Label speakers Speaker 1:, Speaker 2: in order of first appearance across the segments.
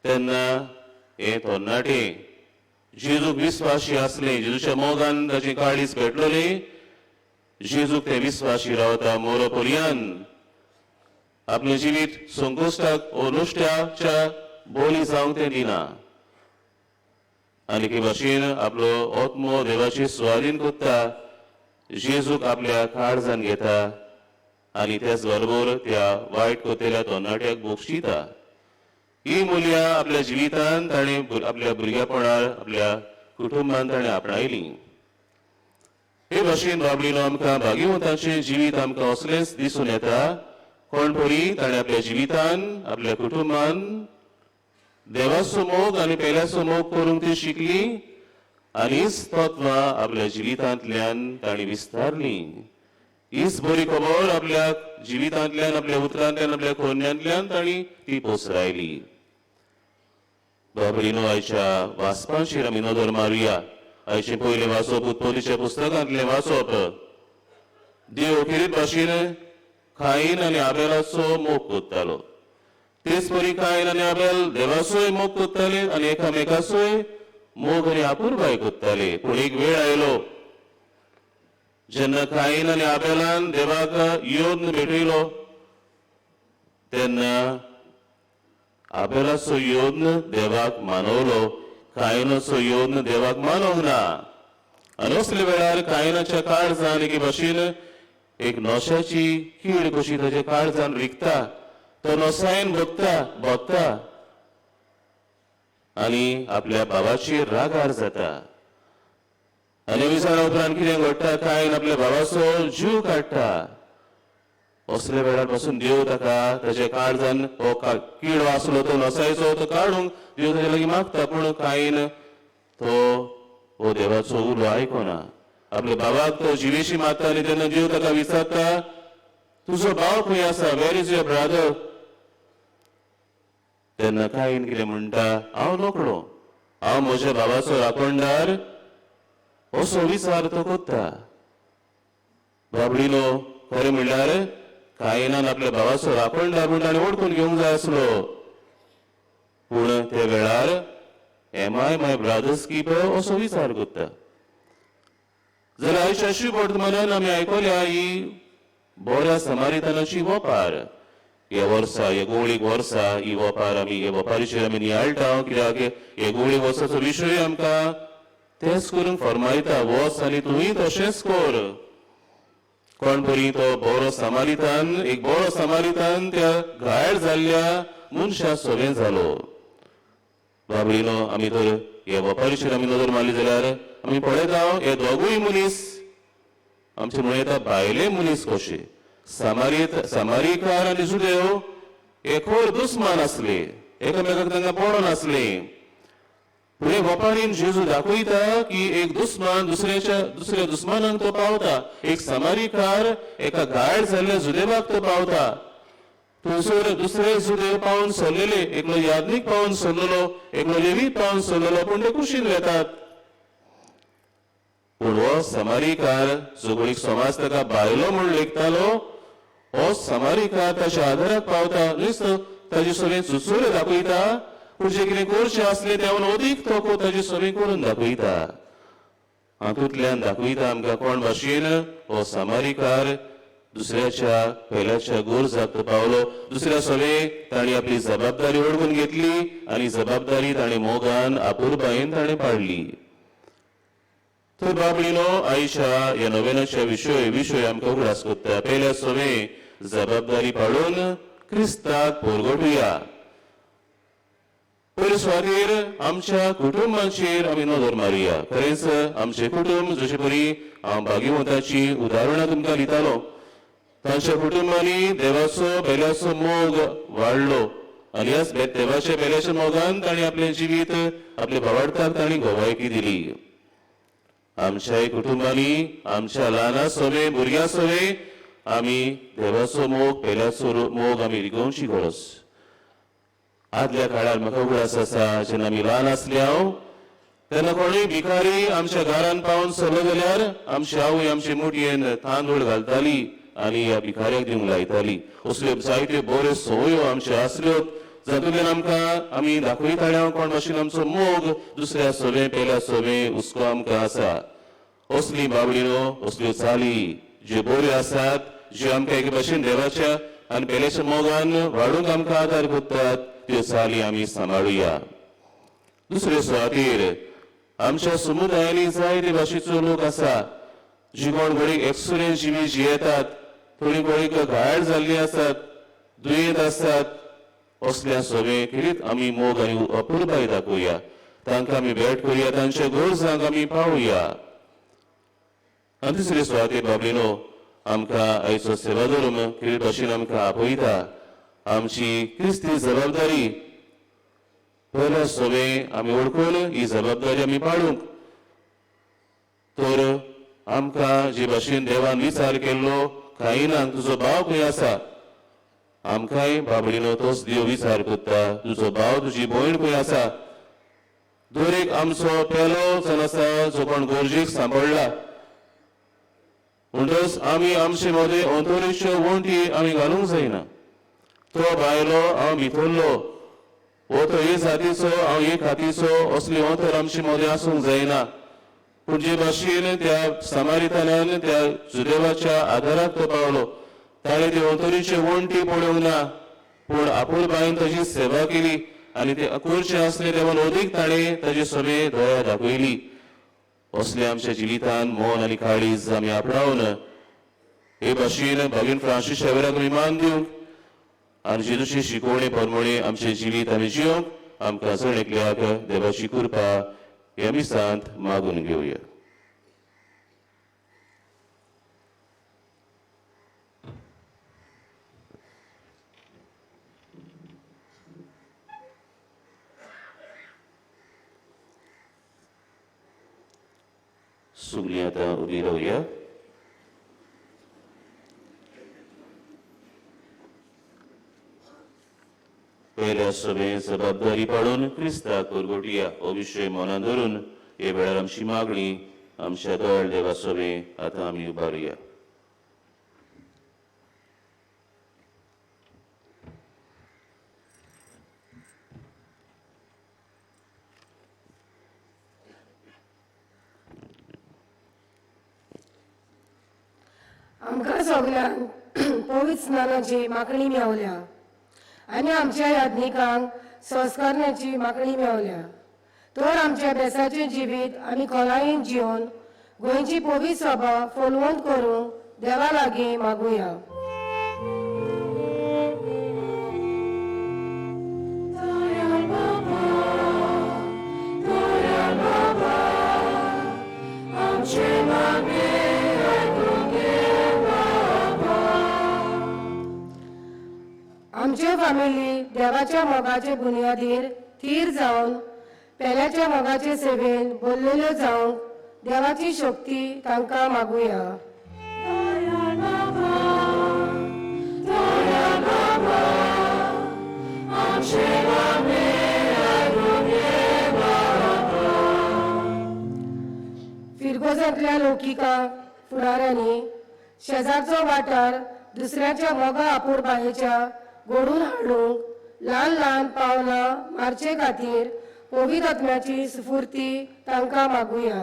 Speaker 1: तेन्ना हे तरणाटे जेजूक विस्वाशी असले, जेजूच्या मोगान ताची काळीज पेटलोली, जेजूक ते विस्वाशी रावता मोरो पर्यंत आपले जिवीत संकोश्टाक अनुश्ट्याच्या बोली जावंक ते दिना आनी के भाशेन आपलो आत्मो देवाची स्वाधीन करता. जेजूक आपल्या काळजान घेता आनी त्याच बरोबर त्या वायट कोतेल्या तरणाट्याक बोक्षिता. ही मूल्य आपल्या जिवितांत ताणे आपल्या भुरग्यापणार आपल्या कुटुंबांत ताणे आपणायली. हे भाशेन बाबडीनो आमकां भाग्यवंतांचें जिवीत आमकां असलेंच दिसून येता. कोण तरी ताणे आपल्या जिवितांत आपल्या कुटुंबांत देवाचो मोग आनी पेल्याचो मोग करूंक ती शिकली आनी हीच तत्वां आपल्या जिवितांतल्यान ताणी विस्तारली. हीच बरी खबर आपल्या जिवितांतल्यान आपल्या उतरांतल्यान आपल्या खोन्यांतल्यान ताणी ती पोसरायली. बाबडीनो आयच्या वाचपाचेर आमी नदर मारुया. आयचे पयले वाचप उत्पत्तीच्या पुस्तकांतले वाचप. देव अखेरीत भाशेन कायीन आनी आबेलाचो मोग कोत्तालो. तेच परी कायीन आनी आबेल देवाचोय मोग कोत्ताले आनी एकामेकाचोय मोग आनी आपुरबाय कोत्ताले. पूण एक वेळ आयलो जेन्ना कायीन आनी आबेलान देवाक योद्न भेटयलो तेन्ना आबेलाचो योद्न देवाक मानवलो, कायीनाचो योद्न देवाक मानवंक ना. आनी असले वेळार कायीनाच्या काळजान एके भाशेन एक नोशाची कीड कशी ताच्या काळजान रिगता. तो नोसायन भोगता आनी आपल्या भावाचेर रागार जाता. आनी विचारा उपरांत कितें घडटा, कायीन आपल्या भावाचो जीव काडटा. असले वेळार पासून देव ताका ताच्या काळजान हो कीड आसलो तो नसायचो तो काडूंक देव ताचे लागीं मागता. पूण कायीन तो हो देवाचो उलो आयकना. आपल्या भावाक तो जिवेशी मारता आनी तेन्ना देव ताका विचारता, तुजो भाव खंय आसा? वेर इज युअर ब्रदर? तेन्ना कायीन कितें म्हणटा, हांव नोकळो, हांव म्हज्या भावाचो राखणदार, असो विचार तो कोत्ता. बाबडीनो खरें म्हणल्यार कायीनान आपल्या भावाचो राखणदार म्हूण ताणें ओळखून घेवंक जाय आसलो. पूण त्या वेळार am I my brother's keeper असो विचार कोत्ता. जाल्यार आयच्या शुभ वर्तमानान आमी आयकल्या ही बऱ्या समारितानाची वोपार. हे वर्सा हे गुवळीक वर्सा ही वोपार आमी हे वोपारीचेर आमी नियाळटा. कित्याक हे गुवळीक वर्साचो विशय आमकां तेच करूंक फरमायता, वच आनी तुंय तशेंच कर. कोण तरी तो बरो समारितान, एक बरो समारितान त्या घायल जाल्ल्या मनशा सोबेन जालो. बाबडीनो आमी तर हे वोपारीचेर आमी नदर मारली जाल्यार आमी पळयता हे दोगूय मनीस आमचे म्हण येता भायले मनीस कशे. समारिकार आनी जुदेव हे खोर दुस्मान आसले, एकामेकाक तांकां पडो नासले. पुढे वोपारीन जेजू दाखयता की एक दुस्मान दुसऱ्या दुस्मानाक तो पावता. एक समारिकार एका घायल जाल्ल्या जुदेवाक तो पावता. थंयसर दुसरे जुदेव पावन सरलेले, एकलो याज्ञीक पावन सरलेलो, एकलो लेवी पावन सरलेलो, पूण ते कुशीन येतात. पूण हो समारिकार जो कोणीक समाज ताका भायलो म्हूण लेखतालो, हो समारिकार ताच्या आदाराक पावता. नुसतं ताचे सगळें सुचोवण्यो दाखयता, पूण जे कितें करचें आसलें तेवून अदीक तो ताचे सगळें करून दाखयता. हातूंतल्यान दाखयता आमकां कोण भाशेन हो समारिकार दुसऱ्याच्या पेल्याच्या गोरजाक पावलो. दुसऱ्या सगळे ताणी आपली जबाबदारी ओळखून घेतली आनी जबाबदारी ताणें मोगान आपुरबायेन ताणें पाडली. तर बाबडीनो आयच्या ह्या नोवेनाच्या विशय आमकां उगडास कोत्ता. पयल्या सगळे जबाबदारी पाडून क्रिस्ताक पोरगोटुया. पयले सुवातेर आमच्या कुटुंबांचेर आमी नदर मारुया. खरेंच आमचे कुटुंब जशे परी हांव भाग्यवंताची उदाहरणां तुमकां दितालो, तांच्या कुटुंबांनी देवाचो पेल्याचो मोग वाडलो आनी ह्याच देवाच्या पेल्याच्या मोगान ताणें आपलें जिवीत आपल्या भावार्थाक ताणें गोवायकी दिली. आमच्याय कुटुंबांनी आमच्या ल्हाना सवे भुरग्यां सवे आमी देवाचो मोग पेल्याचो मोग आमी रिगोवची गरज. आदल्या काळार म्हाका उगडास आसा जेन्ना आमी ल्हान आसले हांव तेन्ना कोणूय भिकारी आमच्या घरान पावन सरलो जाल्यार आमची आवय आमचे मुटयेन तांदूळ घालताली आनी ह्या भिकाऱ्याक दिवंक लायताली. असल्यो जायत्यो बऱ्यो संवयो आमच्यो आसल्यो जातूंतल्यान आमकां आमी दाखयताले कोण भाशेन आमचो मोग दुसऱ्या सोबे पेल्या सोबे हुस्को आमकां आसा. असली बाबडीनो असल्यो चाली ज्यो बऱ्यो आसात, ज्यो आमकां एके भाशेन देवाच्या आनी पेल्याच्या मोगान वाडूंक आमकां आदार करतात, त्यो चाली आमी सांबाळुया. दुसरे सुवातेर आमच्या समुदायांनी जायते भाशेचो लोक आसा, जी कोण घडीक एक्सुरेन जिवी जियेतात, थोडी घडीक घायल जाल्ली आसात, दुयेंत आसात. असल्या सोबे खेरीत आमी मोग आनी अपुरबाय दाखोवया, तांकां आमी भेट करुया, तांच्या गरजांक आमी पावुया. आनी तिसरे सुवातेर बाबलीनो आमकां आयचो सेवा धर्म खेरीत भाशेन आमकां आपयता. आमची क्रिस्ती जबाबदारी पयल्या सोबे आमी ओळखून ही जबाबदारी आमी पाडूंक. तर आमकां जे भाशेन देवान विचार केल्लो कायनान तुजो भाव खंय आसा, आमकांय बाबडीनो तोच देव विचार करता, तुजो भाव तुजी भयण खंय आसा. दर एक आमचो पेलो जण आसा जो कोण गरजेक सांबाळला, म्हणटच आमी आमचे मदें अंतरिच्यो वणटी आमी घालूंक जायना. तो भायलो हांव भितरलो, वो तो हे जातीचो हांव हे खातीचो, असली अंतर आमचे मदें आसूंक जायना. पूण जे भाशेन त्या समारितानान त्या सुदैवाच्या आदाराक तो पावलो, ताणें ते अंतरीच्यो वणटी पळोवंक ना, पूण आपुलबायेन ताची सेवा केली आनी ते करचें आसलें देवान अदीक ताणें ताचे सोबे दया दाखयली. असले आमच्या जिवितान मोल आनी काळीज आमी आपणावन हे भाशेन भगीन फ्रांसीस शेवेराक आमी मान दिवंक आनी जेजूचे शिकवणे प्रमाणे आमचे जिवीत आमी जिवंक आमकां जण एकल्याक देवाची कृपा हे आमी सांत मागून घेवया. सगळीं आतां उबी रावया. पयल्या सोबे जबाबदारी पाडून क्रिस्ताक परगोटया हो विशय मनान धरून हे वेळार आमची मागणी आमच्या दयाळ देवा सोबे आतां आमी उबारुया.
Speaker 2: आमकां सगळ्यांक पवित्र स्नानाची मागणी मेवल्या आनी आमच्या याज्ञिकांक संस्कारण्याची मागणी मेवल्या. तर आमच्या बेसाचें जिवीत आमी खोलायेन जिवन गोंयची पवित्र सभा फोलवंत करूंक देवा लागीं मागुया. आमचे फामिली देवाच्या मोगाचे बुनयादीर थीर जावन पेल्याच्या मोगाचे सेवेन भरलेल्यो जावंक देवाची शक्ती तांकां मागुया. फिरगोजांतल्या लौकिकां फुडाऱ्यांनी शेजारचो वाठार दुसऱ्याच्या मोगा आपुरबायेच्या घडून हाडूंक ल्हान ल्हान पावलां मारचे खातीर पवित्र आत्म्याची स्फूर्ती तांकां मागुया.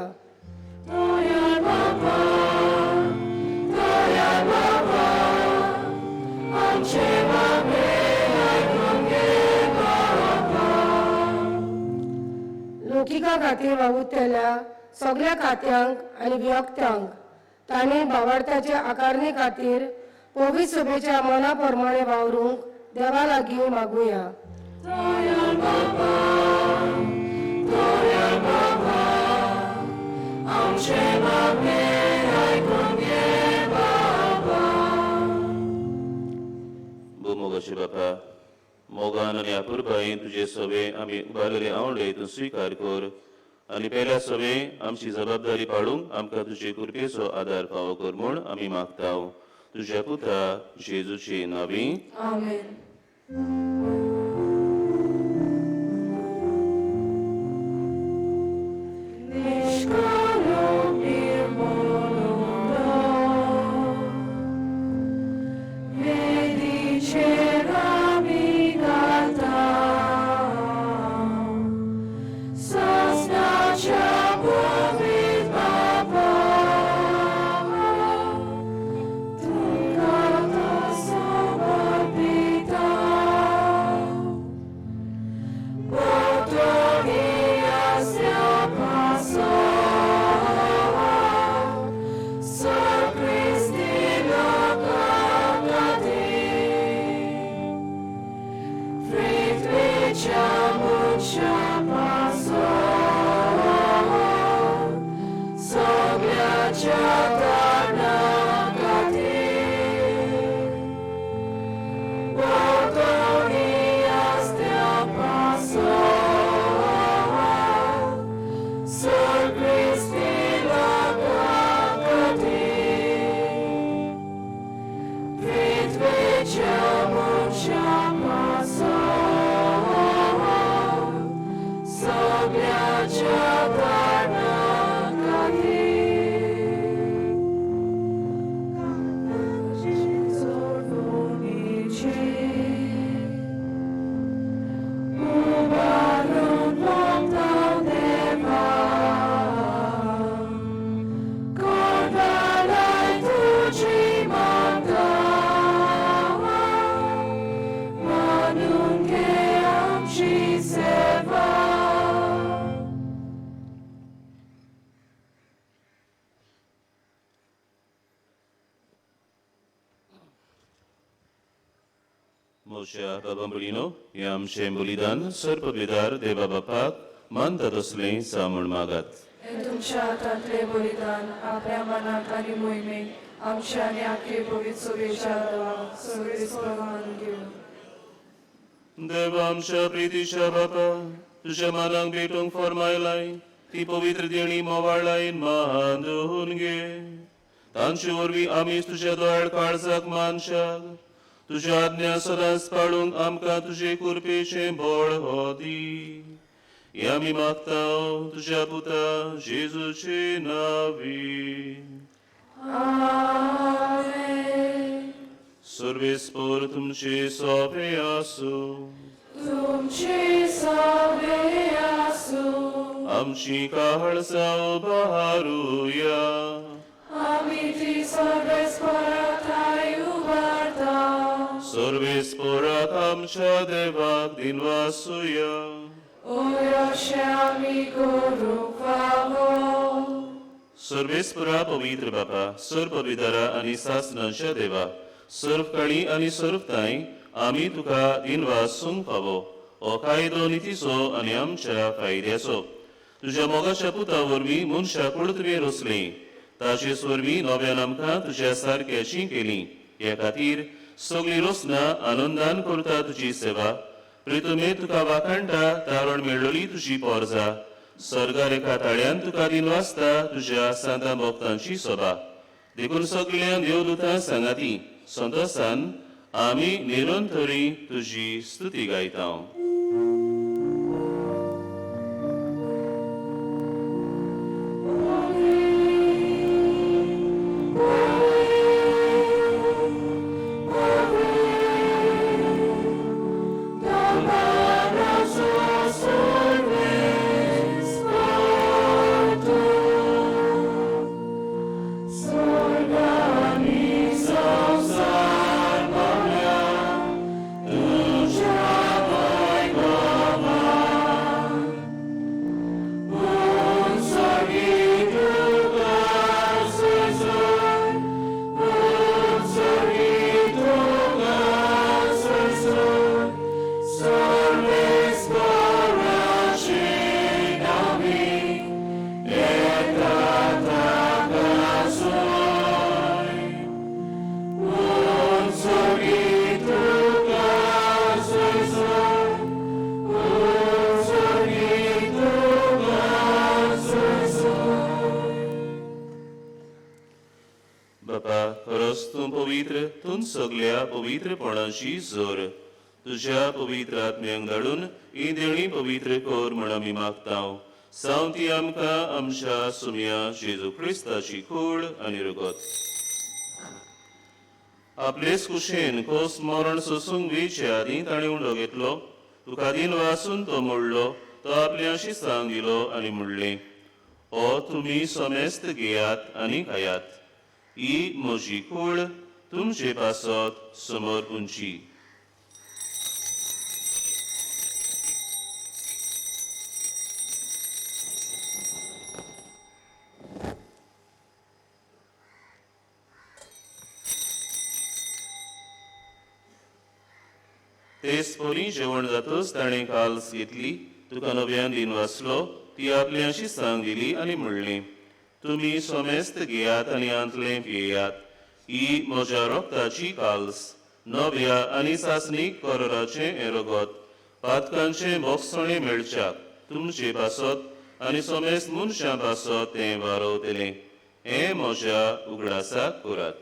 Speaker 2: लौकिका खातीर वावुरतेल्या सगळ्या खात्यांक आनी व्यक्त्यांक तांणी भावार्थाच्या आकारणी खातीर पवित्र सभेच्या मना प्रमाणे वावरूंक देवा लागीं मागुया.
Speaker 1: भुमोगाचे बापा, मोगान आनी आपुरबायेन तुजे सभे आमी उबारलेले आवडे तूं स्विकार कर आनी पेल्या सभे आमची जबाबदारी पाडूंक आमकां तुजे कृपेचो आदार फावो कर म्हूण आमी मागताव तुज्या पुत्रा जेजूचे नांवी.
Speaker 2: आमेन.
Speaker 3: Vedi c'era mi gata
Speaker 1: Moshe Babambolino, Yam Shem Bulidan, Serpabilidar, Deva Bapak, Manta Doslein, Samul Magat.
Speaker 3: हे तुमच्या हातातले बलिदान आपल्या मनात आणि मोहिमेत आमच्या आणि आखे पवित्र सभेच्या सगळे मानून घेऊ.
Speaker 1: देवा आमच्या प्रीतीच्या बापा, तुझ्या मानांक भेटूंक फरमायलाय, ती पवित्र देणी मोवाळायन मांडून घे. तांचे वरवीं आमी तुझ्या दोळ काळजाक मानशाक, तुझ्या आज्ञा सदांच पाळूंक आमकां तुजे कुरपेचे बळ हो दी. हे आमी मागतां तुझ्या पुता जेजूचे नांवी. सर्वेस्पर तुमचे सोबे आसूं.
Speaker 3: तुमची सभे आसूं.
Speaker 1: आमची काळजां उबारूया.
Speaker 3: आमी ती सर्वेस्पराताय उबारता.
Speaker 1: सर्वेस्पराक आमच्या देवाक दिनवासूया.
Speaker 3: ओयोशे आमी करूंक फावो.
Speaker 1: सर्वेस्परा पवित्र बापा, सर्व पवित्रा आणि सासनांच्या देवा, सर्व काळी आणि सर्व ताई आमी तुका दिनवासूंक फावो. हो कायदो नितीचो आणि आमच्या फायद्याचो. तुझ्या मोगाच्या पुता वरवीं मनशां कुळ तुवें रचलीं. ताचे वरवीं नव्यान आमकां तुज्या सारक्याची केली. हे खातीर सगळीं रोसना आनंदान करता तुजी सेवा. प्रितुमे तुका वाखाणटा तारण मेळ्ळली तुजी पोरजा. सर्गा रेखा ताळ्यान तुका दिनवासता तुझ्या सांता भक्तांची सभा. देखून सगळ्या देवदूतां सांगाती संतोषान आमी निरंतरी तुजी स्तुती गायता. सगळ्या पवित्रपणाची जोर तुझ्या पवित्र आत्म्यांक धाडून ही देणी पवित्र कर म्हण आमी मागतां. सावती आमकां आमच्या सुम्या जेजू क्रिस्ताची कूड आनी रगत. आपलेच कुशेन कोस मरण सोसूंक वेचे आदी ताणें उंडो घेतलो. तुका दिन वासून तो मोडलो. तो आपल्याशी सांग दिलो आनी म्हणलें, ओ तुमी सोमेस्त घेयात आनी खायात. ही म्हजी कूड तुमचे पासत समोर उंची. तेच पोरी जेवण जातच ताणें काल्स घेतली, तुका नव्यान दिन वाचलो ती आपल्याशी सांग दिली आनी म्हणली तुमी सोमेस्त घेयात आनी आंतले पियेयात ही म्हज्या रोगताची काल्स नव्या आनी सासणीक कोराचे एरोगोत पातकांचे मोगसणे मेळच्याक तुमचे पासत आनी सोमेस्त मनशां पासत तें वारोवतलें हें म्हज्या उगडासाक करात.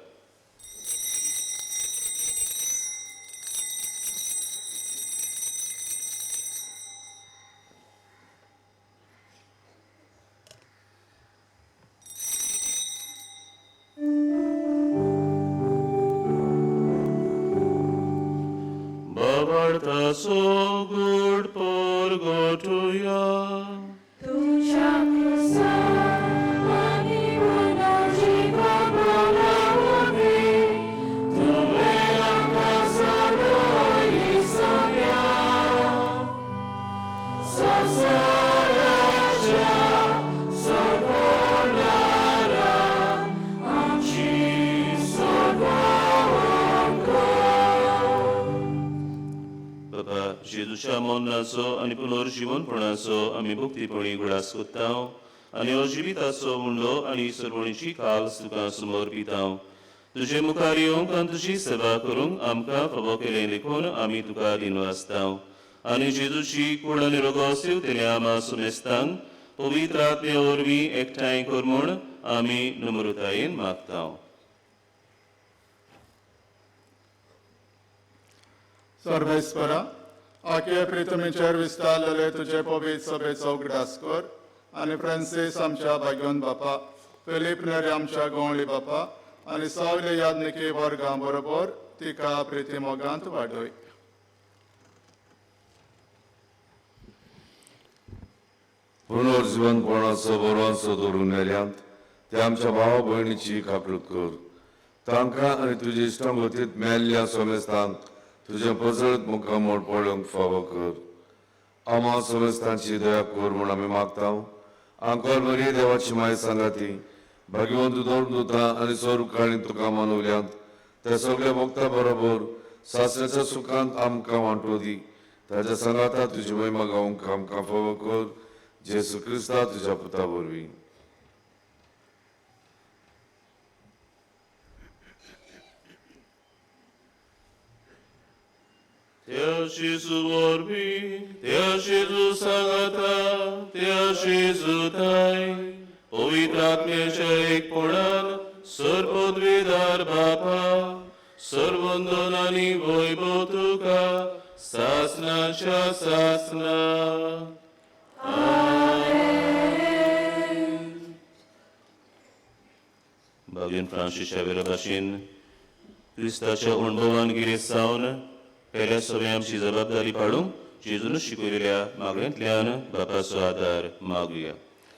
Speaker 1: Bavartaso good porgotuya.
Speaker 3: तुझ्या कृपाने मला जीवा बोलावे तुझे आकाशावरी सगळ्या संसाराच्या सोडणारा आमची
Speaker 1: Baba, Jezusia monnaso ani पुनर्जीवनपणाचो आमी भक्तीपणी गुडास कोत्तांव आनी अजिविताचो उंडो आनी सर्वणीची काल्स तुका समर्पितांव. तुजे मुखार येवंक आनी तुजी सेवा करूंक आमकां फावो केलें देखून आमी तुका दिनवासतांव आनी जेजूची कूड आनी रोगो सेवतले आमा सुमेस्तांक पवित्र आत्मे वरवीं एकठांय कर म्हूण आमी नम्रतायेन मागतांव.
Speaker 4: सर्वेस्परा आखे प्रितमेचेर विस्तारलेले तुजे पवित्र सभेचो उगडास कर आनी फ्रांसीस आमच्या भाग्यवन बापा फिलीप नेरे आमच्या गवळी बापा आनी सगळे याज्ञिकी वर्गां बरोबर तिका प्रिती मोगांत वाडय.
Speaker 5: पुनर्जीवनपणाचो बरोवचो दवरून मेल्यांत ते आमच्या भाव भयणीची काकूट कर तांकां आनी तुजे इश्टांगतींत मेल्ल्या सोमेस्तांक तुजें पसळत मुखामोड पळोवंक फावो कर. आमा सोमेस्तांची दया कर म्हूण आमी मागतांव. आंकोर मरी देवाची माय सांगाती भगवंत दोता आनी स्वरुकाणी तुका मानवल्यांत ते सगळे भक्तां बरोबर सासऱ्याच्या सुखांत आमकां वांटो दी. ताच्या सांगाता तुजी महिमा गावंक आमकां फावो कर. जेसू क्रिस्ता तुज्या पुता वरवीं.
Speaker 1: त्या Jezu वरवीं, त्या Jezu सांगाता, त्या Jezu ताय, पवित्र आत्म्याच्या एकपणान सर्वोद्वेदार बापा, सर्वंदन आनी वैभव तुका सासनाच्या सासना. भगवान फ्रांसिसच्या विरोधाशीन क्रिस्ताच्या अणभवान गिरेत सावन पयल्या सगळे आमची जबाबदारी पाडूंक जेजून शिकयलेल्या मागण्यांतल्यान बापाचो आदार मागुया.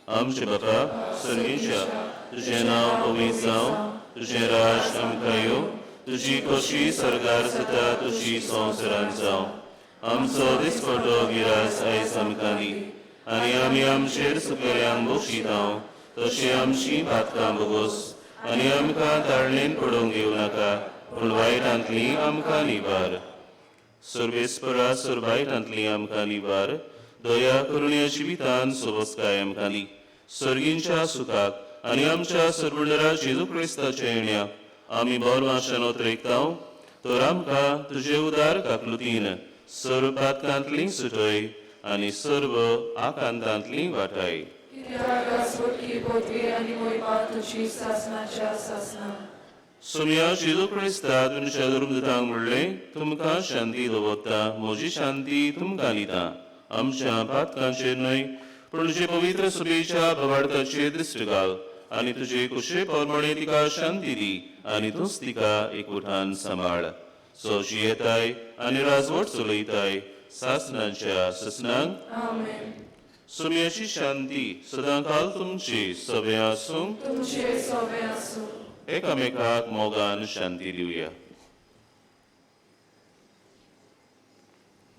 Speaker 1: आमचे बापा सर्गीच्या तुझें नांव पवित्र जावं, तुझें राज आमकां येवं, तुजी खोशी सरकार जाता तुजी संवसारांत जावं. आमचो दिसपटो गिरास आयज आमकां दी आनी आमी आमचेर सकयल्यांक बक्षितांव तशें आमची बातकां बोगोस आनी आमकां ताळणेन पडोवंक दिवं नाका पूण वायटांतली आमकां निवार. सर्वेस्परा सर्वायटांतली आमकां निवार. दया करून ह्या जिवितान सोबस्काय आमकां दी. सर्गींच्या सुखाक आनी आमच्या सर्वुंडरा जेजू क्रिस्ताच्या येण्याक आमी बोरमाशान ओतरेकतांव तर आमकां तुजे उदार काकलुतीन सर्व पातकांतली सुटय आनी सर्व आकांतांतली वाटाय.
Speaker 3: की पोतवी आणि मोहिमा तुझी सासनाच्या सासना.
Speaker 1: सुम्या जेजू क्रिस्ता तुमच्या दुर्गतांक म्हणलें तुमकां शांती दवरता म्हजी शांती तुमकां दिता. आमच्या पातकांचेर न्हय पूण तुजे पवित्र सभेच्या भवार्थाचेर दृश्टी घाल आनी तुजे कुशे परमणे तिका शांती दी आनी तूंच तिका एकवटान सांबाळ. सो जियेताय आनी राजवट चलयताय सासनाच्या ससनांक.
Speaker 3: आमेन.
Speaker 1: सुम्याची शांती सदां काल तुमची सभे आसूं.
Speaker 3: तुमचे सोबे आसूं.
Speaker 1: एकामेकाक मोगान शांती दिवया.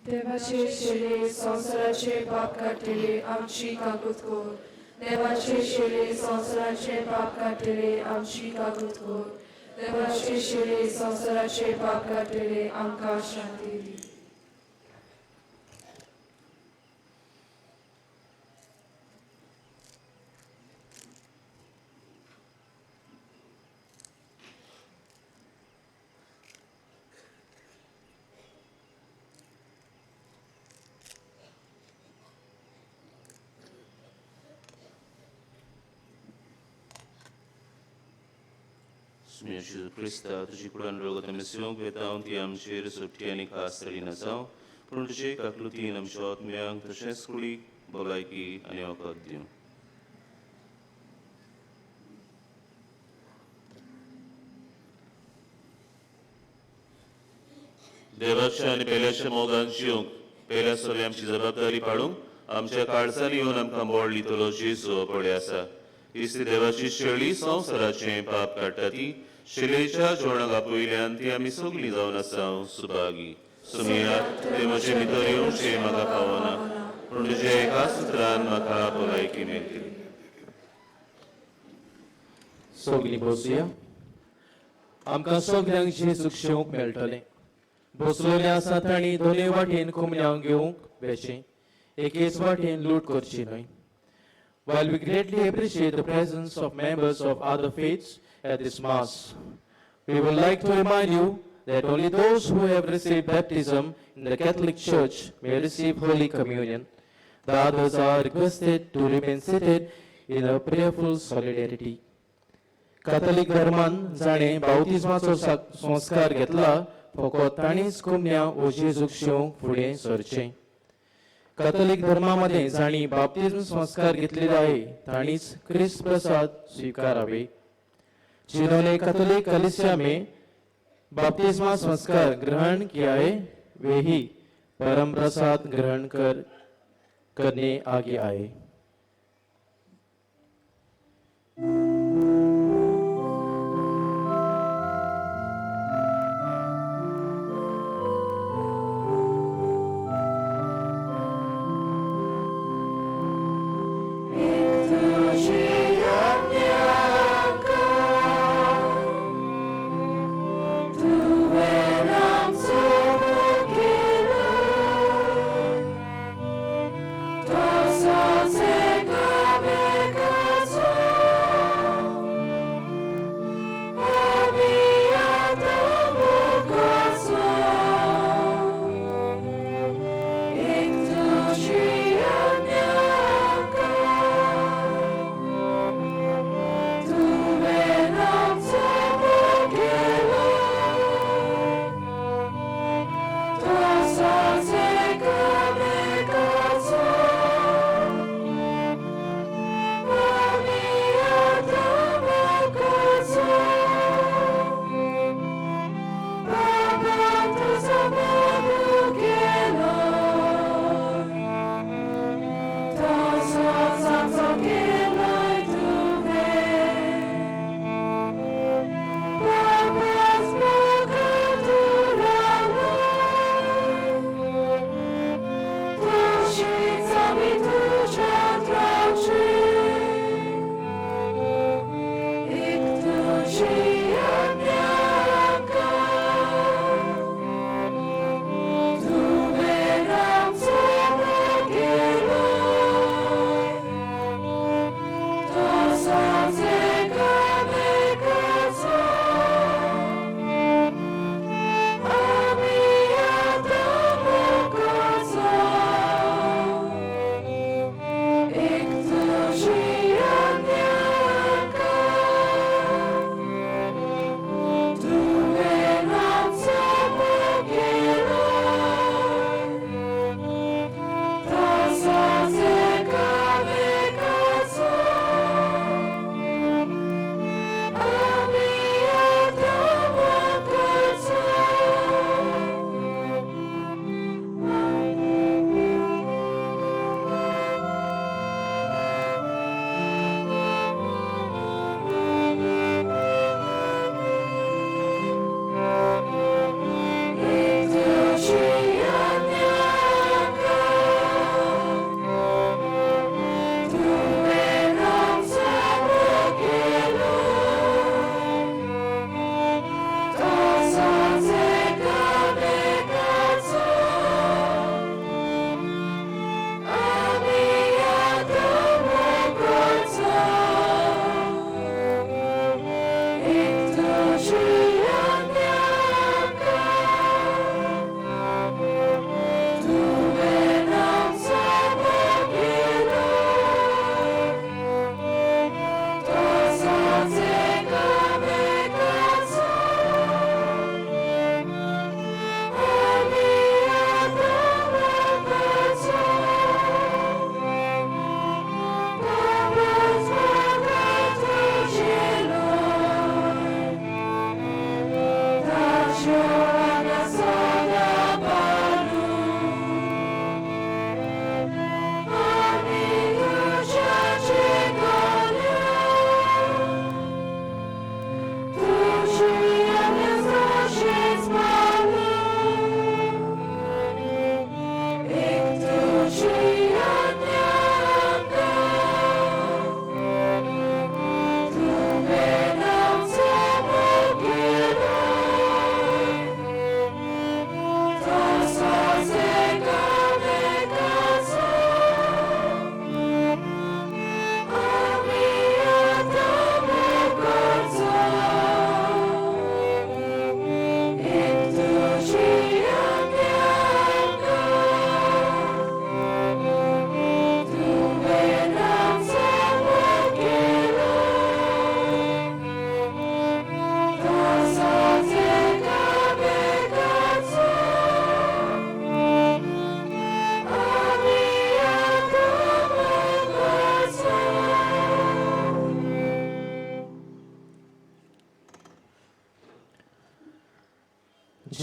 Speaker 3: देवाचे शेले संसाराचे पाप काढलेले आमची काकूत कोर. देवाचे शेले संसाराचे पाप काढलेले आमची काकूत कोर. देवाचे शेले संसाराचे पाप काढलेले आमकां शांती दी.
Speaker 1: Senhor Jesus Cristo, तुझी कुडान रोगत आमी सिवंक वेता ती आमचेर सुट्टी आनी खास तरी नसाव पूण तुजे काकलुतीन आमच्या आत्म्यांक तशेंच कुडीक भलायकी आनी वखद दिवं. देवाच्या आनी पेल्याच्या मोगान जिवंक पेल्या सगळी आमची जबाबदारी पाडूंक आमच्या काळजांनी येवन आमकां बोड लितलो जेजू पडे आसा. इस्ती देवाची शेळी संवसाराचें पाप काडटा ती शिलेच्या जोडणा पयल्यान ती आमी सगळीं जावन आसा सुभागी. सुमिरात ते म्हजे भितर येवचें म्हाका पावना पूण तुजे एका सुत्रान म्हाका भलायकी मेळटली.
Speaker 6: सगळीं बसुया. आमकां सगळ्यांक जेजूक शेवंक मेळटलें. बसलोले आसात आनी दोनूय वाटेन कोंबण्याक घेवंक बेशें एकेच वाटेन लूट करची न्हय. While we greatly appreciate the presence of members of other faiths at this Mass, we would like to remind you that only those who have received baptism in the Catholic Church may receive Holy Communion. The others are requested to remain seated in a prayerful solidarity. Catholic धर्मान जाणें बावतिस्माचो संस्कार घेतला फकत ताणीच कोंबण्या ओ जेजूक शेवंक फुडें सरचें. Catholic धर्मामध्ये जाणी बाप्तिस्म संस्कार घेतलेले आहे ताणीच ख्रिस्त प्रसाद स्वीकारावे. जिन्होंने कैथोलिक कलीसिया में बपतिस्मा संस्कार ग्रहण किया है वे ही परम प्रसाद ग्रहण करने आगे आए.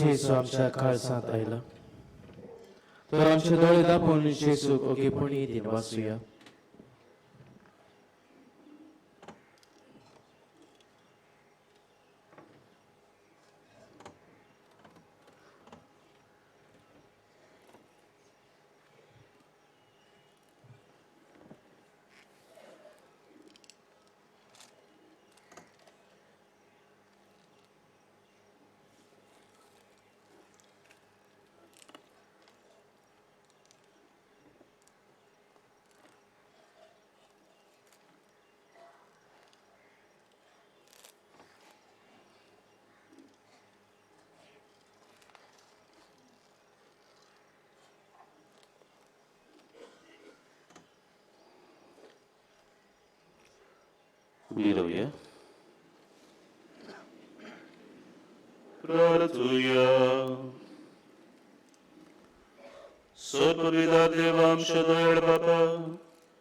Speaker 6: जेजू आमच्या काळजांत आयला. तर आमचे दोळे दापून जेजूक ओगेपणी दिन वाचूया.
Speaker 1: मिळवूया. प्रार्थूया. सत्पदवीदार देवा आमच्या दयाळ बापा,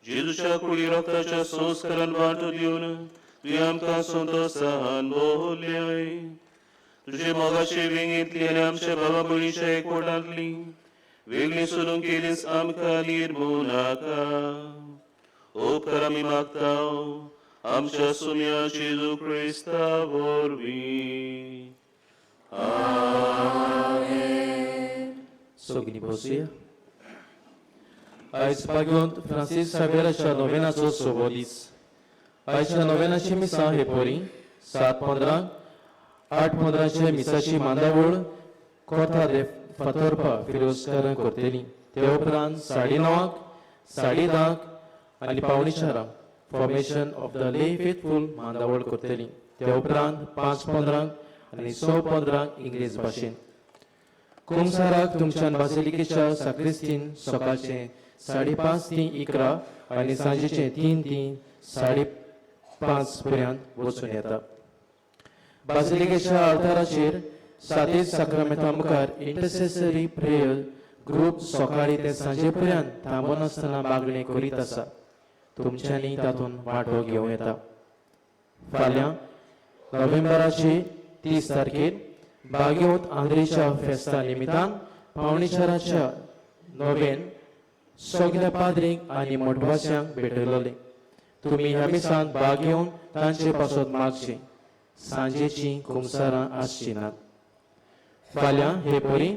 Speaker 1: जेजूच्या कुडी रक्ताच्या संस्कारान वांटो दिवन तुवें आमकां संतोषान भोवल्ले. तुजे मोगाचे वेंगेंतली आनी आमच्या भावा भयणीच्या एकवटांतली वेगळी सोडून केलीस आमकां निर्मूळ नाका. उपकार आमी मागता आमच्या सुम्या जेजू क्रिस्ता वरवीं.
Speaker 6: सगळीं बसूया. आयज भाग्यवंत फ्रांसीस सावेराच्या नोवेनाचो 6वो दीस. आयच्या नोवेनाची मिसां हे पोरी 7:15, 8:15 मिसाची मांदावळ कोथा दे फातोरपा फिरोजकारां करतली. ते उपरांत 9:30, 10:30 आनी 9:45 फॉर्मेशन ऑफ द ले फेथफुल मांदावळ करतली. ते उपरांत 5:15 आनी 6:15 इंग्लीश भाशेन. कुंसाराक तुमच्या बासिलिकेच्या साक्रिस्तीन सकाळचे 5:30 ते 11 आनी सांजेचे 3 ते 5:30 पर्यंत वचून येता. बासिलिकेच्या आल्ताराचेर 7 साक्रामेंतां मुखार इंटरसेसरी प्रेयर ग्रूप सकाळी ते सांजे पर्यंत थांबून आसतना मागणी करीत आसा. तुमच्यांनी तातूंत वांटो घेवं येता. फाल्यां नोव्हेंबराचे 30 तारखेर भाग्यवंत आंद्रेच्या फेस्ता निमितान पावणेचाराच्या नोवेन सगळ्या पाद्रींक आनी मठवाच्यांक भेटयलोले. तुमी ह्या मिसांत भाग घेवन तांचे पासत मागचे. सांजेची कुंसारां आसची नात. फाल्यां हे पोरी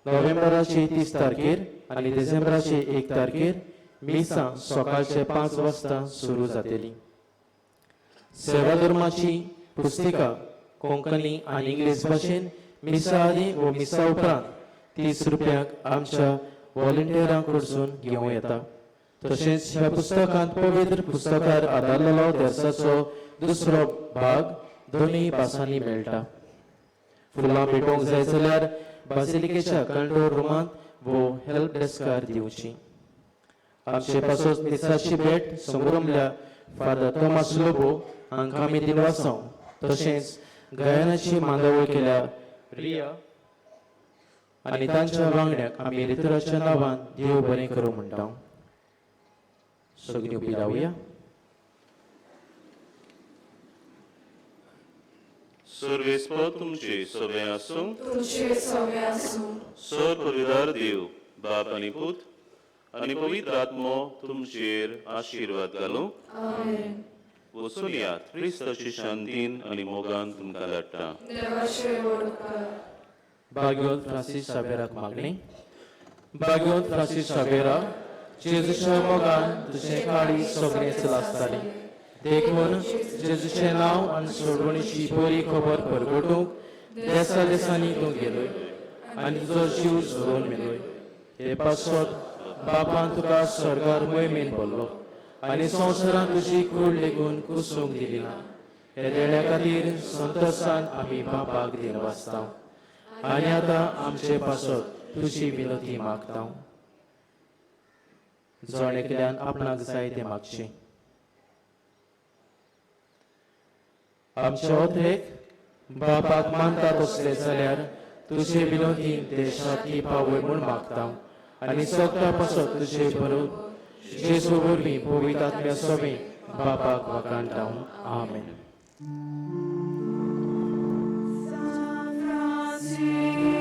Speaker 6: नोव्हेंबराचे 30 तारखेर आनी डिसेंबराचे 1 तारखेर मिसां सकाळचे 5 वाजता सुरू जातली. सेवा धर्माची पुस्तिका कोंकणी आनी इंग्लीश भाशेन मिसा आदी व मिसा उपरांत 30 रुपयांक आमच्या व्हॉलंटियरां कडसून घेवं येता. तशेंच ह्या पुस्तकांत पवित्र पुस्तकार आदारलेलो देर्साचो दुसरो भाग दोनूय भासांनी मेळटा. फुलां भेटोवंक जाय जाल्यार बासिलिकेच्या कंट्रोल रुमांत वो हेल्प डेस्कार दिवची. आमचे पासत मिसाची भेट समोरमल्या फादर थॉमस लोबो हांकां आमी दिनवासांव. तशेंच गायनाची मांदावळ केल्या रिया आनी तांच्या वांगड्याक आमी रितुराच्या नांवान देव बरें करूं म्हणटा. सगळीं उबी रावया.
Speaker 1: सर्वेस्पर तुमचे सवे आसूं.
Speaker 3: तुमचे सवे आसूं.
Speaker 1: सर्वपदवीदार देव बाप आनी पूत आनी पवित्र आत्मो तुमचेर आशिर्वाद घालूं.
Speaker 3: आमेन.
Speaker 1: वचून यात. क्रिस्ताची शांतीन आनी मोगान तुमकां धाडटा.
Speaker 3: देवाचे वडकार.
Speaker 6: भाग्यवंत फ्रांसीस सावेराक मागणी. भाग्यवंत फ्रांसीस सावेरा, जेजूच्या मोगान तुझे काळी सगळेच लासताली. देखून जेजूचे नांव आनी सोडवणीची बरी खबर परगटूंक देसा देसांनी तूं गेलोय आनी तुजो जीव झोडून मेलोय. हे पासत बापान तुका स्वर्गार मोहिमेन भरलो आनी संवसारांत तुजी कूड लेगून कुसूंक दिली ना. हे देण्या खातीर संतोशान आमी बापाक दिन वाचता. आनी आतां आमचे पासत तुजी विनंती मागता. जण एकल्यान आपणाक जाय तें मागचें. आमच्या ओथेक बापाक मानतात असले जाल्यार तुजे विनंती देशांतली पावय म्हूण मागता. आनी सगळ्या पासत तुजे बरोबर जेजू वरवीं पवित्र आत्म्या सोबे बापाक वकाणटा. आमेन.
Speaker 3: Francis.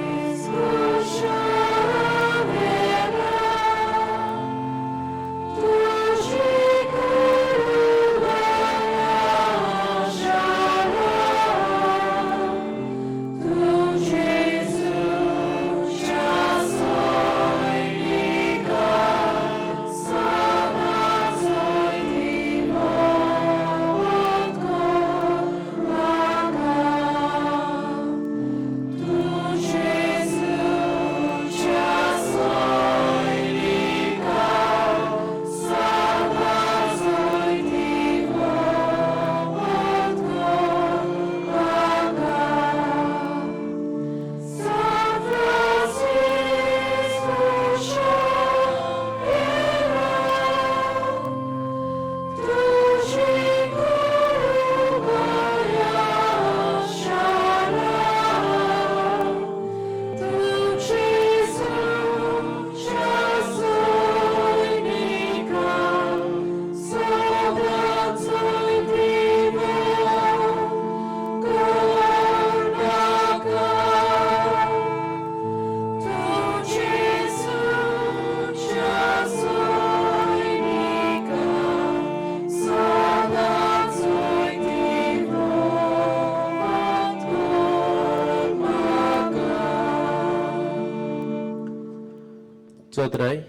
Speaker 6: चौथराय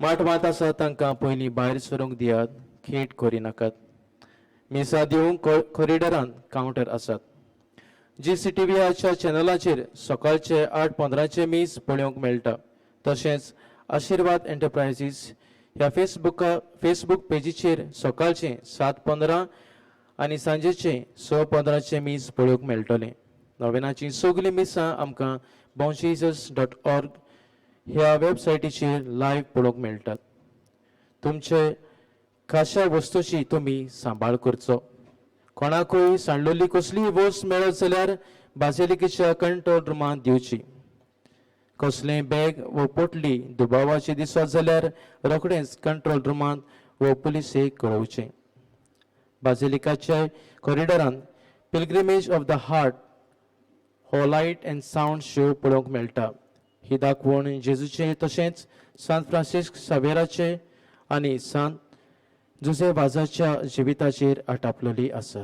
Speaker 6: माठ मात आसा तांकां पयलीं भायर सरूंक दियात खेट करी नाकात मिसा दिवंक कॉरिडरांत कावंटर आसात GCTVच्या चॅनलाचेर सकाळचे 8:15 मीस पळोवंक मेळटा तशेंच आशिर्वाद एंटरप्रायझीस ह्या फेसबूक पेजीचेर सकाळचे 7:15 आनी सांजेचे 6:15 मीस पळोवंक मेळटले नोवेनाची सगळीं मिसां आमकां bouncejesus.org ह्या वेबसायटीचेर लायव्ह पळोवंक मेळटात तुमचे खाशा वस्तूची तुमी सांबाळ करचो कोणाकूय सांडलेली कसलीय वस्त मेळत जाल्यार बाजिलिकेच्या कंट्रोल रुमांत दिवची कसलेय बॅग व पोटली दुबावाची दिसत जाल्यार रोखडेंच कंट्रोल रुमांत व पुलिसेक कळोवचें बाजिलिकाच्या कॉरिडरांत पिलग्रिमेज ऑफ द हार्ट हो लायट अँड सावंड शो पळोवंक मेळटा ही दाखोवन जेजूचे तशेंच सांत फ्रांसिस्क सावेराचे आनी सांत जुजे वाजाच्या जिविताचेर आटापलेली आसा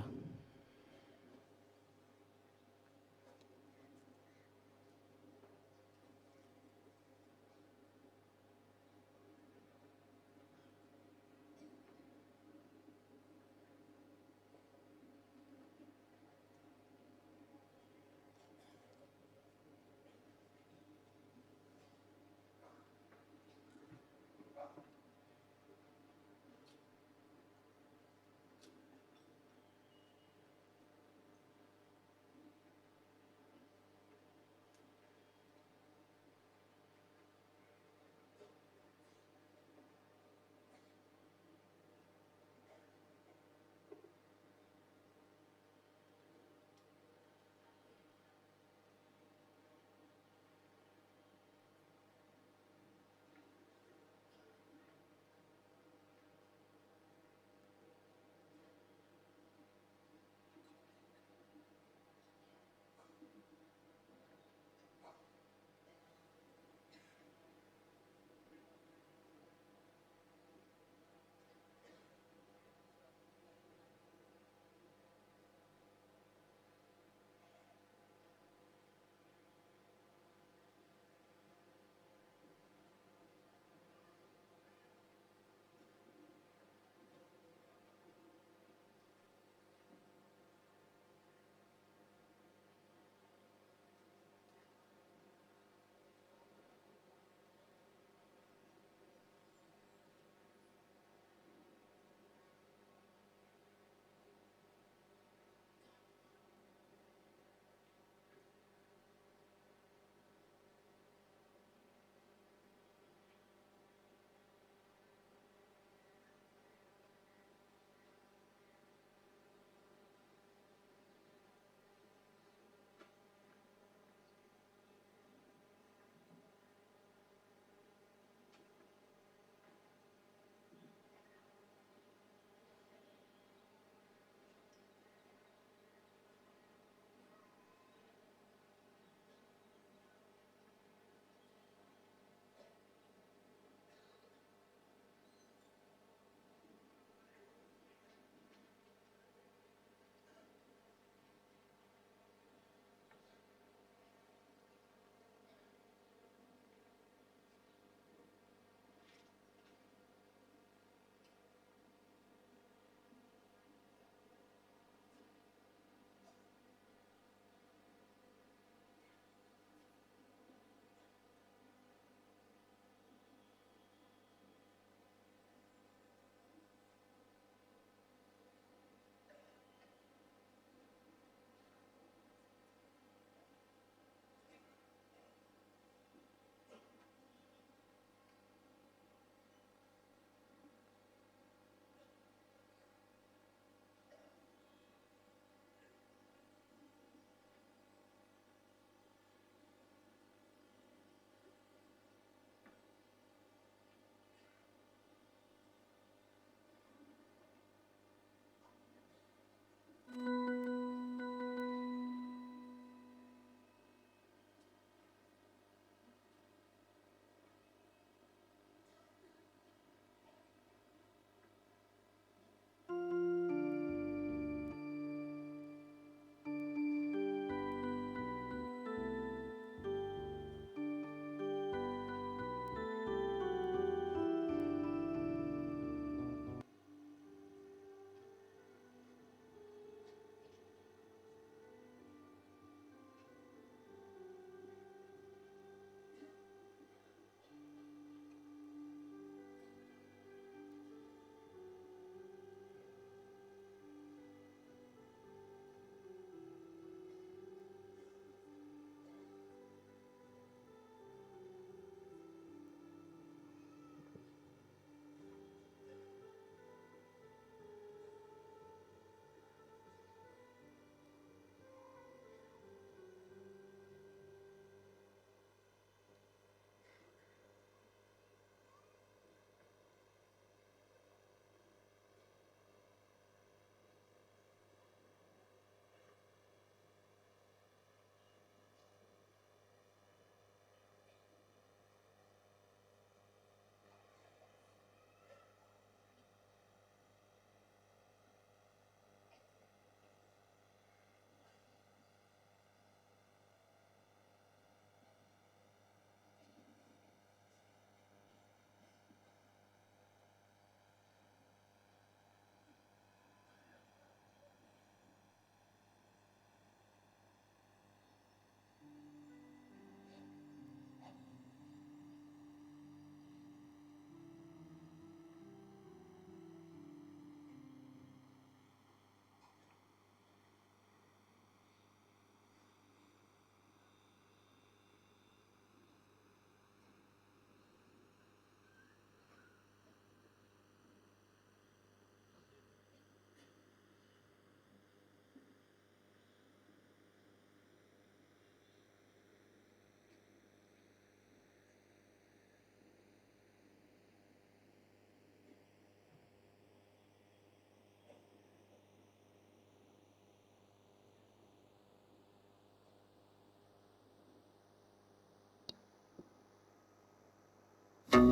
Speaker 7: We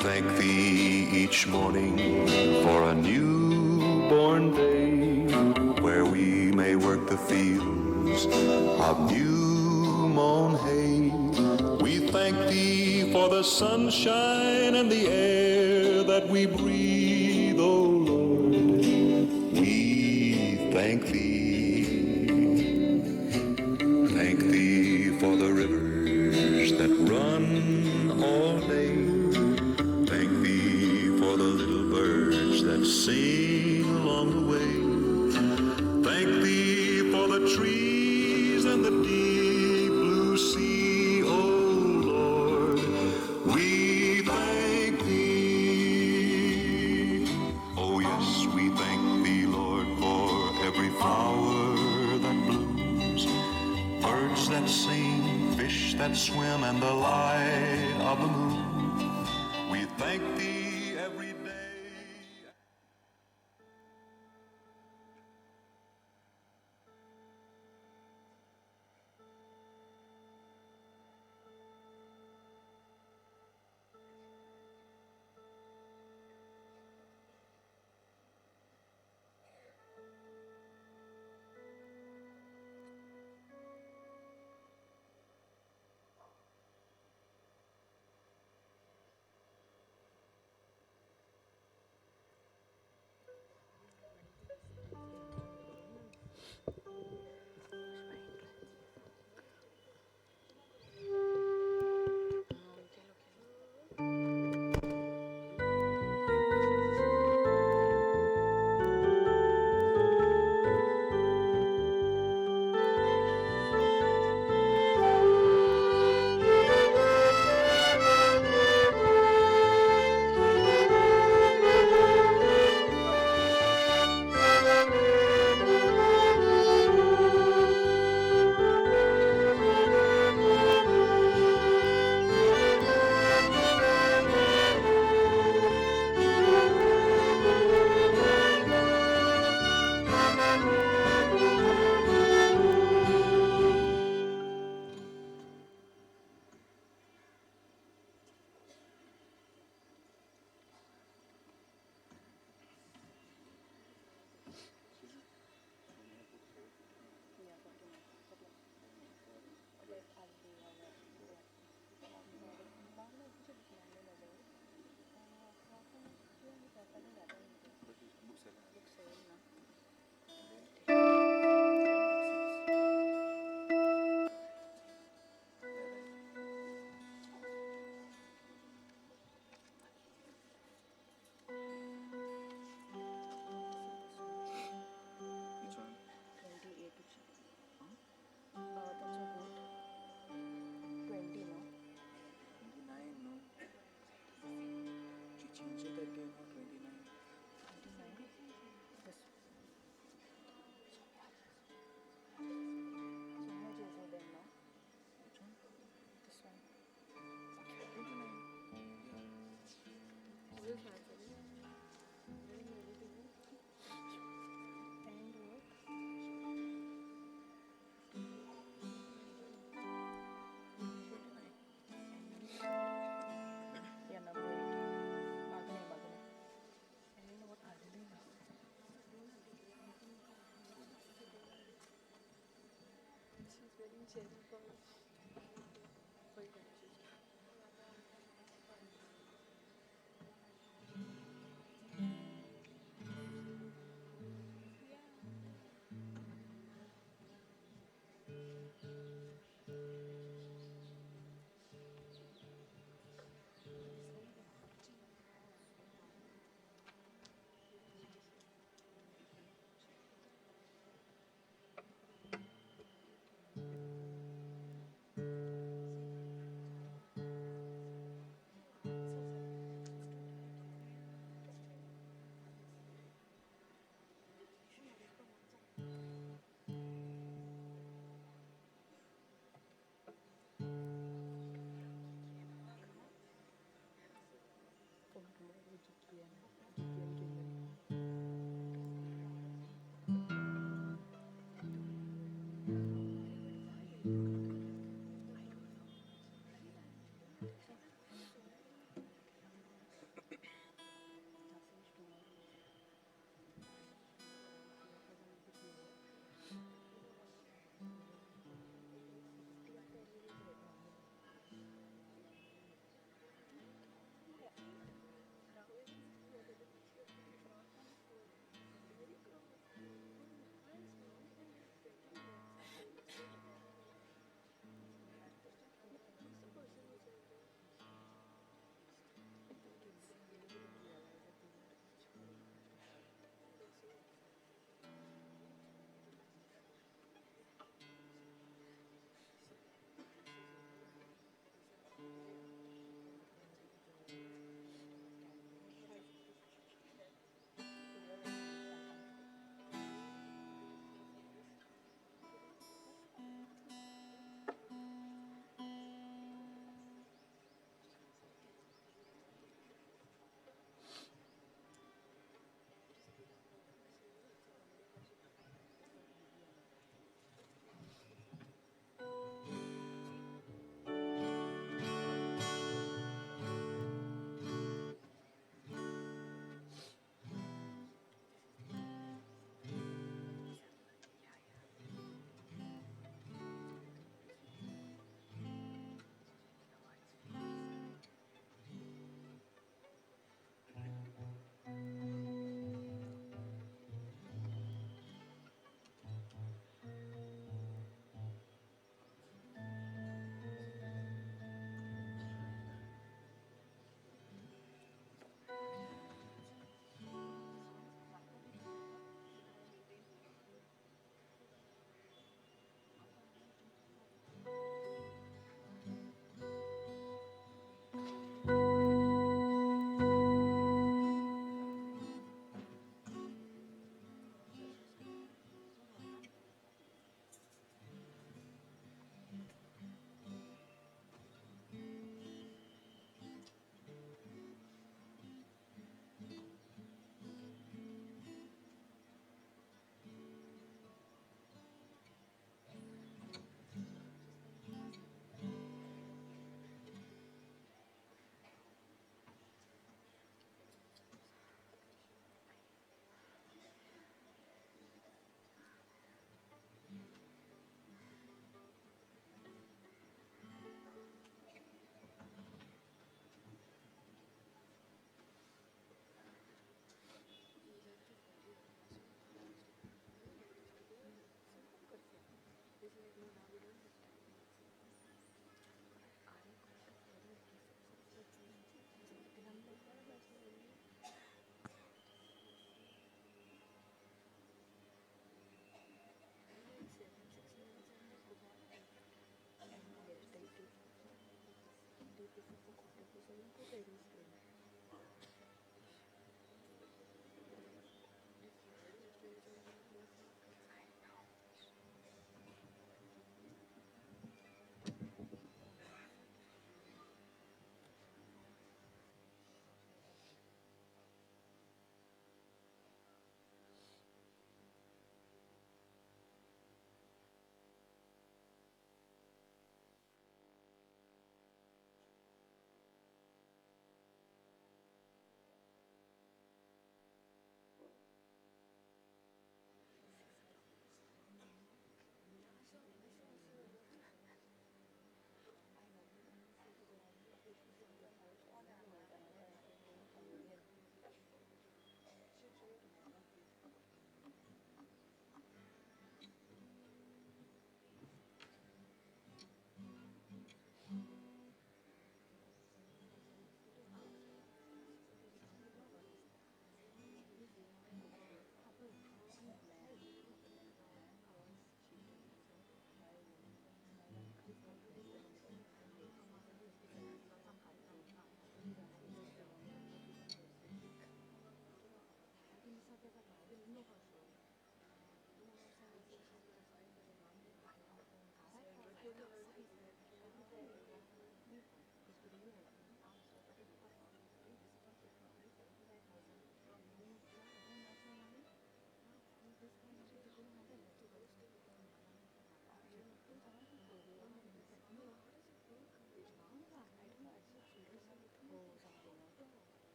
Speaker 7: thank thee each morning for a newborn day, where we may work the fields of new mown hay. We thank thee for the sunshine and the air that we breathe, O Lord. We thank thee. Thank thee for the rivers that run all day. Thank thee for the little birds that sing along the way. Thank thee for the trees and the deep blue sea, O Lord. We thank thee. Oh yes, we thank thee, Lord, for every flower that blooms, birds that sing, fish that swim, and the light of the moon. We thank thee every day.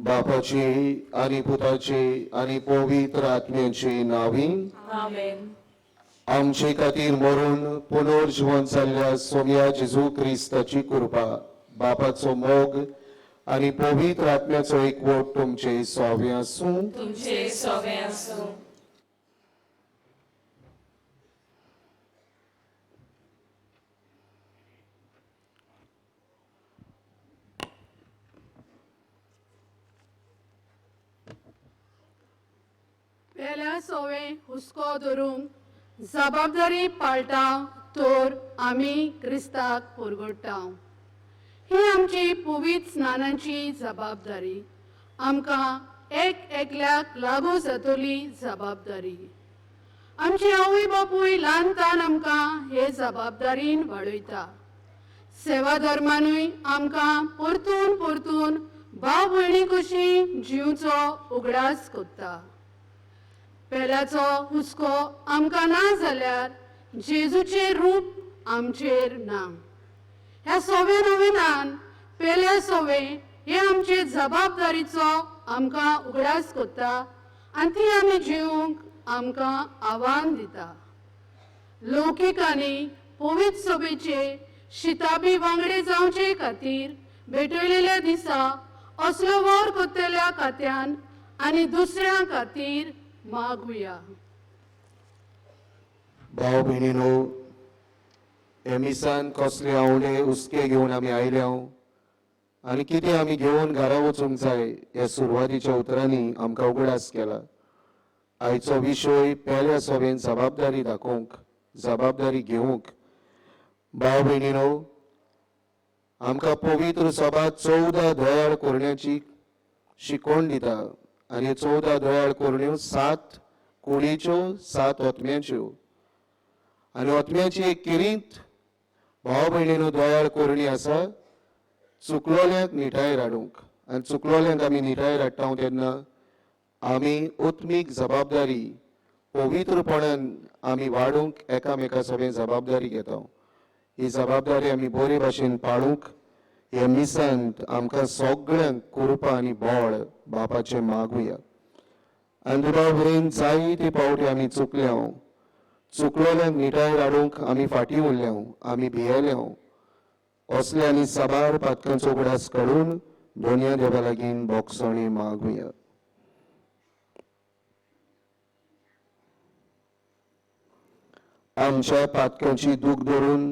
Speaker 8: बापाची आनी पुताची आनी पवित्र आत्म्याची नावी
Speaker 3: आमेन.
Speaker 8: आमचे खातीर मरून पुनर्जीवन जाल्ल्या सोम्या जेजू क्रिस्ताची कृपा बापाचो मोग आनी पवित्र आत्म्याचो एकवट तुमचे स्वावे आसूं.
Speaker 3: तुमचे सवे आसूं.
Speaker 9: पेल्या सोवे हुस्को धरूंक जबाबदारी पाळटा तर आमी क्रिस्ताक परगडटाव. ही आमची पवित्र स्नानाची जबाबदारी. आमकां एकल्याक लागू जातली जबाबदारी. आमची आवय बापूय ल्हानतान आमकां हे जबाबदारीन वाडयता. सेवा धर्मानूय आमकां परतून परतून भाव भयणी कशी जिवचो उगडास कोत्ता. पेल्याचो हुस्को आमकां ना जाल्यार जेजूचें रूप आमचेर ना. ह्या सोवे नविनान पेले सोवे हे आमचे जबाबदारीचो आमकां उगडास कोत्ता आनी ती आमी जिवंक आमकां आव्हान दिता. लौकीक आनी पवित्र सभेचे शिताबी वांगडे जावचे खातीर भेटयलेल्या दिसा असलो वर कोत्तेल्या खात्यान आनी दुसऱ्यां खातीर मागुया.
Speaker 8: भाव भयणीनो, हे मिसान कसले आवडे उस्के घेवन आमी आयल्या आनी कितें आमी घेवन घरा वचूंक जाय ह्या सुरवातीच्या उतरांनी आमकां उगडास केला. आयचो विशय पेल्या सभेन जबाबदारी दाखोवंक जबाबदारी घेवंक. भाव भयणीनो, आमकां पवित्र सभा 14 दयाळ कोरण्याची शिकवण दिता आनी 14 दयाळ कोरण्यो 7 कुडीच्यो 7 ओतम्याच्यो आनी ओतम्याची एक किरीत भाव भयणीनो दयाळ कोरणी आसा चुकलोल्यांक निठायर हाडूंक. आनी चुकलोल्यांक आमी निठायर हाडटा तेन्ना आमी उत्मीक जबाबदारी पवित्रपणान आमी वाडूंक एकामेका सभेन जबाबदारी घेता. ही जबाबदारी आमी बरे भाशेन पाळूंक हे मिसांत आमकां सगळ्यांक कृपा आनी बळ बापाचें मागुया. अंदुबावरेन जायते पावटी आमी चुकलोल्यांक निठायर हाडूंक आमी फाटीं उरल्या आमी भियेल्या. असले आनी साबार पातकांचो उगडास काडून दोनया देवा लागीं बोगसणी मागुया. आमच्या पातकांची दूख धरून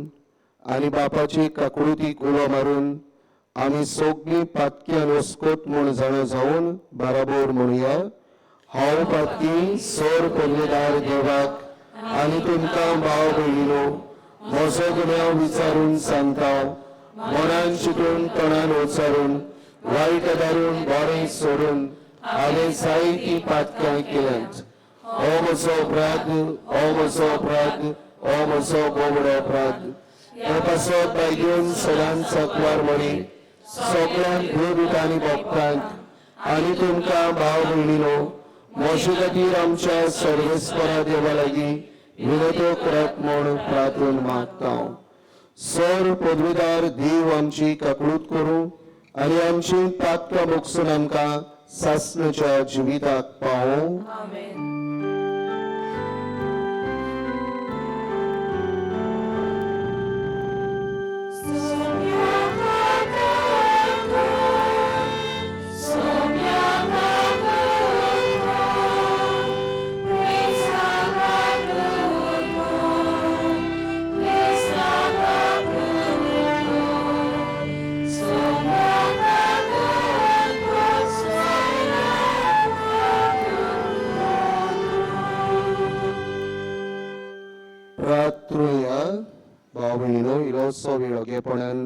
Speaker 8: आनी बापाची काकुळतीक उलो मारून आमी सगळीं पातक्यान वस्कोत म्हूण जाणो जावन बराबर म्हणुया. हांव पातकी सोर पदवेदार देवाक आनी तुमकां भाव भयणीनो म्हजो गुन्यांव विचारून सांगता. मनान चिंतून तोंडान उच्चारून वायट दारून बरें सोडून हांवें जायतीं पातकां केल्यांत. हो म्हजो अपराध, हो म्हजो अपराध, हो म्हजो गोबडो अपराध. हे पासत बायग्योन सदांच सकवार म्हणी सगळ्यांक भूत आनी भक्तांक आनी तुमकां भाव भयणीनो म्हजे खातीर आमच्या सर्वेस्परा देवा लागीं विनतो करात म्हूण प्रार्थून मागता. सर पदवीदार देव आमची काकळूत करूं आनी आमची पातकां बोगसून आमकां सासणेच्या जिविताक पावों.
Speaker 3: आमेन.
Speaker 8: प्रार्थूया. भाव भयणीनो, इलोसो वेळ ओगेपणान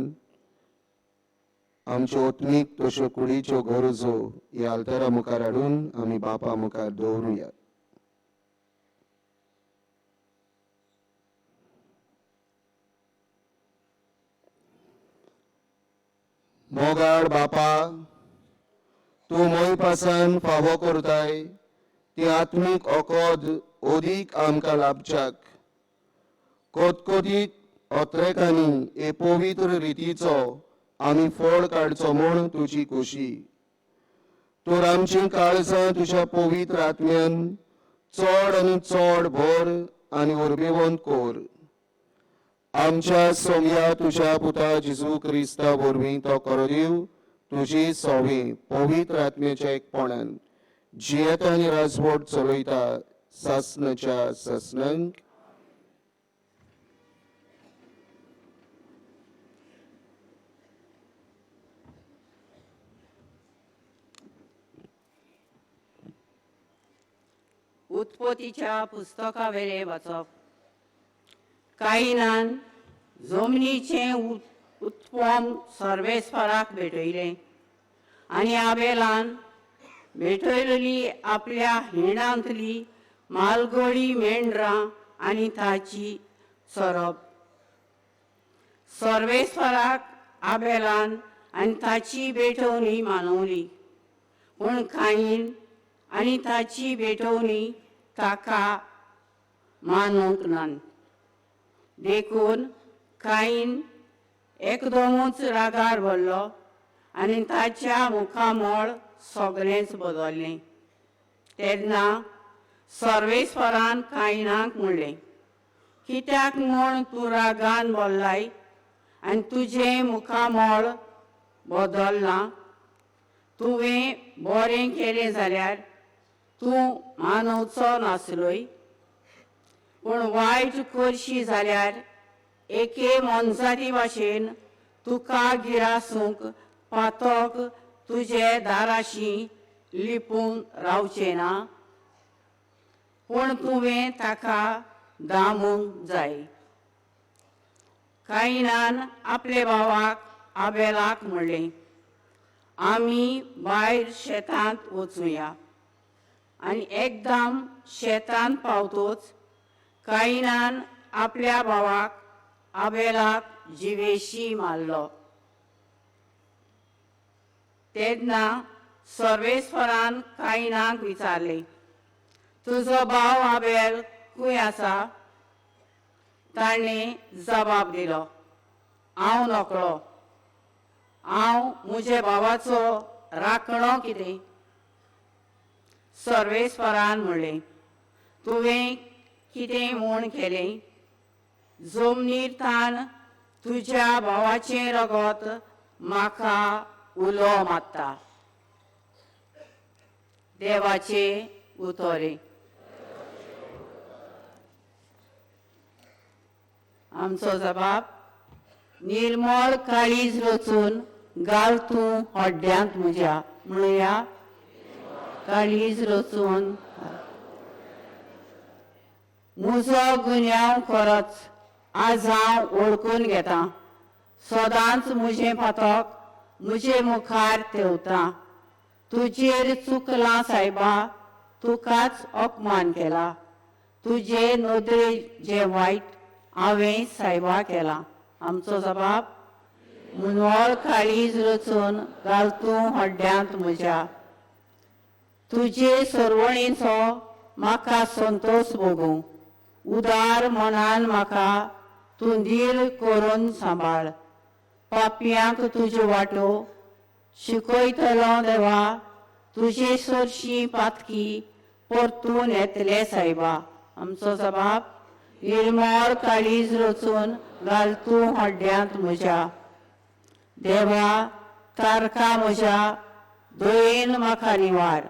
Speaker 8: आमच्यो ओतमीक तश्यो कुडीच्यो गरजो ह्या आल्तारा मुखार हाडून आमी बापा मुखार दवरुया. मोगाळ बापा, तूं मोय पासान फावो करताय ती आत्मीक ओकोद ओदीक आमकां लाभच्याक कोतकोतीत ओत्रेकांनी हे पवित्र रितीचो आमी फळ काडचो म्हूण तुजी खोशी. तर आमची काळजां तुज्या पवित्र आत्म्यान चड आनी चड भर आनी उर्बेवंत कोर. आमच्या सोम्या तुज्या पुता जेजू क्रिस्ता वरवीं तो करो दिव तुजी सोवी पवित्र आत्म्याच्या एकपणान जियेता आनी राजवट चलयता सासणाच्या सासणांक.
Speaker 10: उत्पत्तीच्या पुस्तका वेले वाचप. कायनान जमनीचे उत्पन्न सर्वेस्पराक भेटयले आनी आबेलान भेटयलेली आपल्या हिणांतली मालगडी मेंढरां आनी ताची चरप. सर्वेस्पराक आबेलान आनी ताची भेटवणी मानवली, पूण कायन आनी ताची भेटवणी ताका मानूंक नान. देखून कायन एकदमूच रागार भरलो आनी ताच्या मुखामोळ सगळेंच बदललें. तेन्ना सर्वेस्परान कायनाक म्हणलें, कित्याक म्हूण तूं रागान भरलाय आनी तुजें मुखामोळ बदलना? तुवें बरें केलें जाल्यार तूं मानवचो नासलोय, पूण वायट करशी जाल्यार एके मनजाती भाशेन तुका गिरासूंक पातोक तुजे दाराशी लिपून रावचें ना, पूण तुवें ताका दामूंक जाय. कायनान आपले भावाक आबेलाक म्हणलें, आमी भायर शेतांत वचुया. आनी एकदम शेतांत पावतोच कायनान आपल्या भावाक आबेलाक जिवेशी मारलो. तेन्ना सर्वेस्परान कायनाक विचारलें, तुजो भाव आबेल खंय आसा? ताणें जबाब दिलो, हांव नकळो. हांव म्हज्या भावाचो राखणो कितें? सर्वेस्परान म्हणलें, तुवें कितें म्हूण केलें? जमनीर तान तुज्या भावाचें रगत म्हाका उलो मारता. देवाचे उतोरे. आमचो जबाब, निर्मळ काळीज रचून घाल तूं हड्ड्यांत म्हज्या. म्हणुया, काळीज रचून म्हजो गुन्यांव खरोच आज हांव ओळखून घेतां. सदांच म्हजें पातक म्हजे मुखार तेवता. तुजेर चुकलां सायबा, तुकाच अपमान केला. तुजे नदरे जे वायट हांवें सायबा केलां. आमचो जबाब, मुनवळ काळीज रचून घाल तूं हड्ड्यांत म्हज्या. तुजे सरवणेचो म्हाका संतोश भोगूं. उदार मनान म्हाका तूं धीर करून सांबाळ. पापयांक तुज्यो वाटो शिकयतलो देवा. तुजे सरशी पातकी परतून येतले सायबा. आमचो जबाब, निर्मळ काळीज रचून घाल तूं हड्ड्यांत म्हज्या. देवा, तारका म्हज्या दयेन म्हाका निवार.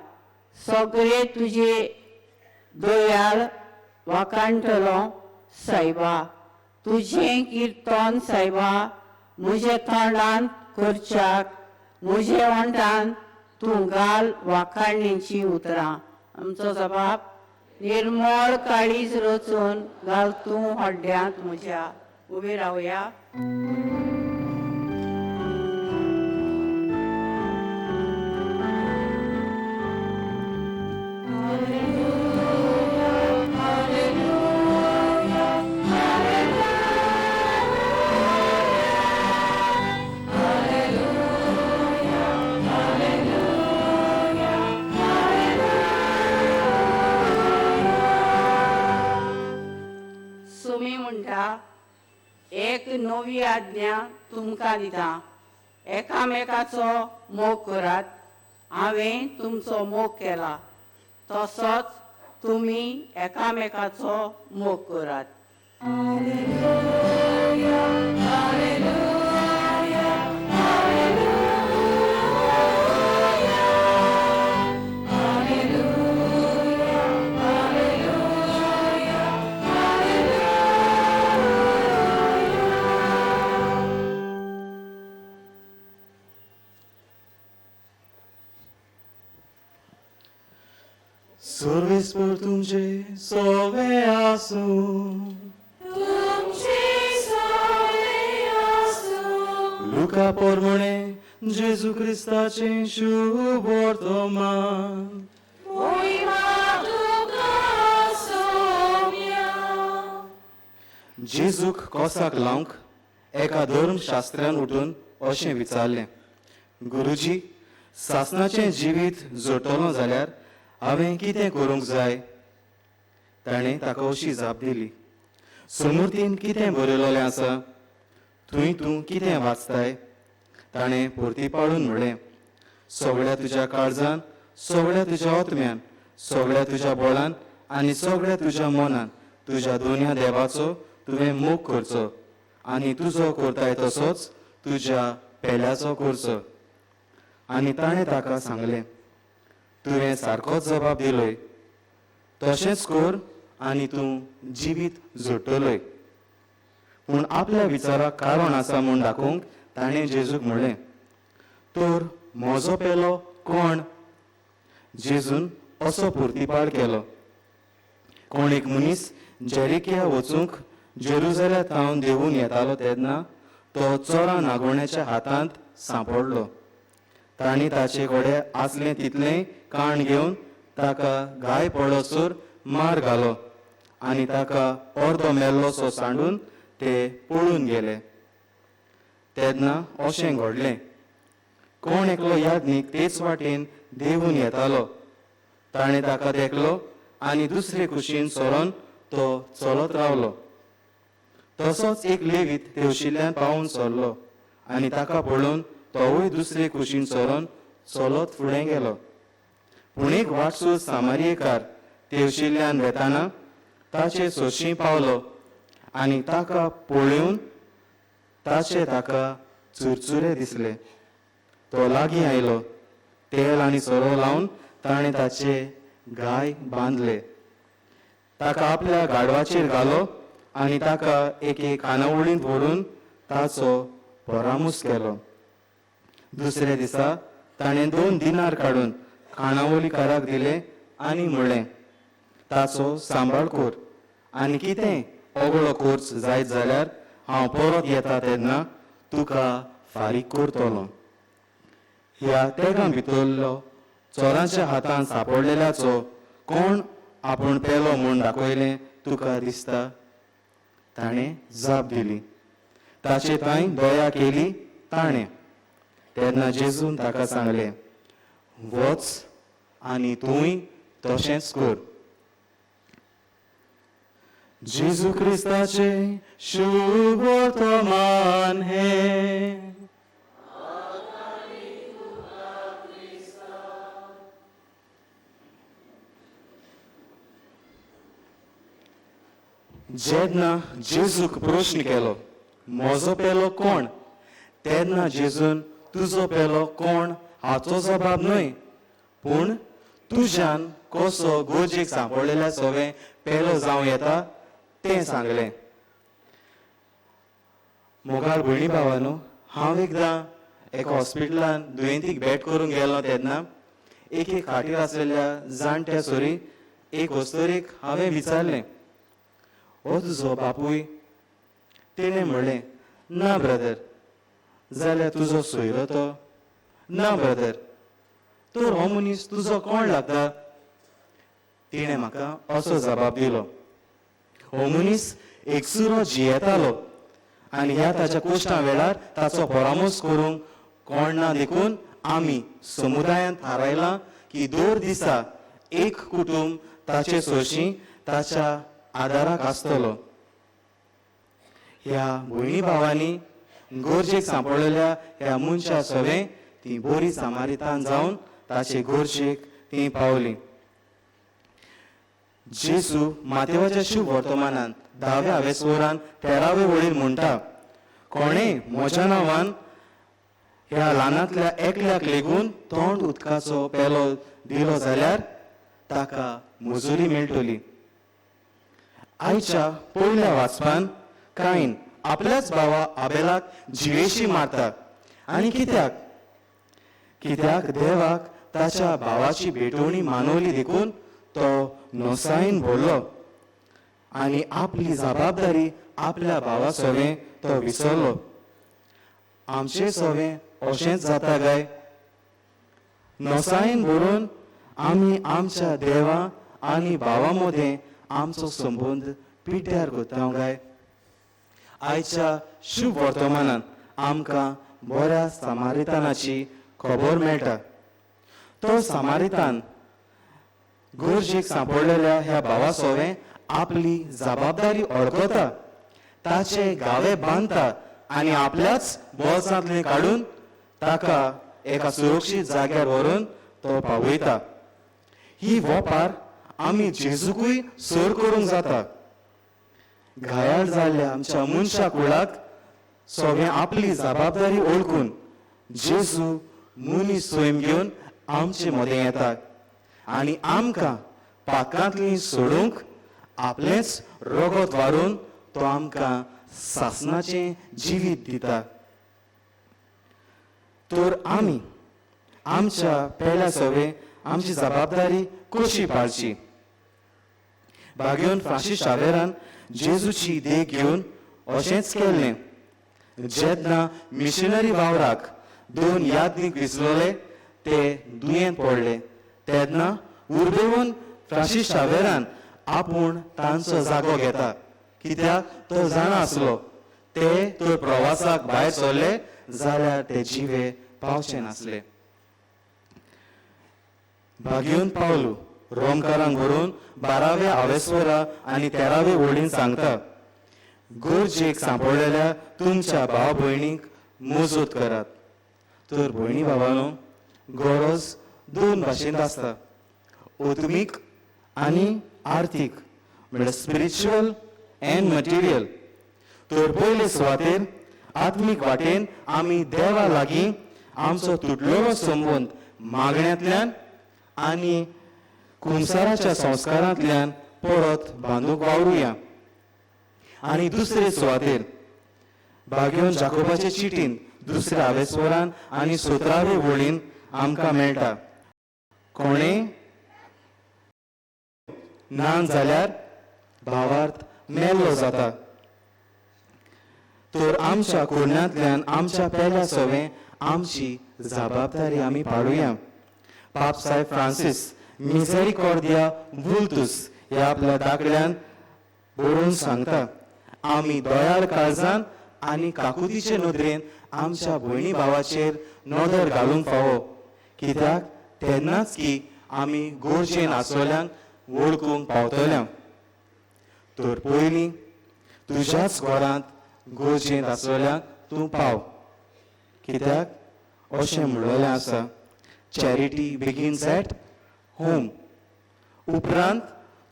Speaker 10: सगळे तुजे दयाळ वाकाणटलो सायबा. तुजें किर्तन सायबा म्हजे तोंडांत करच्याक. म्हजे ओंठांत तूं घाल वाखाणणेची उतरां. आमचो जबाब, निर्मळ काळीज रचून घाल तूं हड्ड्यांत म्हज्या. उबे रावया. सुमी म्हणटा, एक नवी आज्ञा तुमकां दिता, एकामेकाचो मोग करात. हांवें तुमचो मोग केला तसोच तुमी एकामेकाचो मोग करात.
Speaker 6: सर्वेस्पर तुमचे सोवे आसूं लुका पोरमणे जेजू क्रिस्ताचे शुभ वर्तमान जेजूक कोसाक लावंक एका धर्मशास्त्रान उठून अशें विचारलें, गुरुजी, सासणाचें जिवीत जोडटलो जाल्यार हांवें कितें करूंक जाय? ताणें ताका अशी जाप दिली, समृद्धीन कितें बरयलेलें आसा? थंय तूं कितें वाचताय? ताणें परती पाडून म्हणलें, सगळ्या तुज्या काळजान, सगळ्या तुज्या आत्म्यान, सगळ्या तुज्या बळान आनी सगळ्या तुज्या मनान तुज्या दोनया देवाचो तुवें मोग करचो आनी तुजो करताय तसोच तुज्या पेल्याचो करचो. आनी ताणें ताका सांगलें, तुवें सारकोच जबाब दिलोय, तशेंच कर आनी तूं जिवीत जोडटलोय. पूण आपल्या विचाराक कारण आसा म्हूण दाखोवंक ताणें जेजूक म्हणलें, तर म्हजो पेलो कोण? जेजून असो प्रतिपाड केलो, कोण एक मनीस जेरिकिया वचूंक जेरुसलेमांत देंवून येतालो तेन्ना तो चोरां नागोण्याच्या हातांत सांपडलो. तांणी ताचे कडेन आसलें तितलें काण घेवन ताका घाय पडसर मार घालो आनी ताका अर्दो मेल्लोसो सांडून ते पळून गेले. तेन्ना अशें घडलें, कोण एकलो याज्ञीक तेच वाटेन देंवून येतालो. ताणें ताका देखलो आनी दुसरे कुशीन सरोन तो चलत रावलो. तसोच एक लेवीत तेवशिल्ल्यान पावून सरलो आनी ताका पळोवन तोवूय दुसरे कुशीन सरोन चलत फुडें गेलो. पूण एक वाटसूर सामारियेकार तेवशिल्ल्यान वेताना ताचे सोंशी पावलो आनी ताका पळोवन ताका चुरचुरे दिसले. तो लागीं आयलो, तेल आनी सोरो लावन ताणें ताचे गाय बांदले. ताका आपल्या गाडवाचेर घालो आनी ताका एके खानावळींत व्हरून ताचो परामूस केलो. दुसऱ्या दिसा ताणें 2 दिनार काडून खाणावळीकाराक दिले आनी म्हणलें, ताचो सांबाळ कर आनी कितें ओगळो खर्च जायत जाल्यार हांव परत येता तेन्ना तुका फारीक करतलो. ह्या तेगां भितरलो चोरांच्या हातांत सांपडलेल्याचो कोण आपूण पेलो म्हूण दाखयलें तुका दिसता? ताणें जाप दिली, ताचे थंय दया केली ताणें. तेन्ना जेजून ताका सांगलें, वच आनी तूंय तशेंच कर. जेजू क्रिस्ताचे शुभ वर्तमान हे. जेन्ना जेजूक प्रश्न केलो, म्हजो पेलो कोण? तेन्ना जेजून तुजो पेलो कोण हाचो जबाब न्हय, पूण तुज्यान कसो गोजेक सांपडलेल्या सगळें पेलो जावं येता तें सांगलें. मोगाळ भयणी भावानो, हांव एकदां एका हॉस्पिटलान दुयेंतीक भेट करूंक गेलो तेन्ना एक खाटीर आसलेल्या जाणट्या सोरी एक वस्तोरीक हांवें विचारलें, हो तुजो बापूय? तिणें म्हणलें, ना ब्रदर. जाल्यार तुजो सोयरो तो? ना ब्रदर. तर हो मनीस तुजो कोण लागता? तिणें म्हाका असो जबाब दिलो, हो मनीस एकसुरो जियेतालो आनी ह्या ताच्या कोश्टां वेळार ताचो परामोस करूंक कोण ना देखून आमी समुदायांत थारायलां की दर दिसा एक कुटुंब ताचे सोयशीं ताच्या आदाराक आसतलो. ह्या भयणी भावांनी गरजेक सांपडलेल्या ह्या मनशा सवें ती बरी सामारितान जावन
Speaker 11: ताचे गोरजेक ती पावली. जेजू मातेवाच्या शुभ वर्तमानान 10व्या आवेसवरान 13वे वळीर म्हणटा, कोणें म्हज्या नांवान ह्या ल्हानांतल्या एकल्याक लेगून तोंड उदकाचो पेलो दिलो जाल्यार ताका मजुरी मेळटली. आयच्या पयल्या वाचपान कायन आपल्याच भावा आबेलाक जिवेशी मारता. आनी कित्याक? कित्याक देवाक ताच्या भावाची भेटवणी मानवली देखून तो नोसायेन भरलो आनी आपली जबाबदारी आपल्या भावा सोवें तो विसरलो. आमचे सोवें अशेंच जाता काय? नोसायेन भरून आमी आमच्या देवा आनी भावा मदें आमचो संबंद पिड्ड्यार करता काय? आयच्या शुभ वर्तमानान आमकां बऱ्या सामारितानाची खबर मेळटा. तो सामारितान गरजेक सांपडलेल्या ह्या भावा सोवें आपली जबाबदारी अडकता, ताचे गावे बांदता आनी आपल्याच बोल्सांतलें काडून ताका एका सुरक्षीत जाग्यार व्हरून तो पावयता. ही वोपार आमी जेजूकूय सर करूंक जाता. घायाळ जाल्ल्या आमच्या मनशा कुळाक सोवें आपली जबाबदारी ओळखून जेजू मनीस स्वयं घेवन आमचे मदें येता आनी आमकां पातकांतलीं सोडूंक आपलेंच रगत वारून तो आमकां सासणाचें जिवीत दिता. तर आमी आमच्या पेल्या सोवें आमची जबाबदारी कशी पाळची? भाग्योन फ्रांसीस शावेरान जेजूची देख घेवन अशेंच केल्लें. जेन्ना मिशनरी वावराक 2 यादनीक विसलोले ते दुयेंत पडले तेन्ना उर्बेवून फ्रांसीस शावेरान आपूण तांचो जागो घेता. कित्याक तो जाणा आसलो ते तर प्रवासाक भायर सरले जाल्यार ते जिवे पावचे नासले. भाग्योन पावलो रोमकारांक व्हरून 12व्या आवेसवरा आनी 13वे वळीन सांगता, गरजेक सांपडलेल्या तुमच्या भाव भयणीक मजत करात. तर भयणी भावानो, गरज 2 भाशेंत आसता, ओतमीक आनी आर्थीक, म्हळ्यार स्पिरिच्युअल एंड मटेरियल. तर पयले सुवातेर आत्मीक वाटेन आमी देवा लागीं आमचो तुटलेलो संबंद मागण्यांतल्यान आनी कुंसाराच्या संस्कारांतल्यान परत बांदूंक वावरुया. आनी दुसरे सुवातेर भाग्योन जाकोबाचे चिटीन 2ऱ्या आवेसवरान आनी 17वे वळीन आमकां मेळटा, कोणें ना जाल्यार भावार्थ मेल्लो जाता. तर आमच्या कोडण्यांतल्यान आमच्या पेल्या सोवें आमची जबाबदारी आमी पाळुया. पाप साहेब फ्रांसीस मिसेरिकॉर्दिया वुल्तुस ह्या आपल्या दाखल्यान बरोवन सांगता, आमी दयाळ काळजान आनी काकुतीचे नदरेन आमच्या भयणी भावाचेर नदर घालूंक फावो. कित्याक तेन्नाच की आमी गरजेन आसलेल्यांक वळखूंक पावतल्या. तर पयलीं तुज्याच घरांत गरजेंत आसलेल्यांक तूं पाव. कित्याक अशें म्हणलेलें आसा, चॅरिटी बिगिन्स एट होम. उपरांत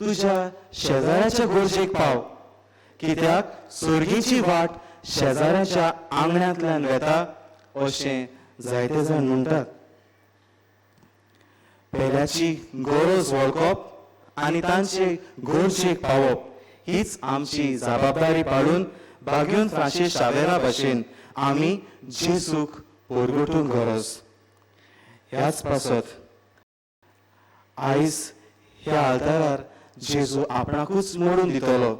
Speaker 11: तुज्या शेजाऱ्याच्या गरजेक पाव. कित्याक सर्गेची वाट शेजाऱ्याच्या आंगण्यांतल्यान वेता अशें जायते जाण म्हणटात. पेल्याची गरज वळखप आनी तांचे गरजेक पावप हीच आमची जबाबदारी पाळून भाग्योन फ्रांसीस शावेरा भाशेन आमी जेजूक परगटूंक गरज. ह्याच पासत आयज ह्या आल्तारार जेजू आपणाकूच मोडून दितलो.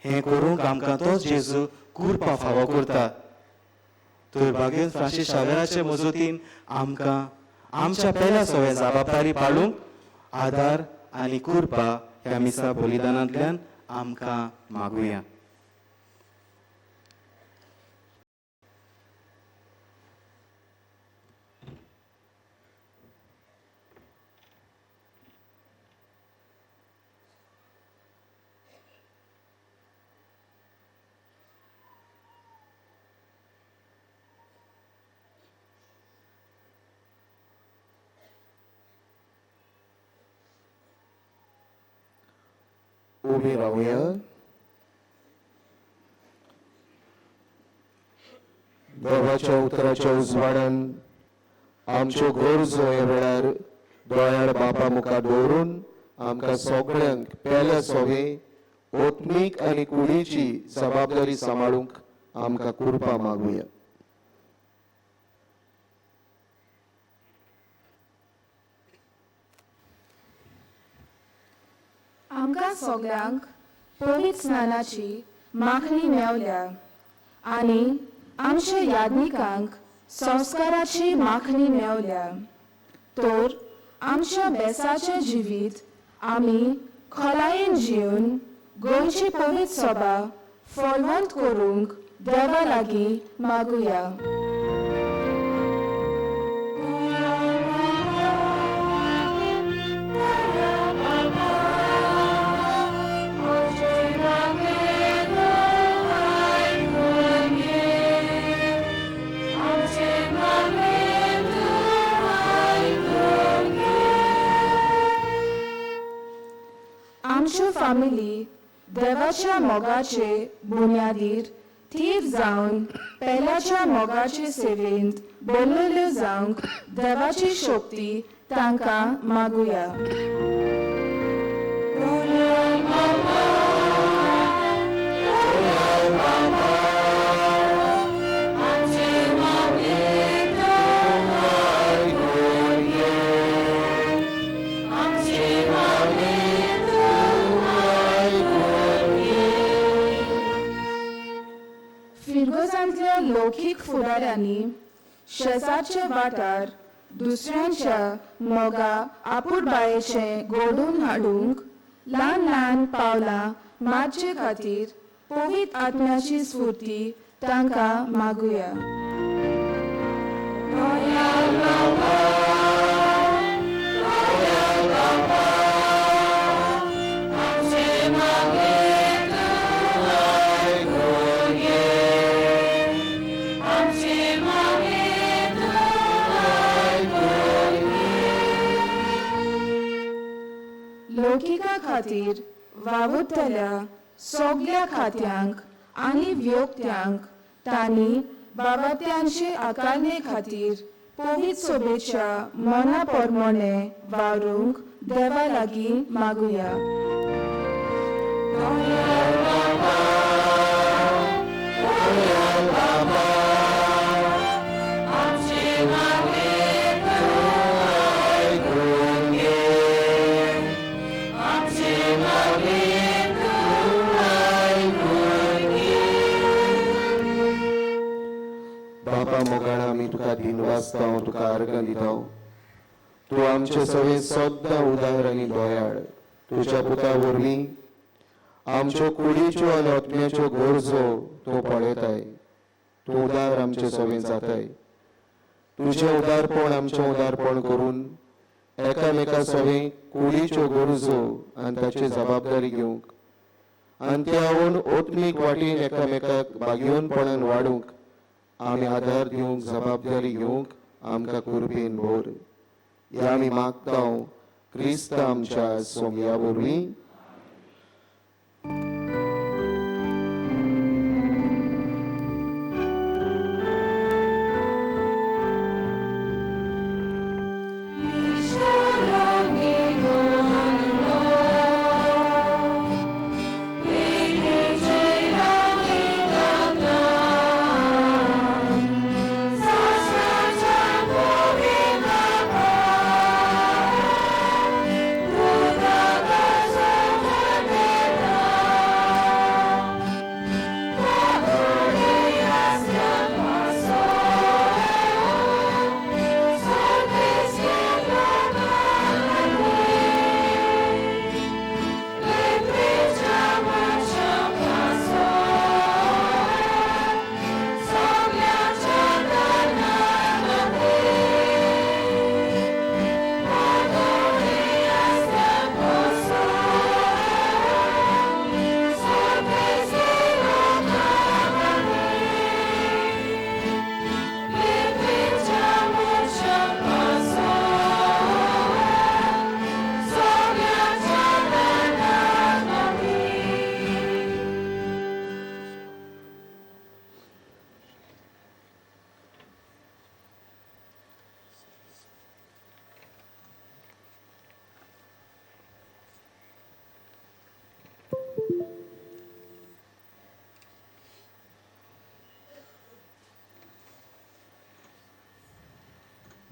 Speaker 11: हें करूंक आमकां तोच जेजू कुरपा फावो करता. तर भाग्योन फ्रांसीस शावेराचे मजतीन आमकां आमच्या पेल्या सोवें जबाबदारी पाळूंक आदार आनी कुरपा ह्या मिसा बलिदानांतल्यान आमकां मागुया.
Speaker 8: उबी रावया. देवाच्या उतराच्या उजवाडान आमच्यो गरजो ह्या वेळार दोळ्यार बापा मुखार दवरून आमकां सगळ्यांक पेल्या सोवे ओत्मीक आनी कुडीची जबाबदारी सांबाळूंक आमकां कृपा मागुया.
Speaker 3: आमकां सगळ्यांक पवित्र स्नानाची मागणी मेवल्या आनी आमच्या याज्ञिकांक संस्काराची मागणी मेवल्या. तर आमच्या बेसाचे जिवीत आमी खोलायेन जिवन गोंयची पवित्र सभा फळवंत करूंक देवा लागीं मागुया. आमच्यो फामिली देवाच्या मोगाचे बुन्यादीर थीर जावन पेल्याच्या मोगाचे सेवेंत बोलल्यो जावंक देवाची शक्ती तांकां मागुया. फिरगोजांतल्या लौकिक फुडाऱ्यांनी शेजारचे वाठार दुसऱ्यांच्या मोगा आपुरबायेचे घडोवन हाडूंक ल्हान ल्हान पावलां मारचे खातीर पवित्र आत्म्याची स्फूर्ती तांकां मागुया. लौकिका खातीर वावुरतल्या सगळ्या खात्यांक आनी व्यक्त्यांक तांणी बाबात्यांचे आकारणे खातीर पवित्र सभेच्या मना प्रमाणे वावरूंक देवा लागीं मागुया.
Speaker 8: बापा मोगाळ आमी तुका दिनवासता हांव तुका अर्घ दिता. तूं आमचे सवे सद्दां उदार आनी दोयाळ. तुज्या पुता वरवीं आमच्यो कुडीच्यो आनी आत्म्याच्यो गरजो तूं पळयताय. तूं उदार आमचे सवे जाताय. तुजें उदारपण आमचें उदारपण करून एकामेका सवे कुडीच्यो गरजो आनी ताची जबाबदारी घेवंक आनी ते आवून ओत्मीक वाटेन एकामेकाक भाग्यवनपणान वाडूंक आमी आदार दिवंक जबाबदारी घेवंक आमकां कृपेन भर. हे आमी मागता क्रिस्त आमच्या सोमया वरवीं.
Speaker 3: Thank you.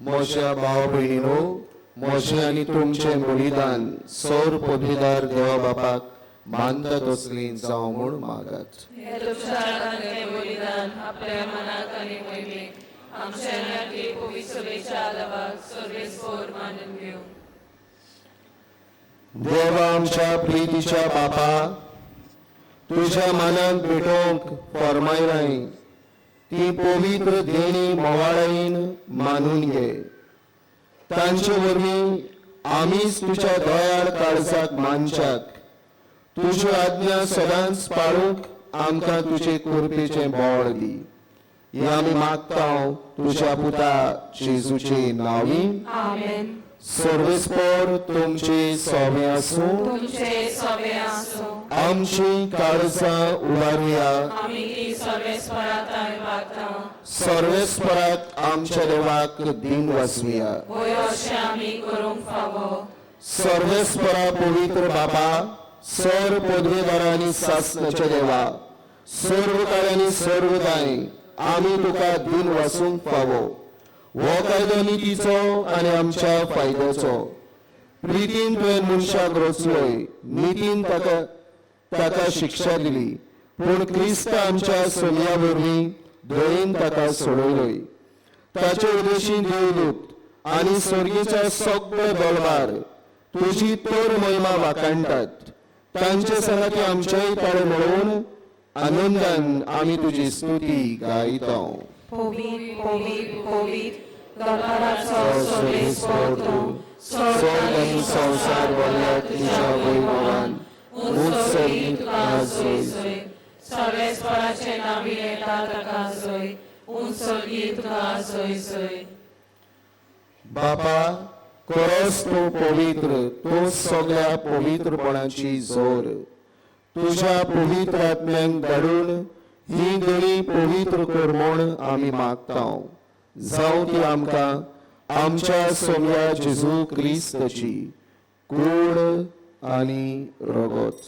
Speaker 8: म्हज्या भाव भयणीनो, म्हजें आनी तुमचें बलिदान सौर पदवीदार देवा बापाक मानता तसली जावं म्हूण मागात.
Speaker 3: हे तुमच्या बलिदान आपल्या मनाक आनी मोहिमेक आमच्या नाकी पवित्र सभेच्या आलावाक सर्वेस्वर मानून घेऊ.
Speaker 8: देवा आमच्या प्रितीच्या बापा, तुझ्या मनात भेटोवंक फरमायलाय ती पवित्र देणी मोवाळायेन मानून घे. तांचे वरवीं आमीच तुझ्या दयाळ काळजाक मानच्याक तुज्यो आज्ञा सदांच पाळूंक आमकां तुजे कृपेचें बळ दी. हे आमी मागता तुज्या पुता जेजूचे नांवीं.
Speaker 3: आमेन.
Speaker 8: सर्वेस्पर तुमचे सोबे आसूं.
Speaker 3: तुमचे सवे आसूं.
Speaker 8: आमची काळजां उबारुया.
Speaker 3: आमी ही सर्वेस्परात आमी मागता.
Speaker 8: सर्वेस्पराक आमच्या देवाक दिन वाचुया.
Speaker 3: होय अशें आमी करूंक फावो.
Speaker 8: सर्वेस्परा पवित्र बापा, सर पदवीदारांनी सासणाच्या देवा, सर्व काळांनी सर्वदाय आमी तुका दिन वाचूंक फावो. हो कायदो नितीचो आनी आमच्या फायद्याचो. प्रितीन तुवें मनशाक रचलोय, नितीन ताका शिक्षा दिली, पूण क्रिस्त आमच्या सोन्या वरवीं दयेन ताका सोडयलोय. ताचे उदेशी देवदूत आनी सर्गेच्या सगळे दळबार तुजी तर महिमा वाकाणटात. तांचे संगती आमचेय ताळे मेळोवन आनंदान आमी तुजी स्तुती गायता.
Speaker 3: पवित्र पवित्र पवित्र दरबाराचो सर्वेस्पर तूं.
Speaker 8: स्वर्ग आनी संसार भरल्या तुज्या वैभवान उत्सर्गीत आसय.
Speaker 3: सर्वेस्पराचे नांव येता ताका आसय. उत्सर्गीत आसय सय.
Speaker 8: बापा, खरोच तूं पवित्र, तूं सगळ्या पवित्रपणाची जोर. तुज्या पवित्र आत्म्याक धाडून ही देणी पवित्र कर म्हूण आमी मागता. जावं ती आमकां आमच्या सोम्या जेजू क्रिस्ताची कूड आनी रगत.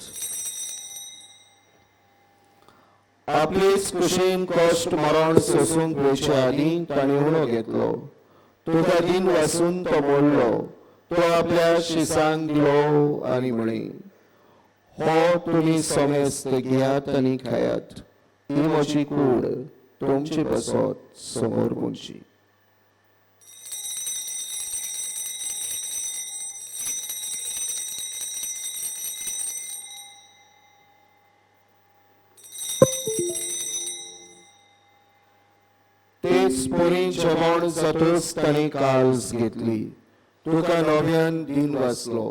Speaker 8: आपलेच कुशीन कश्ट मरण सोसूंक वयचे आदी ताणें उणो घेतलो. तुका दिन वाचून तो मोडलो. तो आपल्या शिसांक दिलो आनी म्हणे, हो तुमी समेस्त घेयात आनी खायात. ही म्हजी कूड, तुमची बसत समोर पुंची. तेच पोरी जेवण जातच ताणें काळज घेतली. तुका नव्यान दिन वाचलो.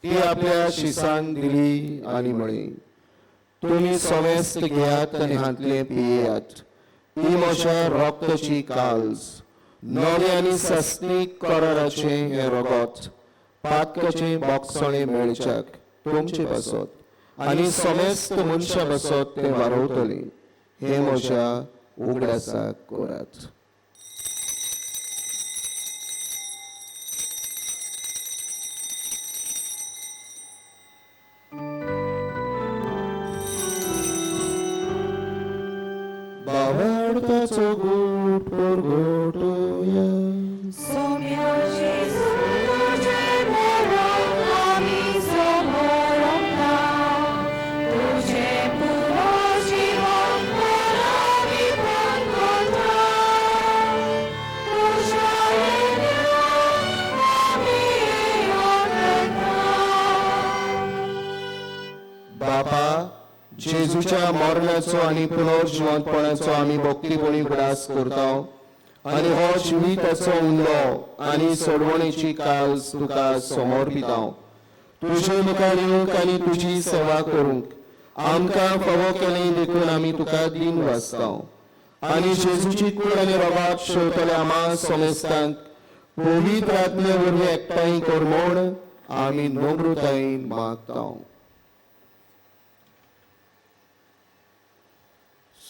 Speaker 8: ती आपल्या शिसांक दिली आनी म्हळे, तुमी समेस्त घेयात आनी हातले पियेयात. ही म्हज्या रक्ताची काळज, नवे आनी सस्तीक कराराचे हे रगत. पातकाचे बोगसणे मेळच्याक तुमचे बसत आनी समेस्त मनशां बसत ते वारवतले. हे म्हज्या उगडासाक करात. बावडताचो घोट परगटोया.
Speaker 3: सोम्या जेजू तुझे मोरोक आमी समोर आमकां. तुझे पुरो जिवन आमी परगटा. तुज्या येद्याक आमी येयता.
Speaker 8: बापा, जेजूच्या मरणाचो आनी पुनर्जिवंतपणाचो आमी भक्तीपणी उगडास करता आनी हो जिविताचो उंलो आनी सोडवणेची काळज तुका समर्पिता. तुजे मुखार येवंक आनी तुजी सेवा करूंक आमकां फावो केलें देखून आमी तुका दिन वाचता. आनी जेजूची कूड आनी रगत शेवतल्या आम्हा समेस्तांक पवित्र आत्म्या वरवीं एकठांय कर म्हूण आमी नम्रतायेन मागता.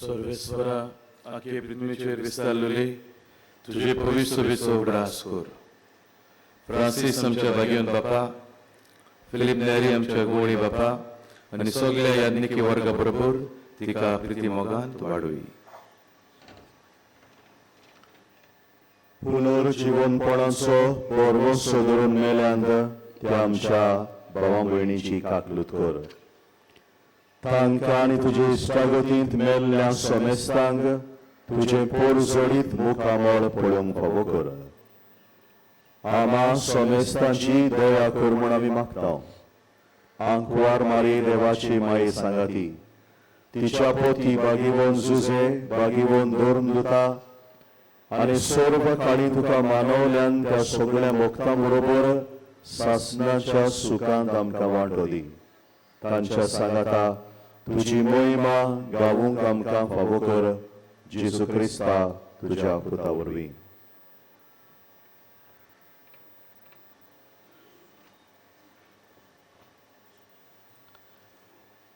Speaker 1: सर्वेस्वरा, आखे पृथ्वीचेर विस्तारलेले तुझे पवित्र सभेचो उगडास कर. फ्रांसीस आमच्या भाग्यवन बापा, फिलिप नॅरी आमच्या गोळी बापा आनी सगळ्या याज्ञिकी वर्गा बरोबर तिका प्रिती मोगान वाडूय.
Speaker 12: पुनर्जीवनपणाचो पर्व सोदरून मेल्यांत त्या आमच्या भावा भयणीची काकलूत कर. तांकां आनी तुजे इश्टागतींत मेल्ल्या सोमेस्तांक तुजे पोर जोडीत मुखामोळ पळोवंक फावो कर. आमा सोमेस्तांची दया कर म्हूण आमी मागता. आंकवार मारी देवाची माये सांगाती तिच्या पोती बागीवोन जुजे बागीवोन धोरून दिता आनी सर्व काळी तुका मानवल्यान त्या सगळ्या भक्तां बरोबर सासणाच्या सुखांत आमकां वांटो दी. तांच्या सांगाता तुजी महिमा गावूंक आमकां फावो कर. जेजू क्रिस्ता तुज्या पुता वरवीं.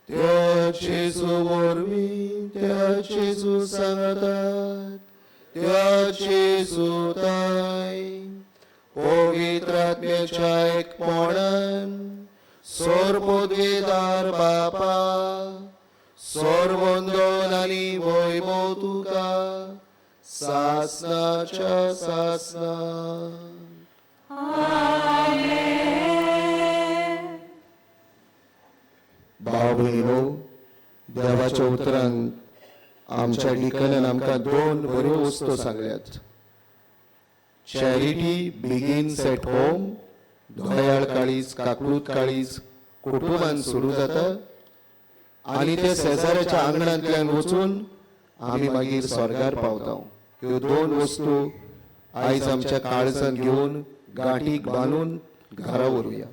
Speaker 8: त्या जेजू वरवीं त्या जेजू सांगातात त्या जेजू ताय पवित्र आत्म्याच्या एकपणान सर्वोद्वेदार बापा सर्वोंदोन आनी वैभव तुका सासणाच्या सासणा. भाव भयणो, देवाच्या उतरांत आमच्या डिकनान आमकां 2 बऱ्यो वस्तू सांगल्यात. चॅरिटी बिगिन्स एट होम, दोयाळ काळीज काकलूत काळीज कुटुंबान सुरू जाता आनी ते शेजाऱ्याच्या आंगणांतल्यान वचून आमी मागीर स्वर्गार पावता. ह्यो 2 वस्तू आयज आमच्या काळजांत घेवन गांठीक बांदून घरा व्हरुया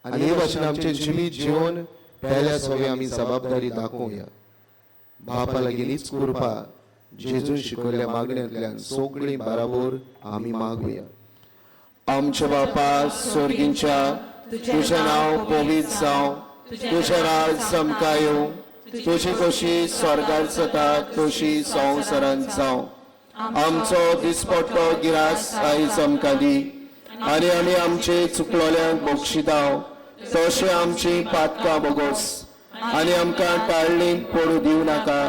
Speaker 8: आनी हे भाशेन आमचें जिवीत जिवन पयल्या सगळी आमी जबाबदारी दाखोवया. बापा लागींच कृपा जेजून शिकयल्ल्या मागण्यांतल्यान सगळी बराबर आमी मागुया. आमच्या बापा स्वर्गींच्या तुजें नांव पवित्र जावं, तुजें राज समका येवं, तुजी कशी स्वर्गार जाता तशी संवसारांत जावं. आमचो दिसपट्टो गिरास आयज आमकां दी आनी आमी आमचे चुकलोल्यांक बक्षितांव तशें आमची पातकां बोगोस आनी आमकां टाळणेंत पडूं दिवं नाका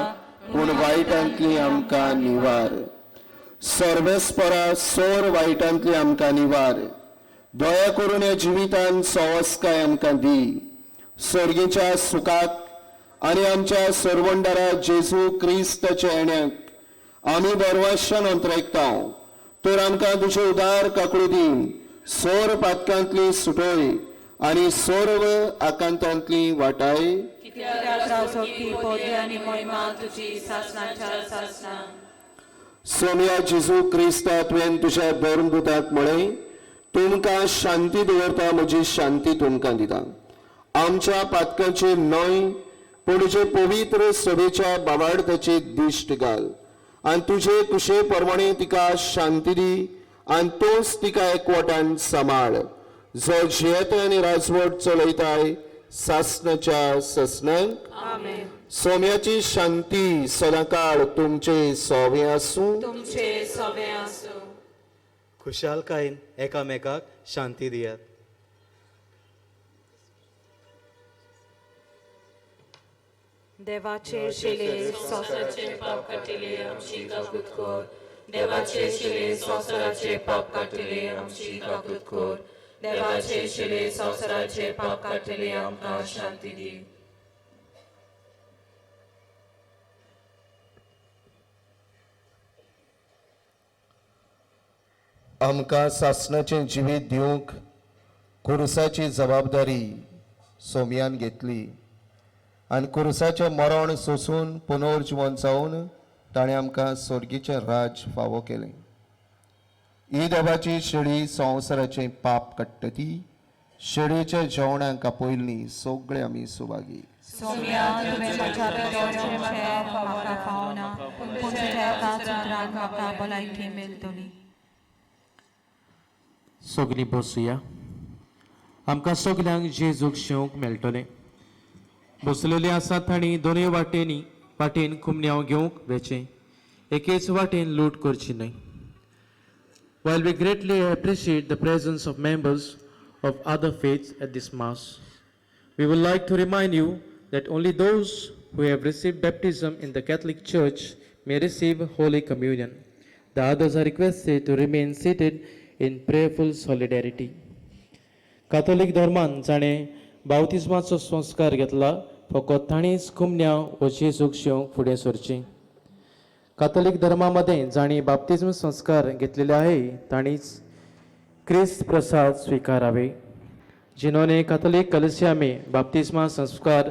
Speaker 8: पूण वायटांतली आमकां निवार. सर्वेस्परा सोर वायटांतली आमकां निवार. दया करून ह्या जिवितांत सवस्काय आमकां दी. सर्गेच्या सुखाक आनी आमच्या सर्वंडारा जेजू क्रिस्ताच्या येण्याक आमी बरवाशान अंतरायता. तर आमकां तुजे उदार काकळू दी. सोर पातकांतली सुटोय आनी सर्व आकांतांतली वाटाय. सोम्या जेजू क्रिस्ता तुवें तुज्या धर्मदूताक म्हळें तुमकां शांती दवरता म्हजी शांती तुमकां दिता. आमच्या पातकांचेर न्हय पूण तुजे पवित्र सभेच्या बाबार्थाची दिश्ट घाल आनी तुजे कुशे प्रमाणे तिका शांती दी आनी तोच तिका एकवटान सांबाळ जो जियेता आनी राजवट चलयताय सासणाच्या ससनांक. सोम्याची शांती सदांकाळ तुमचे सोबे आसूं.
Speaker 11: खुशालकायेन एकामेकाक शांती दियात.
Speaker 3: देवाचे शिले संवसाराचे पाप काटिले आमची काकूत कर. देवाचे शिले संवसाराचे पाप काटिले आमची काकूत कर. देवाचे शिले संवसाराचे पाप काटिले आमकां शांती दी.
Speaker 8: आमकां सासणाचें जिवीत दिवंक खुर्साची जबाबदारी सोम्यान घेतली आनी खुर्साचें मरण सोंसून पुनर्जीवन जावन ताणें आमकां स्वर्गीचें राज फावो केलें. ही देवाची शिडी संवसाराचें पाप काडटा ती. शिडीच्या जेवणाक आपयल्ली सगळे आमी सुभागी.
Speaker 6: सगळीं बसुया. आमकां सगल्यांक जेजूक शेवंक मेळटलें. बसलेले आसात आनी दोनूय वाटेन कुमन्यांव घेवंक वेचें. एकेच वाटेन लूट करची न्हय. While we greatly appreciate the presence of members of other faiths at this Mass, we would like to remind you that only those who have received baptism in the Catholic Church may receive Holy Communion. The others are requested to remain seated in prayerful solidarity. कातोलीक धर्मान जाणें बावतिस्माचो संस्कार घेतला फकत ताणीच कुमन्यां वची सुक्षेवंक फुडें सरचीं. कातोलीक धर्मा मदें जाणी बाप्तिस्म संस्कार घेतलेले आहे ताणीच क्रिस्त प्रसाद स्वीकारावे. जिन्होंने कैथोलिक कलीसिया में बपतिस्मा संस्कार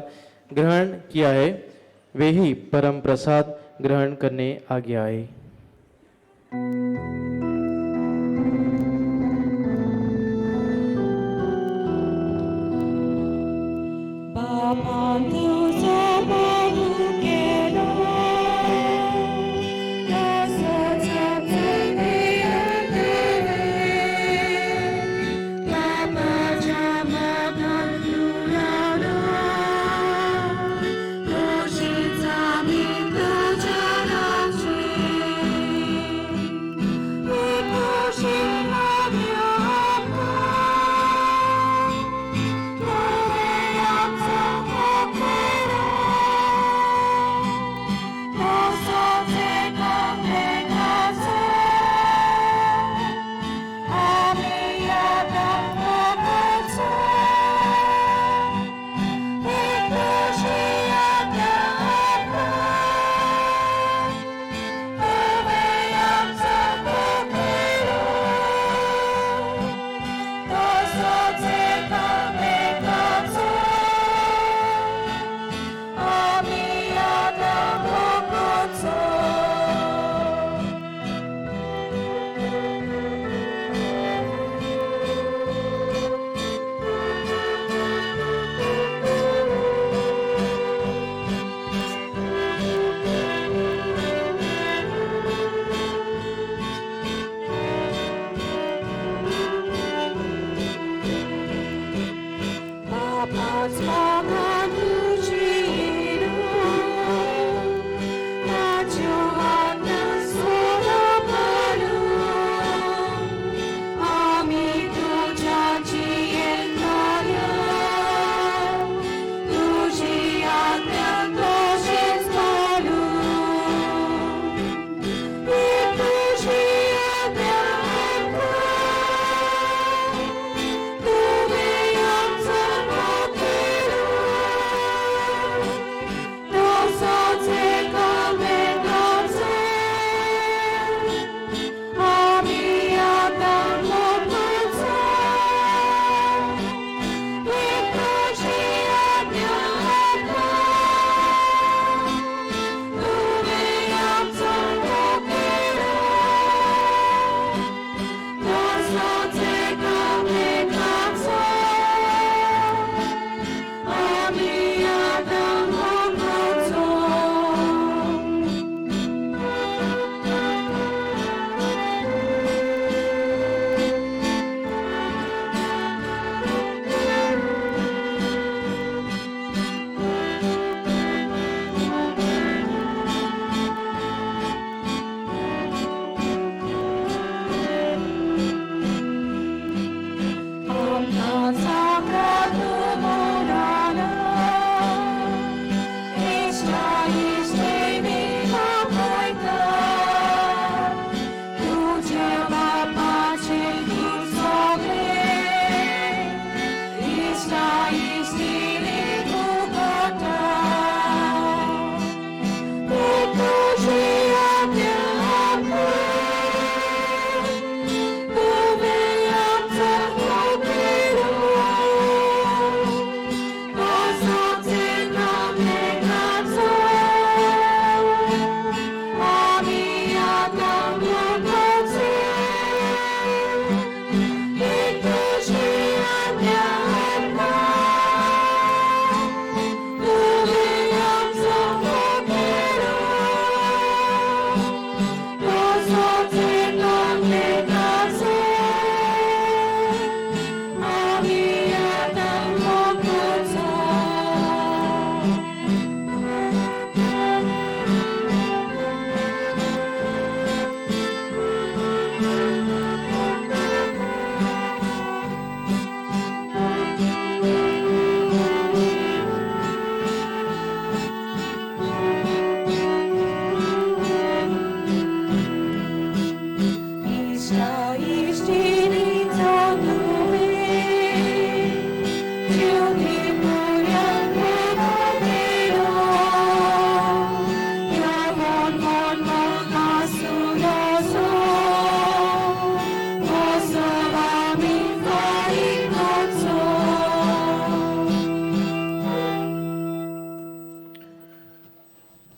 Speaker 6: ग्रहण किया है वे ही परम प्रसाद ग्रहण करने आ गया है.
Speaker 3: Amen.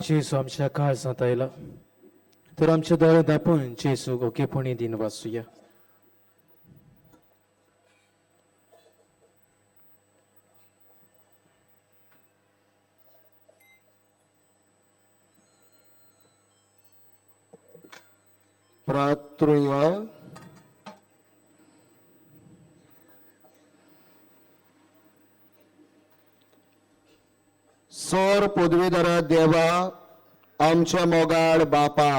Speaker 6: जेसू आमच्या काळजांत आयला तर आमचे दोळे दापून जेसूक ओकेपणी दिन वाचूया.
Speaker 8: प्रार्थना. सौर पदवीधरा देवा, आमच्या मोगाळ बापा,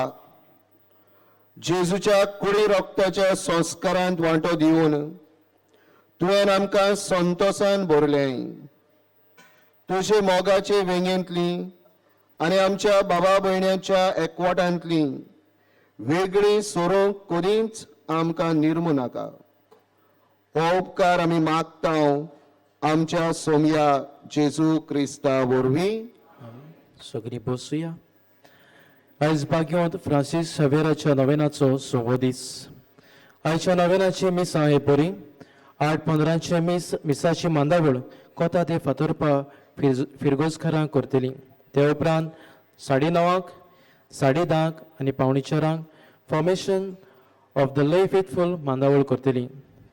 Speaker 8: जेजूच्या कुडी रक्ताच्या संस्कारांत वांटो दिवन तुवें आमकां संतोषान भरलें. तुजे मोगाचे वेंगेंतली आनी आमच्या बाबा भयण्याच्या एकवटांतली वेगळी सोडूंक कधीच आमकां निर्मू नाका. हो उपकार आमी मागता आमच्या सोमया जेजू क्रिस्ता वरवीं.
Speaker 6: सगळीं बसूया. आयज भाग्यवंत फ्रांसीस सवेराच्या नोवेनाचो 6वो दीस. आयच्या नोवेनाची मिसां हे बरी. 8:15 मिसाची मांदावळ कोता ते फातोरपा फिरगोजकारांक करतली. ते उपरांत 9:30 10:30 आनी 9:45 फॉर्मेशन ऑफ द लय फेथफूल मांदावळ करतली.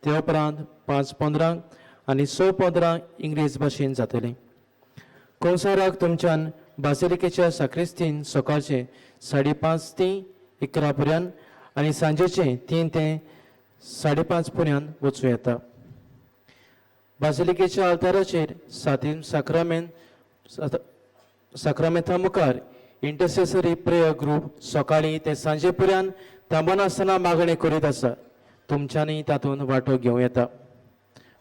Speaker 6: ते उपरांत 5:15 आनी 6:15 इंग्लीश भाशेन जातली. कोंसाराक तुमच्यान बासिलिकेच्या साक्रिस्तीन सकाळचे 5:30 ते 11 पर्यंत आनी सांजेचे 3 ते 5:30 पर्यंत वचूं येता. बासिलिकेच्या आल्ताराचेर सातीम साक्रामेंता मुखार इंटरसेसरी प्रेयर ग्रूप सकाळीं ते सांजे पर्यंत थांबून आसतना मागणी करीत आसा. तुमच्यांनी तातूंत वांटो घेवं येता.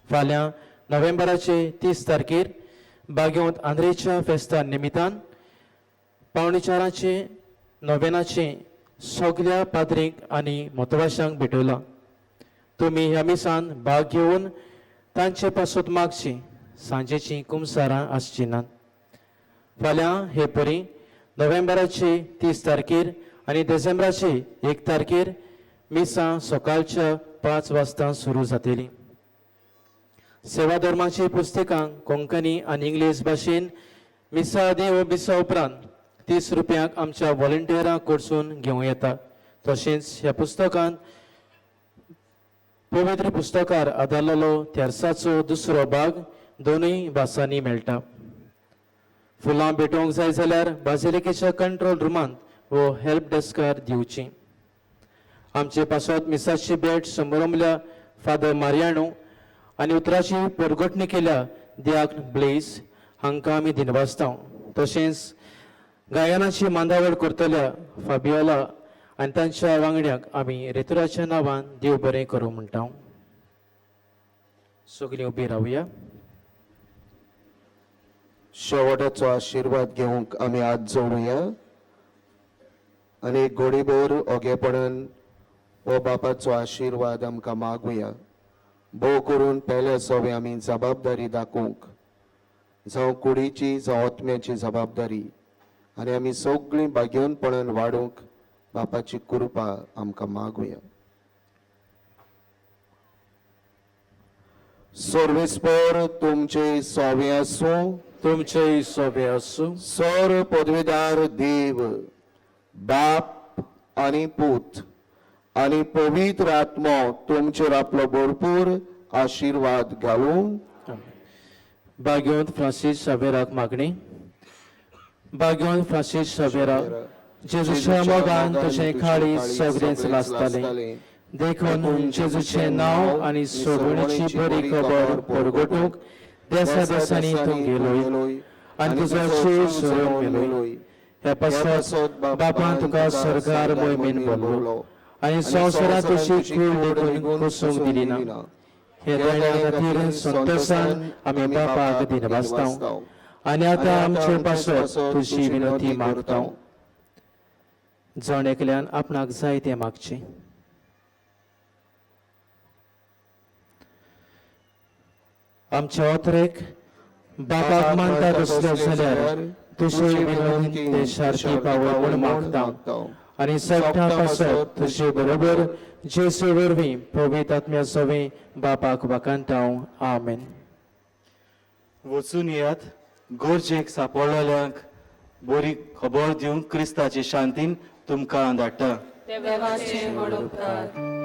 Speaker 6: फाल्यां नोव्हेंबराचे 30 तारखेर भाग्यवंत आंद्रेच्या फेस्ता निमितान 4:15 नोवेनाचे सगळ्या पाद्रीक आनी म्हत्वाशांक भेटयला. तुमी ह्या मिसान भाग घेवन तांचे पासत मागची. सांजेची कुमसारां आसची नात. फाल्यां हे परी नोव्हेंबराचे 30 तारखेर आनी डिसेंबराचे 1 तारखेर मिसां सकाळच्या 5 वाजता सुरू जातली. सेवा धर्माची पुस्तकां कोंकणी आनी इंग्लीश भाशेन मिसा आदी व मिसा उपरांत 30 रुपयांक आमच्या व्हॉलंटियरांक कडसून घेवं येता. तशेंच ह्या पुस्तकांत पवित्र पुस्तकार आदारलेलो तेरसाचो दुसरो भाग दोनूय भासांनी मेळटा. फुलां भेटोवंक जाय जाल्यार बासिलिकेच्या कंट्रोल रुमांत वो हेल्प डेस्कार दिवची. आमचे पासत मिसाची भेट समारंभल्या फादर मारियानो आनी उतराची परगटणी केल्या दियाक ब्लेस हांकां आमी दिनवासता. तशेंच गायनाची मांदावळ करतल्या फाबियोला आनी तांच्या वांगड्याक आमी रेतुराच्या नांवान देव बरें करूं म्हणटा. सगळीं उबी रावया.
Speaker 8: शेवटाचो आशिर्वाद घेवंक आमी हात जोडुया आनी घडीभर ओगेपणान हो बापाचो आशिर्वाद आमकां मागुया. भोव करून पयले सवे आमी जबाबदारी दाखोवंक जावं कुडीची जावं आत्म्याची जबाबदारी आनी आमी सगळीं भाग्यवनपणान वाडूंक बापाची कृपा आमकां मागुया. सर्वेस्पर तुमचे सोवे आसूं.
Speaker 6: तुमचे सोबे आसूं.
Speaker 8: सौर पदवीदार देव बाप आनी पूत आनी पवित्र आत्मो तुमचेर आपलो भरपूर आशिर्वाद घालूं.
Speaker 6: भाग्यवंत फ्रांसीस सावेराक मागणी. भाग्यवंत फ्रांसीस सावेराक जेजूच्या मोगान तशें खाडी सगळेंच लासतालें. देखून जेजूचें नांव आनी सोडवणेची बरी खबर परगटूंक देसा देसांनी तूं गेलोय आनी तुजो शीर सोडूंक गेलोय. ह्या पासत बापान तुका सरकार मोहिमेन बोललो आनी संवसारांत तशी कूड देखून कुसूंक दिली ना. हे देण्या खातीर संतोशान आमी बापाक दिनवासता आनी आतां आमचे पासत तुजी विनंती मागता. जण एकल्यान आपणाक जाय तें मागचें. आमच्या ओतरेक बापाक मानता तसलो जाल्यार तुजी विनंती ते सारकी पावय म्हूण मागता आनी सगळ्या पासत तुजे बरोबर जेसू वरवीं पवित्र आत्म्या सवे बापाक वाकांता. आमेन.
Speaker 11: वचून येयात. गोरजेक सांपडलेल्यांक बरी खबर दिवंक क्रिस्ताची शांतीन तुमकां धाडटा.
Speaker 3: देवाचे व्हड उपकार.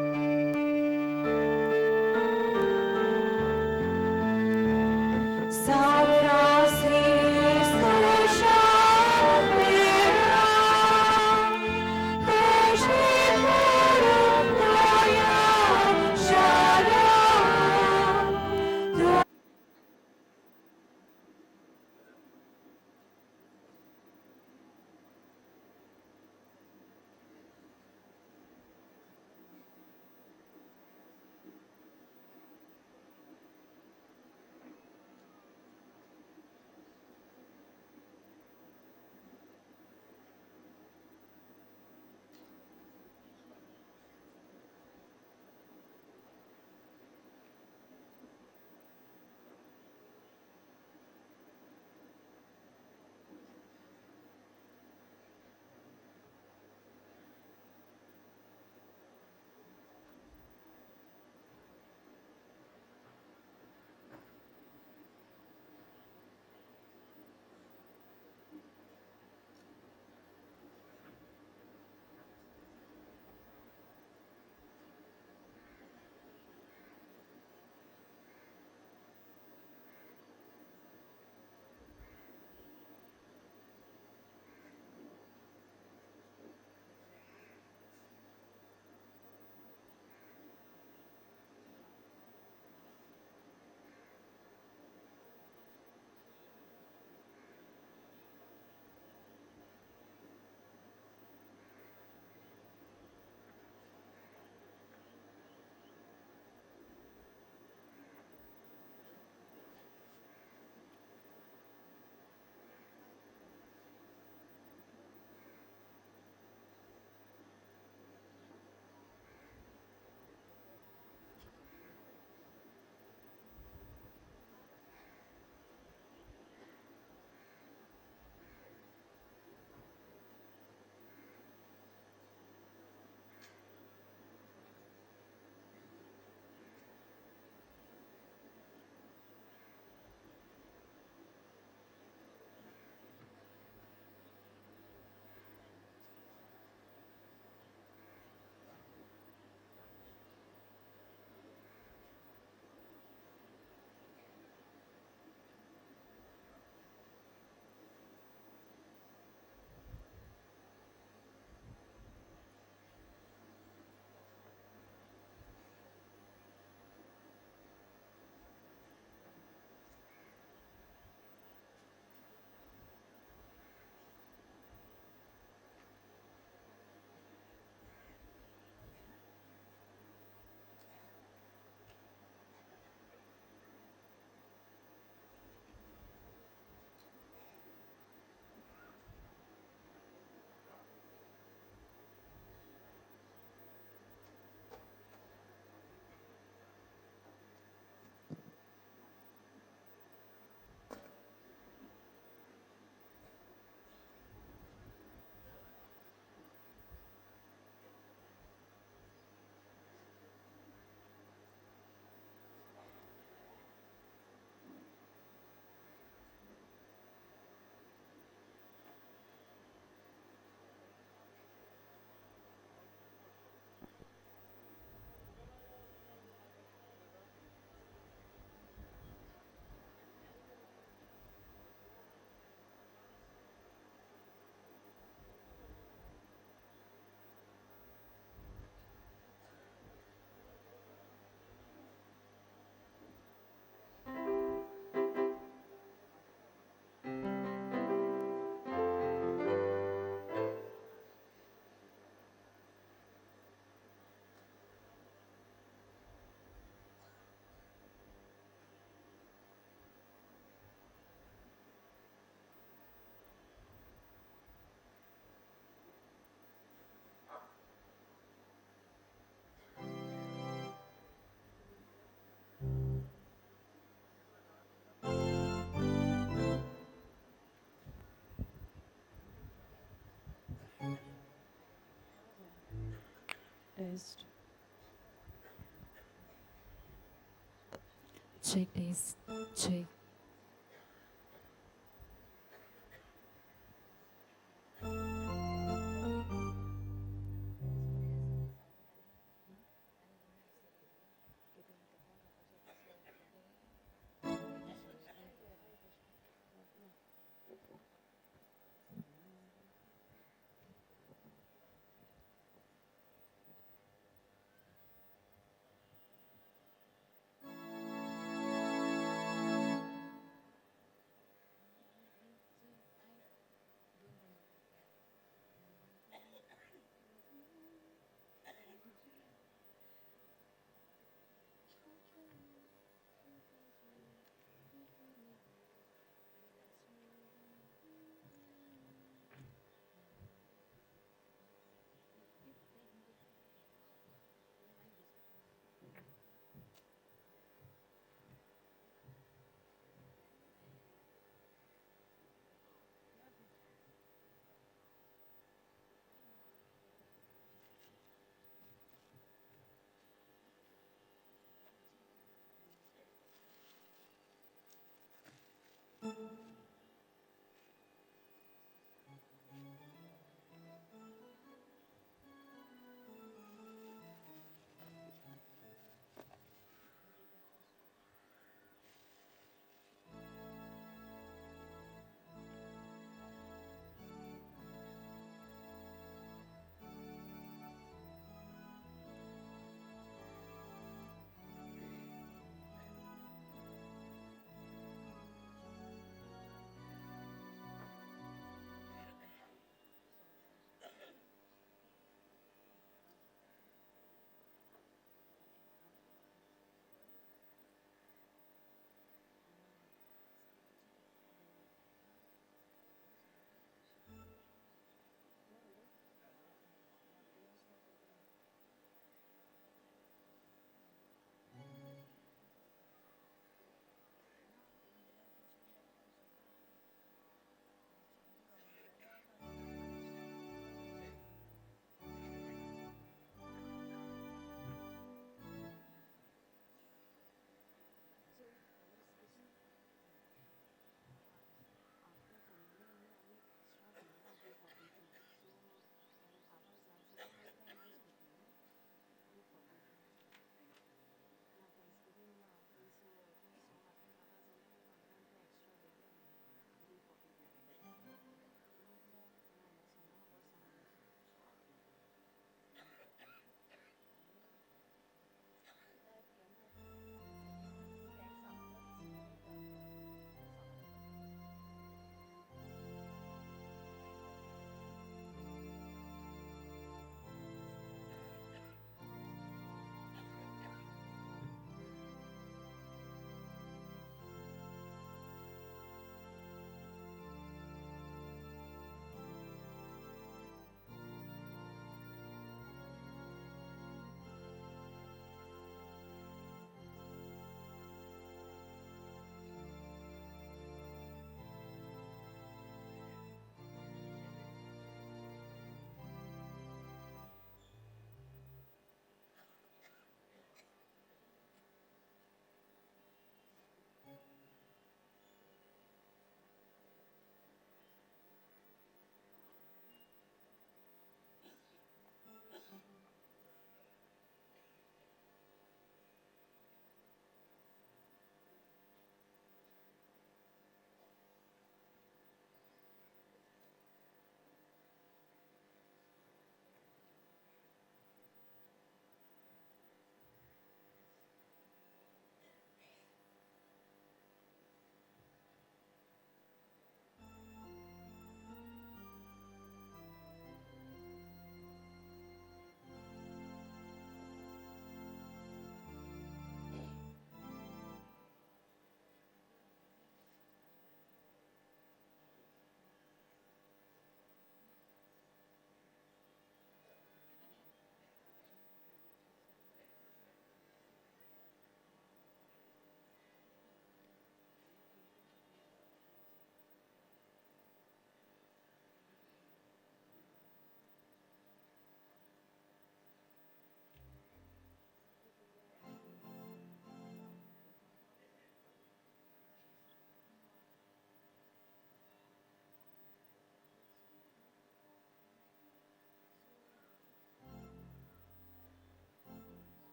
Speaker 13: Test. Check this. Check.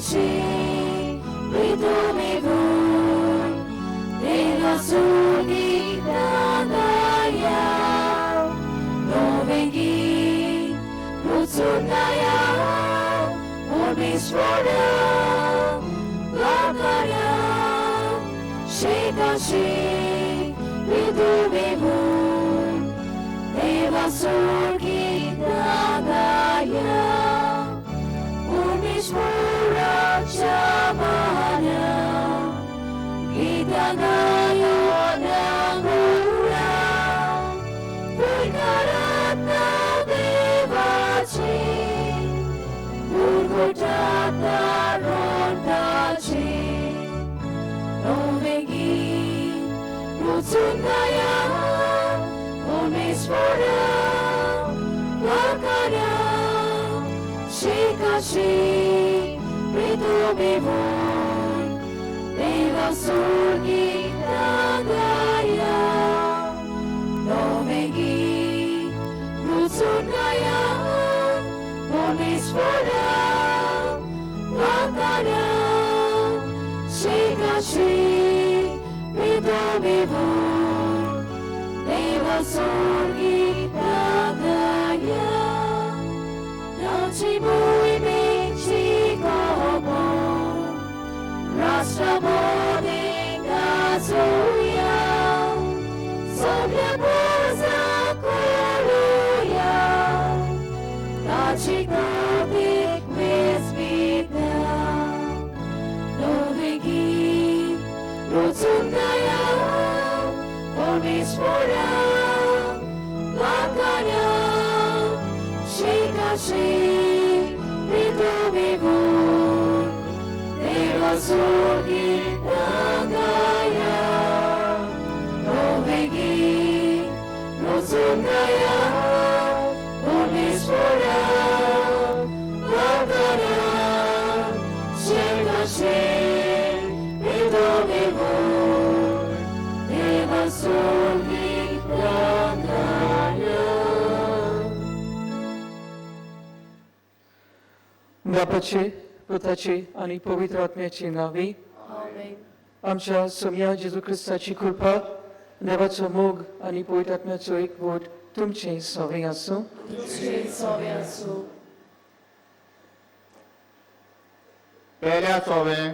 Speaker 3: शेकाशी तुम्ही भूल देवा सोडी दादाया नोवेगी मुचुनाया ओमेश्वरा लाकाया शेकाशी तुम्ही भूल देवा सोडी दादाया ओमेश्वराच्या मान्या गीतागायो नामुरा पुरकारात्ना देवाचे पुरगोटाता रोटाचे नोवेगी मुचुनाया ओमेश्वरा लाकाया शेकाशी तुम्ही भूल देवा सोडी दादाया नोवेगी मुचुनाया ओमेश्वरा लाकाया शेकाशी तुम्ही भूल देवा सोडी दादाया Noci mój ci koło, rasza wody gazuja, sobie poza koluja, noci kotek bezbitna, nowy git, rucundaja, pomysłora, lakania, शेकाशी तुम्ही भूल देवा सोडी दादाया नोवेगी मुचुनाया ओमेश्वरा लाकाया शेकाशी तुम्ही भूल देवा सोडी दादाया
Speaker 13: बापाचे पुताचे आणि पवित्र आत्म्याचे नावे आमच्या सोम्या जेजू ख्रिस्ताची कृपा देवाचो मोग आणि पवित्र आत्म्याचो एकवट तुमचे सवे आसूं
Speaker 4: पयल्या सोवें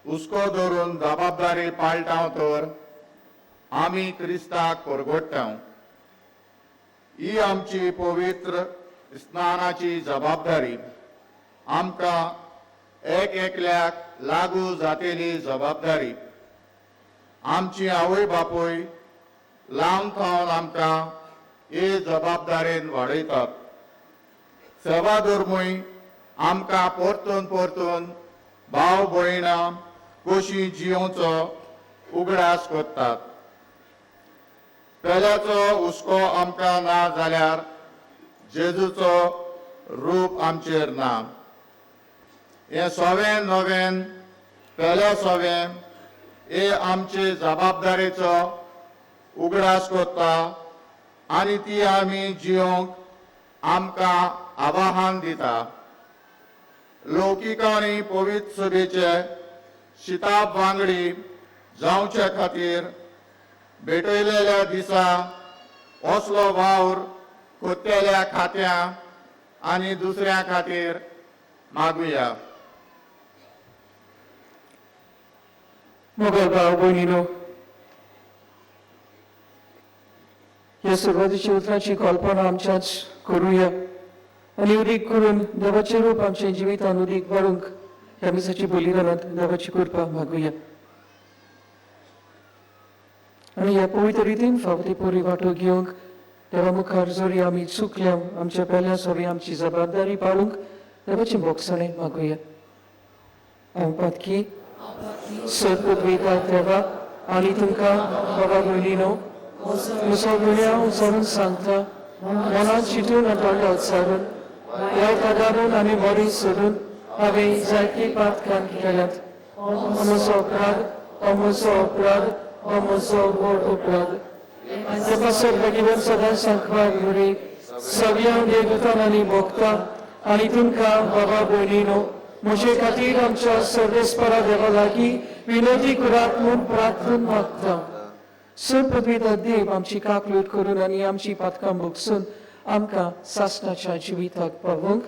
Speaker 4: हुस्को धरून जबाबदारी पाळटाव तर आमी क्रिस्ताक परगोडटाव ही आमची पवित्र स्नानाची जबाबदारी आमकां एक एकल्याक लागू जातेली जबाबदारी आमची आवय बापूय लावन खावन आमकां हे जबाबदारेन वाडयतात सेवा धर्मूय आमकां परतून परतून भाव भयणां कशी जियोवचो उगडास करतात पेल्याचो हुस्को आमकां ना जाल्यार जेजूचो रूप आमचेर ना हे सोवें नवें पेल्या सोवें हे आमचे जबाबदारेचो उगडास करता आनी ती आमी जियोंक आमकां आवाहन दिता लौकीक आनी पवित्र सभेचे शिताब वांगडी जावचे खातीर भेटयलेल्या दिसा असलो वावर कोत्तेल्या खात्या आनी दुसऱ्या खातीर मागुया
Speaker 13: मोगल भाव भयणीनो ह्या सुरवातीची उतरांची कल्पना आमच्याच करूया आनी उदीक करून देवाचे रूप आमच्या जिवितान उदीक वाडूंक ह्या मिसाची बलिदानांत देवाची कृपा मागुया आनी ह्या पवित्र रितीन फावती पोरी वांटो घेवंक देवा मुखार जरी आमी चुकल्या आमच्या पेल्या सवी आमची जबाबदारी पाळूंक देवाचे मोगसाणें मागुया हांव पातकी सर्ववेदा देवा आनी तुमकां बाबा भयणीनो म्हजो गुन्यांव उचारून सांगता मनांत चिंतून आनी तोंडां उच्चारून ह्या पदारून आनी मोरी सोडून हांवें जायती पातकां केल्यात म्हजो अपराध हो म्हजो अपराध हो म्हजो व्हड अपराध देवा सर्वगिवन सदां सांखवार मुरी सगळ्या देवतां आनी भोगतां आनी तुमकां बाबा भयणीनो म्हजे खातीर आमच्या सर्वेस्परा देवा लागीं विनंती करात म्हूण प्रार्थना मागता. सर्वपदवीता देव आमची काकलूट करून आनी आमची पातकां भोगसून आमकां सासणाच्या जिविताक पावूंक.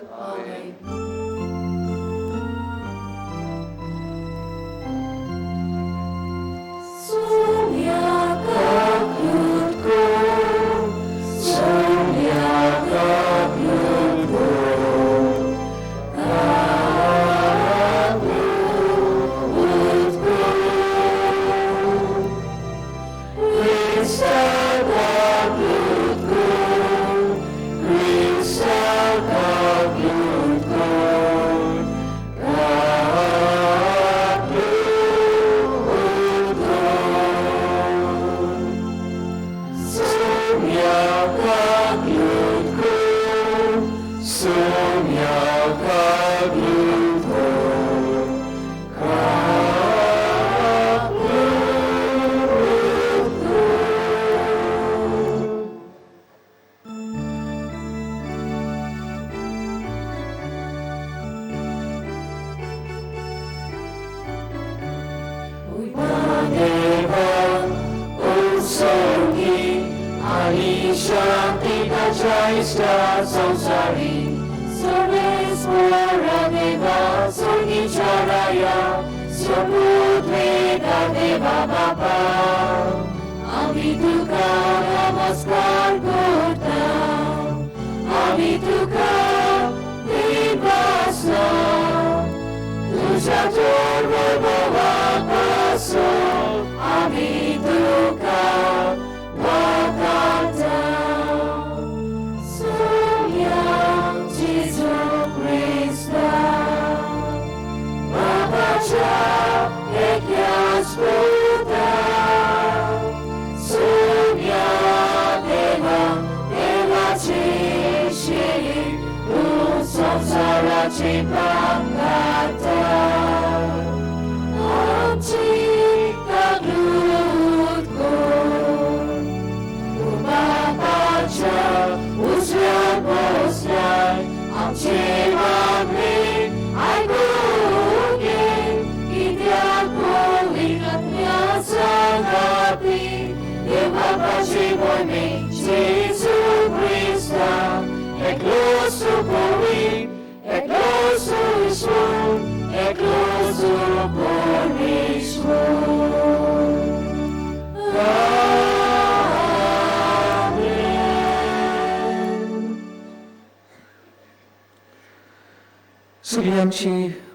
Speaker 13: सगळी आमची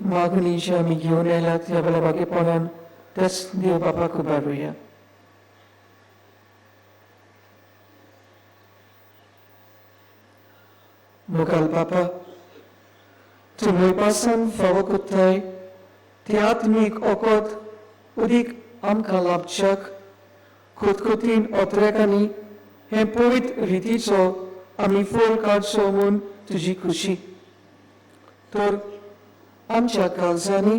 Speaker 13: मागणी जी आमी घेवन आयल्यात ह्या वेळा बागेपणान तेच देव बापाक उबारूया. मुखाल बापा, तूं मोयपासान फावो कोत्ताय ते आत्मीक ओकोद उदीक आमकां लाभच्याक खोतखोतीन ओतरेकांनी हे पवित्र रितीचो आमी फोल काडचो म्हूण तुजी खुशी. तर आमच्या काळजांनी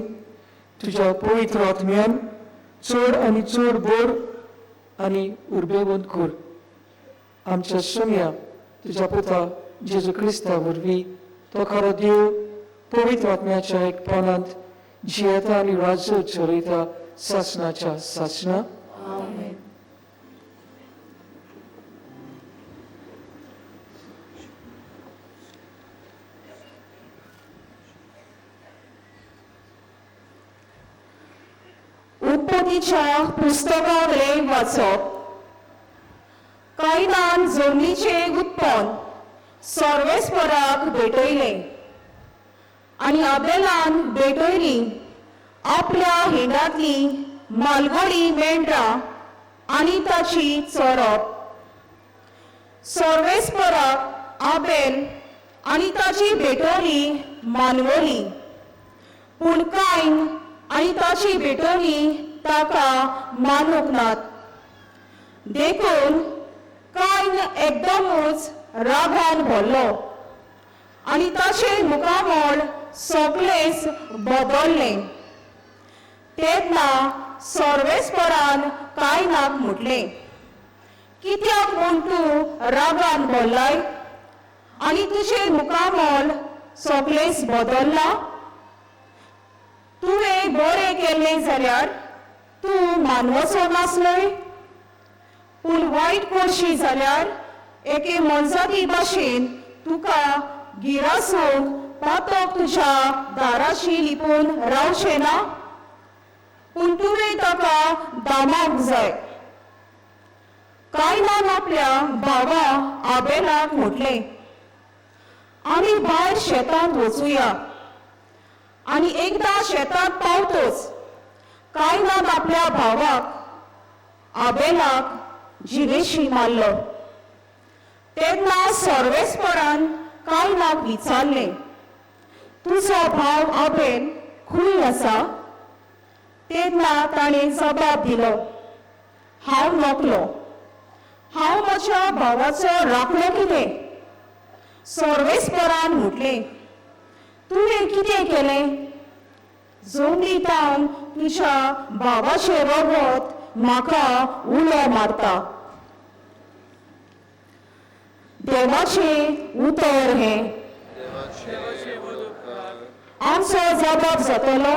Speaker 13: तुज्या पवित्र आत्म्यान चड आनी चड बोर आनी उर्बेवंत कर. आमच्या सोम्या तुज्या पुता जेजू क्रिस्ता वरवीं तो खरो देव पवित्र आत्म्याच्या एकपणांत जियेता आनी राज्य चलयता सासणाच्या सासणा.
Speaker 14: उत्पत्तीच्या पुस्तकावले वाचप. कायनान जमनीचे उत्पन्न सर्वेस्पराक भेटयले आनी आबेलान भेटयली आपल्या हेंडांतली मालवडी मेंढरां आनी ताची चोरप. सर्वेस्पराक आबेल आनी ताची भेटोली मानवली, पूण कायन आनी ताची भेटोली ताका मानूंक नात. देखून कायन एकदमूच रागान भरलो आनी ताचे मुखामोल सगळेच बदलले. तेन्ना सर्वेस्परान कायनाक म्हटले, कित्याक म्हूण तूं रागान भरलाय आनी तुजें मुखामोल सगळेच बदलला? तुवें बरें केलें जाल्यार तूं मानवाचो नासलोय, पूण वायट करशी जाल्यार एके मनजाती भाशेन तुका गिरासूंक पातक तुज्या दाराशी लिपून रावचें ना, पूण तुवें ताका दामाक जाय. कायनान आपल्या भावा आबेलाक म्हटलें, आमी भायर शेतांत वचुया. आनी एकदां शेतांत पावतच कायनान आपल्या भावाक आबेलाक जिवेशी मारलो. तेन्ना सर्वेस्परान कायनाक विचारलें, तुजो भाव आबेल खूंय आसा? तेन्ना ताणें जबाब दिलो, हांव नकलो. हांव म्हज्या भावाचो राखलो कितें? सर्वेस्परान म्हटलें, तुवें कितें केलें? जोमलीतावन तुज्या भावाचें रगत म्हाका उलो मारता. देवाचें उतर हें. आमचो जबाब जातलो,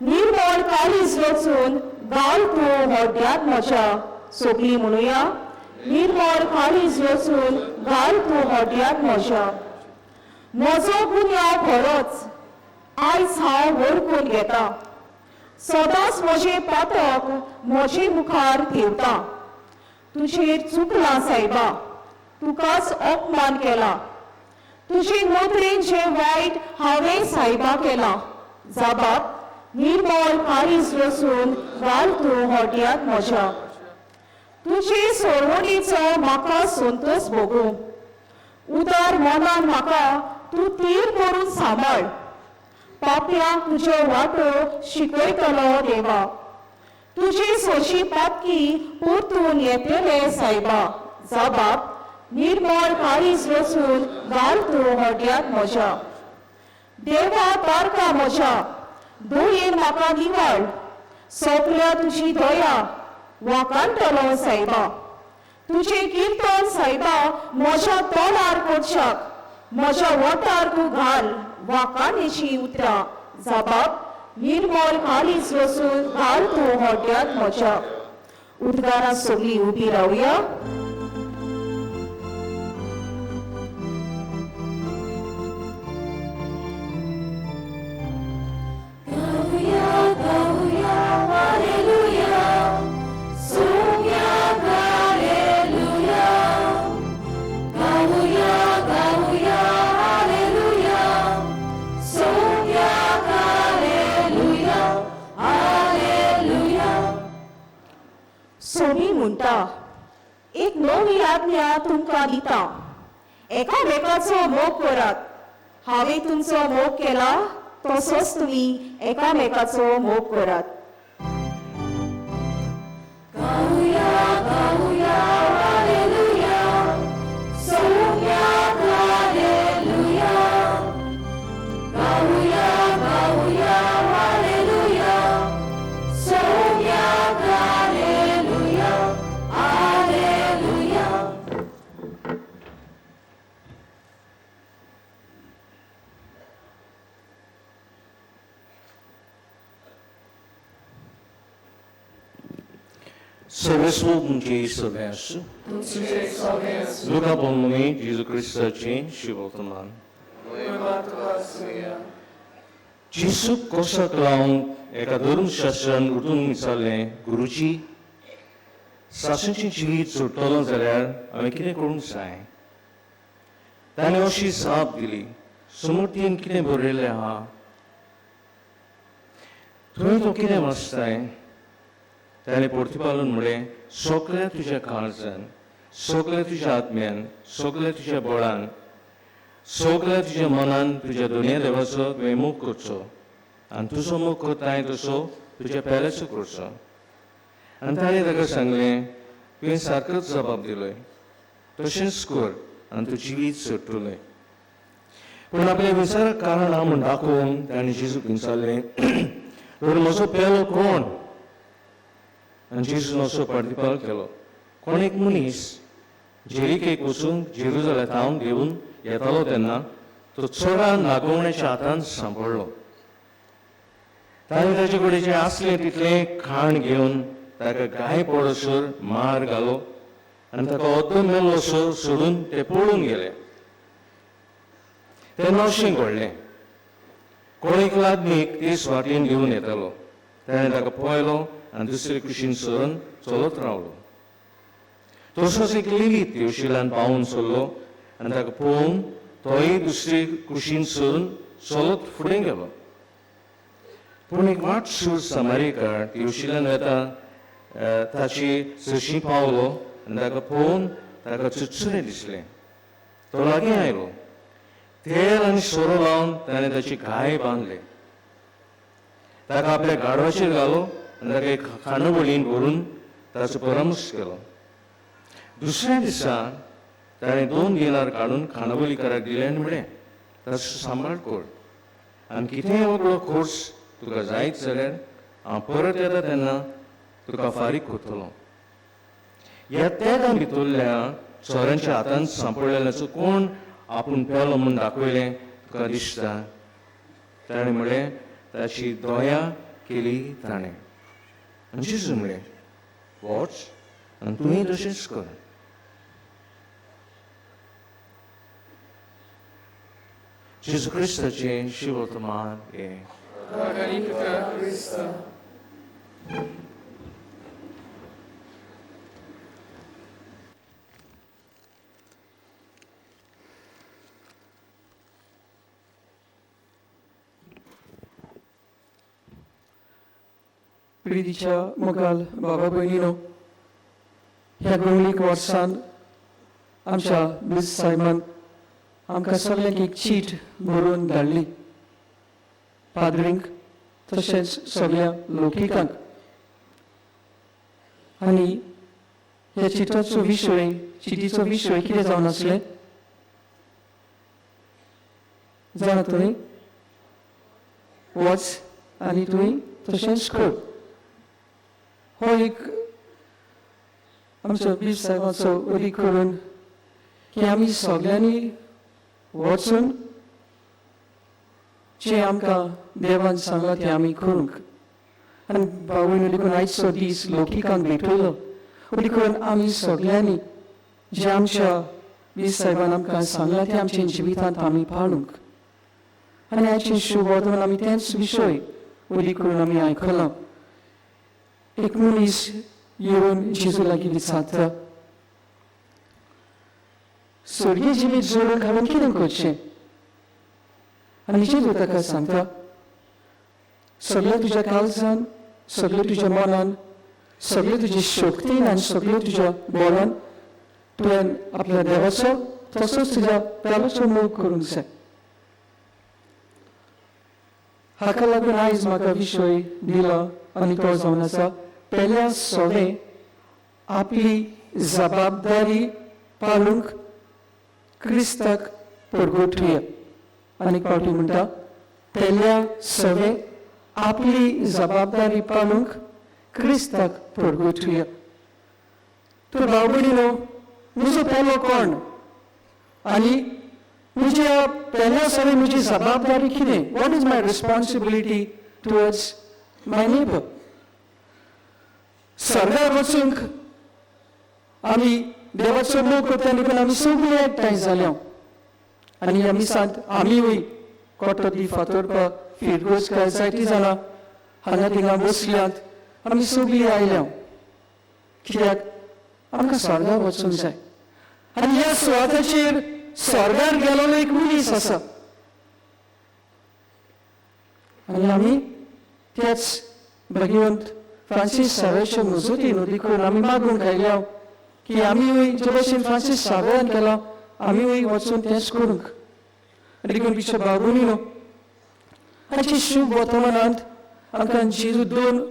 Speaker 14: निर्मळ काळीज वचून घाल तूं हड्ड्यांत म्हज्या. सगळीं म्हणुया, निर्मळ काळीज वचून घाल तूं हड्ड्यांत म्हज्या. म्हजो गुन्यांव खरोच आयज हांव वळखून घेता. सदांच म्हजें पातक म्हजे मुखार ठेवता. तुजेर चुकलां सायबा, तुकाच अपमान केला. तुजे नदरेन जें वायट हांवें सायबा केलां. जबाब, निर्मळ काळीज वचून घाल तूं हड्ड्यांत म्हज्या. तुजे सोडवणीचो म्हाका संतोश भोगूं. उदार मनान म्हाका तूं तीर करून सांबाळ. पापयांक तुज्यो वाटो शिकयतलो देवा. तुजी सोशी पातकी परतून येतले सायबा. जबाब, निर्मळ काळीज वचून घाल तूं हड्ड्यांत म्हज्या. देवा तारका म्हज्या, दोयेर म्हाका निवाळ. सोंपल्या तुजी दया, वाकाणटलो सायबा. तुजें किर्तन सायबा म्हज्या तोंडार कोडशाक. म्हज्या ओंठार तूं घाल वाकाणेची उतरां. जबाब, निर्मळ काळीज वचून घाल तूं हड्ड्यांत म्हज्या. उद्गारां सगळीं उबी रावया. सोमी म्हणटा, एक नवी आज्ञा तुमकां दिता, एकामेकाचो मोग करात. हांवें तुमचो मोग केला तसोच तुमी एकामेकाचो मोग करात.
Speaker 6: Sovesmo Jesus verso. Luca Bonumi, Jesus Cristo ci voltaman. Jesus kosa klaung ekadurum shasan udung misale Guruji sasanchi jiwit surtolon zaler ame kine korun sai. Tane oshi saab dili sumurtin kine borele ha. तुम्ही तो कितें मागताय त्याने प्रतिपालनमुळे सगळे तुझ्या काळजान, सगळे तुझ्या आत्म्यान, सगळे तुझ्या बळान, सगळे तुझ्या मनान तुझ्या दोनूय देवाचो तुवें मोग करचो आनी तुजो मोग करताय तसो तुज्या पेल्याचो करचो. आनी ताणें ताका सांगलें, तुवें सारकोच जबाब दिलोय, तशेंच कर आनी तूं जिवीत सोडटलें. पूण आपल्या विचाराक कारण ना म्हूण दाखोवन ताणें जेजूक विचारलें, म्हजो पेलो कोण? आनी जेजून असो प्रतिपाल केलो, कोण एक मनीस जेरिकेक वचून जेरुसलेमांत घेवन येतालो तेन्ना तो चोरान नागोवण्याच्या हातान सांपडलो. ताणें ताचे कडेन जें आसलें तितलें खाण घेवन ताका गाय पडसर मार घालो आनी ताका ओद्दो मेल्लोसो सोडून ते पळून गेले. तेन्ना अशें घडलें, कोण एक लादनीक ते सुवातेन घेवन येतालो. ताणें ताका पळयलो आनी दुसरे कुशीन सरून चलत रावलो. तसोच एक लेवीत येवशिलान पावून सरलो आनी ताका पळोवन तोय दुसरे कुशीन सरून चलत फुडें गेलो. पूण एक वाटसूर समारीकार येवशिलान वता ताची सरशी पावलो आनी ताका पळोवन ताका चुचुरें दिसलें. तो लागीं आयलो. तेल आनी सोरो लावन ताणें ताची गाय बांदले. ताका आपल्या गाडवाचेर घालो आनी ताका एक खांडवळीन व्हरून ताचो परामर्श केलो. दुसऱ्या दिसा ताणें 2 दिनार काडून खांडवळीकाराक दिले आनी म्हळें, ताचो सांबाळ कर आनी कितेंय वेगळो खर्च तुका जायत जाल्यार हांव परत येता तेन्ना तुका फारीक करतलो. ह्या तेदा भितरल्या चोरांच्या हातांत सांपडलेल्याचो कोण आपूण पेलो म्हूण दाखयलें तुका दिसता. ताणें म्हळें, ताची दया केली ताणें. आनी जेजू म्हळें, वच आनी तुवें तशेंच कर. जेजू क्रिस्ताचें शिवर्तमान हें.
Speaker 13: प्रितीच्या मोगाल बाबा भयणीनो, ह्या गवळीक वर्सान आमच्या मिस सायमान आमकां सगळ्यांक एक चीट बरोवन धाडली. पाद्रींक तशेंच सगळ्या लोकिकांक. आनी ह्या चिटीचो विशय कितें जावन आसलें जाणा तुवें? वच आनी तुवें तशेंच कर. हो एक आमचो बीस साहेबाचो उदी करून की आमी सगळ्यांनी वचून जें आमकां देवान सांगलां तें आमी करूंक. आनी भावून उदी करून आयचो दीस लोकिकांक भेटयलो. उदी करून आमी सगळ्यांनी जें आमच्या बीस साहेबान आमकां सांगलां तें आमच्या जिवितांत आमी पाळूंक. आनी आयचें शुभ वर्तमान आमी तेंच विशय उदी करून आमी आयकलां. एक मनीस येवन जेजू लागीं विचारता, स्वर्गीय जिवीत जोडूंक हांवें कितें करचें? आनी जेजू ताका सांगता, सगळ्या तुज्या काळजान, सगळ्या तुज्या मनान, सगळ्या तुज्या शक्तीन आनी सगळ्या तुज्या बोलान तुवें आपल्या देवाचो तसोच तुज्या पेलाचो मोग करूंक जाय. हाका लागून आयज म्हाका विशय दिला आनी तो जावन आसा, पेल्या सवें आपली जबाबदारी पाळूंक क्रिस्ताक परगोटुया. आनीक फावटी म्हणटा, पेल्या सवें आपली जबाबदारी पाळूंक क्रिस्ताक परगोटुया. तर भाव भयणीनो, म्हजो पेलो कोण आनी म्हज्या पेल्या सवें म्हजी जबाबदारी कितें? What is my responsibility towards my neighbour? सर्गार वचूंक आमी देवाचो मोग करता देखून आमी सगळीं एकठांय जाल्या. आनी आमी सांत आमीय कोटो दी फातोरपाक फिरगोज काय जायतीं जाणां हांगा थिंगा बसल्यांत. आमी सगळीं आयल्या कित्याक आमकां स्वर्गार वचूंक जाय. आनी ह्या सुवाताचेर स्वर्गार गेलोलो एक मनीस आसा. आनी आमी त्याच भगवंत फ्रांसीस सावेच्या मजतीन उदी करून आमी मागूंक आयल्या की आमीय जे भशेन फ्रांसीस सावेन केलां आमीय वचून तेंच करूंक. देखून पिशा भाव भयणीनो, हाचे शुभ वर्तमानांत आमकां जेजू 2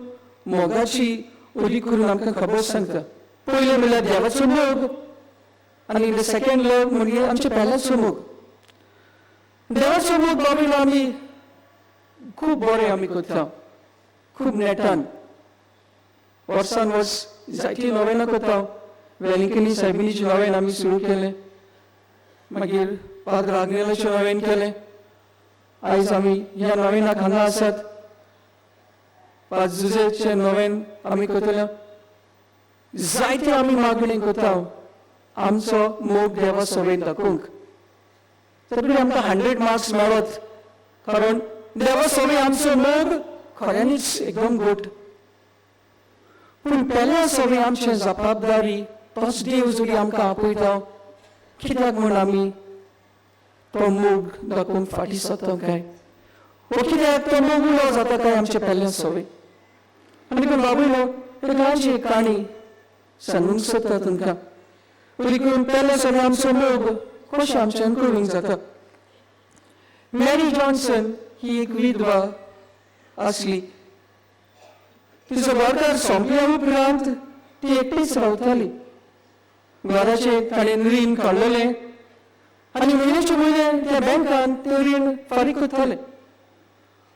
Speaker 13: मोगाची उदी करून आमकां खबर सांगता. पयलें म्हणल्यार देवाचो मोग आनी द सेकंड लव म्हणजे आमच्या पेल्याचो मोग. देवाचो मोग बाबीन आमी खूब बरें आमी करता, खूब नेटान. वर्सान वर्स जायतीं नोवेनां करता. वेलिंकनी सायबिणीचें नोवेन आमी सुरू केलें. मागीर पाद्र आग्नेलाचें नोवेन केलें. आयज आमी ह्या नोवेनाक हांगा आसात. पांचुजेचे नवेन आमी करतले जायते आमी मागणी करता आमचो मोग देवा सवेन दाखोवंक तरी आमकां 100 मार्क्स मेळत कारण देवा सवे आमचो मोग खऱ्यांनीच एकदम गोट पूण पेल्या सवे आमचे जबाबदारी तोच देव जोडी आमकां आपयता कित्याक म्हूण आमी तो मोग दाखोवंक फाटीं सरता काय वो कित्याक तो मोग उलो जाता काय आमचे पेल्या सवे आनी देखून बाबूलो एक ल्हानशी काणी सांगूंक सोदता तुमकां देखून पेल्या सवे आमचो मोग कशें आमच्यान करूंक जाता मॅरी जॉन्सन ही एक विधवा आसली तिचो घरकार सोंपल्या उपरांत ती एकटीच रावताली घराचे ताणें रीण काडलेलें आनी म्हयन्याचे म्हयने त्या बँकान तें रीण फारीक करताले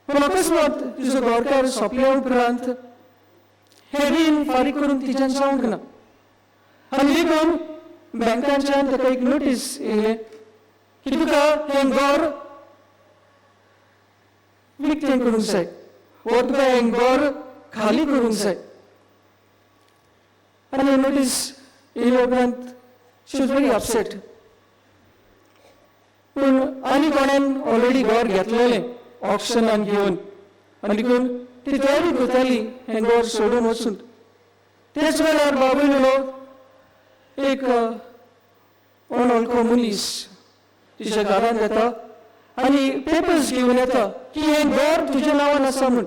Speaker 13: पूण अकस्मात तिचो घरकार सोंपल्या उपरांत हें रीण फारीक करून तिच्यान जावंक ना आनी देखून बँकांच्यान ताका एक नोटीस येयलें की तुका हें घर विकतें करूंक जाय वा तुका हें घर खाली करूंक जाय आनी नोटीस येयल्या उपरांत शी वॉज व्हेरी अपसेट पूण आनी कोणेन ऑलरेडी घर घेतलेलें ऑक्शनान घेवन आनी देखून ती तयारी करताली हें घर सोडून वचून तेच वेळार बाबूलो एक अनवळखो मनीस तिच्या घरांत येता आनी पेपर्स घेवन येता की हें घर तुज्या नांवान आसा म्हूण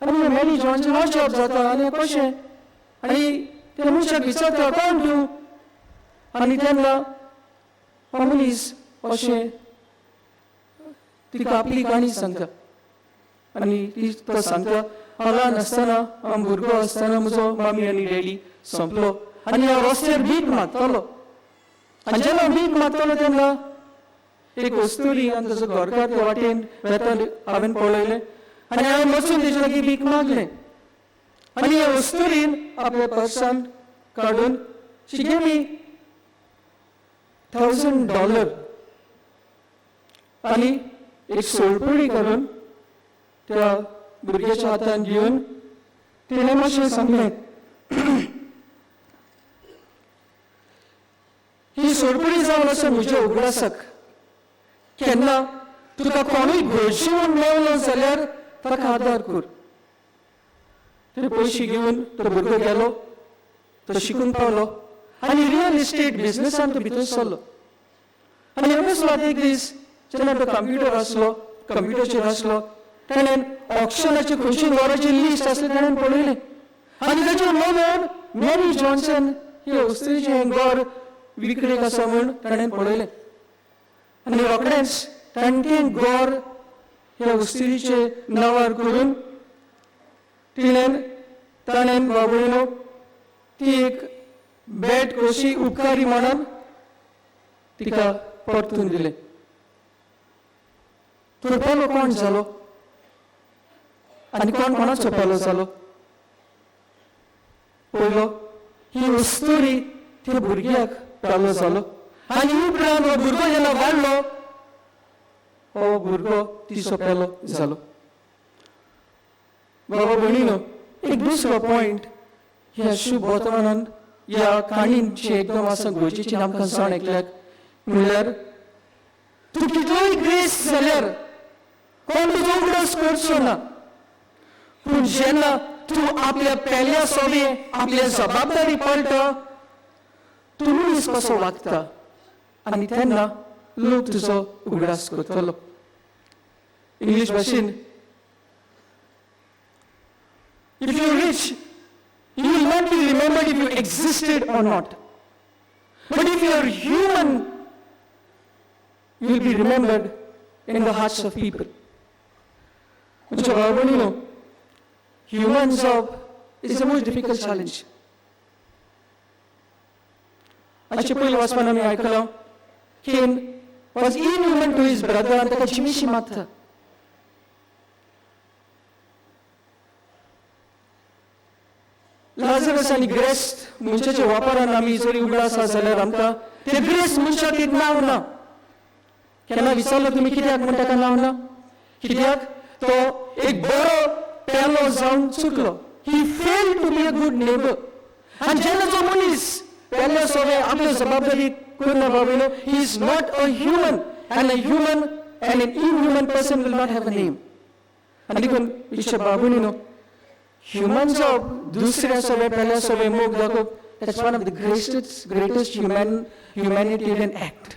Speaker 13: आनी मॅरी जॉन्सन अजाप जाता आनी कशें आनी त्या मनशाक विचारता कोण तूं आनी तेन्ना हो मनीस अशें तिका आपली काणी सांगता आनी ती तो सांगता हांव ल्हान आसतना हांव भुरगो आसतना म्हजो मामी आनी डॅडी संपलो आनी हांव रस्त्यार भीक मागतालो आनी जेन्ना भीक मागतालो तेन्ना एक वस्तुरी आनी ताजो घरकार त्या वाटेन वेता हांवें पळयलें आनी हांवें वचून तेजे लागीं भीक मागलें आनी ह्या वस्तुरीन आपल्या पर्सान काडून शी गेव मी $1,000 आनी एक सोलपुडी काडून त्या भुरग्याच्या हातान घेवन तिणें मातशें सांगलें ही सोलपुडी जावन आसा म्हज्या उगडासाक केन्ना तुका कोणूय घोळशीवन मेवलो जाल्यार ताका आदार कर ते पयशे घेवन तो भुरगो गेलो तो शिकून पावलो आनी रियल इस्टेट बिझनेसान तो भितर सरलो आनी अकस्मात एक दीस जेन्ना तो कंप्युटराचेर आसलो ताणें ऑक्शनाचे खंयचे घराची लिस्ट आसली ताणें पळयलें आनी ताच्या मनान मॅरी जॉन्सन हे वस्तूचें हें घर विक्रेक आसा म्हूण ताणें पळयलें आनी रोखडेंच ताणें तें घर ह्या वस्तुचे नांवार करून ताणें बाबूलो ती एक भेट कशी उपकारी म्हणून तिका परतून दिलें तो पेलो कोण जालो आनी कोण कोणाचो पेलो जालो पयलो ही वस्तुरी त्या भुरग्याक पेलो जालो आनी उपरांत हो भुरगो जेन्ना वाडलो हो भुरगो तिचो पेलो जालो बाबा भयणीनो एक दुसरो पॉयंट ह्या शुभ वर्तमानान ह्या काणींची एकदम आसा गरजेची आमकां जाण ऐकल्याक म्हणल्यार तूं कितलोय ग्रेस जाल्यार कोण तुजो उगडास करचो ना पूण जेन्ना तूं आपल्या पेल्या सवे आपल्या जबाबदारी पळटा तूं मनीस कसो वागता आनी तेन्ना लोक तुजो उगडास करतलो इंग्लीश भाशेन if you're rich you will not be remembered if you existed or not but if you're human you will be remembered in the hearts of people which are human job is the most difficult challenge अशें पयले वचपान आमी आयकलां केन was inhuman to his brother आनी ताका जिमीशी मागता Lazarus आनी ग्रेस्त मनशाच्या वापरान आमी जरी उगडास आसा जाल्यार आमकां ते ग्रेस्त मनशाक एक नांव ना केन्ना विचारलो तुमी कित्याक म्हण ताका नांव ना कित्याक तो एक बरो पेलो जावन चुकलो. He failed to be a good neighbor. And जेन्ना जो मनीस पेले सवे आपली जबाबदारी करना बाबूनो, he is not a human, and an inhuman person will not have a name. And देखून इच्छा बाबूनी नो human job दुसऱ्या सवे पेल्या सवे मोग दाखो, that's one of the greatest humanitarian act.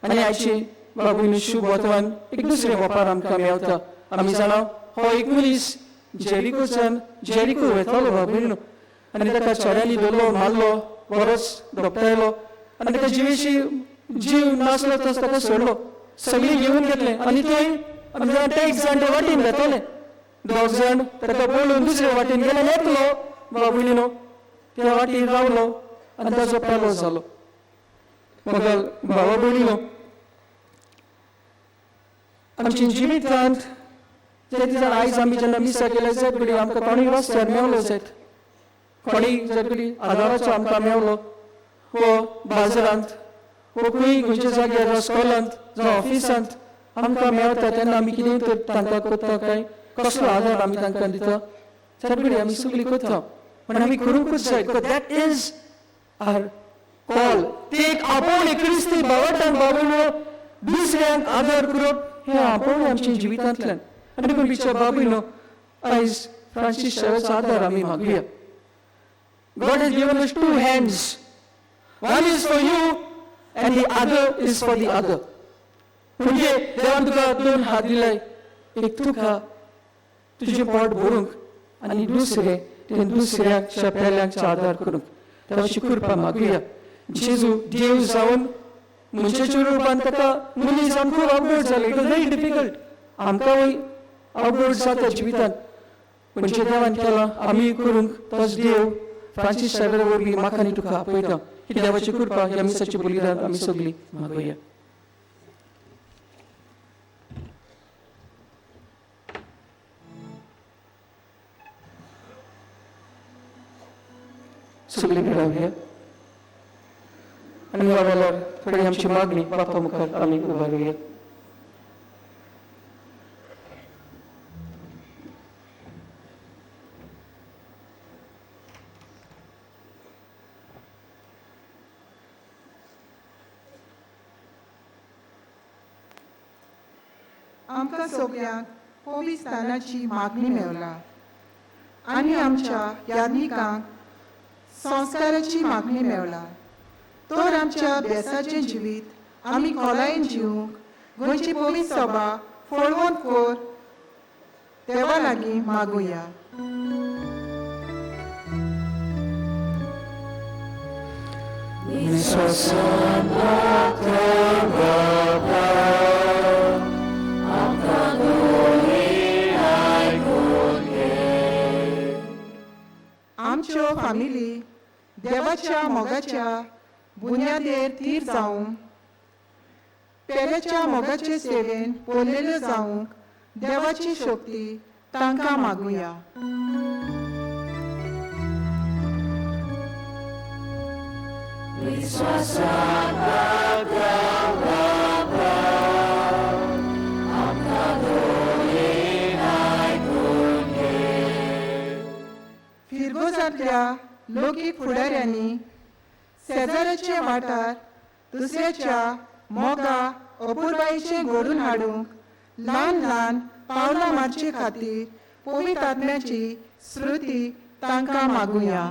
Speaker 13: आणि आयची बाबूनी शुभ वर्तमान एक दुसरे वापर आमकां मेवता. आमी जाणा हो एक मनीस जेरिको वयतालो बाबूनी, आनी ताका चोऱ्यांनी धरलो, मारलो, वरस दोपटायलो, आनी ताका जीव नासलो तस ताका सोडलो. सगळी घेवन घेतले आनी थंय आमी जाणा ते एक जाण ते वाटेन घेतले. 2 जाण ताका पळोवन दुसरे वाटेन गेले, एकलो बाबूनी न्हू त्या वाटेन रावलो आनी ताजो पेलो जालो. म्हाका भावा भयणीनो, आमच्या जिवितांत जे दिसान आयज आमी जेन्ना मिसा केले जायत घडी आमकां कोणूय रस्त्यार मेवलो जायत, कोणूय जायत घडी आदाराचो आमकां मेवलो, वो बाजारांत, वो खंयच्या जाग्यार, इस्कॉलांत जावं ऑफिसांत आमकां मेवता तेन्ना आमी कितें तर तांकां करता काय, कसलो आदार आमी तांकां दिता, जायत घडी आमी सगळीं करता. पण आमी करूंकूच जाय, because that is our call. ते एक आपोवणे क्रिस्ती भावार्थान बाबूनो दुसऱ्यांक आदर करप हे आपोवणे आमच्या जिवितांतल्यान. आनी देखून बिचार बाबूनो आयज फ्रांसीस शेवेचो आदार आमी मागुया. God has given us 2 hands. One is for you and the other is for the other. म्हणजे देवान तुका 2 हात दिलाय, एक तुका तुजें पोट भरूंक आनी दुसऱ्याच्या पेल्यांचो आदार करूंक. देवाची कृपा मागुया. जेजू देव जावन मनशाच्या रुपान ताका मनीस जावन खूब अवघड जालें. It was very difficult. आमकांय अवघड जाता जिवितांत, पूण जे देवान केलां आमी करूंक तोच देव फ्रांसीस शेवेरा वरवीं म्हाका आनी तुका आपयता. ही देवाची कृपा ह्या मिसाची बलिदान आमी सगळीं मागुया. सगळीं मेळावया आनी ह्या वेळार थोडी आमची मागणी बापा मुखार आमी उबारुया.
Speaker 15: आमकां सगळ्यांक पवित्र स्थानाची मागणी मेवला आनी आमच्या याज्ञिकांक संस्काराची मागणी मेवला. तर आमच्या बेसाचें जिवीत आमी खोलायेन जिवंक गोंयची पवित्र सभा फळवून कोर देवा लागीं मागुया. आमच्यो फामिली देवाच्या मोगाच्या बुन्यादेर थीर जावंक, पेल्याच्या मोगाचे सेवेन पोल्लेल्यो जावंक देवाची शक्ती तांकां मागुया. फिरगोजांतल्या लौकीक फुडाऱ्यांनी शेजाऱ्याचे वाठार दुसऱ्याच्या मोगा अपुरबायेचें घडून हाडूंक ल्हान ल्हान पावलां मारचे खातीर पवित्र आत्म्याची स्मृती तांकां मागुया.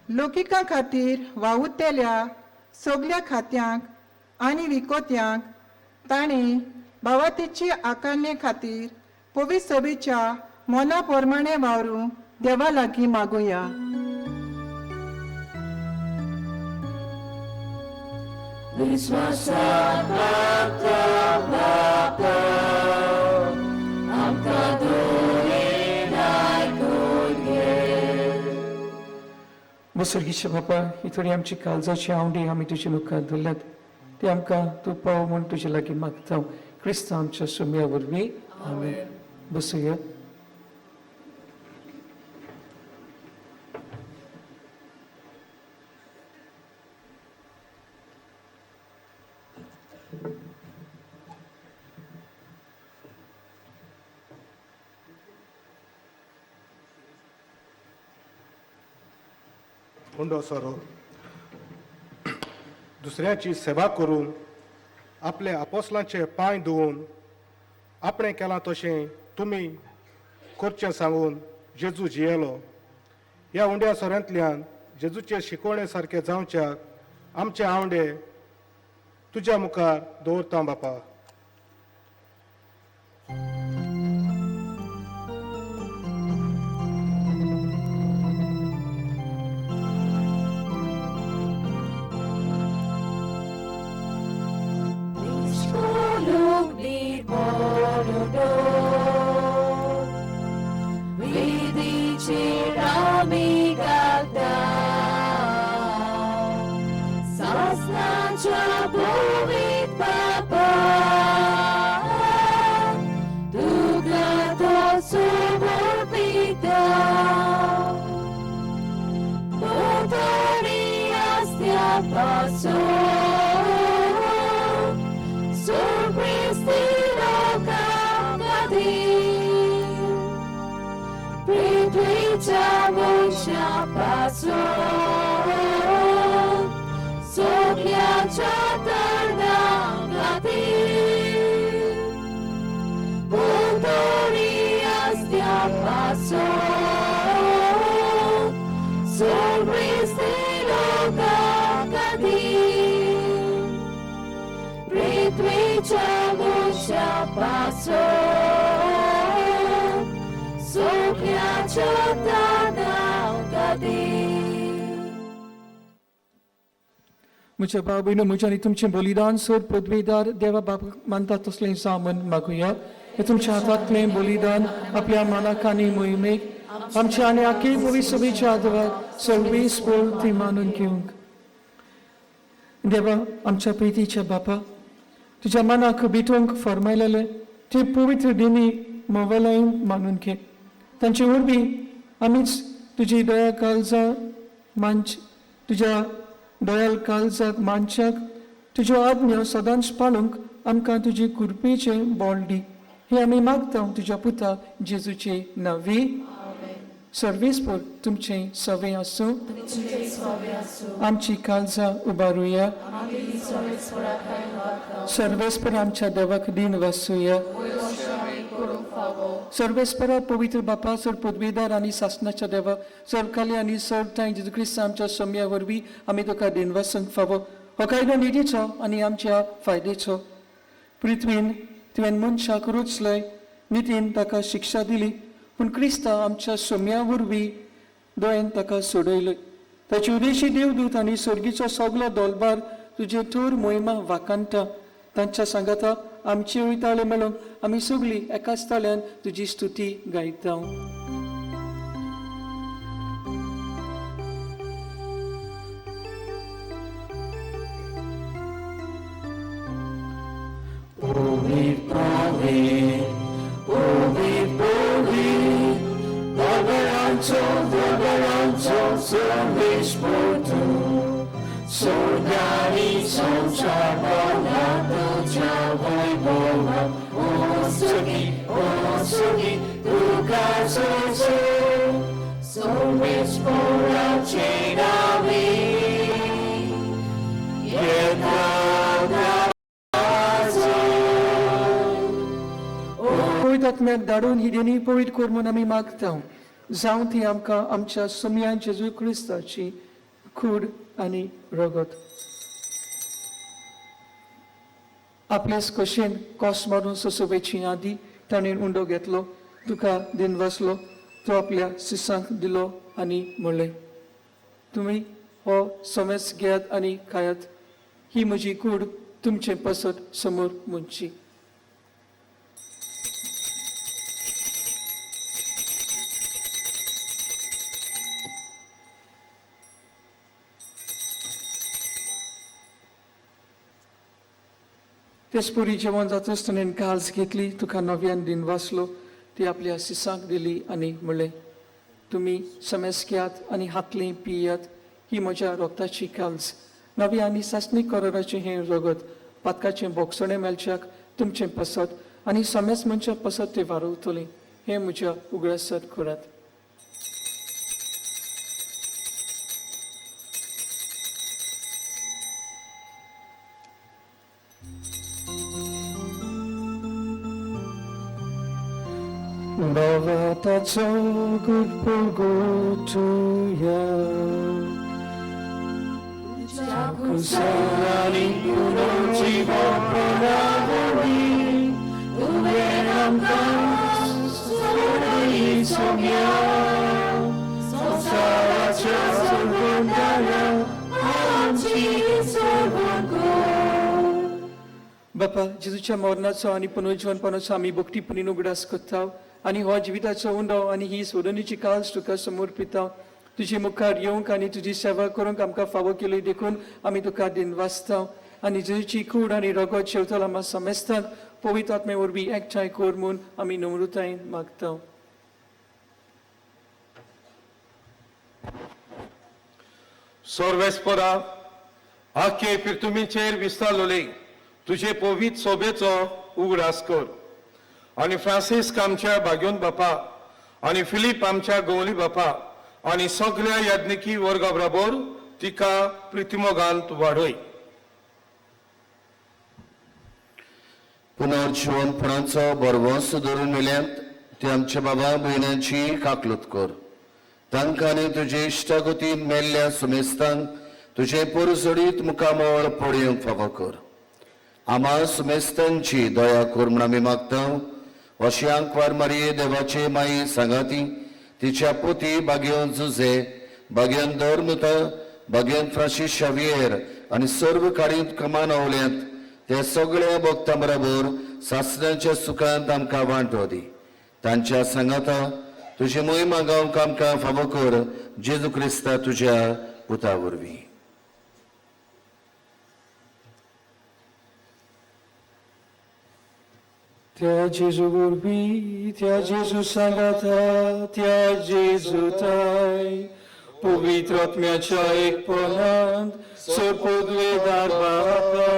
Speaker 15: लौकिका खातीर वावुरतेल्या सगळ्या खात्यांक आनी विकोत्यांक ताणें भावातीची आकारणे खातीर पवित्र सभेच्या मना प्रमाणे वावरूंक देवा लागीं मागुया.
Speaker 13: सर्गीचे बापा, ही थोडी आमची काळजाची आवडी आमी तुजे मुखार धरल्यात, ते आमकां तूं पाव म्हूण तुजे लागीं मागता. क्रिस्त आमच्या सुम्या वरवीं. आमेन. बसूया.
Speaker 16: उंडो सरो दुसऱ्याची सेवा करून आपले आपोसलांचे पांय धुवन आपणें केलां तशें तुमी करचें सांगून जेजू जियेलो. ह्या उंड्या सोऱ्यांतल्यान जेजूचे शिकवणे सारके जावच्याक आमचे आवडे तुज्या मुखार दवरता बापा.
Speaker 13: म्हज्या बाबून म्हज्या आनी तुमचें बलिदान सोड पदवेदार देवा बाब मानता तसलें जामन मागुया. हे तुमच्या हातांतलें बलिदान आपल्या मनाक आनी मोहिमेक आमच्या आनी आखे भविसभेच्या आदराक सर्वेस पोळ ती मानून घेवंक. देवा आमच्या प्रितीच्या बापा तुज्या मनाक भितूंक फरमायलेले ते पवित्र दिनी मोवालायन मानून घे. तांचे वरवीं आमीच तुजी दया काळजा मांच तुज्या दयाल काळजाक मानच्याक तुज्यो आज्ञा सदांच पाळूंक आमकां तुजी कृपेचे बोल दी. हे आमी मागता तुज्या पुता जेजूचे नांवे. सर्वेस्पर तुमचे सवे आसूं. आमची काळजां उबारुया. सर्वेस्पर आमच्या देवाक दिन वासूया. सर्वेस्परा पवित्र बापा सर पदवीदार आनी सासणाच्या देवा सरकाली आनी सर थंय जेजू क्रिस्त आमच्या सम्या वरवीं आमी तुका दिन वासूंक फावो. हो कायदो निधीचो आनी आमच्या फायदेचो. पृथ्वीन तुवें मनशाक रचलय नितीन ताका शिक्षा दिली पूण क्रिस्ता आमच्या सम्या वरवीं दोळेन ताका सोडयलय. ताचे उदेशी देवदूत आनी सर्गीचो सगलो दोलबार तुजे थोर मोहिमा वाकांता. तांच्या सांगाता आमचे वयताळे मेळूंक आमी सगळीं एकाच ताळ्यान तुजी स्तुती गायता. पवित्रात्म्याक धाडून ही देणी पवित्र कर म्हूण आमी मागता. जावं ती आमकां आमच्या सम्या जेजू क्रिस्ताची कूड आनी रगत. आपलेच कशेन कोस मारून सोसोवेची यादी ताणें उंडो घेतलो तुका दिन वाचलो तो आपल्या सिसांक दिलो आनी म्हणलें तुमी हो सोमेस घेयात आनी खायात. ही म्हजी कूड तुमचे पसत समोर मुंची. तेचपुरी जेवण जाता आसतना काल्स घेतली तुका नव्यान दिन वाचलो ती आपल्या सिसांक दिली आनी म्हणलें तुमी समेस घेयात आनी हातली पियात. ही म्हज्या रोगताची काल्स नवी आनी सासणी कराराचें हें रगत पातकाचें बोगसणें मेलच्याक तुमचें पसत आनी समेस मनच्या पसत तें वारवतलें. हें म्हज्या उगडासात करात. Bawataco gudpogotuya Kusarani puno jiwa pranavori Uveramkan sorani somya Samsaracha sarvandaya Amchi sarvangor बापा जेजूच्या मरणाचो आनी पुनरुज्जीवनपणाचो आमी भक्तीपणीन उगडास करता आनी हो जिविताचो उंडो आनी ही सोडणीची कास तुका समर्पिता तुजी मुखार येवंक आनी तुजी सेवा करूंक आमकां फावो केली देखून आमी तुका दिन वाचता आनी जेजूची कूड आनी रगत शेवतल आमकां समेस्तांक पवित्र आत्मे वरवीं एकठांय कर म्हूण आमी नम्रतायेन मागता.
Speaker 17: सोर्वेस्परा आखे पिर्तुमीचेर विस्तारलोले तुझे पवित्र सोबेचो उगडास कर आनी फ्रांसिस्क आमच्या बाग्योन बापा आनी फिलीप आमच्या गवली बापा आनी सगळ्या याज्ञिकी वर्गा बरोबर तिका प्रितिमोगांत वाडय.
Speaker 18: पुनर्जीवनपणाचो बरवंस धरून मेल्यांत ते आमच्या बाबा भयणांची काकलूत कर. तांकां आनी तुजे इश्टागतीन मेल्ल्या सुमेस्तांक तुजे परसडीत मुखामळ पळोवंक फावो कर. आमा सुमेस्तांची दया कर म्हूण आमी मागता. अश्यांक वार मारये देवाचे माई सांगाती तिच्या पोती बागेवन जुजे बागेवन धर्मता बागेवन फ्रांसीस शावियर आनी सर्व काडीत कमानवल्यांत ते सगळ्या भक्तां बरोबर सासणाच्या सुखांत आमकां वांटो दी. तांच्या सांगाता तुजी मोहिमा गावंक आमकां फावो कर जेजू क्रिस्ता तुज्या पुता वरवीं.
Speaker 13: त्या जेजू वरवीं त्या जेजू सांगाता त्या जेजू ताय पवित्र आत्म्याच्या एकपणांत सोपदवेदार बापा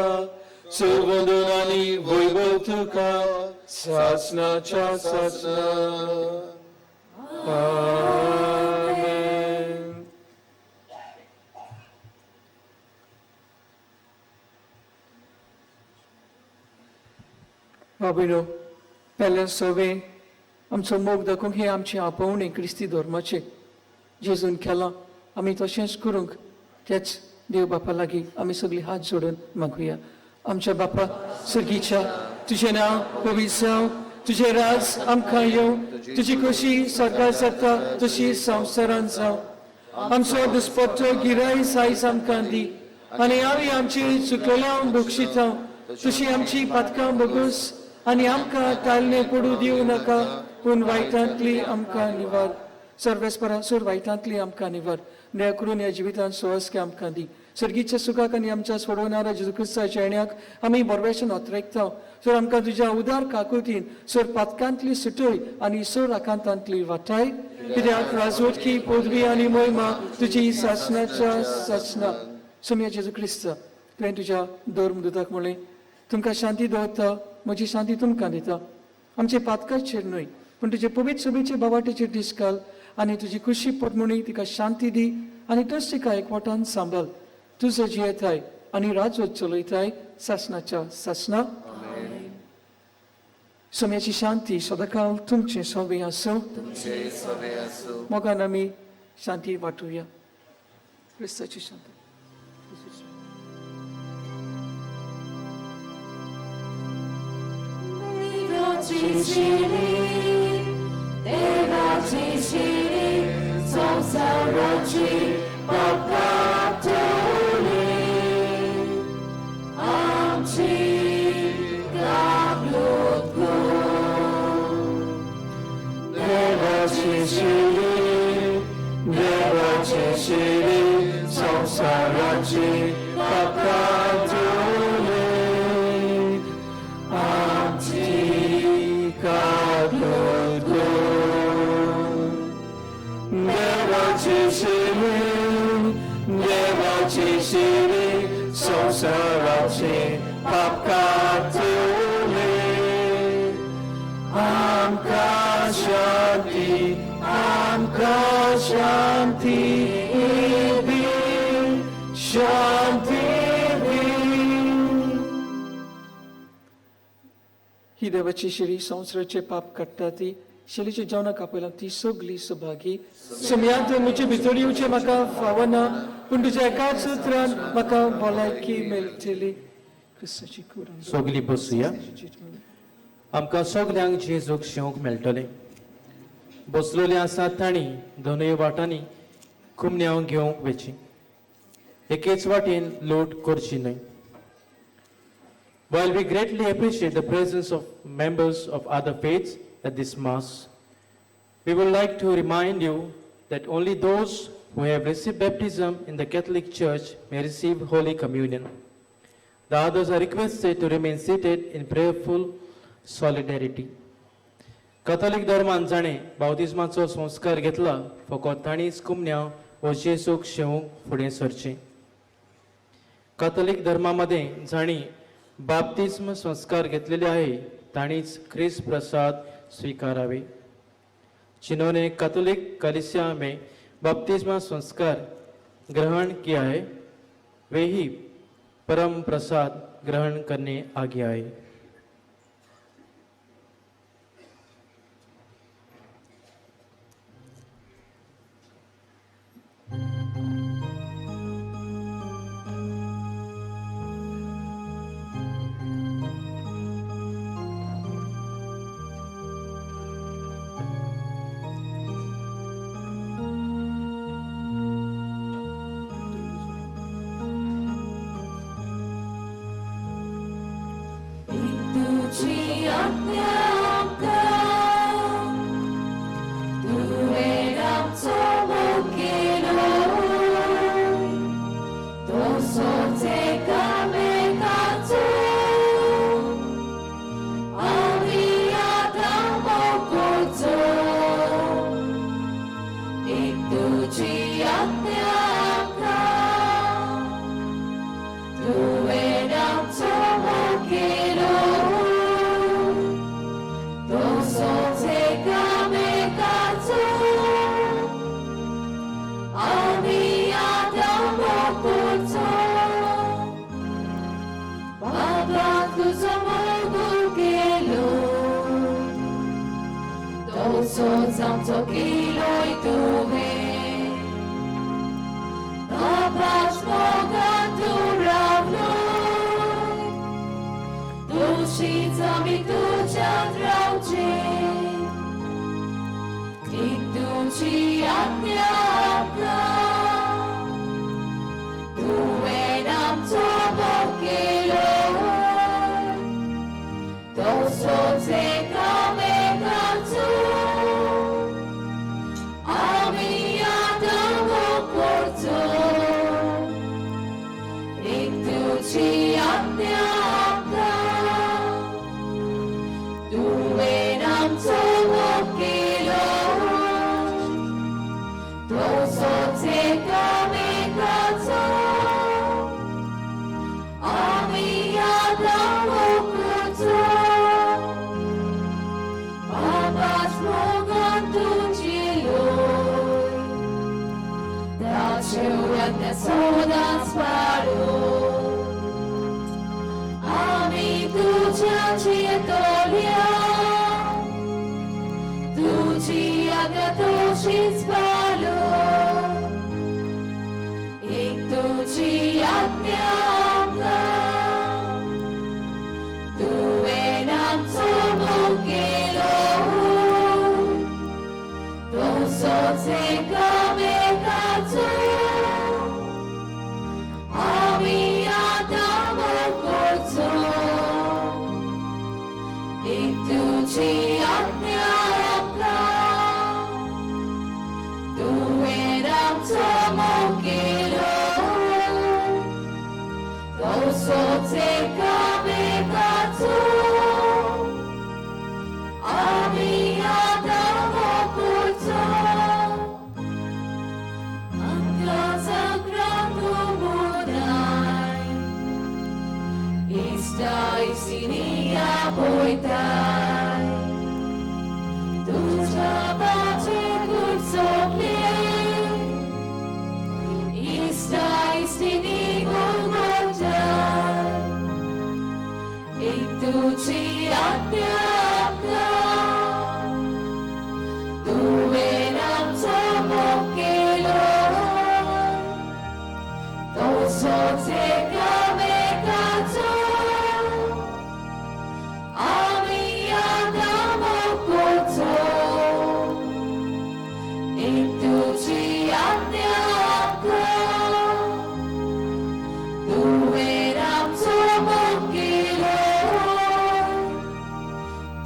Speaker 13: सर्वंदन आनी वैभव तुका सासणाच्या सासणा. आमेन. बाबीनो पहले सवे आमचो मोग दाखोवंक हे आमचे आपोवणे क्रिस्ती धर्माचे जेजून केलां आमी तशेंच करूंक तेच देव बापा लागीं आमी सगळीं हात जोडून मागुया. आमच्या बापा सर्गीच्या तुजें नांव पवित्र जावं तुजें राज आमकां येवं तुजी कशी सरकार जाता तशी संवसारांत जावं. आमचो दिसपट्टो गिराय आयज आमकां दी आनी आमी आमची चुकलां बक्षिता तशी आमची पातकां बगूस आनी आमकां तालने पडू दिवं नाका पूण वायटांतली आमकां निवार. सर्वेस्परा सोर वायटांतली आमकां निवार. दया करून ह्या जिवितांत सोंस्के आमकां दी. सर्गीच्या सुखाक आनी आमच्या सोडवणाऱ्या जेजू क्रिस्ताच्या येण्याक आमी बरवेशन ओतरेकता. सोर आमकां तुज्या उदार काकुतीन सोर पातकांतली सुटय आनी सोर आकांतांतली वाटाय. कित्याक राजवटकी पदवी आनी मोहिमा तुजी सासणाच्या सासणा. सोम्या जेजू क्रिस्ता तुवें तुज्या धर्म दुताक म्हणलें तुमकां शांती दवरता म्हजी शांती तुमकां दिता. आमचे पातकाचेर न्हय पूण तुजे पवित्र सभेचे बावाटेचेर दीस घाल आनी तुजी खुशी पडमणी तिका शांती दी आनी तूंच तिका एकवटान सांबाळ. तुजो जियेताय आनी राजवट चलयताय सासणाच्या सासणा. सोम्याची शांती सदांकाळ तुमचे सवे आसूं. मोगान आमी शांती वाटुया. क्रिस्ताची शांती.
Speaker 3: संसाराची पापाटोली आमची काकलूत कर.
Speaker 13: देवाची शिरी संसाराची पापाटोली आमची काकलूत कर. देवाची शिरी संसाराची पापकातुले आमकां शांती दी शांती दी. ही देवाची शिरी संसाराचे पाप काडटा ती शेलीच्या जेवणाक आपयला ती सगळी सुभागी सुमयांत म्हजे भितर येवचे म्हाका फावना पूण तुज्या एकाच उतरान म्हाका भलायकी मेळटली क्रिस्ताची कुरान
Speaker 6: सगळीं बसुया आमकां सगल्यांक जेजूक शेवंक मेळटलें बसलेले आसात तांणी दोनूय वाटांनी कुमन्याव घेवंक वेची एकेच वाटेन लोट करची न्हय While we greatly appreciate the presence of members of other faiths at this Mass, we would like to remind you that only those who have received baptism in the Catholic Church may receive Holy Communion. The others are requested to remain seated in prayerful solidarity. Catholic धर्मान जाणे बावतिस्माचो संस्कार घेतला फकत ताणीच कुमन्याव व जेजूक शेवूंक फुडें सरचें Catholic धर्मामध्ये जाणी बाप्तिस्म संस्कार घेतलेले आहे ताणीच ख्रिस्त प्रसाद स्वीकारावे जिन्होंने कैथोलिक कलीसिया में बपतिस्मा संस्कार ग्रहण किया है वे ही परम प्रसाद ग्रहण करने आगे आए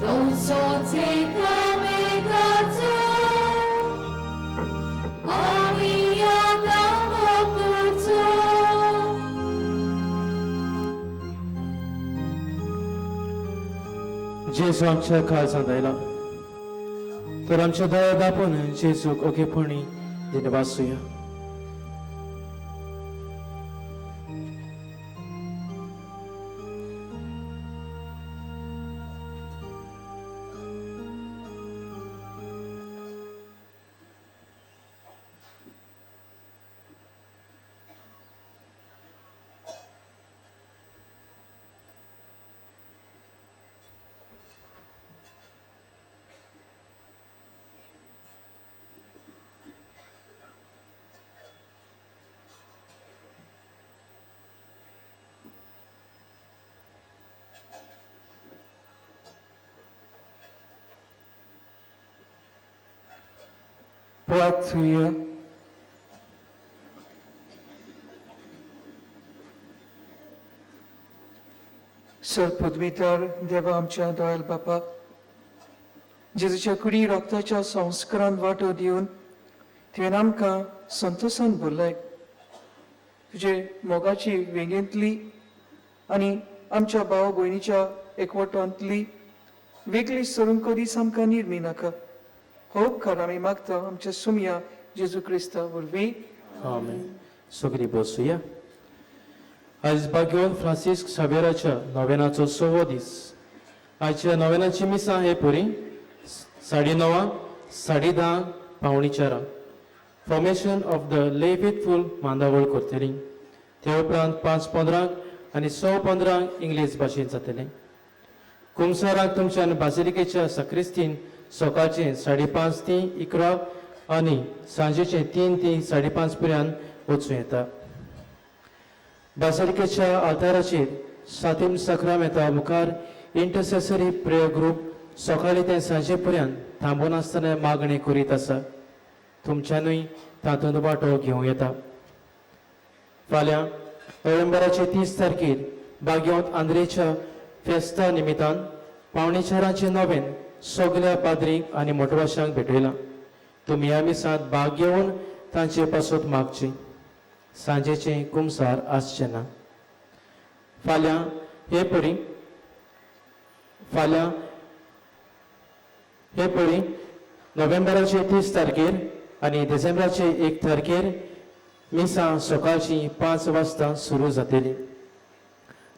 Speaker 3: Dążąc ekamekaco, omijana mokurco.
Speaker 6: जेजू आमच्या काळजांत आयला तर आमच्या दया दापून जेजूक ओगेपणी दिनवासूया.
Speaker 13: Płatuję. Podmitar देवा आमच्या दयाल बापा जेजूच्या कुडी रक्ताच्या संस्कारांत वांटो दिवन तुवें आमकां संतोशान भरलाय. तुजे मोगाची वेगेंतली आनी आमच्या भाव भयणीच्या एकवटांतली वेगळी सरून कधीच आमकां निर्मी नाका. हो उपकार आमी मागता आमच्या सुमया जेजू क्रिस्ता वरवीं.
Speaker 6: आमेन. सगळीं बसूया. आज भाग्यवान फ्रांसिस्क सावेराच्या नोवेनाचो 6वो दीस. आजच्या नोवेनाची मिसां हे पुरी 9:30, 10:30, 4:45 फॉर्मेशन ऑफ द ले फेथफूल मांदावळ करतली. ते उपरांत 5:15 आनी 6:15 इंग्लीश भाशेन जातले. कुमसाराक तुमच्यान बासिलिकेच्या सक्रिस्तीन सकाळचे 5:30 ते 11 आनी सांजेचे 3 ते 5:30 पर्यंत वचूं येता. बासिलिकेच्या आल्ताराचेर 7 सक्रामेंता मुखार इंटरसेसरी प्रेयर ग्रूप सकाळी ते सांजे पर्यंत थांबून आसतना मागणी करीत आसा. तुमच्यानूय तातूंत वांटो घेवं येता. फाल्यां नोव्हेंबराचे 30 तारखेर भाग्यवंत आंद्रेच्या फेस्ता निमितान 4:45 नोवेन सगळ्या पाद्रीक आनी मोटवाशांक भेटयलां. तुमी ह्या मिसांत भाग घेवन तांचे पासत मागचे. सांजेचे कुमसार आसचे ना. फाल्यां हे पडी नोव्हेंबराचे 30 तारखेर आनी डिसेंबराचे 1 तारखेर मिसां सकाळची 5 वाजता सुरू जातली.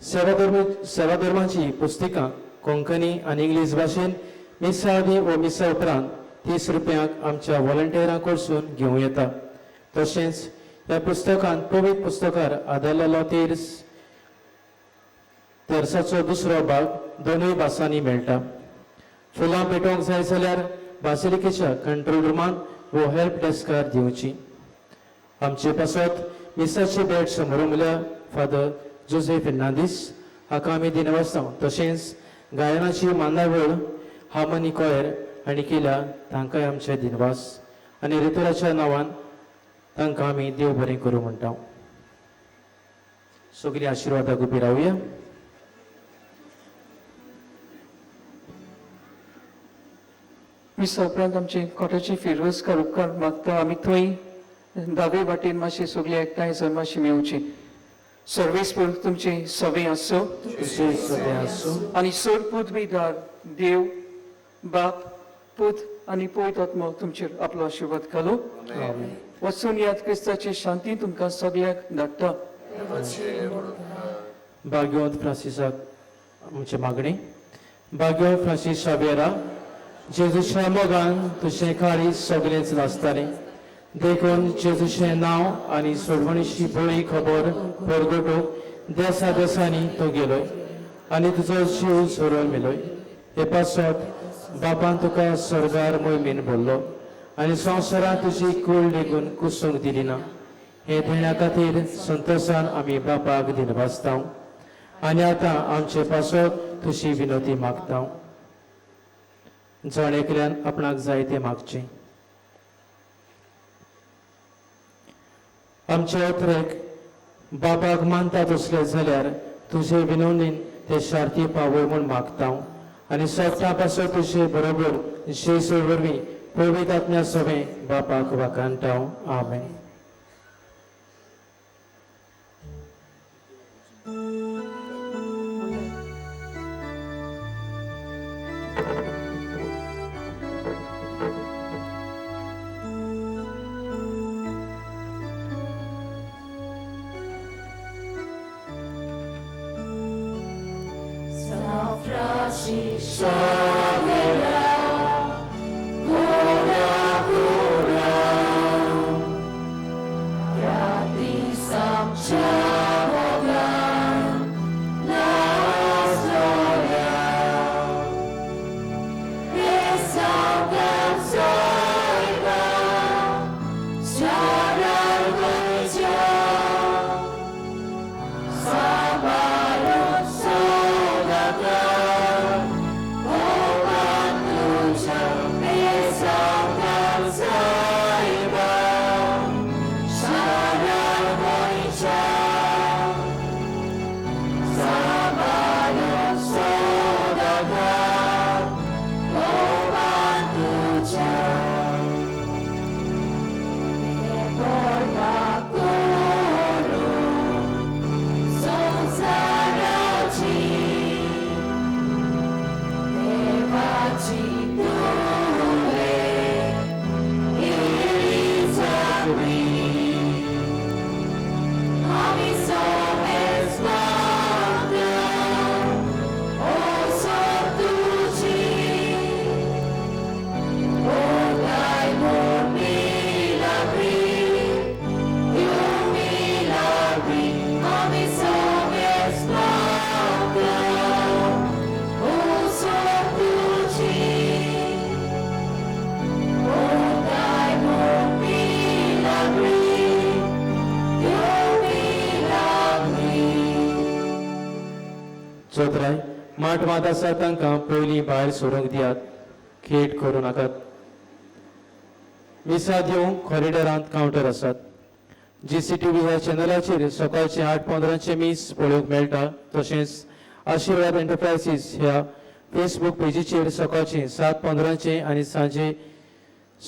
Speaker 6: सेवा धर्माची पुस्तिकां कोंकणी आनी इंग्लीश भाशेन मिसा आदी व मिसा उपरांत 30 रुपयांक आमच्या व्हॉलंटियरां कडसून घेवं येता. तशेंच ह्या पुस्तकांत पवित्र पुस्तकार आदारलेलो तेर्साचो 2रो भाग दोनूय भासांनी मेळटा. फुलां पेटोवंक जाय जाल्यार बासिलिकेच्या कंट्रोल रुमांत व हेल्प डेस्कार दिवची. आमचे पासत मिसाची भेट समोर फादर जोसेफ फेर्नांदीस हाका आमी दिनवासतां. तशेंच गायनाची मांदावळ हार्मोनी कॉयर हांणी केल्या तांकांय आमचे दिनवास. आनी रितुराच्या नांवान तांकां आमी देव बरें करूं म्हणटा. सगळीं आशिर्वादाक उबी रावया.
Speaker 13: मिसा उपरांत आमची कोटाची फिरवस्कार उपकार मागता. आमी थंय दावे वाटेन मातशी सगळीं एकठांय जावन मातशी मेवची. सर्वेस्पर तुमची सवे आसो आनी सर पुतबीदार देव बाप पूत आनी पवित्र आत्मा तुमचेर आपलो आशिर्वाद घालो. वचून याद क्रिस्ताची शांती तुमकां सगळ्यांक धाडटा.
Speaker 6: भाग्यवंत फ्रांसिसाक आमची मागणी. भाग्यवंत फ्रांसीस शावेरा जेजूच्या मोगान तुझे काळी सगळेच नासताले. देखून जेजूचें नांव आनी सोडवणीची बरी खबर परगटूंक देसा देसांनी तो गेलोय आनी तुजो जीव सोडून मेलोय. हे पासत बापान तुका स्वर्गार मोहिमेन भरलो आनी संवसारांत तुजी कूळ लेगून कुसूंक दिली ना. हे देण्या खातीर संतोशान आमी बापाक दिनवासता आनी आतां आमचे पासत तुजी विनोती मागता. जण एकल्यान आपणाक जाय ते मागचें. आमच्या उतरेक बापाक मानतात असले जाल्यार तुजे विनोदीन ते शार्ती पावय म्हूण मागता आनी सोपता पासो तुजे बरोबर जेजू वरवीं पवित्र आत्म्या सवे बापाक वाकांताव आमेन. चोत्राय माटवाद आसा तांकां पयलीं भायर सोरूंक दियात. खेट करूं नाकात. विसा दिवंक कॉरिडॉरांत कावंटर आसात. GCTV ह्या चॅनलाचेर सकाळचे 8:15 मीस पळोवंक मेळटा. तशेंच आशिर्वाद एंटरप्रायसीस ह्या फेसबूक पेजीचेर सकाळचे 7:15 आनी सांजे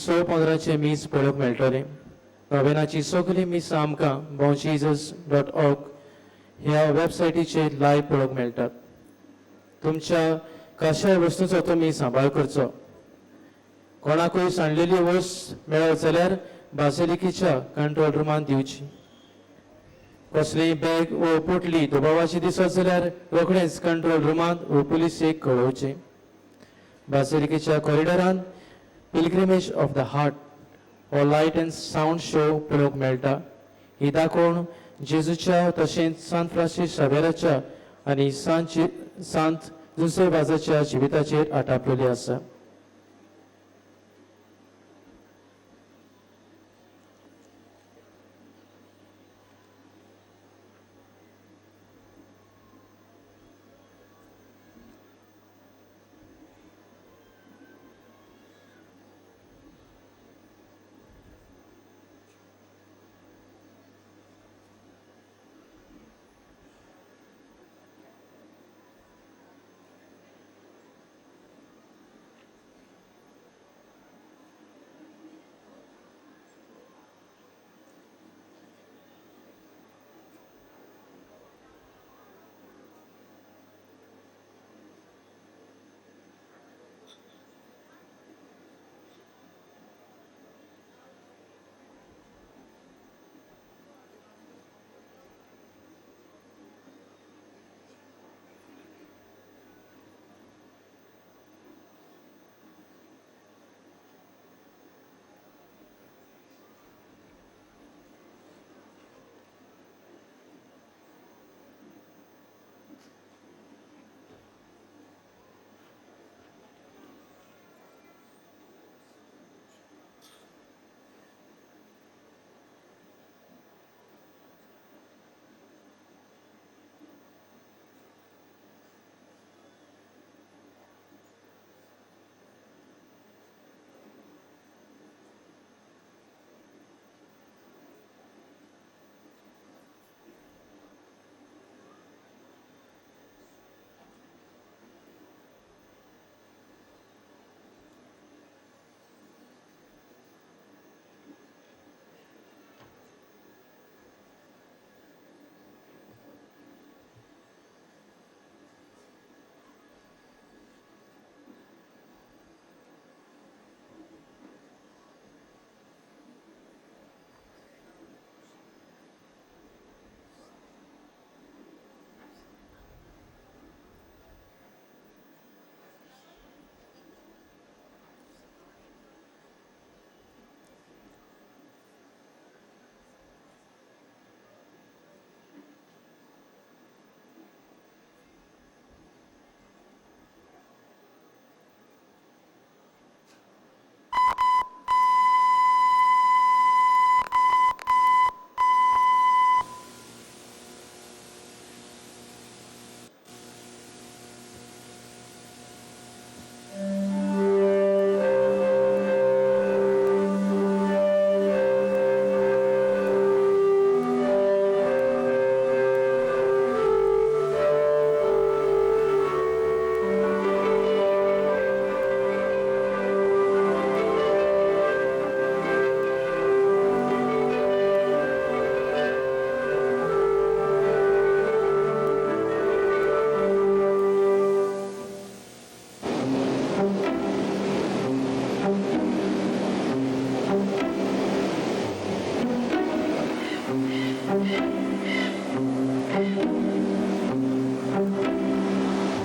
Speaker 6: 6:15 मीस पळोवंक मेळटले. नोवेनाची सगळीं मिसां आमकां bouncejesus.org ह्या वेबसायटीचेर लायव्ह पळोवंक मेळटात. तुमच्या कशाय वस्तूंचो तुमी सांबाळ करचो. कोणाकूय सांडलेली वस्त मेळत जाल्यार बासिलिकेच्या कंट्रोल रुमांत दिवची. कसलीय बॅग वा पोटली दुबावाची दिसत जाल्यार रोखडेंच कंट्रोल रुमांत वा पुलिसेक कळोवचें. बासिलिकेच्या कॉरिडॉरांत पिलग्रिमेज ऑफ द हार्ट हो लायट एंड सावंड शो पळोवंक मेळटा. ही दाखोवन जेजूच्या तशेंच सांत फ्रांसीस शावेराच्या आनी सांत जुसेबाजाच्या जिविताचेर आटापलेली आसा.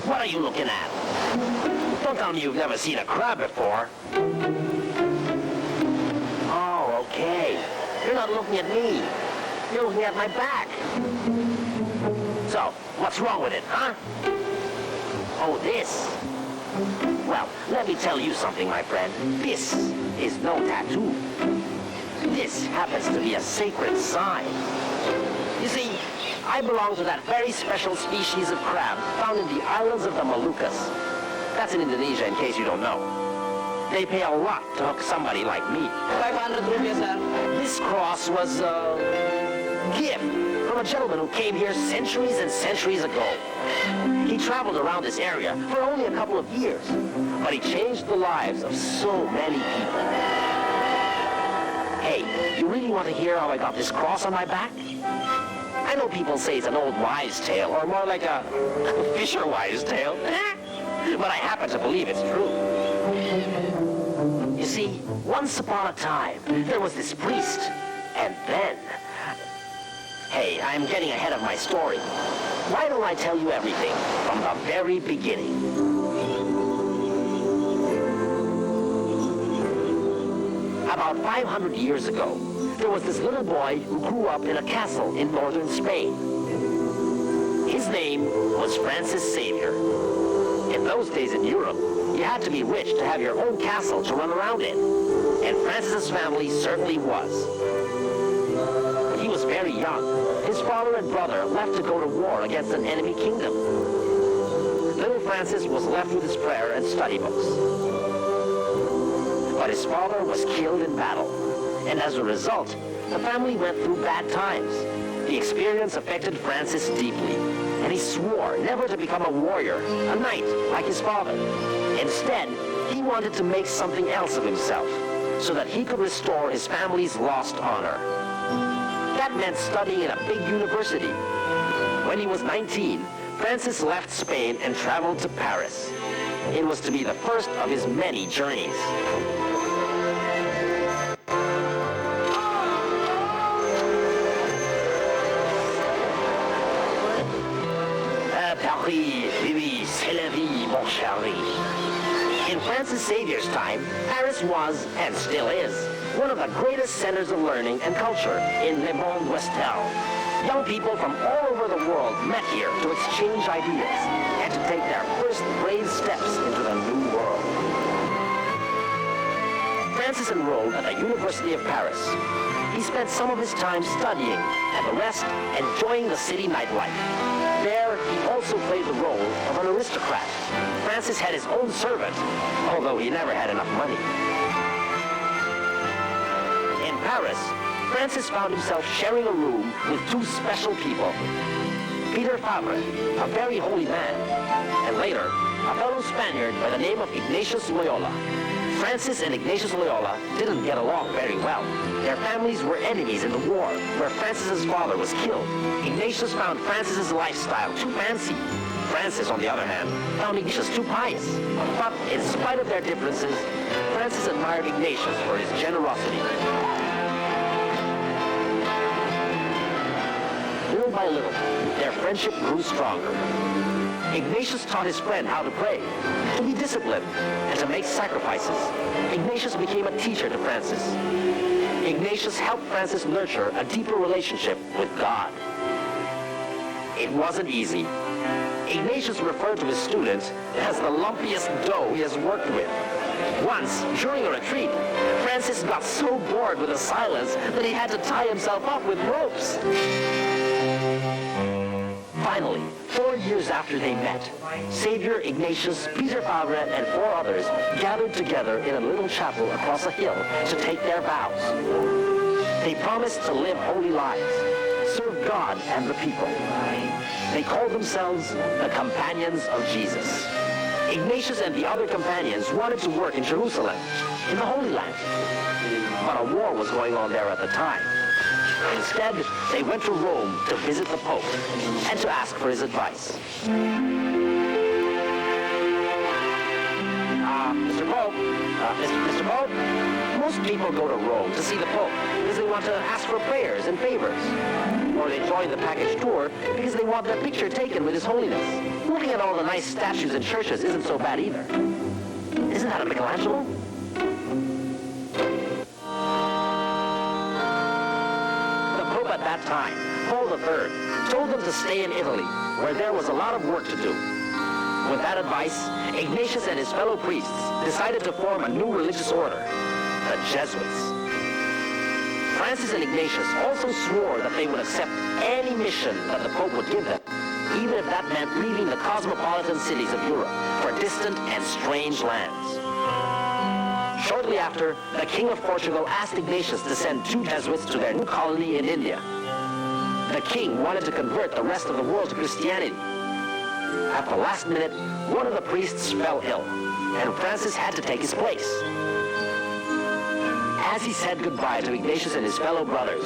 Speaker 19: What are you looking at? Don't tell me you've never seen a crab before. Oh, okay. You're not looking at me. You're looking at my back. So, what's wrong with it, huh? Oh, this. Well, let me tell you something, my friend. This is no tattoo. This happens to be a sacred sign. You see, I belong to that very special species of crab found in the islands of the Moluccas. That's in Indonesia, in case you don't know. They pay a lot to hook somebody like me. 500 rupiah, sir. This cross was a gift from a gentleman who came here centuries and centuries ago. He traveled around this area for only a couple of years, but he changed the lives of so many people. Hey, you really want to hear how I got this cross on my back? I know people say it's an old wives' tale, or more like a Fisher wives' tale, but I happen to believe it's true. You see, once upon a time, there was this priest, and then... Hey, I'm getting ahead of my story. Why don't I tell you everything from the very beginning? About 500 years ago, there was this little boy who grew up in a castle in northern Spain. His name was Francis Xavier. In those days in Europe, you had to be rich to have your own castle to run around in. And Francis's family certainly was. When he was very young, his father and brother left to go to war against an enemy kingdom. Little Francis was left with his prayer and study books. But his father was killed in battle, and as a result, the family went through bad times. The experience affected Francis deeply, and he swore never to become a warrior, a knight, like his father. Instead, he wanted to make something else of himself, so that he could restore his family's lost honor. That meant studying in a big university. When he was 19, Francis left Spain and traveled to Paris. It was to be the first of his many journeys. Paris, oui, c'est la vie, mon chéri. In Francis Xavier's time, Paris was, and still is, one of the greatest centers of learning and culture in Le Monde Ouestel. Young people from all over the world met here to exchange ideas and to take their first brave steps into the new world. Francis enrolled at the University of Paris. He spent some of his time studying and the rest enjoying the city nightlife. There, he also played the role of an aristocrat. Francis had his own servant, although he never had enough money. In Paris, Francis found himself sharing a room with two special people. Peter Fabre, a very holy man, and later, a fellow Spaniard by the name of Ignatius Loyola. Francis and Ignatius Loyola didn't get along very well. Their families were enemies in the war, where Francis's father was killed. Ignatius found Francis's lifestyle too fancy. Francis, on the other hand, found Ignatius too pious. But in spite of their differences, Francis admired Ignatius for his generosity. Little by little, their friendship grew stronger. Ignatius taught his friend how to pray, to be disciplined, and to make sacrifices. Ignatius became a teacher to Francis. Ignatius helped Francis nurture a deeper relationship with God. It wasn't easy. Ignatius referred to his students as the lumpiest dough he has worked with. Once, during a retreat, Francis got so bored with the silence that he had to tie himself up with ropes. Finally, 4 years after they met, Xavier, Ignatius, Peter Fabre, and 4 others gathered together in a little chapel across a hill to take their vows. They promised to live holy lives, serve God and the people. They called themselves the Companions of Jesus. Ignatius and the other companions wanted to work in Jerusalem, in the Holy Land. But a war was going on there at the time. Instead, they went to Rome to visit the Pope and to ask for his advice. Mr. Pope, Mr. Pope, Most people go to Rome to see the Pope because they want to ask for prayers and favors. Or they join the package tour because they want their picture taken with His Holiness. Looking at all the nice statues and churches isn't so bad either. Isn't that a Michelangelo? The Pope at that time, Paul III, told them to stay in Italy, where there was a lot of work to do. With that advice, Ignatius and his fellow priests decided to form a new religious order, the Jesuits. Francis and Ignatius also swore that they would accept any mission that the Pope would give them, even if that meant leaving the cosmopolitan cities of Europe for distant and strange lands. Shortly after, the King of Portugal asked Ignatius to send 2 Jesuits to their new colony in India. The king wanted to convert the rest of the world to Christianity. At the last minute, one of the priests fell ill, and Francis had to take his place. As he said goodbye to Ignatius and his fellow brothers,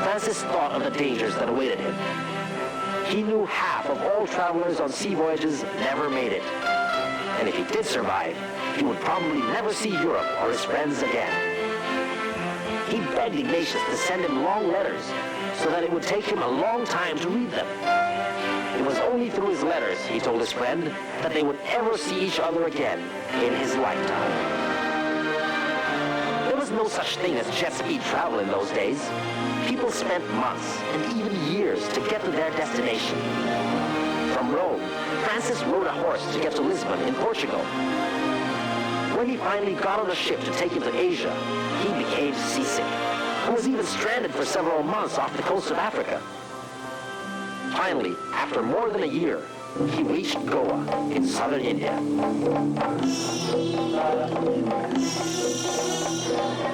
Speaker 19: Francis thought of the dangers that awaited him. He knew half of all travelers on sea voyages never made it. And if he did survive, he would probably never see Europe or his friends again. He begged Ignatius to send him long letters so that it would take him a long time to read them. It was only through his letters, he told his friend, that they would ever see each other again in his lifetime. There was no such thing as jet speed travel in those days. People spent months and even years to get to their destination. From Rome, Francis rode a horse to get to Lisbon in Portugal. When he finally got on a ship to take him to Asia, he became seasick. He was even stranded for several months off the coast of Africa. Finally, after more than a year, he reached Goa in southern India.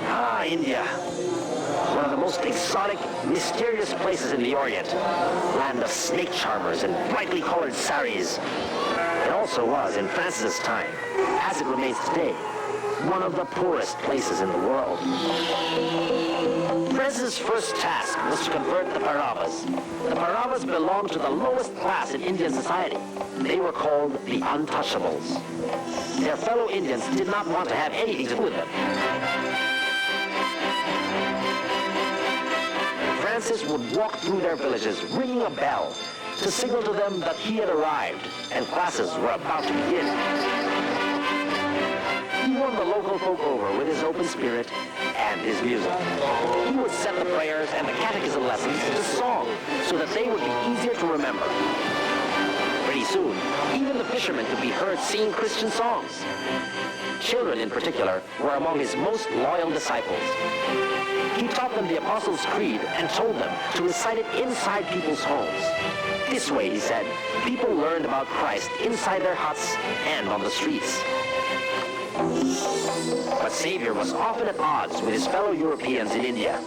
Speaker 19: Ah, India. One of the most exotic, mysterious places in the Orient. Land of snake charmers and brightly colored saris. It also was, in Francis's time, as it remains today, one of the poorest places in the world. Francis' first task was to convert the Pauravas. The Pauravas belonged to the lowest class in Indian society. They were called the Untouchables. Their fellow Indians did not want to have anything to do with them. Francis would walk through their villages ringing a bell to signal to them that he had arrived and classes were about to begin. He won the local folk over with his open spirit and his music. He would set the prayers and the catechism lessons to song so that they would be easier to remember. Pretty soon, even the fishermen could be heard singing Christian songs. Children, in particular, were among his most loyal disciples. He taught them the Apostles' Creed and told them to recite it inside people's homes. This way, he said, people learned about Christ inside their huts and on the streets. But Xavier was often at odds with his fellow Europeans in India.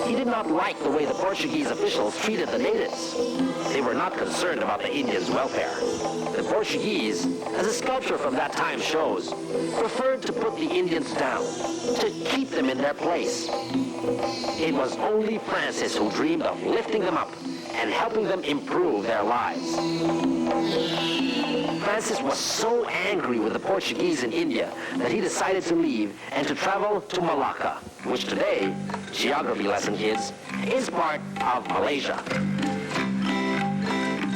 Speaker 19: He did not like the way the Portuguese officials treated the natives. They were not concerned about the Indians' welfare. The Portuguese, as a sculpture from that time shows, preferred to put the Indians down, to keep them in their place. It was only Francis who dreamed of lifting them up and helping them improve their lives. Francis was so angry with the Portuguese in India that he decided to leave and to travel to Malacca, which today, geography lesson kids, is part of Malaysia.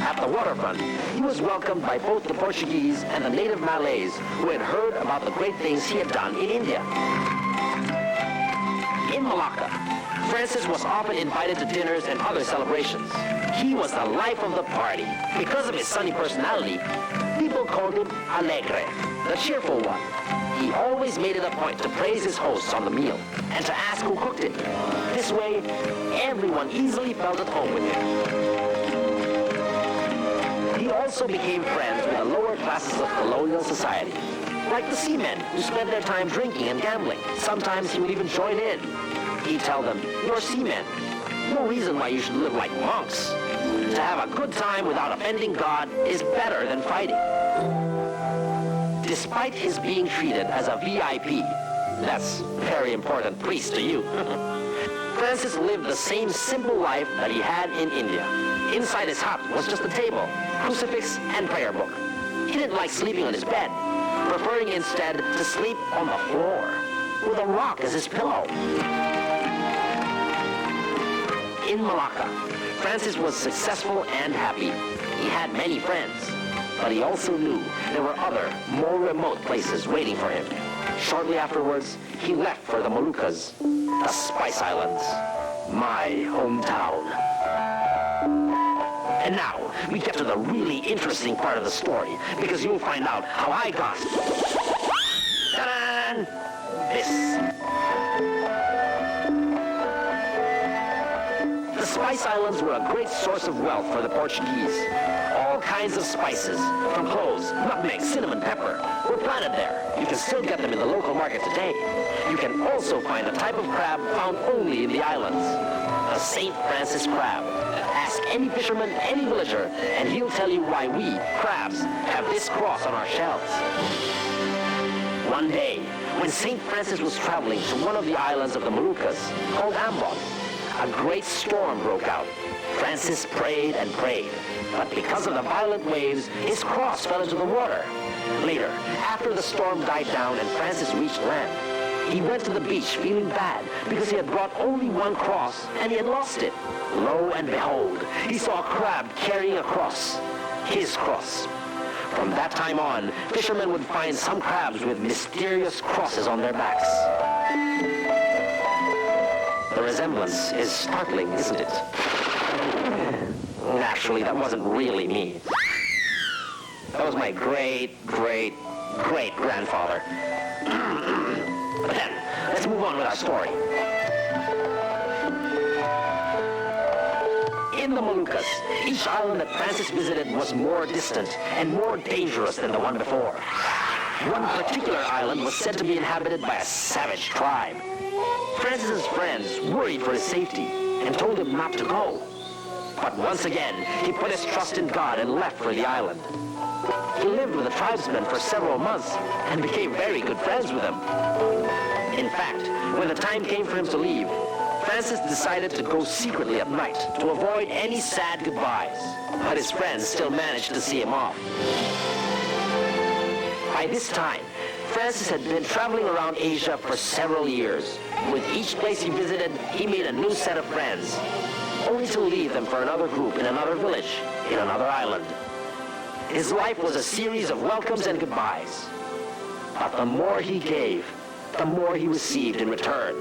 Speaker 19: At the waterfront, he was welcomed by both the Portuguese and the native Malays who had heard about the great things he had done in India. In Malacca, Francis was often invited to dinners and other celebrations. He was the life of the party. Because of his sunny personality, people called him Alegre, the cheerful one. He always made it a point to praise his hosts on the meal and to ask who cooked it. This way, everyone easily felt at home with him. He also became friends with the lower classes of colonial society, like the seamen who spent their time drinking and gambling. Sometimes he would even join in. He'd tell them, "You're seamen. No reason why you should live like monks. To have a good time without offending God is better than fighting." Despite his being treated as a VIP, that's very important priest to you, Francis lived the same simple life that he had in India. Inside his hut was just a table, crucifix, and prayer book. He didn't like sleeping on his bed, preferring instead to sleep on the floor. with a rock as his pillow. In Malacca, Francis was successful and happy. He had many friends, but he also knew there were other, more remote places waiting for him. Shortly afterwards, he left for the Moluccas, the Spice Islands, my hometown. And now, we get to the really interesting part of the story, because you'll find out how I got... Ta-da! This. The Spice Islands were a great source of wealth for the Portuguese. All kinds of spices, from cloves, nutmeg, cinnamon, pepper, were planted there. You can still get them in the local market today. You can also find a type of crab found only in the islands, the St. Francis crab. Ask any fisherman, any villager, and he'll tell you why we, crabs, have this cross on our shells. One day, when St. Francis was traveling to one of the islands of the Moluccas, called Ambon, a great storm broke out. Francis prayed and prayed, but because of the violent waves, his cross fell into the water. Later, after the storm died down and Francis reached land, he went to the beach feeling bad because he had brought only one cross and he had lost it. Lo and behold, he saw a crab carrying a cross, his cross. From that time on, fishermen would find some crabs with mysterious crosses on their backs. The resemblance is startling, isn't it? Actually, that wasn't really me. That was my great-great-great-grandfather. But then, let's move on with our story. In the Moluccas, each island that Francis visited was more distant and more dangerous than the one before. One particular island was said to be inhabited by a savage tribe. Francis's friends worried for his safety and told him not to go. But once again, he put his trust in God and left for the island. He lived with the tribesmen for several months and became very good friends with them. In fact, when the time came for him to leave, Francis decided to go secretly at night to avoid any sad goodbyes. But his friends still managed to see him off. By this time, Francis had been traveling around Asia for several years. With each place he visited, he made a new set of friends, only to leave them for another group in another village, in another island. His life was a series of welcomes and goodbyes. But the more he gave, the more he received in return.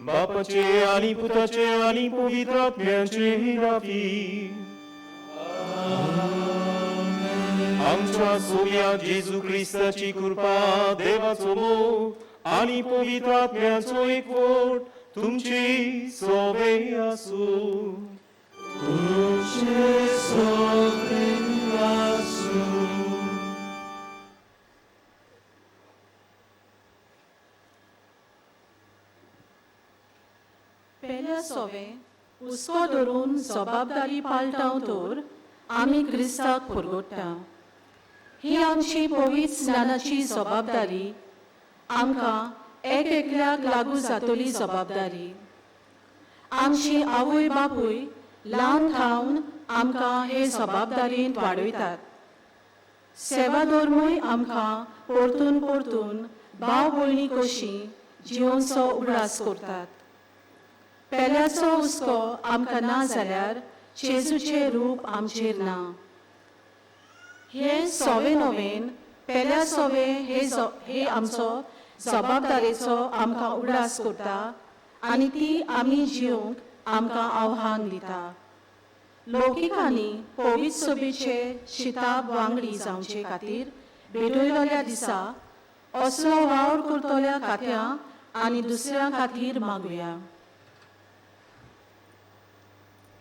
Speaker 6: बापाचे आणि पुताचे आणि पवित्र आत्म्याचे राफी आमच्या सोया जेजू ख्रिस्ताची कृपा देवाचो मोग आणि पवित्र आत्म्याचो एकवट तुमची सोबे आसूं.
Speaker 9: पेल्या सोवे हुस्को धरून जबाबदारी पाळटाव तर आमी क्रिस्ताक परगट्टा. ही आमची पवित्र स्नानाची जबाबदारी आमकां एक एकल्याक लागू जातली जबाबदारी. आमची आवय बापूय ल्हान थावन आमकां हे जबाबदारेंत वाडयतात. सेवा धर्मूय आमकां परतून परतून भाव भयणी कशी जिवनचो उगडास करतात. पेल्याचो हुस्को आमकां ना जाल्यार जेजूचें रूप आमचेर ना. हे सोवे नवेन पेल्या सोवे हे आमचो जबाबदारेचो आमकां उगडास करता आनी ती आमी जिवंक आमकां आव्हान दिता. लौकिकांनी पवित्र सभेचे शिताब वांगडी जावचे खातीर भेटयलेल्या दिसा असलो वावर करतल्या खात्यां आनी दुसऱ्यां खातीर मागुया.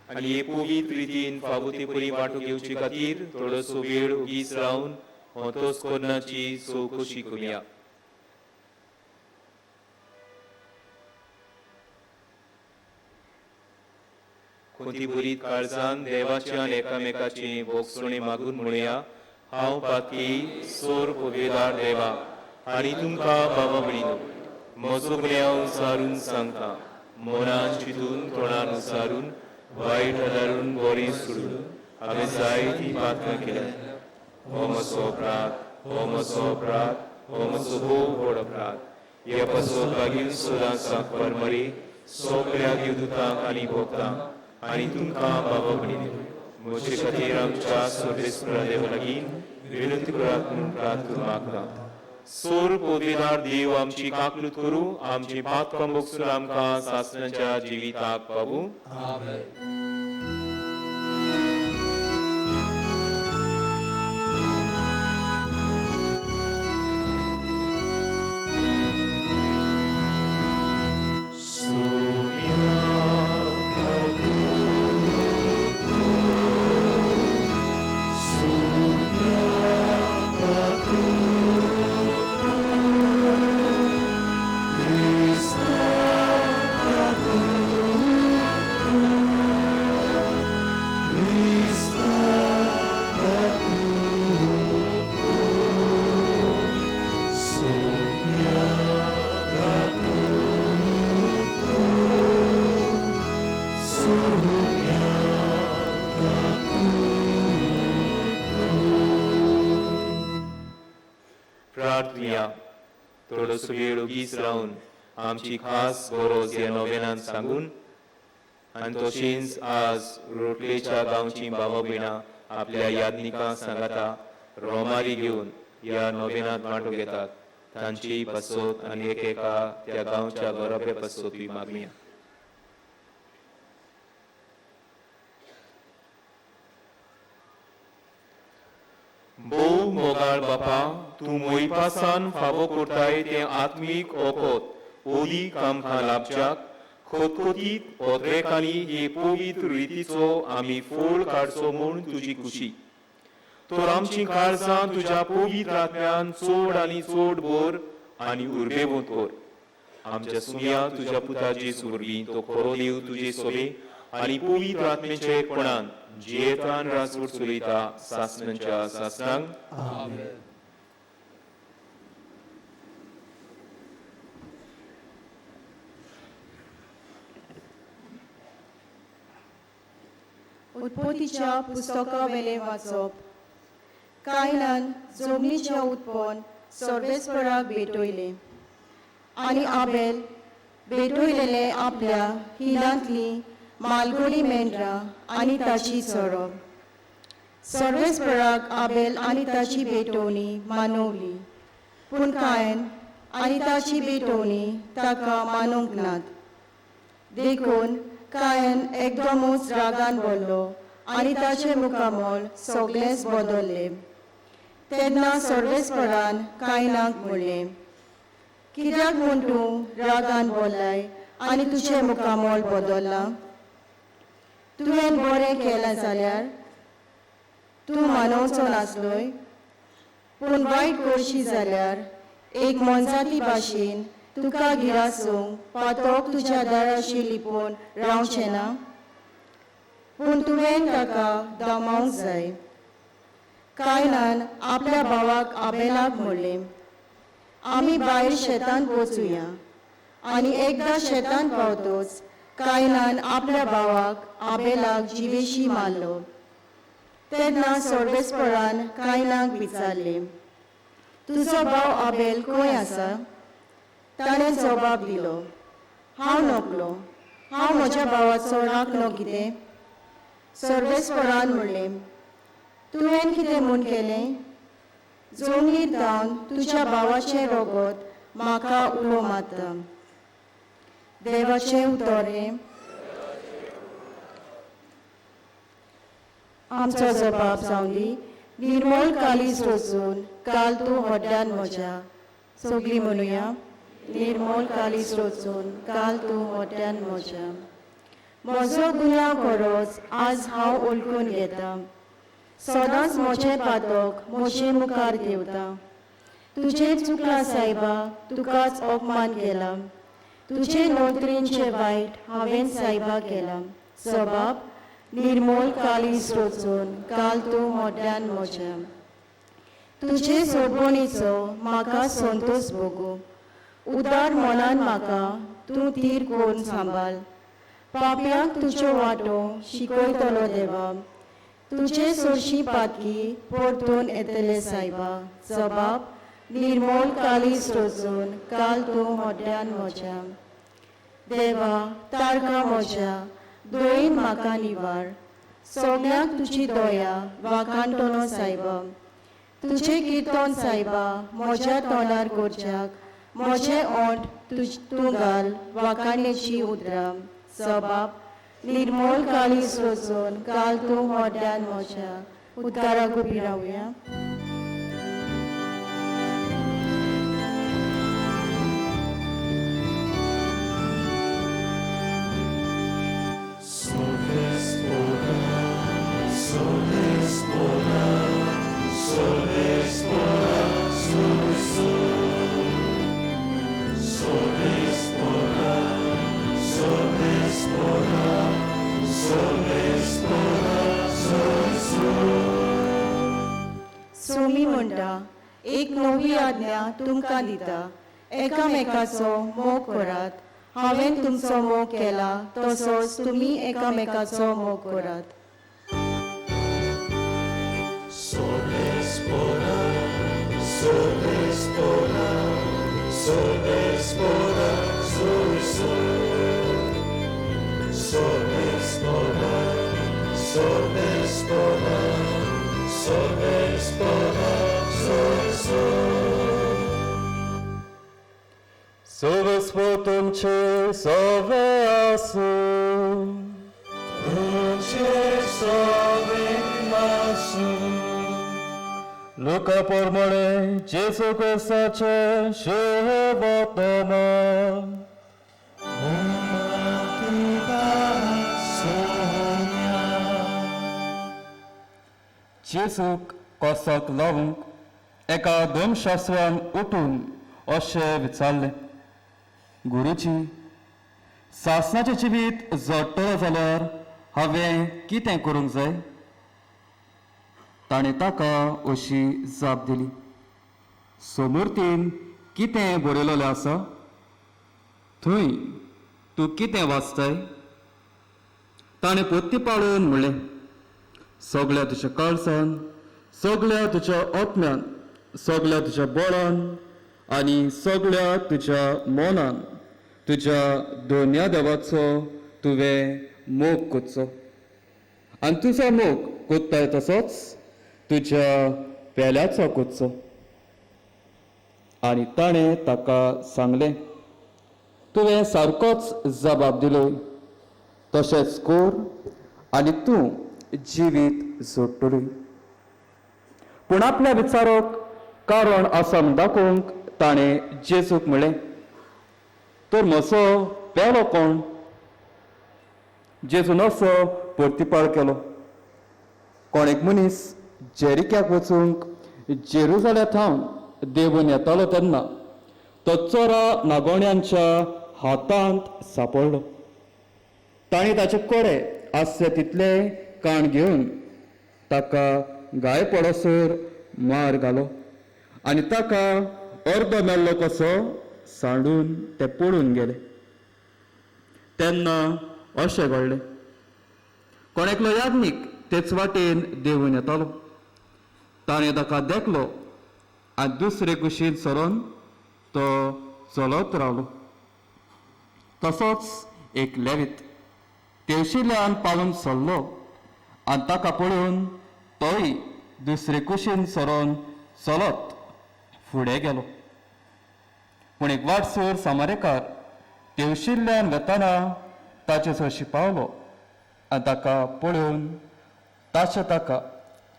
Speaker 6: आनी हे पवित्र रितीन फावो परी वांटो घेवचे खातीर थोडोसो वेळ उगीच रावन होतोच कोन्नाची चवकशी करुया. कोणती बरी काळजान देवाचे आनी एकामेकाचे भोगसणे मागून म्हणुया. हांव पातकी सोर पवेदार देवा आनी तुमकां बाबा भयणीनो म्हजो गुन्यांव सारून सांगता. मनान चिंतून तोंडान उसारून वायट हलारून बरी सोडून हांवें जायती पातकां केल्यात. हो म्हजो अपराध, हो म्हजो अपराध, हो म्हजो भोव व्हड अपराध. ह्या पासो लागीं सदांच सांगपार मरे सगळ्या देवदूतांक आनी भोगतांक आनी तुमकां बाबा भयणीनो म्हजे खातीर आमच्या सर्वेस्परा देवा लागीं विनंती करात म्हूण प्रार्थना मागता. सोर पदवीदार देव आमची काकलूत करूं. आमची पातकां भोगसून आमकां सासणाच्या जिविताक पावूं. प्रार्थना. थोडोसो वेळ उगीच रावन आमची खास गरज ह्या नोवेनांत सांगून आनी तशेंच आज रोटलेच्या गांवची भावा भयणां आपल्या यादनिकांक सांगाता रोमारी घेवन ह्या नोवेनांत वांटो घेतात. तांची पासत आनी एकेका त्या गांवच्या गरोबे पासत मागणया. भोव मोगाळ बापा, तूं मोईपासान फावो करताय ते आत्मीक ओकोत ओदी आमकां लाभच्याक खोतखोतीत पोत्रेकांनी हे पवित्र रितीचो आमी फोड काडचो म्हूण तुजी खुशी. तर आमची काळजां तुज्या पवित्र आत्म्यान चोड आनी चोड भर आनी उर्बेवंत कर. आमच्या सुमया तुज्या पुताचे सुरवी तो खरो देव तुजे सोबे
Speaker 1: आनी पवित्र आत्मेचे एकपणान जियेतान राजवट चलयता सासणांच्या सासणांक
Speaker 20: उत्पत्तीच्या पुस्तका वेले वाचप. कायनान जमनीचे उत्पन्न सर्वेस्पराक भेटयले आनी आबेल भेटयलेले आपल्या हिलांतली मालगुडी मेंढरां आनी ताची चरप. सर्वेस्पराक आबेल आनी ताची भेटवणी मानवली, पूण कायन आनी ताची भेटवणी ताका मानूंक नात. देखून कायन एकदमूच रागान बोल्लो आनी ताचे मुखामोल सगळेच बदलले. तेन्ना सर्वेस्परान कायनाक म्हणलें, कित्याक म्हूण तूं रागान बोल्लाय आनी तुजें मुखामोल बदलला? तुवें बरें केलें जाल्यार तूं मानवचो नासलोय, पूण वायट करशी जाल्यार एक मनजाती भाशेन तुका गिरासूंक पातोक तुज्या दाराशी लिपोवन रावचें ना? पूण तुवें ताका दामावंक जाय. कायनान आपल्या भावाक आबेलाक म्हणलें, आमी भायर शेतान वचुया. आनी एकदां शेतान पावतोच कायनान आपल्या भावाक आबेलाक जिवेशी मारलो. तेन्ना सर्वेस्परान कायनाक विचारलें, तुजो भाव आबेल खंय आसा? ताणें जबाब दिलो, हांव नकलो, हांव म्हज्या भावाचो राखलो कितें? सर्वेस्परान म्हणलें, तुवें कितें म्हूण केलें? जमनीर जावन तुज्या भावाचें रगत म्हाका उलो मारता. देवाचें उतोरें. आमचो जबाब जावन दी. निर्मळ कालीज रचून काल तूं हड्ड्यान म्हज्या. सगळीं म्हणुया, निर्मळ कालीज रचून काल तूं हड्ड्यान म्हज्या. म्हजो गुन्यांव खरोच आज हांव ओळखून घेता. सदांच म्हजें पातक म्हजे मुखार देंवता. तुजें चुकलां सायबा, तुकाच अपमान केला. तुजे नोंदणीचें वायट हांवें सायबा केला. जबाब, निर्मळ कालीज रचून काल तूं हड्ड्यान म्हज्या. तुजे सोडवणीचो म्हाका संतोश भोगू. उदार मनान म्हाका तूं तीर करून सांबाळ. पाप्यांक तुजो वांटो शिकयतलो देवा. तुजे सोरशी पातकी परतून येतले सायबा. जबाब, निर्मळ कालीज रचून काल तूं हड्ड्यान म्हज्या. देवा, तारका म्हज्या, दोळीन म्हाका निवार. सगळ्यांक तुजी दया वाखाणटलो सायबा. तुजें किर्तन सायबा म्हज्या तोंडार करच्याक. म्हजें ओंठ तूं घाल वाखाणेची उतरां. जबाब, निर्मळ कालीज रचून काल तूं हड्ड्यान म्हज्या. उद्गाराक उबी रावया. सोमी म्हणटा, एक नवी आज्ञा तुमकां दिता, एकामेकाचो मोग करात. हांवें तुमचो मोग केला तसोच तुमी एकामेकाचो मोग करात.
Speaker 11: Sovespo tuमचे सवे आसूं. तुमचे सवे आसूं. लुका प्रमाणे जेसू क्रिस्ताचे शुभ वर्तमान. जेसूक कोसाक लावूंक एका धर्मशास्त्रान उठून अशें विचारलें, गुरुजी, सासणाचें जिवीत जोडटलो जाल्यार हांवें कितें करूंक जाय? ताणें ताका अशी जाप दिली, समृतीन कितें बरयलेलें आसा? थंय तूं कितें वाचताय? ताणें पोत्ती पाळून म्हणलें, सगळ्या तुज्या काळजान, सगळ्या तुज्या आत्म्यान, सगळ्या तुज्या बळान आनी सगळ्या तुज्या मनान तुज्या दोनया देवाचो तुवें मोग करचो. आनी तुजो मोग कोत्ताय तसोच तुज्या पेल्याचो करचो. आनी ताणें ताका सांगलें, तुवें सारकोच जबाब दिलो, तशेंच कर आनी तूं जिवीत जोडटली. पूण आपल्या विचाराक कारण आसा म्हूण दाखोवंक ताणें जेजूक म्हणलें, तर म्हजो पेलो कोण? जेजून असो परतीपाळ केलो. कोण एक मनीस जेरिक्याक वचूंक जेरुजालेमांतल्यान देंवून येतालो तेन्ना तो चोरा नागोण्यांच्या हातांत सांपडलो. तांणी ताचे कोडे आसले तितले काण घेवन ताका गाय पडसर मार घालो आनी ताका अर्दो मेल्लो कसो सांडून ते पडून गेले. तेन्ना अशें घडलें, कोण एकलो याज्ञीक तेच वाटेन देंवून येतालो. ताणें ताका देखलो आनी दुसरे कुशीन सरोन तो चलत रावलो. तसोच एक लेवीत तेवशिल्ल्यान पावून सरलो आनी ताका पळोवन तोय दुसरे कुशीन सरोन चलत फुडें गेलो. पूण एक वाटसर सामारेकार तेवशिल्ल्यान वेताना ताचे चडशी पावलो आनी ताका पळोवन ताका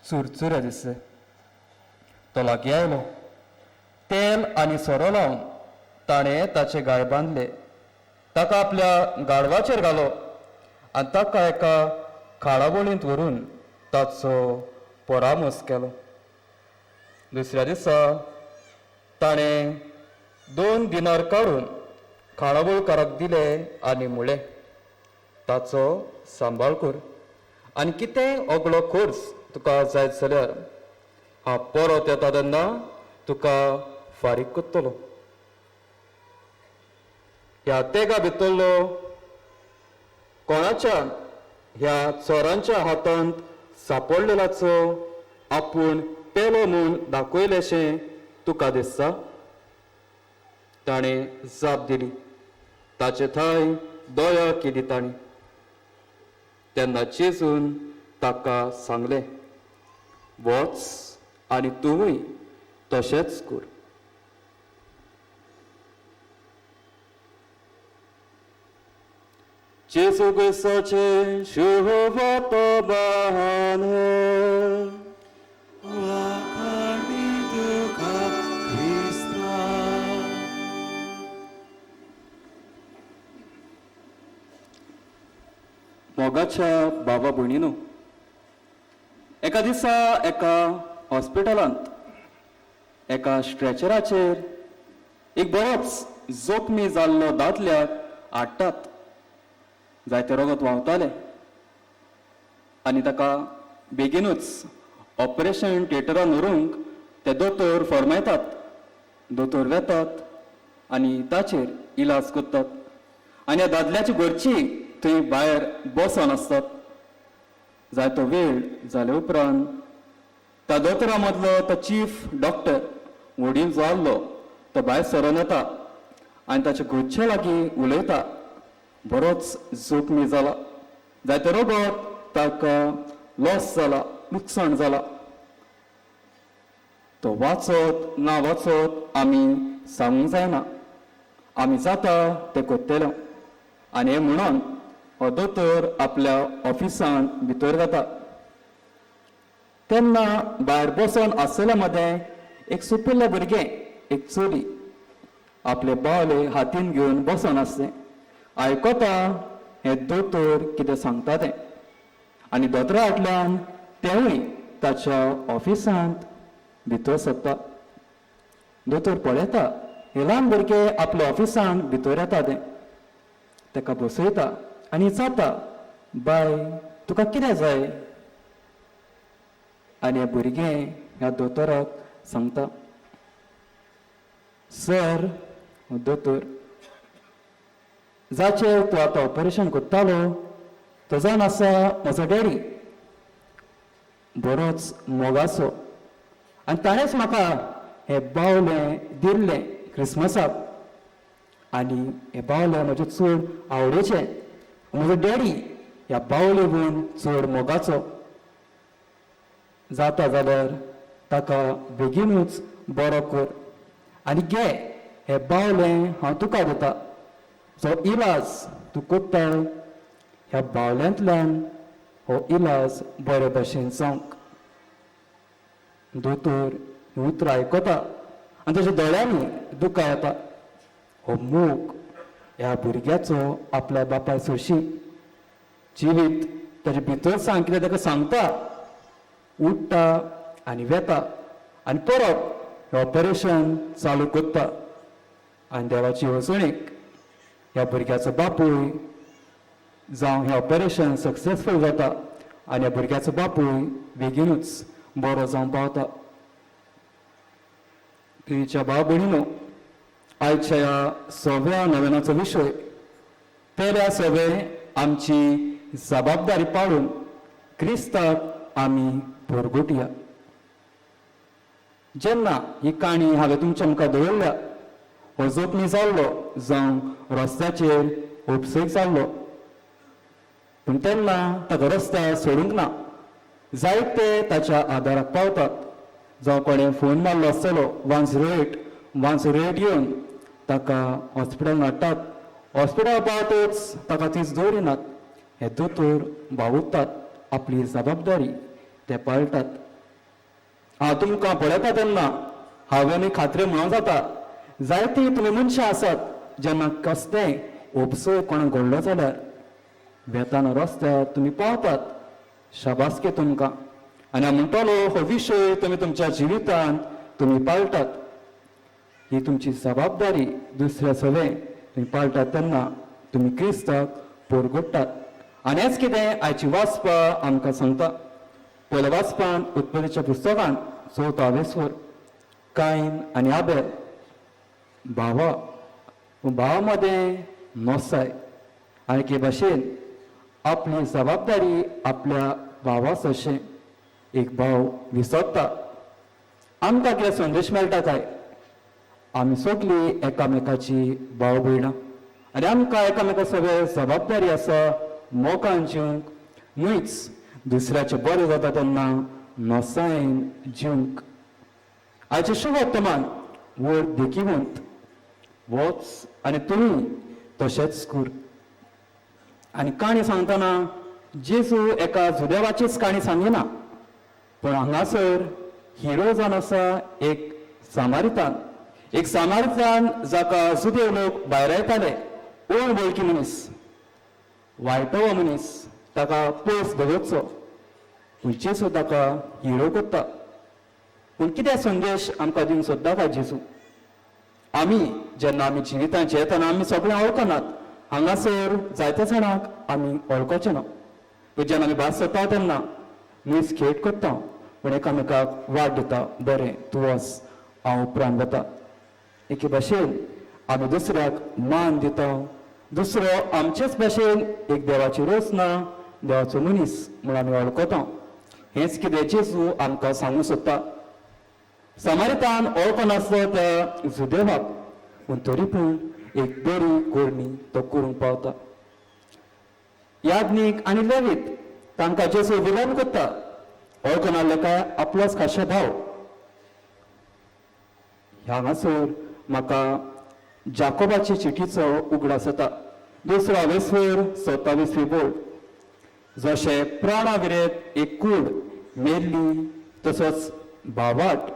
Speaker 11: चुरचुरे दिसले. तो लागीं आयलो. तेल आनी सोरो लावन ताणें ताचे गाळ बांदले, ताका आपल्या गाडवाचेर घालो आनी ताका एका खाडाबोळींत व्हरून ताचो परामोस केलो. दुसऱ्या दिसा ताणें 2 दिनार काडून खाडाबोळकाराक दिले आनी म्हणलें, ताचो सांबाळ कर आनी कितें ओगळो खर्च तुका जायत जाल्यार हांव परत येता तेन्ना तुका फारीक करतलो. ह्या तेगा भितरलो कोणाच्या ह्या चोरांच्या हातांत सांपडलेलाचो आपूण पेलो म्हूण दाखयलेशें तुका दिसता? ताणें जाप दिली, ताचे थंय दया केली ताणें. तेन्ना जेजून ताका सांगलें, वच आनी तूंय तशेंच कर. जेजू क्रिस्ताचे शुभ वर्तमान मोगाच्या बाबा भयणीनो, एका दिसा एका हॉस्पिटलांत एका स्ट्रेचराचेर एक बरोच जोखमी जाल्लो दादल्याक हाडटात. जायते रगत व्हांवताले आनी ताका बेगीनूच ऑपरेशन थिएटरान व्हरूंक ते दोतोर फर्मायतात. दोतोर वेतात आनी ताचेर इलाज करतात आनी ह्या दादल्याची घरची थंय भायर बसून आसतात. जायतो वेळ जाले उपरांत त्या दोतोरा मदलो तो चीफ डॉक्टर वडील जो आसलो तो भायर सरोन येता आनी ताच्या घरचे लागीं उलयता. बरोच जोखमी जाला, जायते रगत ताका लॉस जाला, लुकसाण जाला. तो वाचत ना वाचत आमी सांगूंक जायना. आमी जाता तें करतले. आनी हें म्हणून हो दोतोर आपल्या ऑफिसान भितर वता. तेन्ना भायर बसून आसलेल्या मदें एक सुपिल्लें भुरगें, एक चली आपले बावले हातीन घेवन बसून आसलें. आयकता हें दोतोर कितें सांगता तें आनी दोतोरा फाटल्यान तेवूय ताच्या ऑफिसांत भितर सरता. दोतोर पळयता हे ल्हान भुरगें आपल्या ऑफिसांत भितर येता तें. ताका बसयता आनी जाता बाय तुका कितें जाय? आनी हे भुरगें ह्या दोतोराक सांगता, सर दोतोर, जाचेर तूं आतां ऑपरेशन कोत्तालो तो जावन आसा म्हजो डॅडी, बरोच मोगाचो, आनी ताणेंच म्हाका हें बावलें दिल्लें क्रिसमसाक, आनी हें बावलें म्हजें चड आवडीचें. म्हजो डॅडी ह्या बावलेवून चड मोगाचो. जाता जाल्यार ताका बेगीनूच बरो कर, आनी घे हें बावलें हांव तुका दितां. जो इलाज तूं कोत्ता ह्या बावल्यांतल्यान हो इलाज बरे भशेन जावंक. दोतोर ही उतरां आयकता आनी ताच्या दोळ्यांनी दुकां येता. हो मोग ह्या भुरग्याचो आपल्या बापाय सोशी. जिवीत ताचे भितर सांग कितें ताका सांगता, उठता आनी वेता आनी परत हें ऑपरेशन चालू कोत्ता. आनी देवाची वचणीक ह्या भुरग्याचो बापूय जावं हें ऑपरेशन सक्सेसफूल जाता आनी ह्या भुरग्याचो बापूय बेगीनूच बरो जावन पावता. तुमच्या भाव भयणीनो, आयच्या ह्या 6व्या नोवेनाचो विशय पेल्या सवे आमची जबाबदारी पाळून क्रिस्ताक आमी भरगुटया. जेन्ना ही काणी हांवें तुमच्या मुखार दवरल्या, हो जोखमी जाल्लो जावं रस्त्याचेर उपसेक जाल्लो, पूण तेन्ना ताका रस्त्यार सोडूंक ना. जायते ताच्या आदाराक पावतात. जावं कोणें फोन मारलो आसतलो 108 येवन ताका हॉस्पिटलांत हाडटात. हॉस्पिटल पावतच ताका थंयच दवरिनात. हे दोतोर भावुरतात, आपली जबाबदारी ते पाळटात. हांव तुमकां पळयता तेन्ना हांवें खात्री म्हणूं जाता, जायती तुमी मनशां आसात जेन्ना कसलेंय उपसय कोणाक घडलो जाल्यार वेताना रस्त्यार तुमी पावतात. शाबासकी तुमकां. आनी हांव म्हणटलो, हो विशय तुमी तुमच्या जिवितांत तुमी पाळटात. ही तुमची जबाबदारी दुसऱ्या सवे तुमी पाळटात तेन्ना तुमी क्रिस्ताक पोरगोडटात. आनी हेच कितें आयची वाचपां आमकां सांगता. पयल्या वाचपान उत्पत्तीच्या पुस्तकांत 4वा वेसवर कायन आनी आबेल भावा मदें नोसाय आनी के भाशेन आपली जबाबदारी आपल्या भावास अशें एक भाव विसरता. आमकां कितें संदेश मेळटा काय? आमी सगळीं एकामेकाची भाव भयणां आनी आमकां एकामेका सगळे जबाबदारी आसा मोगान जिवंक, न्हूच दुसऱ्याचें बरें जाता तेन्ना नोसायेन जिवंक. आयचे शुभ वर्तमान व्हड देखीवंत वच आनी तुमी तशेंच कर. आनी काणी सांगतना जेजू एका जुदेवाचीच काणी सांगिना, पूण हांगासर हिरो जावन आसा एक सामारितान. एक सामारितान जाका जुदेव लोक भायर येताले, ओळ वळखी मनीस, वायटो मनीस, ताका पयस दवरचो, पूण जेजू ताका हिरो करता. पूण कितें संदेश आमकां दिवंक सोदता काय जेजू? आमी जेन्ना आमी जिवितांत जेयतना आमी सगळें वळखनात. हांगासर जायत्या जाणांक आमी वळखोचे ना. पूण जेन्ना आमी भायर सरता तेन्ना मीस खेळ करता, पूण एकामेकाक वाट दिता, बरें तूं वच हांव उपरांत वता. एके भाशेन आमी दुसऱ्याक मान दिता. दुसरो आमचेच भाशेन एक देवाची रचना, देवाचो मनीस म्हूण आमी वळखता. हेंच कितें जेजू आमकां सांगूंक सोदता. सामारितान वळखनासलो त्या जुदेवाक, पूण तरी पूण एक बरी कोरणी तो करूंक पावता. याज्ञीक आनी लेवीत तांकां जेजू विलन करता. वळखनासले काय आपलोच खाशे भाव. हांगासर म्हाका जाकोबाची चिठीचो उगडास येता. 2रा वेसवर 27वी बोल. जशें प्राणा विरेत एक कूड मेल्ली, तसोच भावाट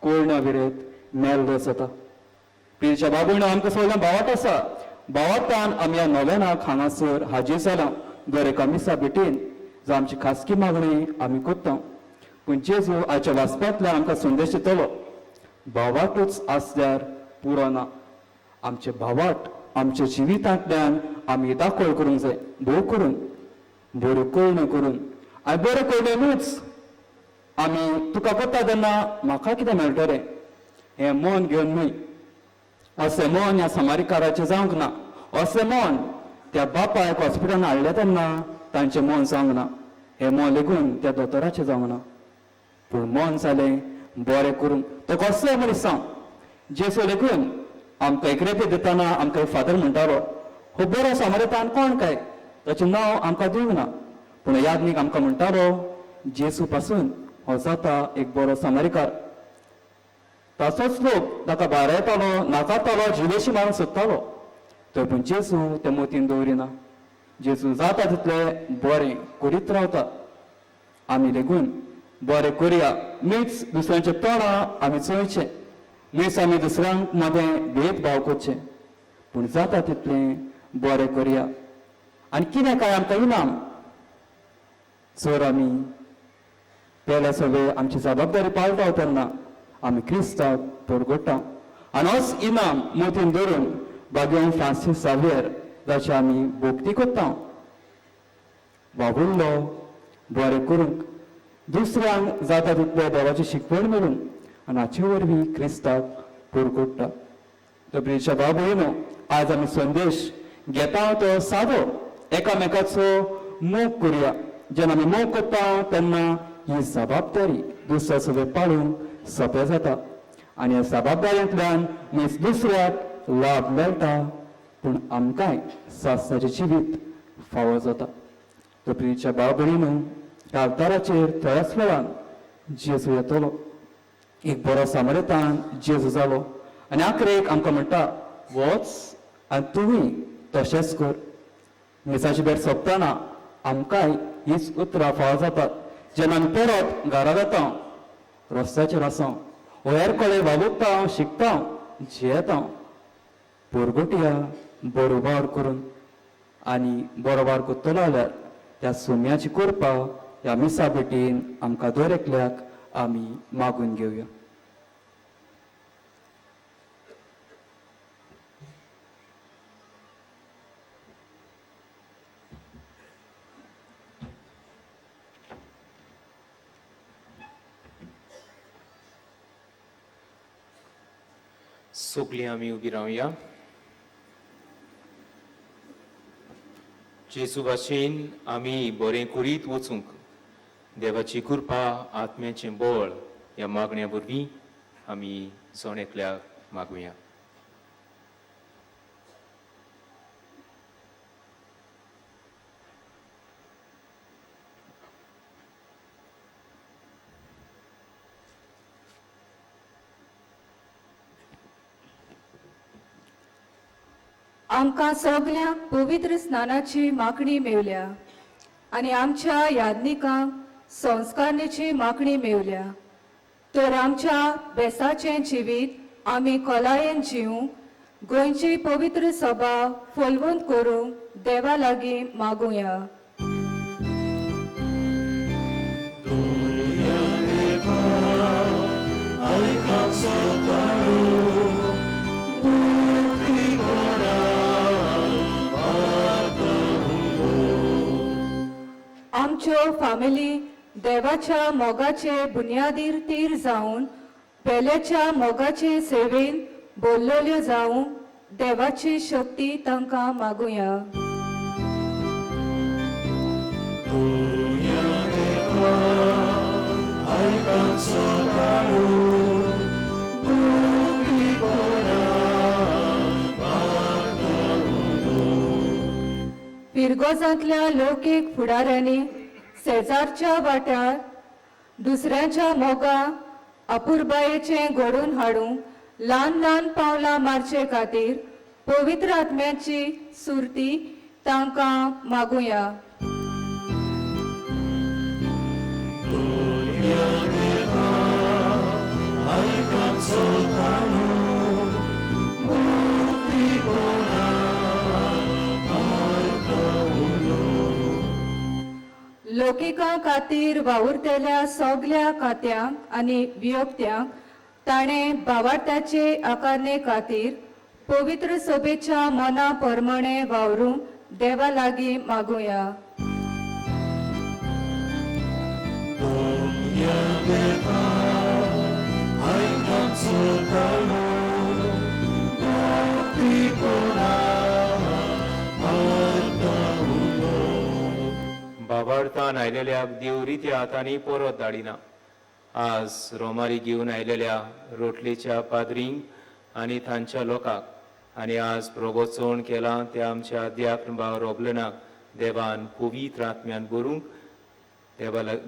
Speaker 11: कोयणा विरेत मेल्लो जाता. पिरच्या बाबून आमकां सगळ्यांक भावाट आसा. भावाटान आमी ह्या नोवेनाक हांगासर हाजीर जालां. दर एका मिसा भेटेन जो आमची खासगी मागणी आमी करता. पूण जेजू आयच्या वाचप्यांतल्यान आमकां संदेश दितलो, भावाटूच आसल्यार पुरो ना. आमचे भावाट आमच्या जिवितांतल्यान आमी दाखोळ करूंक जाय. भोव करून बऱ्यो कळण्यो करून आनी बऱ्यो कळण्योच आमी तुका करता तेन्ना म्हाका कितें मेळटलें हें मन घेवन न्हय. अशें मन ह्या समारिकाराचें जावंक ना. अशें मन त्या बापायक हॉस्पिटलान हाडलें तेन्ना तांचें मन जावंक ना. हें मन लेगून त्या दोतोराचें जावंक ना. पूण मन जालें बरें करून तो कसलोय मनीस जावं. जेसू लेगून आमकां एक रेपे दितना आमकां फादर म्हणटालो हो बरो समारितान कोण काय ताचें नांव आमकां दिवंक ना. पूण यादनीक आमकां म्हणटालो जेसू पासून हो जाता एक बरो समारिकार. तसोच लोक ताका भायर येतालो नाकारतालो जिवेशी मारून सोदतालो. तर पूण जेसू ते मोतीन दवरिना. जेसू जाता तितलें बरें करीत रावता. आमी लेगून बरें करया. मीच दुसऱ्यांचे तोंडां आमी चोयचें. मीच आमी दुसऱ्यांक मदें भेदभाव करचें. पूण जाता तितलें बरें करया. आनी कितें काय आमकां इनाम जर आमी पेले सगळे आमची जबाबदारी पाळटा तेन्ना आमी क्रिस्ताक परगट्टा. आनी होच इनाम मोतीन धरून बागेवन फ्रांसीस जावियर जाची आमी भोक्ती करता. वावुरलो बरें करूंक दुसऱ्यांक जाता तितले देवाची शिकवण मेळून आनी हाचे वरवीं क्रिस्ताक परगट्टा. तो प्रियच्या भाव भयणो, आज आमी संदेश घेता तो सादो एकामेकाचो मोग करुया. जेन्ना आमी मोग करता तेन्ना ही जबाबदारी दुसऱ्या सगळे पाळूंक सोंपें जाता. आनी ह्या जबाबदारेंतल्यान मीच दुसऱ्याक लाभ मेळटा पूण आमकांय सासणाचें जिवीत फावो जाता. तो प्रियच्या भाव भयणीनो, ह्या अवताराचेर थोड्याच वेळान जेजू येतलो. एक बरो समारितान जेजू जालो आनी आखरेक आमकां म्हणटा वच आनी तुमी तशेंच कर. मिसाची भेट सोंपतना आमकांय हीच उतरां फावो जातात. जेन्ना आमी परत घरा वता रस्त्याचेर आसा हेर कळे वागुरता शिकता जियेता परगटया बरोबर करून. आनी बरोबर करतलो जाल्यार त्या सुम्याची कृपा ह्या मिसा भेटीन आमकां दर एकल्याक आमी मागून घेवया.
Speaker 6: सगळीं आमी उबी रावया. जेजू भाशेन आमी बरें करीत वचूंक देवाची कृपा आत्म्याचें बळ ह्या मागण्या वरवीं आमी सोण एकल्याक मागुया.
Speaker 21: आमकां सगल्यांक पवित्र स्नानाची मागणी मेवल्या आनी आमच्या यादनिकांक संस्कारण्याची मागणी मेवल्या. तर आमच्या बेसाचें जिवीत आमी खोलायेन जिवंक गोंयची पवित्र सभा फलवंत करूंक देवा लागीं मागुया. आमच्यो फामिली देवाच्या मोगाचे बुनयादीर तीर जावन पेल्याच्या मोगाचे सेवेन बोल्लोल्यो जावं देवाची शक्ती तांकां मागुया. पिरगोजांतल्या लौकीक फुडाऱ्यांनी शेजारच्या वाट्यार दुसऱ्याच्या मोगा अपुरबायेचें घडोवन हाडूंक ल्हान ल्हान पावलां मारचे खातीर पवित्र आत्म्याची सुरती तांकां मागुया. लोकिकां खातीर वावुरतेल्या सगल्या खात्यांक आनी वियोक्त्यांक ताणें भावार्थाचे आकारणे खातीर पवित्र सभेच्या मना प्रमाणे वावरूंक देवा लागीं मागुया.
Speaker 6: बाबार्थान आयलेल्या देव रित्या हातांनी परत धाडिना. आज रोमारी घेवन आयलेल्या रोटलेच्या पाद्रींक आनी तांच्या लोकांक आनी आज प्रबोचण केला त्या आमच्या दियाक्न भाव रोबलनाक देवान पवित्र आत्म्यान भरूंक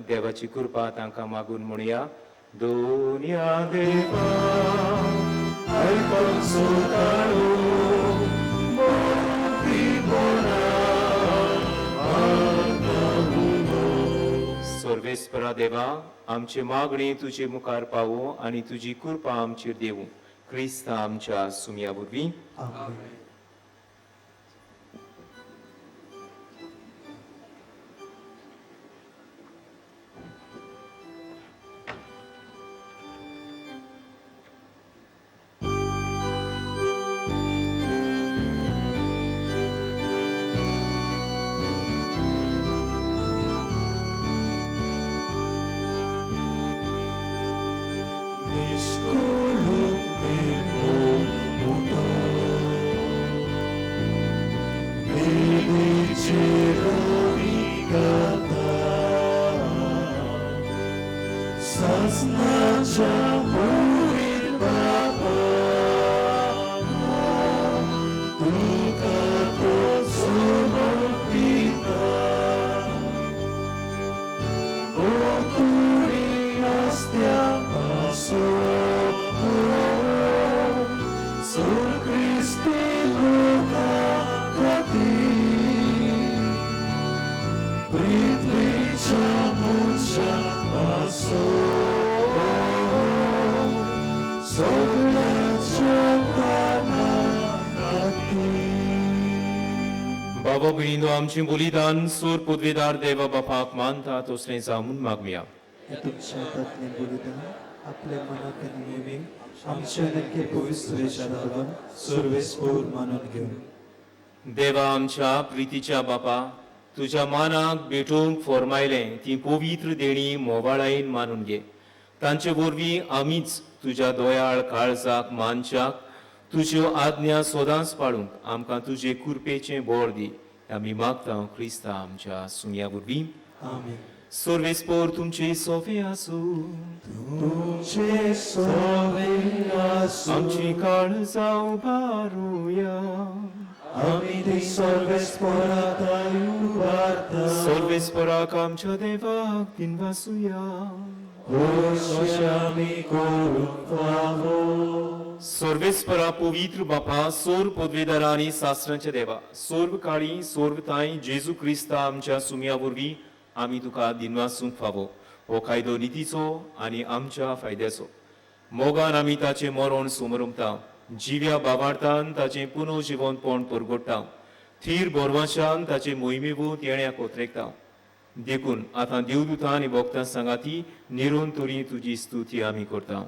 Speaker 6: देवाची कृपा तांकां मागून म्हणया. दोनिया देवा आयकून सोदाळो सर्वेस्परा देवा आमची मागणी तुजे मुखार पावो आनी तुजी कृपा आमचेर देवू. क्रिस्त आमच्या सुमया वरवीं. बाबा भयणीनो आमचे बलिदान सोर पदवेदार देवा बापाक मानता तसलें जावून मागया.
Speaker 11: तुमच्या हातांतलें बलिदान आपल्या मनाक नेमी आमच्या नक्की पवित्रेच्या लागून सर्वेस्पोर मानून घेवन.
Speaker 6: देवा आमच्या प्रितीच्या बापा तुझ्या मानाक भेटूंक फॉर्मायलें ती पवित्र देणी मोबाळायेन मानून घे. तांचे वरवीं आमीच तुझ्या दोयाळ काळजाक मानच्याक तुज्यो आज्ञा सदांच पाळूंक आमकां तुजे कृपेचें बोर दी. आमी मागता क्रिस्ता आमच्या सुमया वरवीं.
Speaker 11: आमेन.
Speaker 6: सर्वेस्पोर तुमचे सोवे आसूं.
Speaker 11: तुमचे सोवे आसूं.
Speaker 6: आमची काळजां उबारुया.
Speaker 11: आमी ती सर्वेस्पोराक उबारता.
Speaker 6: सर्वेस्पोराक आमच्या देवाक दिनवासुया.
Speaker 11: अशें आमी करूंक फावो.
Speaker 6: सर्वेस्परा पवित्र बापा सोर पदवेदार आनी शास्त्रांचे देवा सोर्व काळी सोर्व ताई जेजू क्रिस्ता आमच्या सुमया वरवीं आमी तुका दिनवासूंक फावो. हो कायदो नितीचो आनी आमच्या फायद्याचो. मोगान आमी ताचें मरण सुमरमता. जिव्या बाबार्थान ताचें पुनर्जिवनपण परगडटा. थीर बोरवाशान ताचे मोहिमेवूत येण्याक कोत्रेकता. देखून आतां देवदूतां आनी भक्तां सांगाती निरंतरी तुजी स्तुती आमी करता.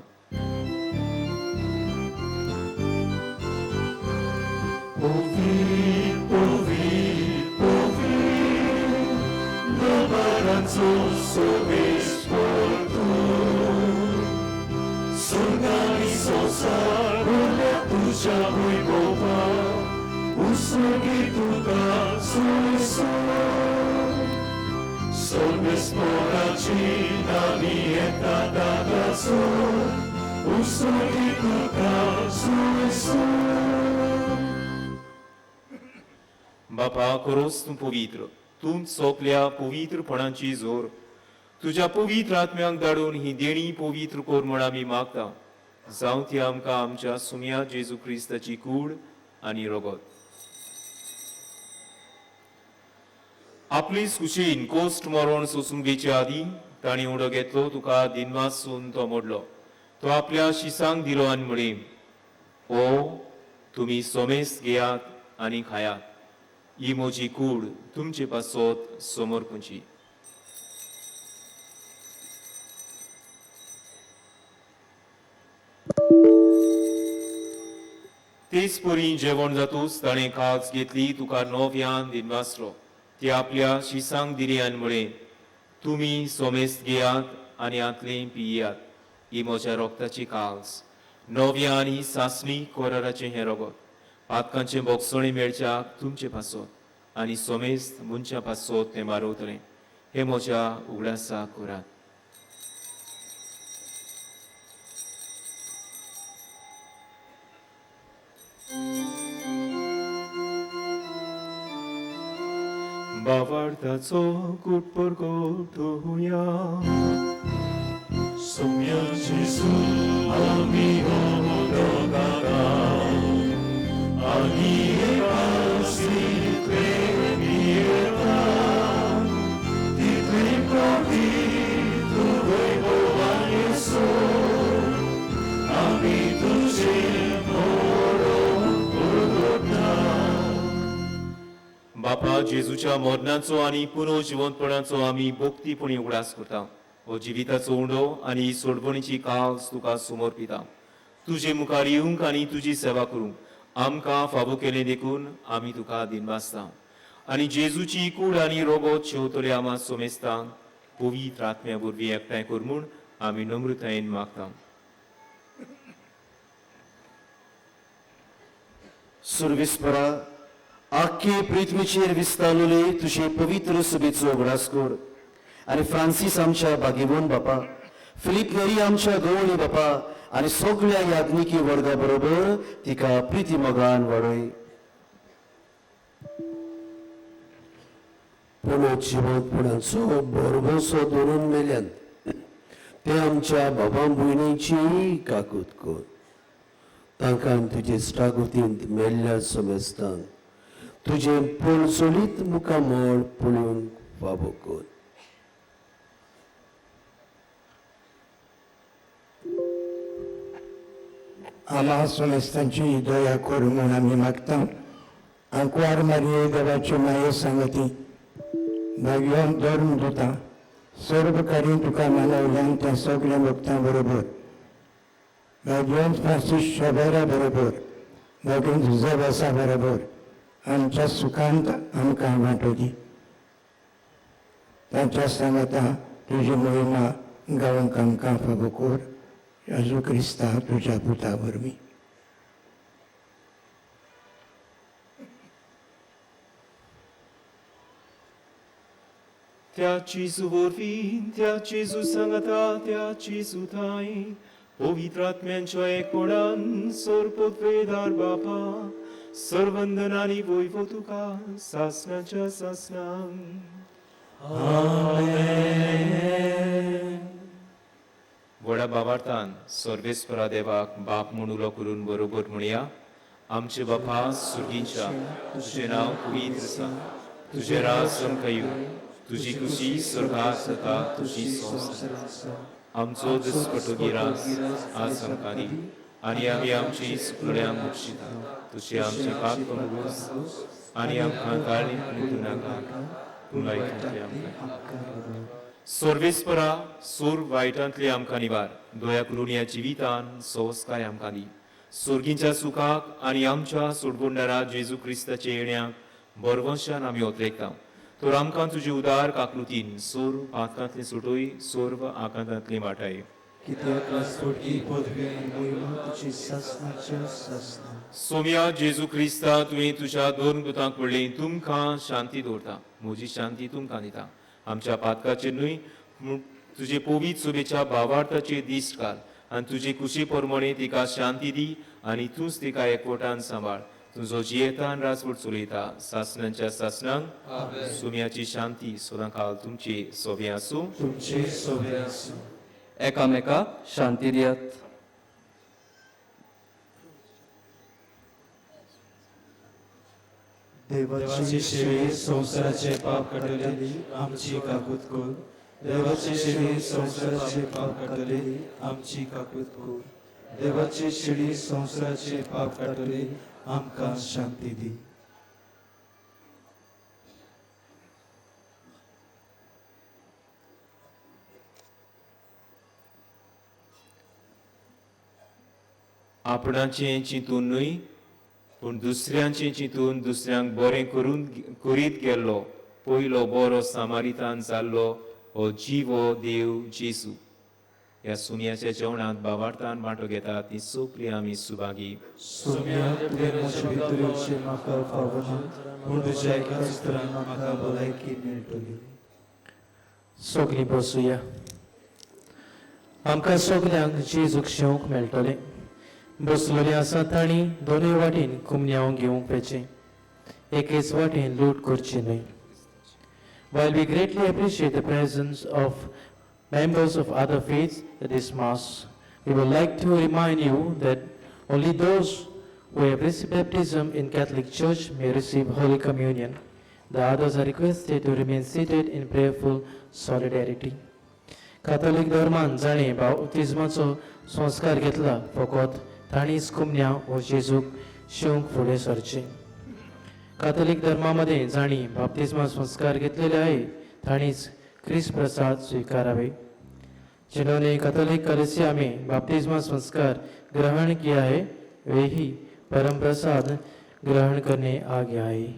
Speaker 11: Sorgani sosar tuja wybova, usługi tuga suisu. Solwespora ci nami eta dagasu, usługi tuga suisu.
Speaker 6: बापा खरोच तूं पवित्र. तूं सोंपल्या पवित्रपणाची जोर तुझ्या पवित्र आत्म्याक धाडून ही देणी पवित्र कोर म्हण आमी मागता. जावं ती आमकां आमच्या सुमया जेजू क्रिस्ताची कूड आनी रगत. आपली सुशेन कोस्ट मरण सोसून घेचे आदी ताणी उडो घेतलो तुका दिनवासून तो मोडलो. तो आपल्या शिसांक दिलो आनी म्हणे ओ तुमी सोमेस घेयात आनी खायात. ही म्हजी कूड तुमचे पासत समर्पूंची. तेच परी जेवण जातूच ताणें कास घेतली तुका नव्यान दिनवासलो. ती आपल्या शिसांक दिली आनी म्हळे तुमी सोमेस घेयात आनी आतलें पियात ही म्हज्या रोगताची काळज. नव्या आनी सासणी कोराराचें हें रगत पातकांचे बोगसणे मेळच्याक तुमचे पासत आनी सोमेस्त मुनच्या पासत तें मारवतलें. हे म्हज्या उगडासा करात. बावार्थाचो कुटपर्गो ठोवया.
Speaker 12: सोम्या जेजू आमी होगाता आनी तितले मिळता तितले प्रवी तुवें भगवान येसू आमी तुजे
Speaker 6: बापा जेजूच्या मरणाचो आनी पुनर्जिवंतपणाचो आमी भक्तीपणी उगडास करता. हो जिविताचो उंडो आनी सोडवणीची काळज तुका समर्पिता. तुजे मुखार येवंक आनी तुजी सेवा करूंक आमकां फावो केलें देखून आमी तुका दिनवासता. आनी जेजूची कूड आनी रोगोत शेवतले आमा सोमेस्तां पवित्र आत्म्या वरवीं एकठांय कर म्हूण आमी नम्रतायेन मागता.
Speaker 8: सर्वेस्परा आख्खे पृथ्वीचेर विस्तारलेले तुजे पवित्र सभेचो उगडास कर आनी फ्रांसीस आमच्या भाग्यवान बापा, फिलीप नेरी आमच्या गवळणी बापा आनी सगळ्या याज्ञिकी वर्गा बरोबर तिका प्रिती मोगान वाडय.
Speaker 2: पुनर्जिवंतपणाचो बोरगोसो धरून मेल्यान ते आमच्या बाबा भयणीची काकूत कर. तांकां तुजे इश्टागतींत मेल्ल्या समेस्तान तुजे पळसोलीत मुखामोळ पळोवंक फावो कर.
Speaker 22: आम्हा सोमेस्तांची दया कर म्हूण आमी मागता. आंकवार मारये देवाच्यो माये सांगती भाग्यवान धर्म दिता सर्वकारी तुका मानवल्यान त्या सगळ्या भक्तां बरोबर भाग्यवान फ्रांसीस शाबेरा बरोबर भगिनी जुझेबासा बरोबर आमच्या सुखांत आमकां वांटो दी. तांच्या सांगता तुजी मोहिमा गावंक आमकां फावो कर. येजू क्रिस्ता तुज्या पुता वरवीं.
Speaker 6: त्या जेजू वरवीं त्या जेजू सांगता त्या जेजू थंय पवित्र आत्म्यांच्या एकवटान सर्वोत्वेदार बापा सर्वंदनानी वैभव तुका सासणाच्या सासणांक. व्हडा बाबार्थान सर्वेस्परा देवाक बाप म्हूण उलो करून बरोबर म्हणया. आमचे बापा सुर्गींच्या तुझे नांव पवित्र आसा. तुझे राज आमकां येवं. तुजी खुशी स्वर्गांत जाता तुजी संस्था. आमचो दिसपटो गिरास आज आमकां दी आनी आमी आमची सुकड्यांक बक्षिता. तुजे आमचे पाप कमूस आनी आमकां गाळणेंत मुटूं नाका पूण वायटांतले आमकां. सर्वेस्परा सोर वायटांतले आमकां निवार. दया करून ह्या जिवितान संस्कार आमकां दी. सुर्गींच्या सुखाक आनी आमच्या सोडवणदारा जेजू क्रिस्ताचे येण्याक बरवंशान आमी ओतरेकता. तर आमकां तुजे उदार काकलुतीन सोर पातकांतले सुटोय सोर्व आकांतांतली वाटाय.
Speaker 11: कित्याक आसतोटी पदवी महिमा तुजी सासणाच्या सासणा.
Speaker 6: सोम्या जेजू क्रिस्ता तुवें तुज्या दोन पुतांक पडली. तुमकां शांती दवरता. म्हजी शांती तुमकां दिता. आमच्या पातकाचेर न्हय तुजे पवित्र सभेच्या भावार्थाचेर दिश्ट घाल आनी तुजे कुशी प्रमाणे तिका शांती दी आनी तूंच तिका एकवटान सांबाळ. तुजो जियेतान राजवट चलयता सासणांच्या सासणांक. सोम्याची शांती सदांकाळ तुमची सोबे आसूं.
Speaker 11: तुमचे सोबे आसूं.
Speaker 23: एकामेकाक शांती दियात.
Speaker 11: देवाचे सेवे संवसाराचे पाप काडलेली आमची काकूत कर. देवाचे सेवे संवसाराचे पाप काडलेली आमची काकूत कर. देवाचे शिडी संवसाराचे पाप काडले आमकां शांती दी.
Speaker 6: आपणाचें चिंतून न्हय पूण दुसऱ्यांचें चिंतून दुसऱ्यांक बरें करून करीत गेल्लो पयलो बरो सामारितान जाल्लो
Speaker 5: ओ जिवो देव जेजू, ह्या सुमयाच्या जेवणात बावार्थान वांटो घेता ती सगळीं आमी सुभागी.
Speaker 11: सुम्या तुवें म्हजे भितर येवचें म्हाका फावना, पूण तुज्या एकाच तरान म्हाका भलायकी मेळटली.
Speaker 6: सगळीं बसूया. आमकां सगल्यांक जेजूक शेवंक मेळटलें. बसलेलीं आसात आनी दोनूय वाटेन कुमन्यांव घेवंक पेचे, एकेच वाटेन लूट करची न्हय. While we greatly appreciate the presence of members of other faiths at this Mass, we would like to remind you that only those who have received baptism in Catholic Church may receive Holy Communion. The others are requested to remain seated in prayerful solidarity. Catholic धर्मान जाणे बाप्तिस्माचो संस्कार घेतला फकत ताणीच कुमन्यांव व जेजूक शेवंक फुडें सरचें. Catholic धर्मामध्ये जाणी बाप्तिस्मा संस्कार घेतलेले आहे ताणीच ख्रिस्त प्रसाद स्वीकारावे. जिन्होंने कैथोलिक कलीसिया में बपतिस्मा संस्कार ग्रहण किया है वे ही परम प्रसाद ग्रहण करने आ गया है.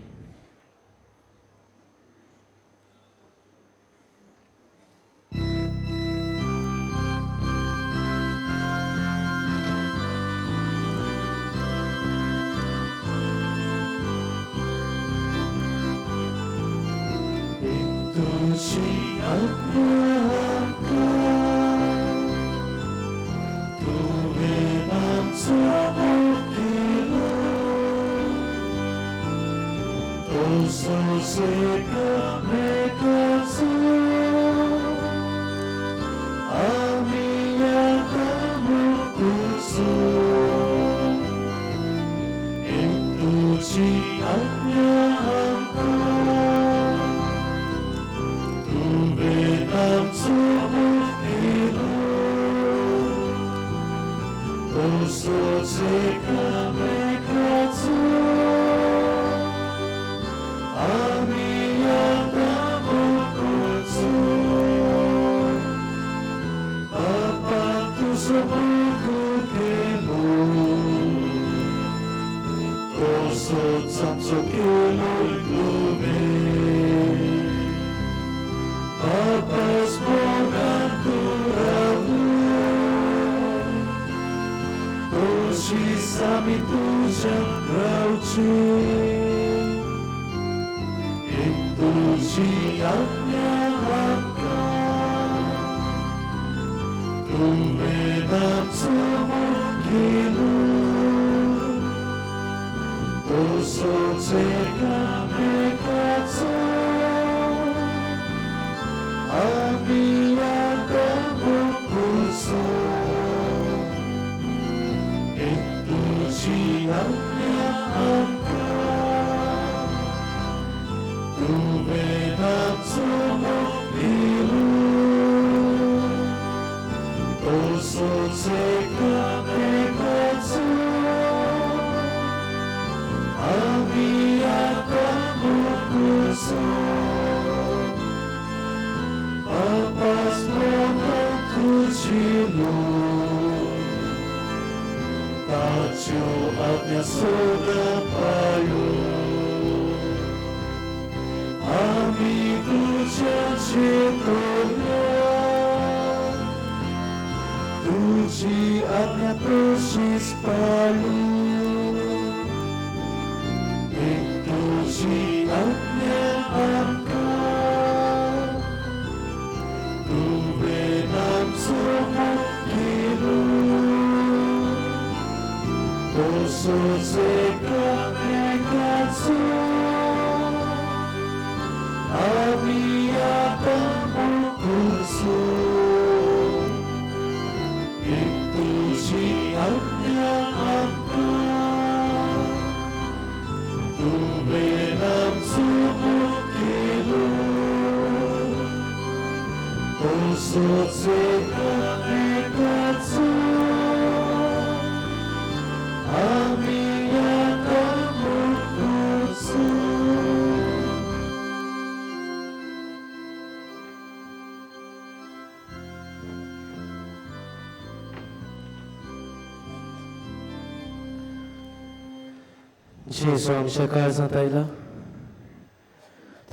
Speaker 6: जेजू आमच्या काळजांत आयला.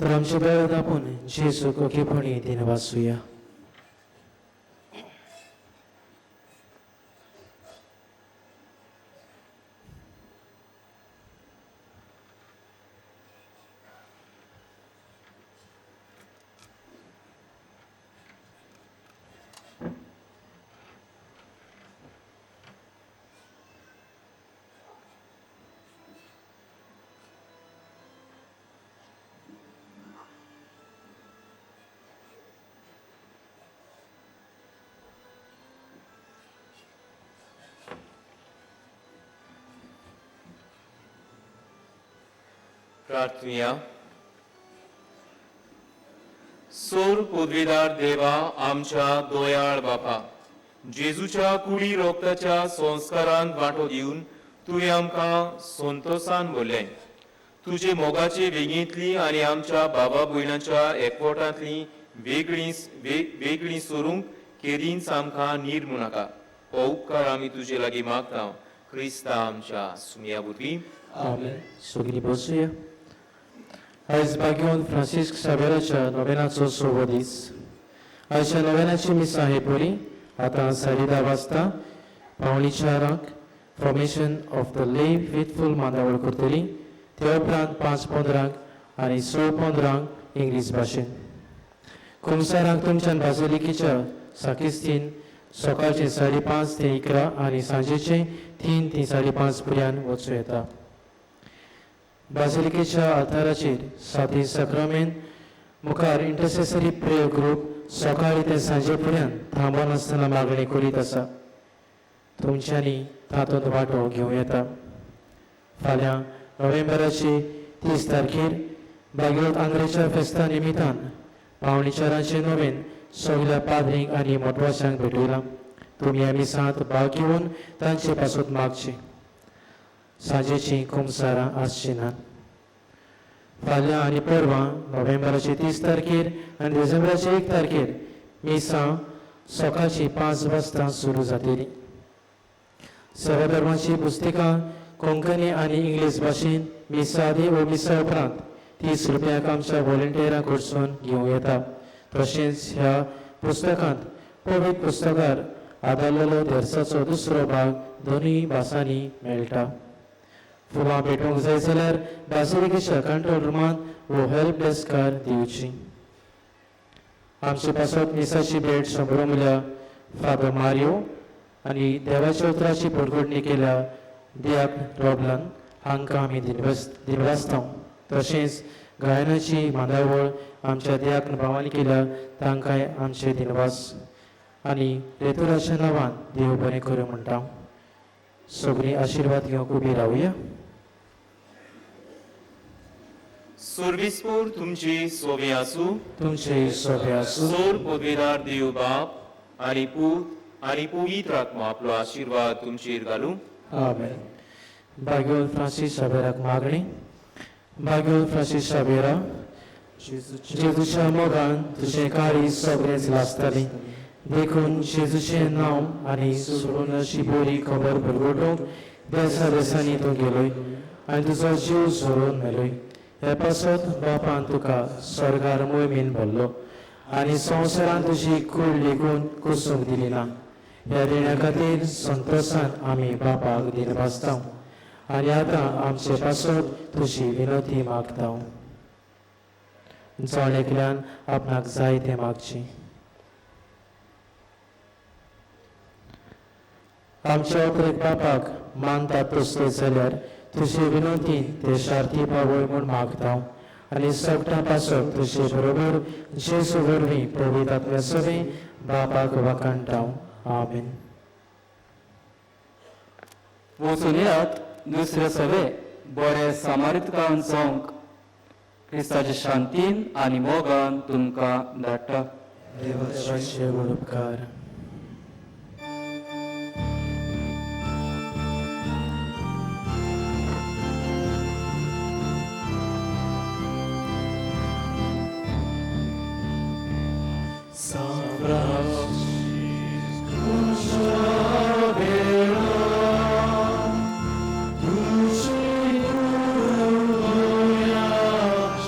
Speaker 6: तर आमच्या बेळात आपण जेजू ओकेपणी दिन वाचूया.
Speaker 5: प्रार्थना. सोर पदवीदार देवा आमच्या दोयाळ बापा, जेजूच्या कुडी रोगताच्या संस्कारांत वांटो दिवन तुवें आमकां संतोषान भरलें. तुजे मोगाचे वेगींतली आनी आमच्या बाबा भयणांच्या एकवटांतली वेगळी सोरूंक केदींच आमकां निर्मू नाका. हो उपकार आमी तुजे लागीं मागता. क्रिस्ता आमच्या सुमया वरवीं.
Speaker 6: आमेन. सगळीं बसूया. आयज भाग्यवान फ्रांसिस्क सावेराच्या नोवेनाचो 6वो दीस. आयच्या नोवेनाची मिसा हे परी आतां 10:30 वाजता पावणी 4 फॉर्मेशन ऑफ द ले फेथफूल मांडावळ करतली. ते उपरांत 5:15 आनी 6:15 इंग्लीश भाशेन. कुमसारांक तुमच्यान बाजलिकेच्या साकिस्तीन सकाळचे 5:30 ते 11 आनी सांजेचे 3 ते 5:30 पर्यंत वचूं येता. बाजिलिकेच्या आधाराचेर साती सक्रामेंत मुखार इंटरसेसरी प्रेयर ग्रूप सकाळी ते सांजे पर्यंत थांबोन आसतना मागणी करीत आसा. तुमच्यांनी तातूंत वांटो घेवं येता. फाल्यां नोव्हेंबराचे 30 तारखेर भागवत आंद्रेच्या फेस्ता निमितान पावणी 4 नोवेन सगल्या पाद्रींक आनी मोटवाशांक भेटयलां. तुमी ह्या मिसांत भाग घेवन तांचे पासून मागचे. सांजेची कुमसारां आसची नात. फाल्यां आनी परवां नोव्हेंबराचे 30 तारखेर आनी डिसेंबराचे 1 तारखेर मिसां सकाळची 5 वाजता सुरू जातली. सर्व धर्माची पुस्तिकां कोंकणी आनी इंग्लीश भाशेन मिसा आदी व मिसा उपरांत 30 रुपयांक आमच्या व्हॉलंटियरां कडसून घेवं येता. तशेंच ह्या पुस्तकांत पवित्र पुस्तकार आदारलेलो देर्साचो 2रो भाग दोनूय भासांनी मेळटा. फुलां भेटूंक जाय जाल्यार बाजिलिकेच्या कंट्रोल रुमांत वो हेल्प डेस्कार दिवची. आमचे पासत मिसाची भेट संभ्रमल्या फादर मारियो आनी देवाच्या उतराची पोटगोडणी केल्या दियाक रॉबलन हांकां आमी दिनवासता. तशेंच गायनाची मांडावळ आमच्या दियाक भावांनी केल्या तांकांय आमचे दिनवास आनी रेतुराच्या नांवान देव बरें करूं म्हणटा. सगळीं आशिर्वाद घेवंक उबी रावया.
Speaker 5: सोर्विस्पोर तुमची सोबे आसूं.
Speaker 6: तुमचे सोबे आसूं.
Speaker 5: सोर पदवीदार देव बाप आनी पूत आनी पवित्र आत्मा आपलो आशिर्वाद तुमचेर घालूं.
Speaker 6: आमेन. भाग्यवान फ्रांसीस सावेराक मागणी. भाग्यवान फ्रांसीस सावेरा, जेजूच्या मोगान तुजें कार्य सगळेंच लासतलें. देखून जेजूचें नांव आनी सोडून अशी बरी खबर भरगटूंक देसा देसांनी तूं गेलोय आनी तुजो जीव सोडून मेलोय. हे पासत बापान तुका स्वर्गार मोहिमेन भरलो आनी संवसारान तुजी कूड लेगून कुसूंक दिली ना. ह्या रिण्या खातीर संतोशान आमी बापाक दिनवासता आनी आतां आमचे पासत तुजी विनोती मागता. जळेकल्यान आपणाक जाय तें मागचें. आमच्या उतरेक बापाक मानतात तसले जाल्यार तुजे विनंतीन ते शार्ती पावय म्हूण मागता आनी सगळ्या पासत तुजे बरोबर जेजू वरवीं पवित्र आत्म्या सवे बापाक वाखाणटा. आमेन.
Speaker 23: वचून येयात दुसरे सवे बरे सामारितकान जावंक क्रिस्ताच्या शांतीन आनी मोगान तुमकां धाडटा.
Speaker 6: देवाचे उपकार.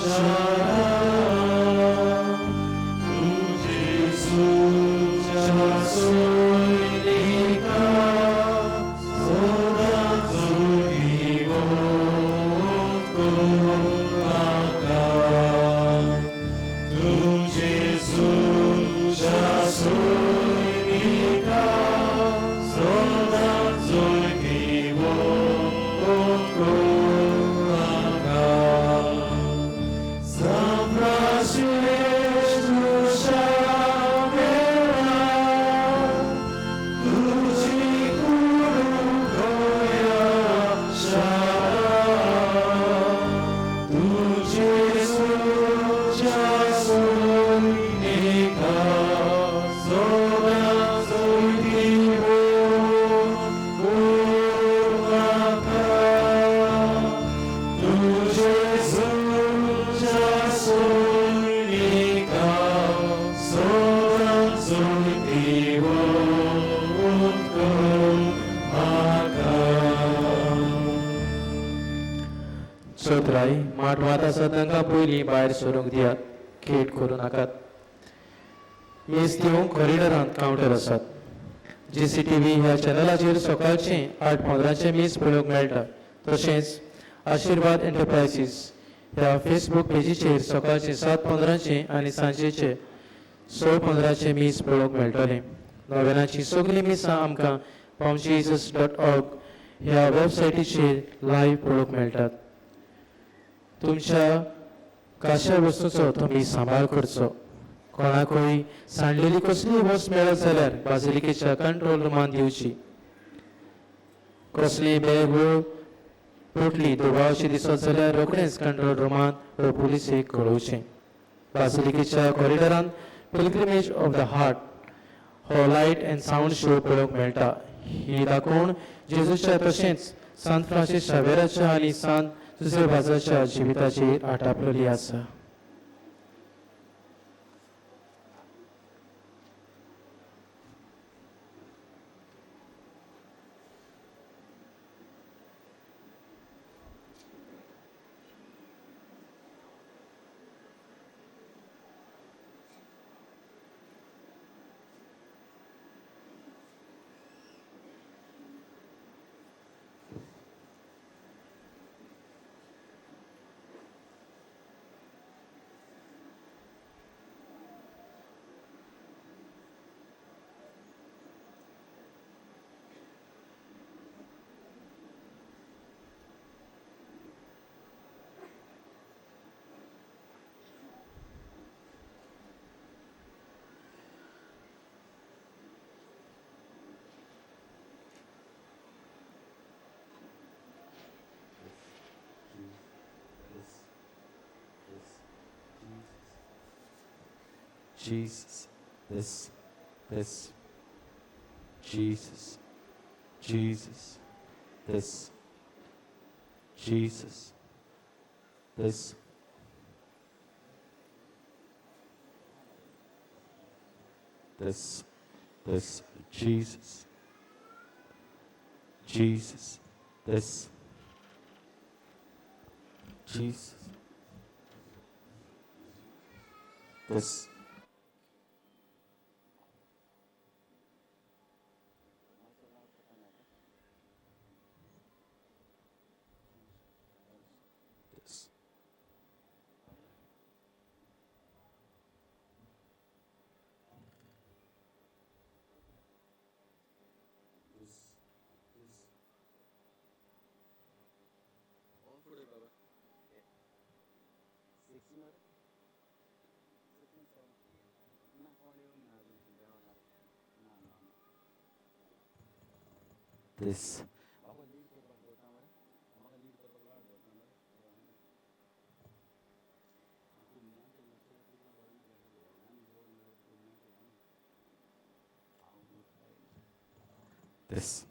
Speaker 2: Shara
Speaker 6: उतराय माटवात आसा तांकां पयलीं भायर सरूंक दियात खेट करूं नाकात मेज दिवंक कॉरिडरांत कावंटर आसात GCTV ह्या चॅनलाचेर सकाळचें 8:15 मेज पळोवंक मेळटा तशेंच आशिर्वाद एंटरप्रायसीस ह्या फेसबूक पेजीचेर सकाळचें 7:15 आनी सांजेचे 6:15 मीस पळोवंक मेळटलें नव्यानाची सगळीं मिसां आमकां pamjesus.org ह्या वेबसायटीचेर लायव्ह पळोवंक मेळटात तुमच्या खाशा वस्तूचो तुमी सांबाळ करचो कोणाकूय सांडलेली कसलीय वस्त मेळत जाल्यार बाजिलिकेच्या कंट्रोल रुमान दिवची कसली बॅग वा पोटली दुबावशी दिसत जाल्यार रोखडेंच कंट्रोल रुमांत वा पुलिसेक कळोवचें बाजिलिकेच्या कॉरिडरांत पिलग्रिमेज ऑफ द हार्ट हो लायट एंड सावंड शो पळोवंक मेळटा ही दाखोवन जेजूच्या तशेंच सांत फ्रांसीस शावेराच्या आनी सांत जुसेबाजाच्या जिविताचेर आटापलेली आसा
Speaker 4: Jesus, this, Jesus, Jesus, this, Jesus, this, Jesus, Jesus, this, Jesus, this. This. This.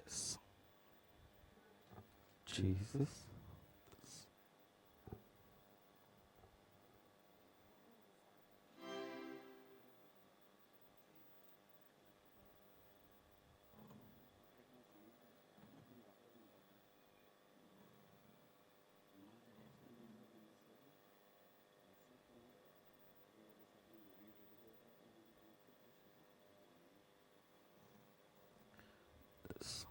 Speaker 4: This. Jesus. This.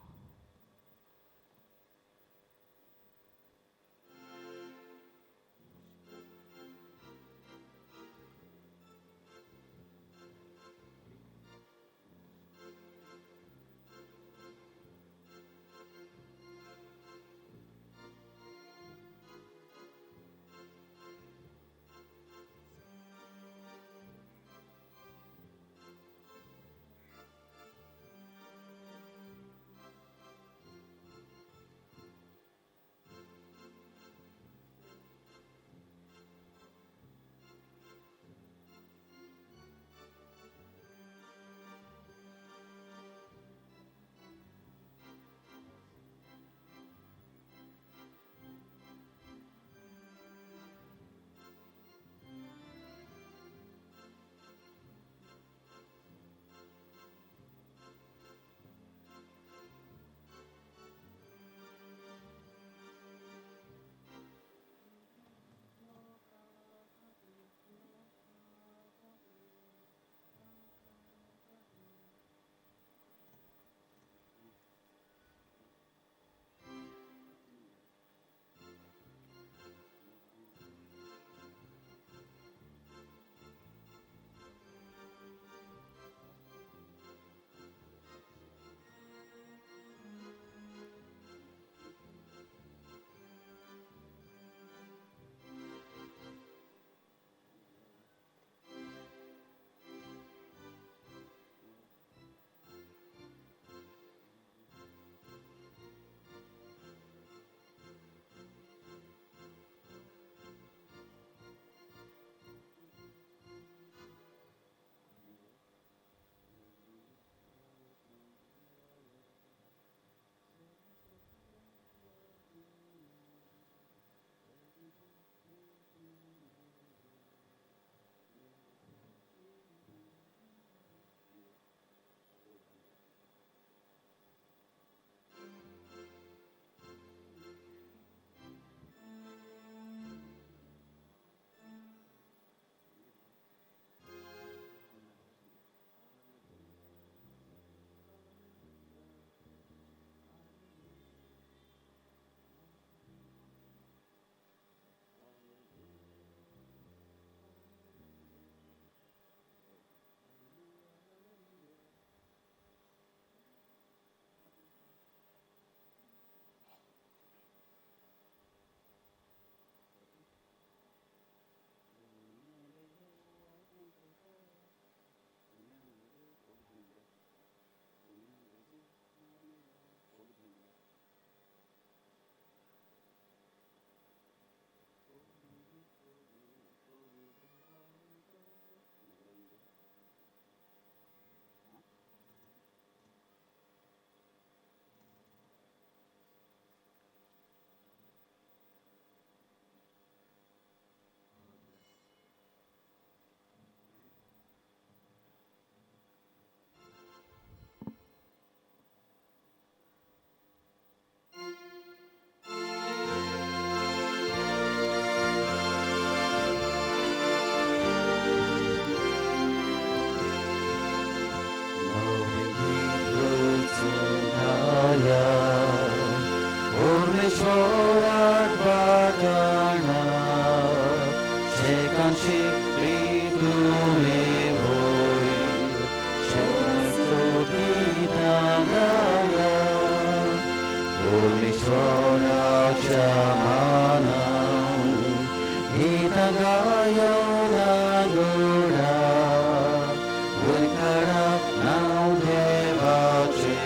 Speaker 11: wykarab naudewacie,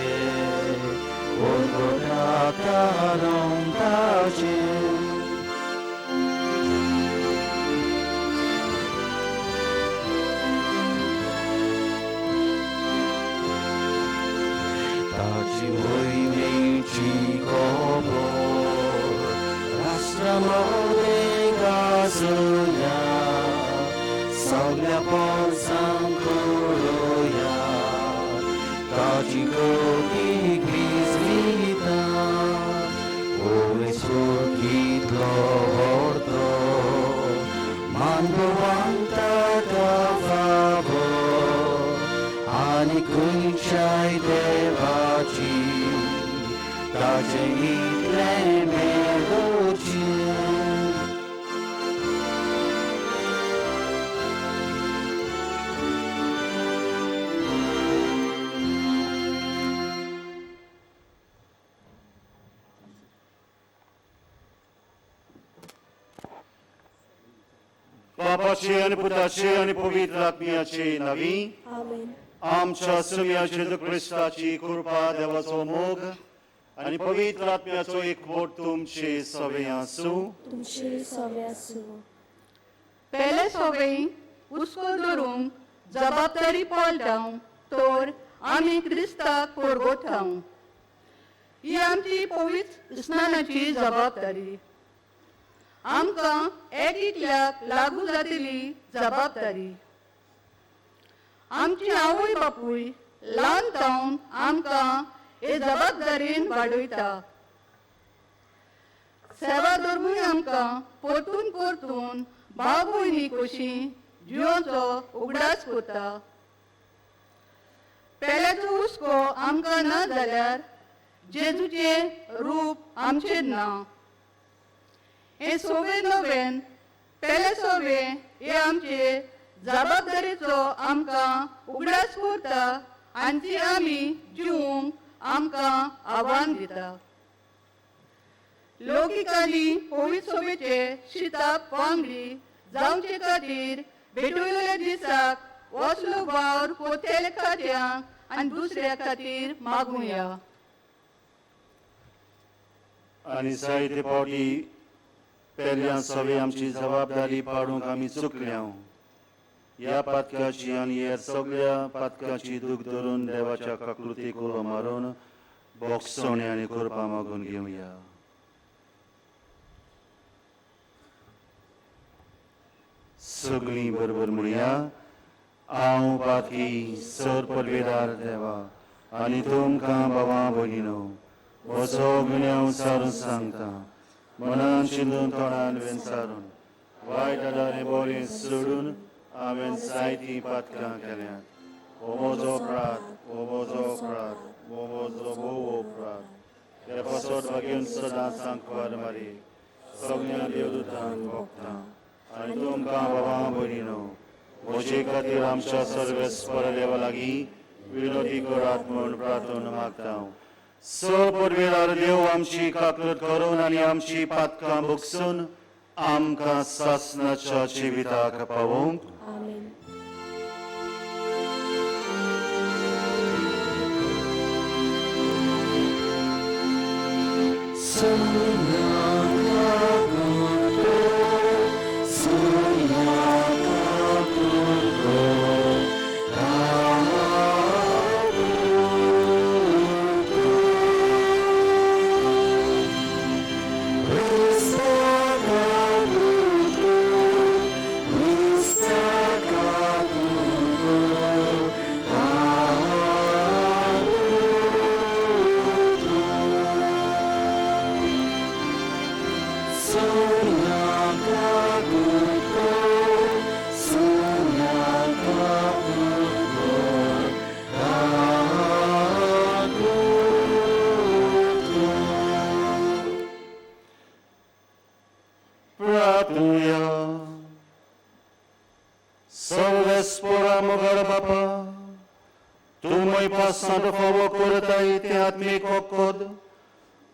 Speaker 11: Golgotha rąkacie. Taci wojnici kobor, Rastramode gazunia, Soglia porsam koroja, Taci koti grizvita, Ove sorgit lovorto, Mando vanta da favor, Ani kuichai devaci, Tace itle meloci.
Speaker 12: बापाचे आणि पुताचे आणि पवित्र आत्म्याचे नावी
Speaker 3: आमेन.
Speaker 12: आमच्या सुम्याचे ख्रिस्ताची कृपा देवाचो मोग आणि पवित्र आत्म्याचो एकवट तुमचे सवे आसूं.
Speaker 3: तुमचे सवे आसूं.
Speaker 9: पयले सवे हुस्को धरूंक जबाबदारी पळटाव तर आमी क्रिस्ताक परगोठाव. ही आमची पवित्र स्नानाची जबाबदारी. आमकां एकीकल्याक लागू जातली जबाबदारी. आमची आवय बापूय ल्हान जावन आमकां हे जबाबदारीन वाडयता. सेवा धर्मूय आमकां परतून परतून भाव भयणी कशी जिवोचो उगडास करता. पेल्याचो हुस्को आमकां ना जाल्यार जेजूचें रूप आमचेर ना. हे सवे नवेन पेले सवे हे आमचे जबाबदारीचो आमकां उगडास करता आनी ती आमी जिवंक आमकां आव्हान दिता. लौकिकांनी पवित्र सभेचे शिताक वांगडी जावचे खातीर भेटवलेल्या दिसाक वचलो वावर पोतेले खात्यांक आनी दुसऱ्या खातीर मागुया.
Speaker 12: आणि जायते फावटी पेल्या सवे आमची जबाबदारी पाडूंक आमी चुकल्या. ह्या पातकाची आनी हेर सगळ्या पातकाची दूख धरून देवाच्या काकृतीक उलो मारून बोगसोणी आनी कृपा मागून घेवया. सगळीं बरोबर म्हणया. हांव पातकी सर पदवेदार देवा आनी तुमकां बाबा भगिनो म्हजो गुन्यांव सारून सांगता. मनान चिंतून तोंडान वेंचारून वायट आदारे बोली सोडून हांवें जायतीं पातकां केल्यात. हो म्हजो अपराध, हो म्हजो अपराध, हो म्हजो भोव अपराध. ते पासत भागेन सदांच सांकवार मारी सगळ्या देवदूतांक भोगता. आनी तुमकां बाबा भगिनो म्हजे खातीर आमच्या सर्वेस्पर देवा लागीं विनोदी करात म्हूण प्रार्थना मागता. सर पदवेदार देव आमची काकूट करून आनी आमची पातकां भोगसून आमकां सासणाच्या जिविताक पावोवंक.
Speaker 3: आमेन.
Speaker 12: Salvespora mogar bapa, tu mai pasando favo cortai te atmi kokod,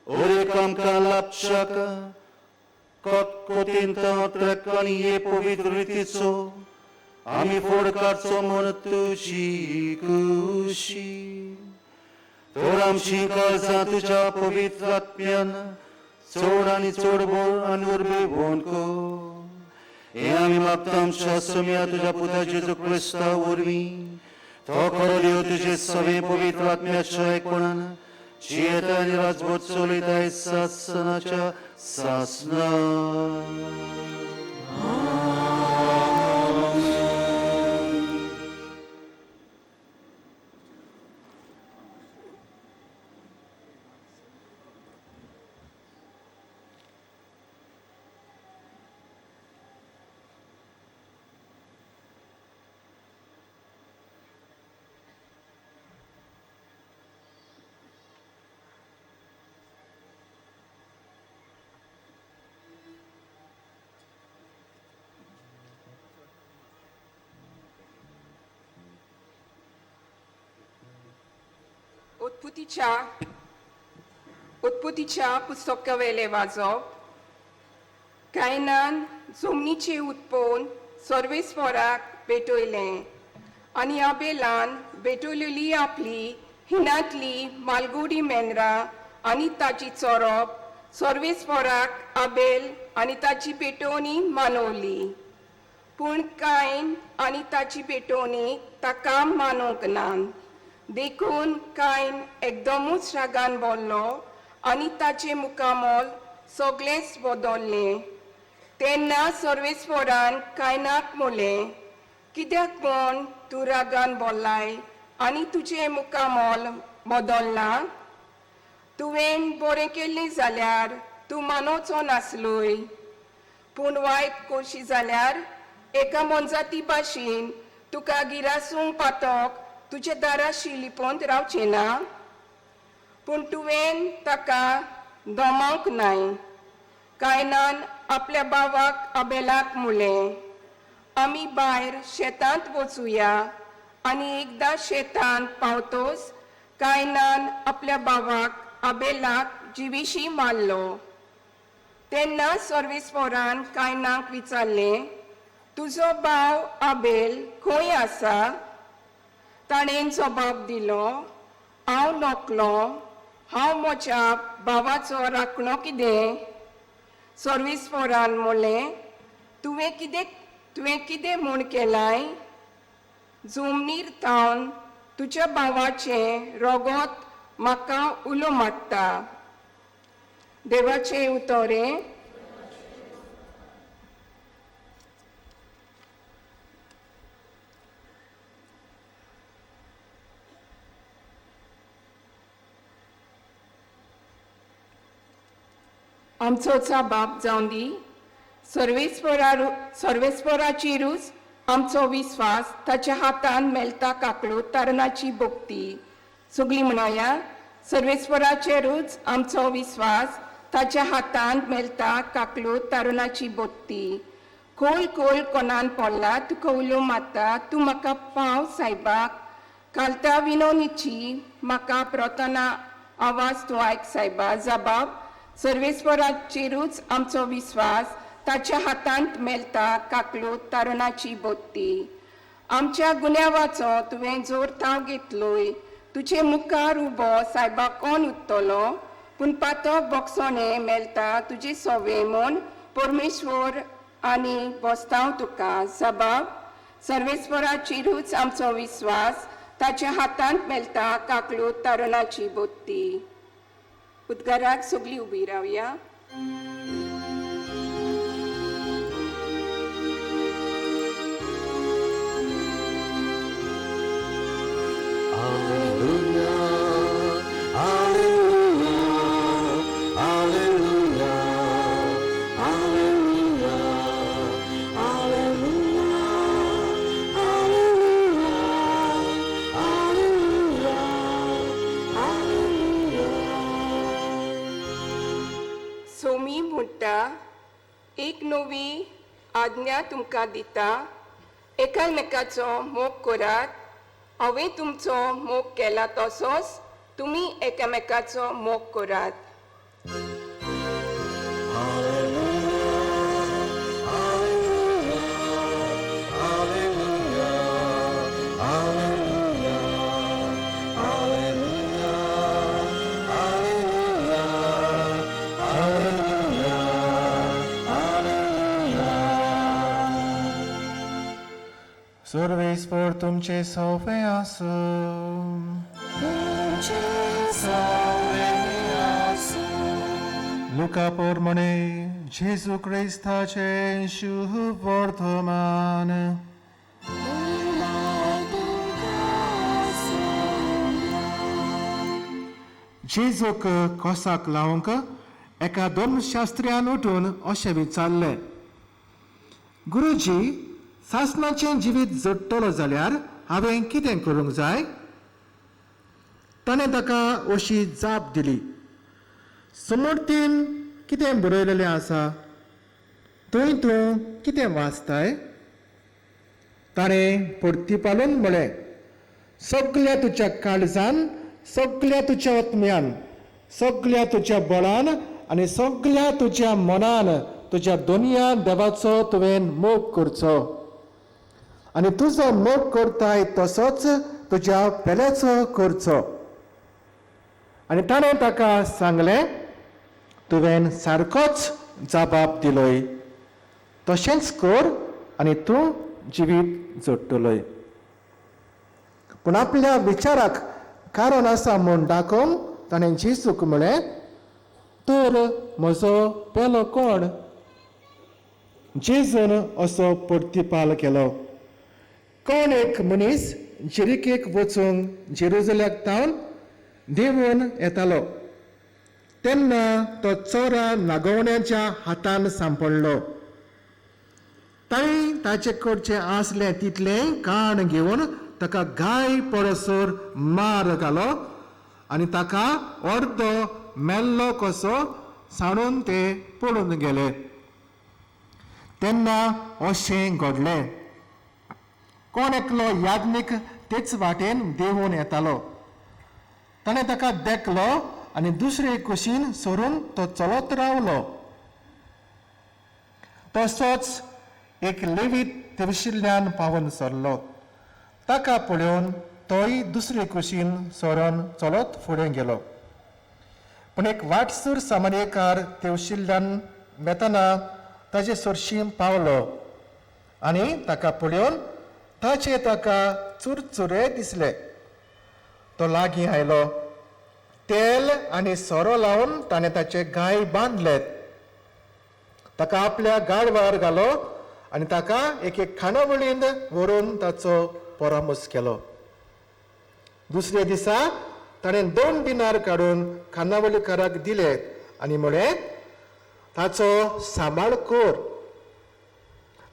Speaker 12: ore kam kalapchaka, kot kotinta trekani ye povitrititso,
Speaker 7: आमी फोडकारचो म्हूण तुजी कुशी तर आमची काळजां तुज्या पवित्र आत्म्यान चड आनी चड बोर आनी उर्बे भोवन कर हे आमी मागता आमच्या सोम्या तुज्या पुता जेजू क्रिस्ता वरवीं तो करोलियो तुजे सवे पवित्र आत्म्याच्या एकपणान जियेता आनी राजभर चलयता सासनाच्या सासना
Speaker 10: उत्पत्तीच्या पुस्तकावेले वाचप कायनान जमनीचे उत्पन्न सर्वेस्पराक भेटयलें आनी आबेलान भेटयलेली आपली हिनातली मालगुडी मेंढरां आनी ताची चोरप सर्वेस्पराक आबेल आनी ताची पेटोवणी मानवली पूण कायन आनी ताची पेटोवणी ताका मानूंक ना देखून कायन एकदमूच रागान बोल्लो आनी ताचे मुखामोल सगळेंच बदललें तेन्ना सर्वेस्परान कायनाक म्हणलें कित्याक म्हूण तूं रागान बोल्लाय आनी तुजें मुखामोल बदलना तुवें बरें केल्लें जाल्यार तूं मानवचो नासलोय पूण वायट करशी जाल्यार एका मनजाती भाशेन तुका गिरासूंक पातोक तुजे दाराशी लिपोवन रावचें ना पूण तुवें ताका दोमावंक नाय कायनान आपल्या भावाक आबेलाक म्हणलें आमी भायर शेतांत वचुया आनी एकदां शेतांत पावतोच कायनान आपल्या भावाक आबेलाक जिवीशी मारलो तेन्ना सर्वेस्परान कायनाक विचारलें तुजो भाव आबेल खंय आसा ताणें जबाब दिलो हांव नकलो हांव म्हज्या भावाचो राखणो कितें सर्वेस्परान म्हणलें तुवें कितें म्हूण केलाय जमनीर थावन तुज्या भावाचें रगत म्हाका उलो मारता देवाचें उतोरें आमचो बाप जावन दी सर्वेस्पराचेरूच आमचो विस्वास ताच्या हातान मेलता काकलो तरणाची भक्ती सगळीं म्हणया सर्वेस्पराचेरूच आमचो विस्वास ताच्या हातान मेलता काकलो तरणाची भक्ती खोल खोल कोणान पडला तुका उलो मारता तूं म्हाका पाव सायबाक कालता विनोनीची म्हाका प्रतना आवाज तूं आयक सायबा जबाब सर्वेस्पराचेरूच आमचो विस्वास ताच्या हातांत मेलता काकलो तरणाची भक्ती आमच्या गुन्यांवाचो तुवें जोर ताव घेतलोय तुजे मुखार उबो सायबा कोण उत्तलो पूण पातोक बोगसोणें मेलता तुजे सोवे म्हूण परमेश्वर आनी बोस्तांव तुका जबाब सर्वेस्पराचेरूच आमचो विस्वास ताच्या हातांत मेलता काकलो तरणाची भक्ती उद्गाराक सगळीं उबी रावया सोमी म्हणटा एक नवी आज्ञा तुमकां दिता एकामेकाचो मोग करात हांवें तुमचो मोग केला तसोच तुमी एकामेकाचो मोग करात
Speaker 7: Hallelujah, hallelujah, सर्वेस्पर तुमचे सौवे आसूं लुका पोरमणे जेजू क्रिस्ताचे शुभ वर्तमान जेजूक कोसाक लावंक एका धर्मशास्त्र्यान उठून अशें विचारलें, गुरुजी, सासणाचें जिवीत जगतलो जाल्यार हांवें कितें करूंक जाय? ताणें ताका अशी जाप दिली, समर्थीन कितें बरयलेलें आसा? थंय तूं कितें वाचताय? ताणें परतीपालून म्हळें, सगळ्या तुज्या काळजान, सगळ्या तुज्या आत्म्यान, सगळ्या तुज्या बळान आनी सगळ्या तुज्या मनान तुज्या दोनया देवाचो तुवें मोग करचो आनी तुजो मोग करताय तसोच तुज्या पेल्याचो करचो. आनी ताणें ताका सांगलें, तुवें सारकोच जबाब दिलोय, तशेंच कर आनी तूं जिवीत जगतलोय. पूण आपल्या विचाराक कारण आसा म्हूण दाखोवंक ताणें जेजूक म्हळें, तर म्हजो पेलो कोण? जेजून असो परतीपाल केलो, कोण एक मनीस जेरिकेक वचूंक जेरुजल्याक तावन देंवून येतालो तेन्ना तो चोरा नागोवण्याच्या हातान सांपडलो. ताणें ताचे कडचें आसलें तितलें काण घेवन ताका घाय पडसर मार घालो आनी ताका अर्दो मेल्लो कसो सांडून ते पडून गेले. तेन्ना अशें घडलें, कोण एकलो याज्ञीक तेच वाटेन देंवून येतालो. ताणें ताका देखलो आनी दुसरे कुशीन सरून तो चलत रावलो. तसोच एक लेवीत तेवशिल्ल्यान पावून सरलो. ताका पळोवन तोय दुसरे कुशीन सरून चलत फुडें गेलो. पूण एक वाटसूर सामान्यकार तेवशिल्ल्यान वेतना ताचे सरशीं पावलो आनी ताका पळोवन ताचे ताका चुरचुरे दिसले. तो लागीं आयलो. तेल आनी सोरो लावन ताणें ताचे गाय बांदले. ताका आपल्या गाडवार घालो आनी ताका एक खाणावळींत व्हरून ताचो परामर्श केलो. दुसऱ्या दिसा ताणें 2 दिनार काडून खानावळीकाराक दिले आनी म्हळें, ताचो सांबाळ कर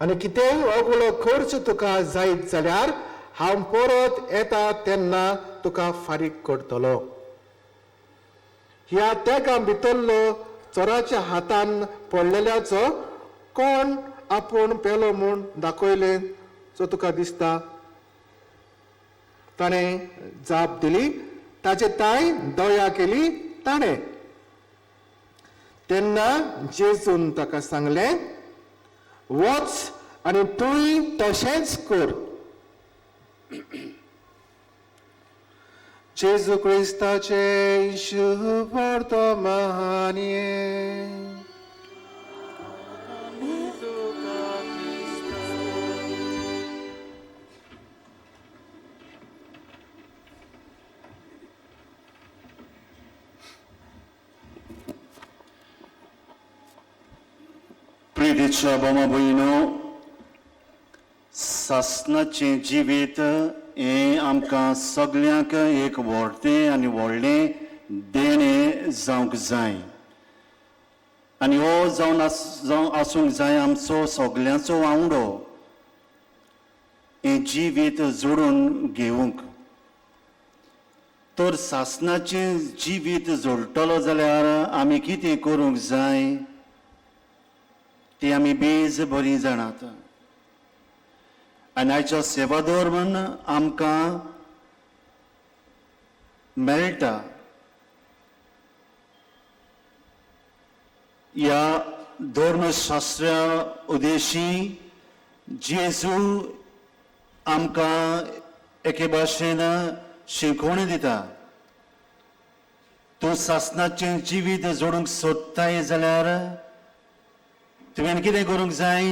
Speaker 7: आनी कितेंय ओगळो खर्च तुका जायत जाल्यार हांव परत येता तेन्ना तुका फारीक करतलो. ह्या तेगा भितरलो चोराच्या हातान पडलेल्याचो कोण आपूण पेलो म्हूण दाखयलें सो तुका दिसता? ताणें जाप दिली, ताचे ताई दया केली ताणें. तेन्ना जेजून ताका सांगलें, वच आनी तूंय तशेंच कर. जेजू क्रिस्ताचे शुभ वर्तमान.
Speaker 18: प्रितीच्या भावा भयणो, सासणाचें जिवीत हें आमकां सगळ्यांक एक व्हडलें आनी व्हडलें देणें जावंक जाय. आनी हो जावन आसूंक जाय आमचो सगळ्यांचो वांगडो हें जिवीत जोडून घेवंक. तर सासणाचें जिवीत जोडटलो जाल्यार आमी कितें करूंक जाय ती आमी बेज बरी जाणात. आनी आयच्या सेवा धर्मान आमकां मेळटा ह्या धर्मशास्त्रा उदेशी जेजू आमकां एके भाशेन शिकवणी दिता. तूं सासणाचें जिवीत जोडूंक सोदताय जाल्यार तुवें कितें करूंक जाय?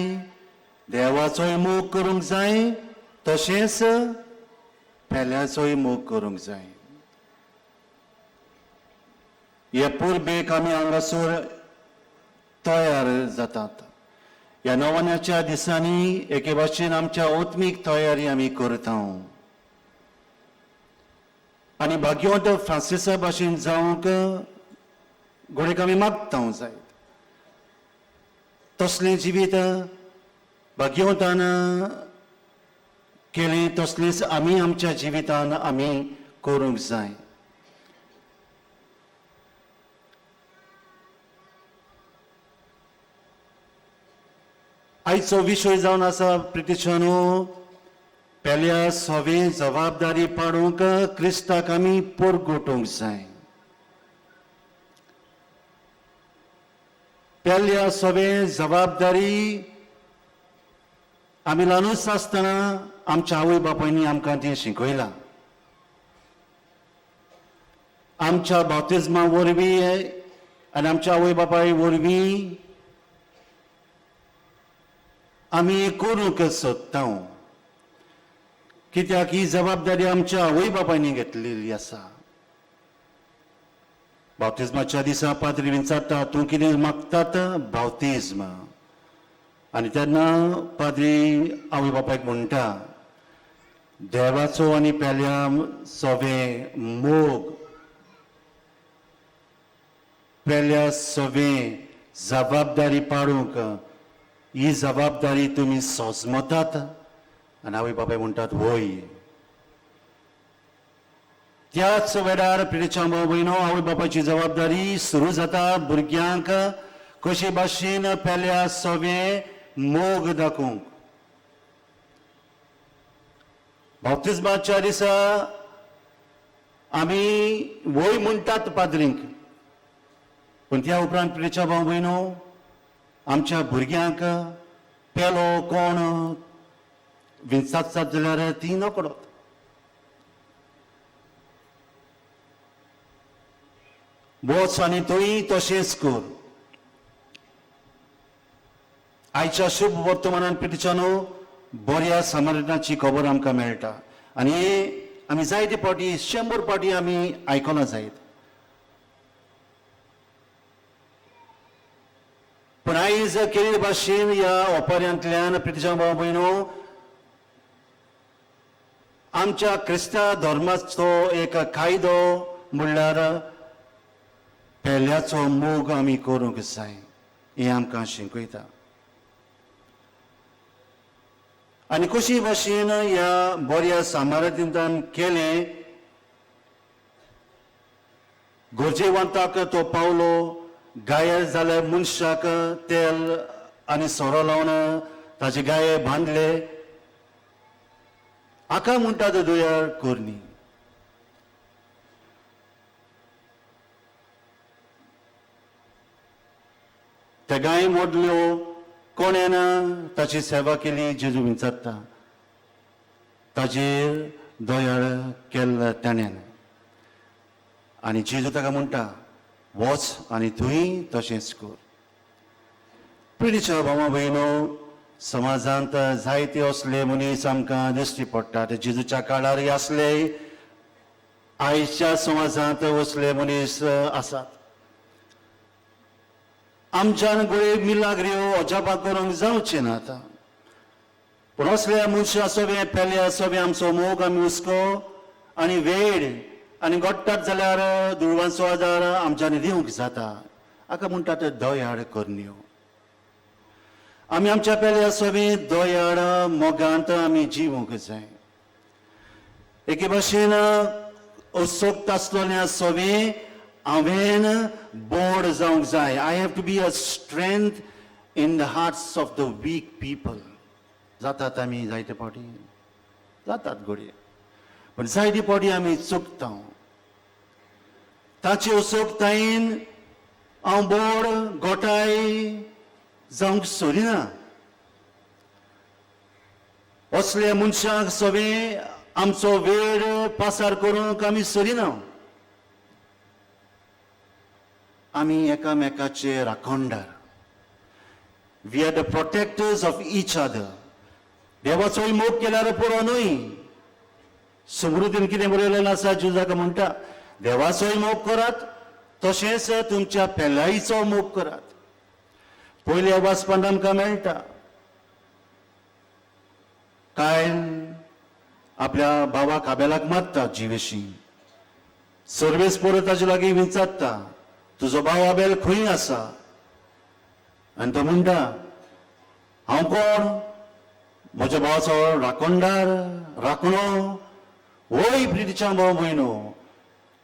Speaker 18: देवाचोय मोग करूंक जाय,
Speaker 7: तशेंच पेल्याचोय मोग करूंक जाय. हे पुर्बेक आमी हांगासर तयार जातात. ह्या नवनाच्या दिसांनी एके भाशेन आमच्या ओत्मीक तयारी आमी करता आनी भाग्यवंत फ्रांसिसा भाशेन जावंक घोडेक आमी मागता जाय. तसलें जिवीत भाग्यवंतान केलें तसलेंच आमी आमच्या जिवितान आमी करूंक जाय. आयचो विशय जावन आसा प्रितीशानो, पेल्या सवे जबाबदारी पाडूंक क्रिस्ताक आमी परगटूंक जाय. पेल्या सवे जबाबदारी आमी ल्हानूच आसतना आमच्या आवय बापायनी आमकां ती शिकयलां. आमच्या बाप्तिस्मा वरवीं आनी आमच्या आवय बापाय वरवीं आमी करूंक सोदता. कित्याक ही जबाबदारी आमच्या आवय बापायनी घेतलेली आसा. बाप्तिस्माच्या दिसा पाद्री विचारता, तूं कितें मागतात? बाप्तिस्म. आनी तेन्ना पाद्री आवय बापायक म्हणटा, देवाचो आनी पेल्या सवे मोग, पेल्या सवे जबाबदारी पाडूंक ही जबाबदारी तुमी सोजमतात? आनी आवय बापाय म्हणटात, वय. त्याच वेळार प्रितीच्या भयणो, आवय बापायची जबाबदारी सुरू जाता भुरग्यांक कशे भाशेन पेल्या सवे मोग दाखोवंक. बाप्तिस्माच्या दिसा आमी वय म्हणटात पाद्रींक, पूण त्या उपरांत प्रितीच्या भाव भयणो, आमच्या भुरग्यांक पेलो कोण विचारतात जाल्यार ती नकळत. वच आनी तूंय तशेंच कर. आयच्या शुभ वर्तमानान प्रितीच्यानो बऱ्या समारिताची खबर आमकां मेळटा आनी आमी जायते फावटी 100 फावटी आमी आयकलां जायत. पूण आयज केरी भाशेन ह्या ओपाऱ्यांतल्यान प्रितीच्या भाव भयणो आमच्या क्रिस्तांव धर्माचो एक कायदो म्हणल्यार पेल्याचो मोग आमी करूंक जाय हें आमकां शिकयता. आनी कशी भाशेन ह्या बऱ्या सामारतींतान केलें, गरजेवंताक तो पावलो, घायल जाल्या मनशाक तेल आनी सोरो लावन ताचे गाये बांदले. हाका म्हणटात दोयार कोरणी. त्या गाय मोडल्यो कोणेन ताची सेवा केली जेजू विचारता. ताजेर दोयाळ केल्लो ताणेन आनी जेजू ताका म्हणटा, वच आनी तुंय तशेंच कर. पिढीच्या भावा भयणो, समाजांत जायते असले मनीस आमकां दिश्टी पडटात. जेजूच्या काळारय आसले, आयच्या समाजांत असले मनीस आसात. आमच्यान गोळे मिलाग्र्यो अजापा करूंक जावचे नात. पूण असल्या मनशा सगळे पेल्या सगळे आमचो मोग आमी हुस्को आनी वेळ आनी घडटात जाल्यार दुर्वांचो आदार आमच्यानी दिवंक जाता. हाका म्हणटात दोयाळ करण्यो. आमी आमच्या पेल्या सगळे दोयाळ मोगांत आमी जिवूंक जाय. एके भाशेन उत्सुकता आसलेल्या सगळे हांवेन बोड जावंक जाय. I have to be a strength in the hearts of the weak people. जातात आमी जायते फावटी जातात घडये, पण जायते फावटी आमी चुकता. ताचे उत्सुकतायेन हांव बोड गोठाय जावंक सोदिना. असल्या मनशाक सगळे आमचो वेळ पासार करूंक आमी सोदिना. आमी एकामेकाचे राखणदार. We are the protectors of each other. देवाचोय मोग केल्यार पुरो न्हय. समृद्धीन कितें बरयलेलें आसा जुजाक म्हणटा देवाचोय मोग करात तशेंच तुमच्या पेलाईचो मोग करात. पयल्या वाचपान आमकां मेळटा कायन आपल्या भावाक हाबेलाक मारता जिवेशी. सर्वेस परत ताजे लागीं विचारता तुजो भाव हाबेल खंय आसा. आनी तो म्हणटा हांव कोण म्हज्या भावाचो राखणदार राखणो. वय प्रितीच्या भाव भयणो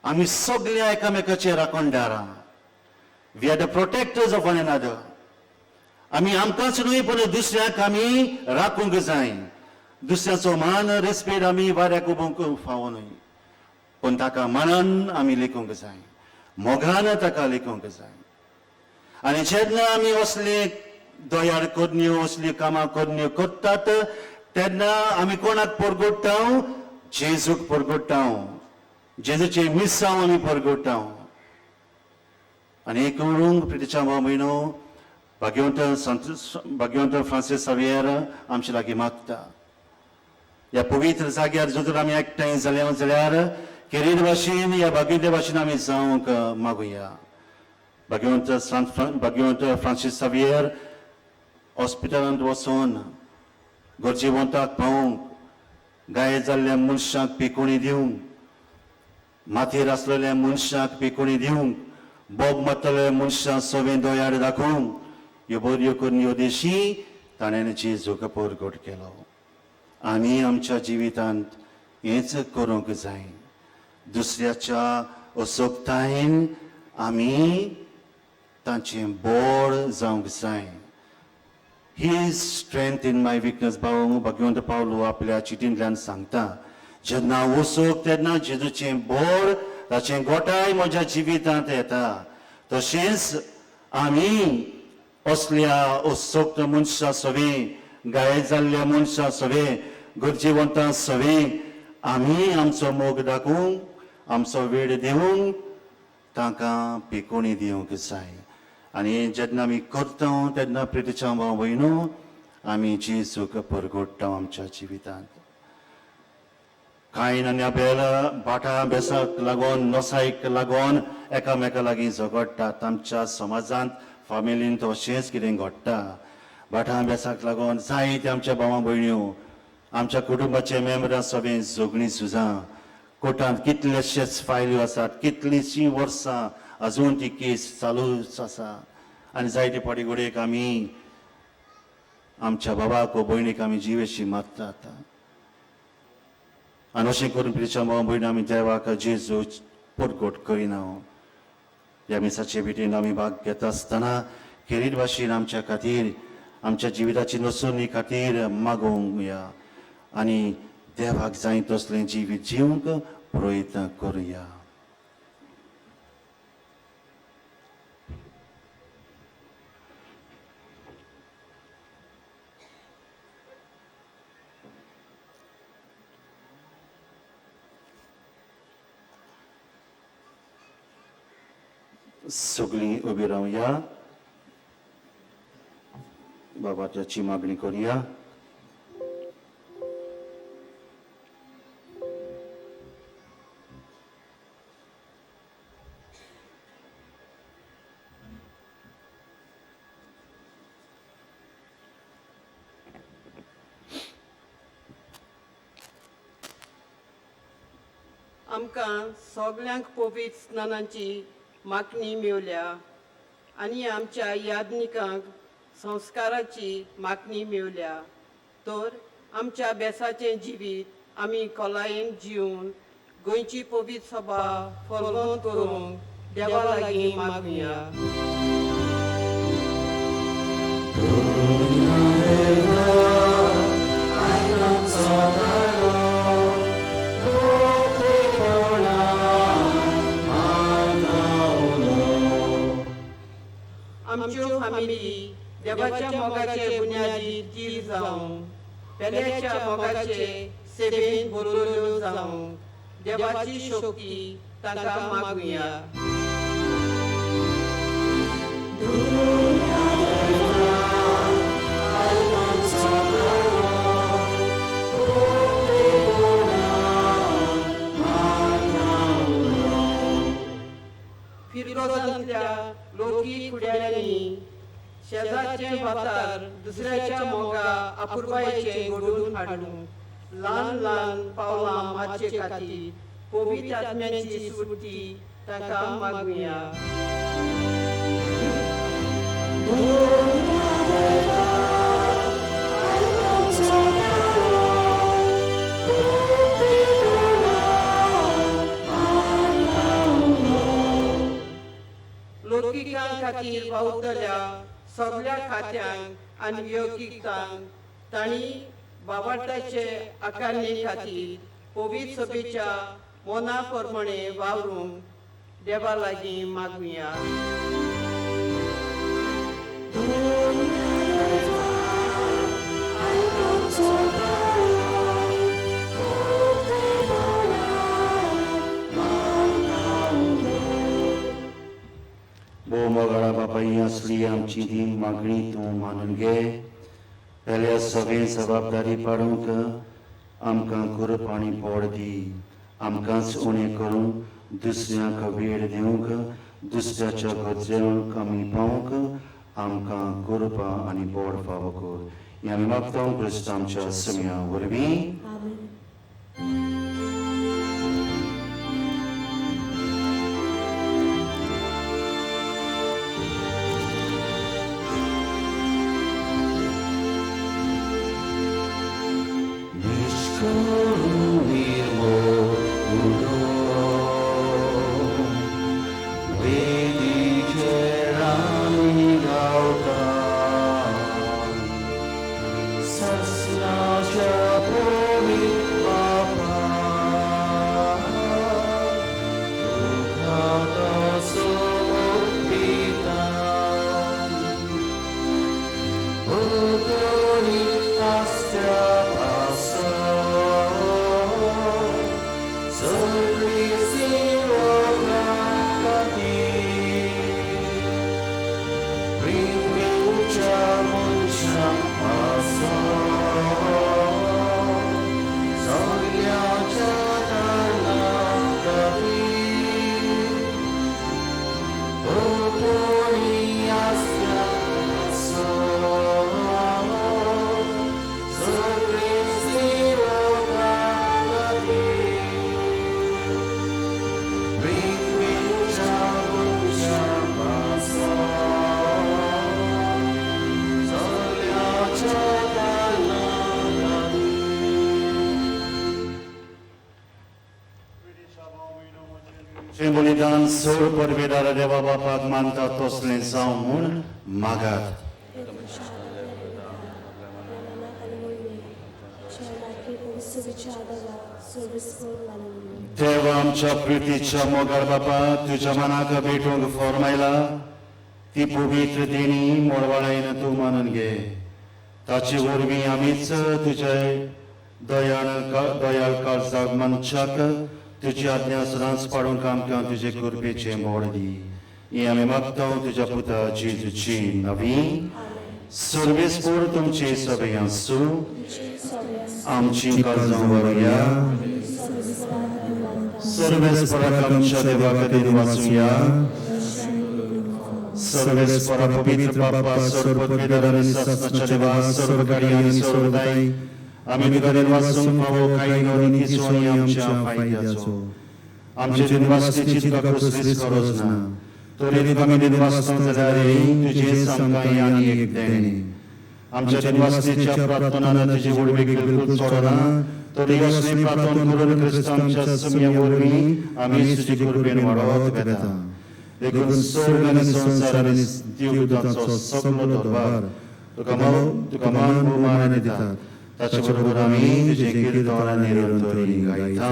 Speaker 7: आमी सगळे एकामेकाचे राखणदारां. We are the protectors of one another. आमी आमकांच न्हय पण दुसऱ्याक आमी राखूंक जाय. दुसऱ्याचो मान रेस्पेद आमी वाऱ्याक उबोवंक फावो न्हय पण ताका मानान आमी लेखूंक जाय. मोगान ताका लेखूंक जाय. आनी जेन्ना आमी असले दयाळ करण्यो असली कामां करण्यो करतात तेन्ना आमी कोणाक परगट्टा जेजूक परगट्टा. जेजूचे मिसांव आमी परगट्टा. आनी एक करून प्रितीच्या भाव भयणो भाग्यवंत फ्रांसीस सावियर आमचे लागीं मागता. ह्या पवित्र जाग्यार जर आमी एकठांय जाल्या जाल्यार खेरीत भाशेन ह्या भाग्यवंत भाशेन आमी जावंक मागुया. भाग्यवंत फ्रांसीस सावियर हॉस्पिटलांत वचून गरजेवंताक पावूंक घायल जाल्ल्या मनशाक पिकोणी दिवंक माथेर आसलेल्या मनशाक पिकोणी दिवंक बोब मारतल्या मनशाक सवें दोयाड दाखोवंक ह्यो बऱ्यो करून देशी ताणें जेजूक परगट केलो. आमी आमच्या जिवितांत हेच करूंक जाय. दुसऱ्याच्या असोगतायेन आमी तांचें बळ जावंक जाय. His strength in my weakness भाव भगवंत पावलो आपल्या चिठींतल्यान सांगता जेन्ना वसोक तेन्ना जेजूचें बळ ताचें गोठाय म्हज्या जिवितांत येता. तशेंच आमी असल्या असोक्त मनशां सवें घायल जाल्ल्या मनशां सवें गरजेवंतां सवें आमी आमचो मोग दाखोवंक आमचो वेळ दिवंक तांकां पिकोणी दिवंक जाय. आनी जेन्ना आमी करता तेन्ना प्रितीच्या भाव भयणो आमी जेजूक परगट्टा आमच्या जिवितांत. कायन आनी आबेल भाटा बेसाक लागून नसायक लागून एकामेका लागीं झगडटात. आमच्या समाजांत फामिलींत अशेंच कितें घडटा. भाटा बेसाक लागून जायते आमच्या भावां भयण्यो आमच्या कुटुंबाचे मेंबरां सगळीं झगडीं झुजां कोर्टांत कितलेशेच फायल्यो आसात. कितलींशीं वर्सां अजून ती केस चालूच आसा. आनी जायते फावटी घडयेक आमी आमच्या बाबाक वा भयणीक आमी जिवेशी मारतात. आनी अशें करून प्रितीच्या भाव भयण आमी देवाक जेजू परगट करिना. ह्या मिसाचे भेटेन आमी भाग घेता आसतना खेरीत भाशेन आमच्या खातीर आमच्या जिविताची नसोवणी खातीर मागोवया आनी देवाक जाय तसलें जिवीत जिवंक प्रयत्न करुया. सगळीं उबी रावया. बाबाची मागणी करुया.
Speaker 14: आमकां सगळ्यांक पवित्र स्नानांची मागणी मेवल्या आनी आमच्या यादनिकांक संस्काराची मागणी मेवल्या. तर आमच्या बेसाचें जिवीत आमी खोलायेन जिवन गोंयची पवित्र सभा फलवंत करूंक देवा लागीं मागुया. आमच्यो फामिली देवाच्या मोगाचे बुन्यादीर तील जावं पेल्याच्या मोगाचे सेवेन बरोल्यो जावं देवाची शक्ती तांकां मागुया. लोकी कुड्यांनी शेजारचे वातार दुसऱ्याच्या मोगा अपुरबायेचे घडून हाडूंक ल्हान ल्हान पावलां मारचे खातीर पवित्र आत्म्याची स्फूर्ती ताका मागुया. लौकिकां खातीर वावुरतल्या सगळ्या खात्यांक आनी यौकिकतांक तांणी बाबार्ताचे आकारणे खातीर पवित्र सभेच्या मोना प्रमाणे वावरूंक देवा लागीं मागुया.
Speaker 7: मोगाळा बापा ही आसली आमची ती मागणी तूं मानून घे. पयल्या सगळे जबाबदारी पाडूंक आमकां कुरप आनी बोड दी. आमकांच उणें करून दुसऱ्यांक वेळ दिवंक दुसऱ्याच्या गरजेक कमी पावंक आमकां कुरपा आनी बोड फावो कर. हें आमी मागता क्रिस्त आमच्या सगळ्या वरवीं. बलिदान सोड परबेदार देवा बापाक मानता तसलें जावं म्हूण मागात. देवा आमच्या प्रितीच्या मोगाळ बापा तुज्या मनाक भेटूंक फॉर्मायला ती पवित्र देणी मोडवाळायन तूं मानून घे. ताचे वरवीं आमीच तुजे दयाळ काळजाक मनशाक तुजी आज्ञा सदांच पाडूंक आमकां तुजे कृपेचे मोड दी. हें आमी मागता तुज्या पुता जेजूची नवी. सर्वेस्पोर तुमचे सभे आसूं. आमची काळजां वरुया. सर्वेस्पराक आमच्या देवा खातीर वाचुया. सर्वेस्परा पवित्र बापा सर्वपदवेदार आनी शासनाच्या देवा सर्वकारी आनी सर्वदायी आमी तुगेर वाचूंक फावो काही नीतीचो आनी आमच्या फायद्याचो. आमचे दिनवासतेची तुका कसलीच गरज ना. तरी आमी दिनवासता जाल्यार तुजेच आमकां आनी एक देणे. आमच्या दिनवासतेच्या प्रार्थनांत तुजी वडवीक बिलकुल चोडना. तरी असली प्रार्थना करून क्रिस्त आमच्या सगळ्या वरवीं आमी तुजे कृपेन वाडोवत घेता. देखून स्वर्ग आनी संवसार आनी दिवदूतांचो सगळो दरबार तुका मान भोवमान दितात. ताचे बरोबर आमी तुजे किर्तन आनी निरंतरी गायता.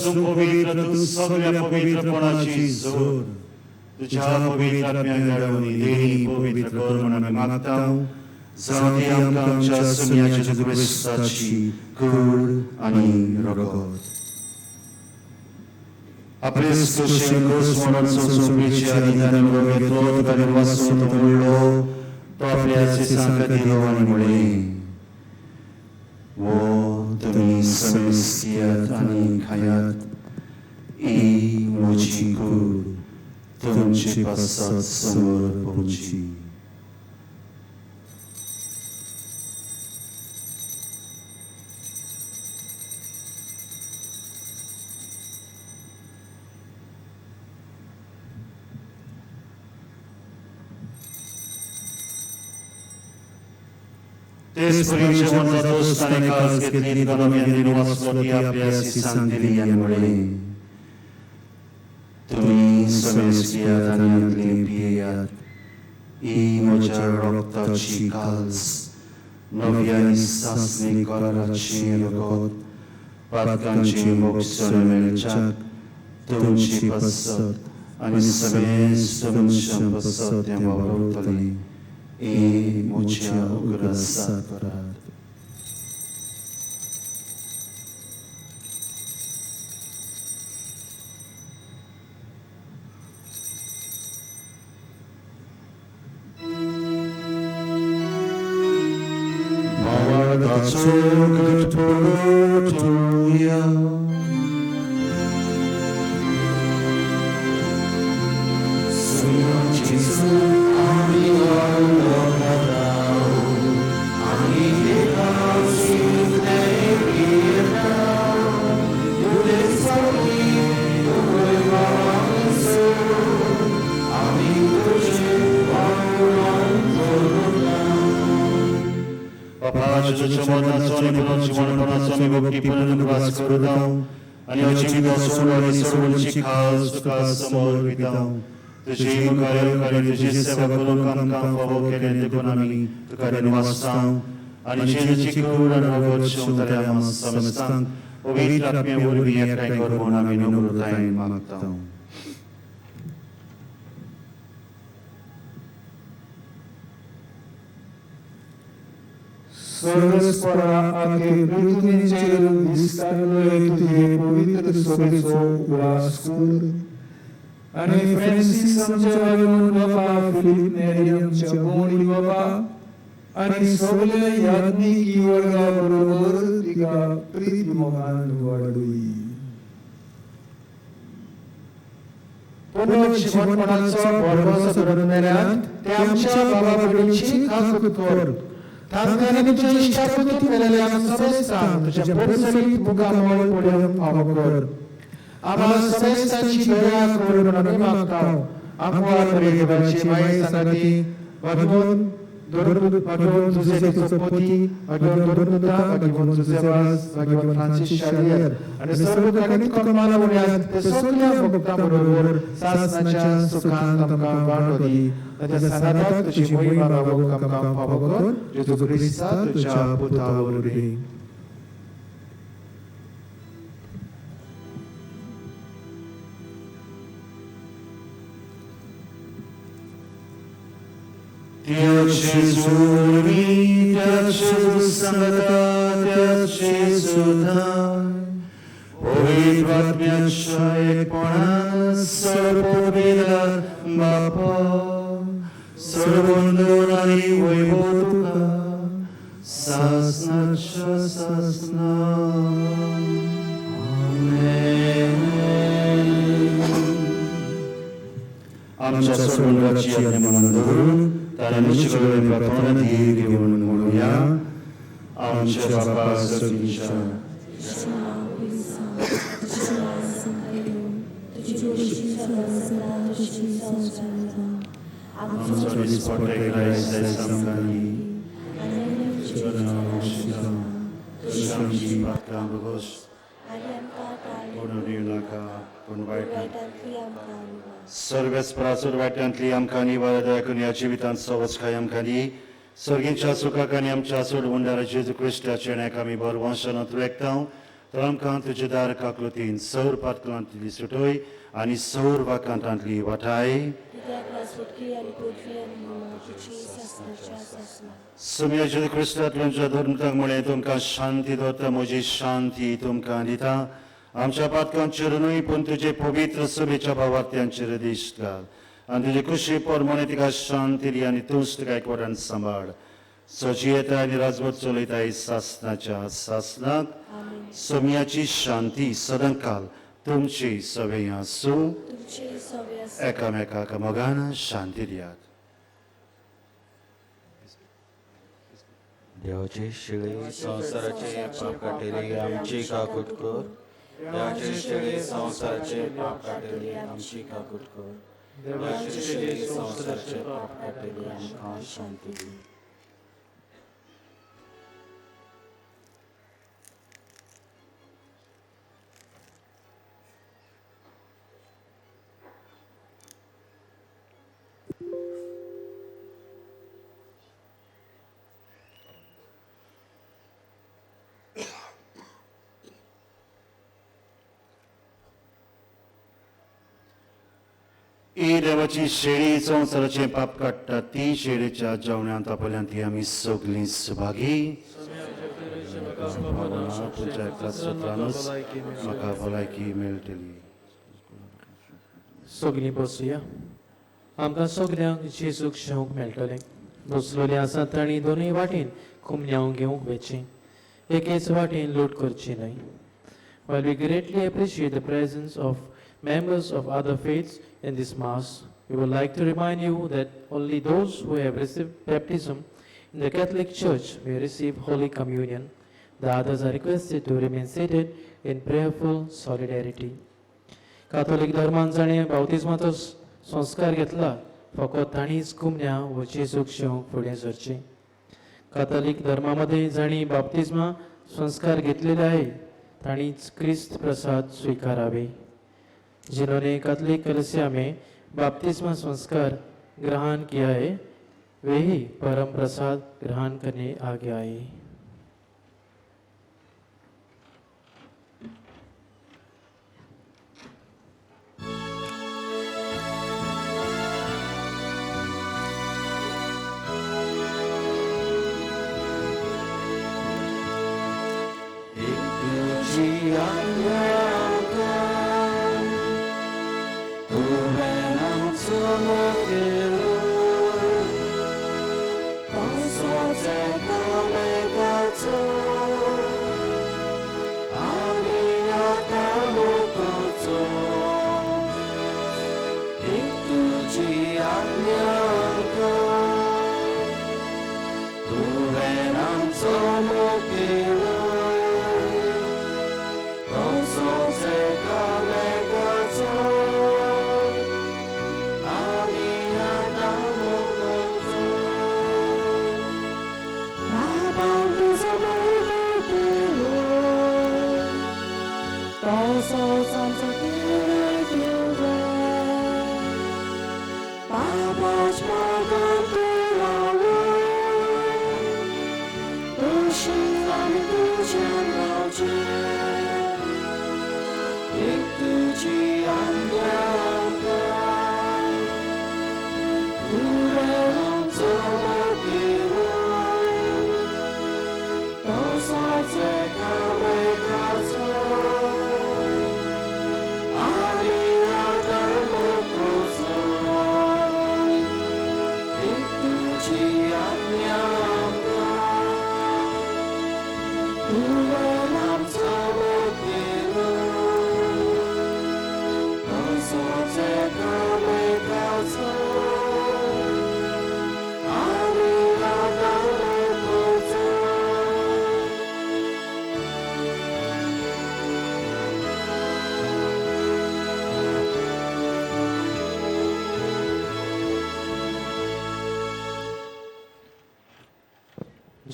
Speaker 7: पासून पवित्र तू सगळ्या पवित्रपणाची जोड तुझ्या पवित्र आत्म्याकडून देणी पवित्र कर म्हणून आमी मागतां जावं ती आमकां आमच्या सुम्याच्या जेजू क्रिस्ताची कूड आनी रगत आपले सुशेन गोस म्हणून संसोपीची आदिनाने म्हणून घेतलो तुका वाचून तो म्हणलो तो आपल्या शिसांक दिलो आनी म्हणलें वो तुमी समेस्तियात आनी खायात ही म्हजी कूड तुमचे पश्चात समोर पोवची तेच परीक्षा दोस्त आणि कास घेतली दोनों वाचलो ती आपल्या शिसांक दिली आनी म्हणलें तुम्ही समेस्तियात आनी अंतले पियेयात ही म्हज्या रगताची काल्स नव्या आनी सासणी कराची रगत पातकांची मोक्षण मेळच्याक तुमची पसत आनी समेस्त मनशां पसत तें वावरतलें ही म्हज्या उगडासा करात
Speaker 22: सर्वस्परा आखे पृथ्वीचेर दिसतालोय तुझे पवित्र सोबेचो उलास कर आनी फ्रांसीस आमच्या वागून बाबा फिलीप नेरी आमच्या भोवणी बाबा आनी सगळे याज्ञिकी वर्गा बरोबर तिका प्रीत मोगान वाडूय पुनर्जीवनपणाचो बरोबरचो धरून मेल्यान ते आमच्या बाबा भयणीची काकूत कर तांकां तुज्या इश्टापुती केलेल्या समेस्तांक तुज्या परसरीत मुखामळ पडून फावो कर आम्हाला समेस्तांची दया कर म्हणून आमी मागतां आमकां बरे देवाची माये सांगती वागोवन वागोवन तुझे पती वागोवन दोरनुता वागोवन तुझे वास वागोवन फ्रांसीस शालियर आनी सर्व काणी तुका मानवण्यात ते सगळ्या भक्तां बरोबर सासणाच्या सुखांत आमकां वांटो दी ताच्या सनातक तुजी महिमा बाबूक आमकां फावो कर जेजू क्रिस्ता तुज्या पुता वरवीं
Speaker 7: आमच्या स्वर्गाची आज्ञा म्हणून धरून तारणाची कळवळी प्रार्थना धीर घेऊन म्हणूया आमच्या बापा सगळीच्या आमच्या दिसपटे करायचे समकाली तुझी बातकां बघोस पूर्ण नाका पूण वायटांतली सर्वेस्परासूर वायटांतली आमकां निवार दया करून ह्या जिवितांत सवच खाय आमकां दी सर्गींच्या सुखाक आनी आमच्या सोड उंडारा जेजू क्रिस्ताचे नेक आमी बरवंशनांत वेखतां तो आमकां तुजे दार काकलुतीन सौर पातकांतली सुटोय आनी सौर वाकांतांतली वाटाय सुम्या जेजू क्रिस्तांतल्याच्या धर्मताक मुळे तुमकां शांती दवरता म्हजी शांती तुमकां दिता आमच्या पातकांचेर न्हय पूण तुजे पवित्र सभेच्या भावार्थ्यांचेर दिश्ट घाल आनी तुजे खुशी पोरमोणे तिका शांती दी आनी तूंच तिका एकवटान सांबाळ सोची येता आनी राजवट चलयताय सासनाच्या सासनाक सोम्याची शांती सदांकाल तुमची सभे आसूं एकामेकाक मोगान शांती दियात
Speaker 4: देवाचे शिळे संसाराचे पाप काटेले आमची काकूट कर देवाचे शिळे संसाराचे पाप काटेले आमची काकूट कर देवाचे शिळे संसाराचे पाप काटेले आमकां शांती दी
Speaker 7: ही देवाची शेळी संसाराचे पाप काडटा ती शेळीच्या जेवणांत आपल्यान ती आमी सगळीं सुभागी तुज्या एकल्या सुत्रानूच म्हाका भलायकी मेळटली
Speaker 6: सगळीं बसुया आमकां सगळ्यांक जेजूक शेवंक मेळटलें बसलोले आसात आनी दोनूय वाटेन कुमन्याव घेवंक वेचें एकेच वाटेन लूट करची न्हय While we greatly appreciate the presence of members of other faiths in this Mass, we would like to remind you that only those who have received baptism in the Catholic Church may receive Holy Communion. The others are requested to remain seated in prayerful solidarity. Catholic धर्मान जाणे बावतिस्माचो संस्कार घेतला फकत ताणीच कुमन्या व जेजूक शेवंक फुडें सरचें Catholic धर्मामध्ये जाणी बाप्तिस्मा संस्कार घेतलेले आहे ताणीच क्रिस्त प्रसाद स्वीकारावे जिन्होंने कैथोलिक कलीसिया में बपतिस्मा संस्कार ग्रहण किया है वे ही परम प्रसाद ग्रहण करने आगे आए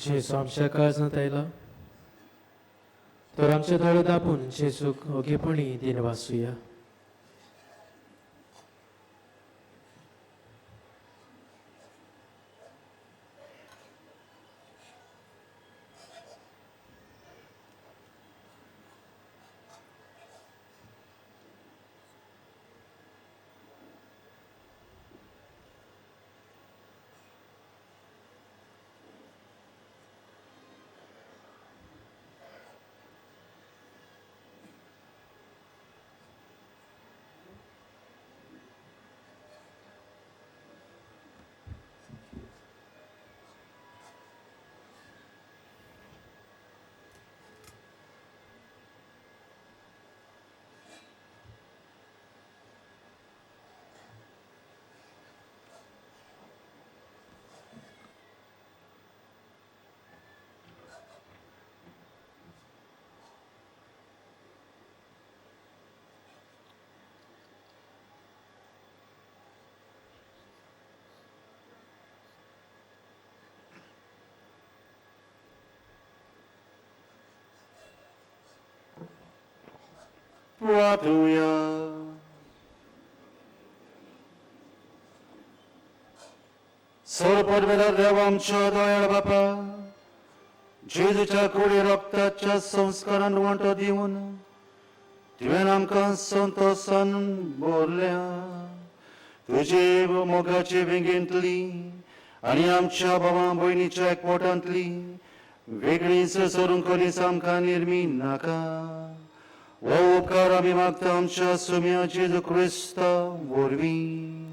Speaker 6: जेजू आमच्या काळजांत आयला तर आमचे दोळे दाबून जेजूक ओगेपणी दिन वाचुया
Speaker 7: वाटूया. सर्वपदवेदार देवा आमच्या दयाळ बापा, जेजूच्या कुडी रक्ताच्या संस्कारान वांटो दिवन तुवें आमकां संतोषान भरल्या. तुजे मोगाचे वेंगेंतली आनी आमच्या भावां भयणीच्या एकवटांतली वेगळीच सोडून कोणीच आमकां निर्मी नाका. हो उपकार आमी मागता आमच्या सुम्या जेजू क्रिस्ता वरवीं.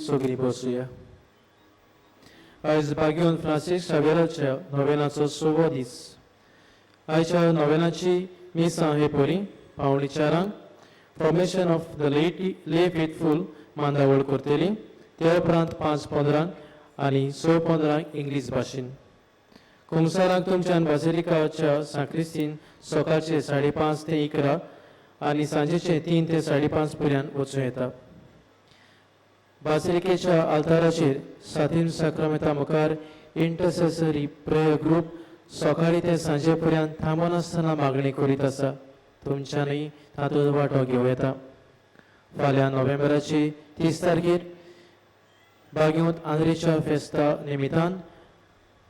Speaker 6: सगळीं बसूया. आयज बागेवन फ्रांसीस शावेराच्या नोवेनाचो 6वो दीस. आयच्या नोवेनाची मिसां हे परी पावणी 4 फॉर्मेशन ऑफ द ले फेथफूल मांदावळ करतली. त्या उपरांत 5:15 आनी 6:15 इंग्लीश भाशेन. कुंसाराक तुमच्यान बासिलिकाच्या साक्रिस्तीन सकाळचे 5:30 ते 11 आनी सांजेचे 3 ते 5:30 पर्यंत वचूं येता. बासिलिकेच्या आल्ताराचेर सातीम साक्रामेंता मुखार इंटरसेसरी प्रेयर ग्रूप सकाळी ते सांजे पर्यंत थांबून आसतना मागणी करीत आसा. तुमच्यांनी तातूंत वांटो घेवं येता. फाल्यां नोव्हेंबराची 30 तारखेर बागेंत आंद्रेच्या फेस्ता निमितान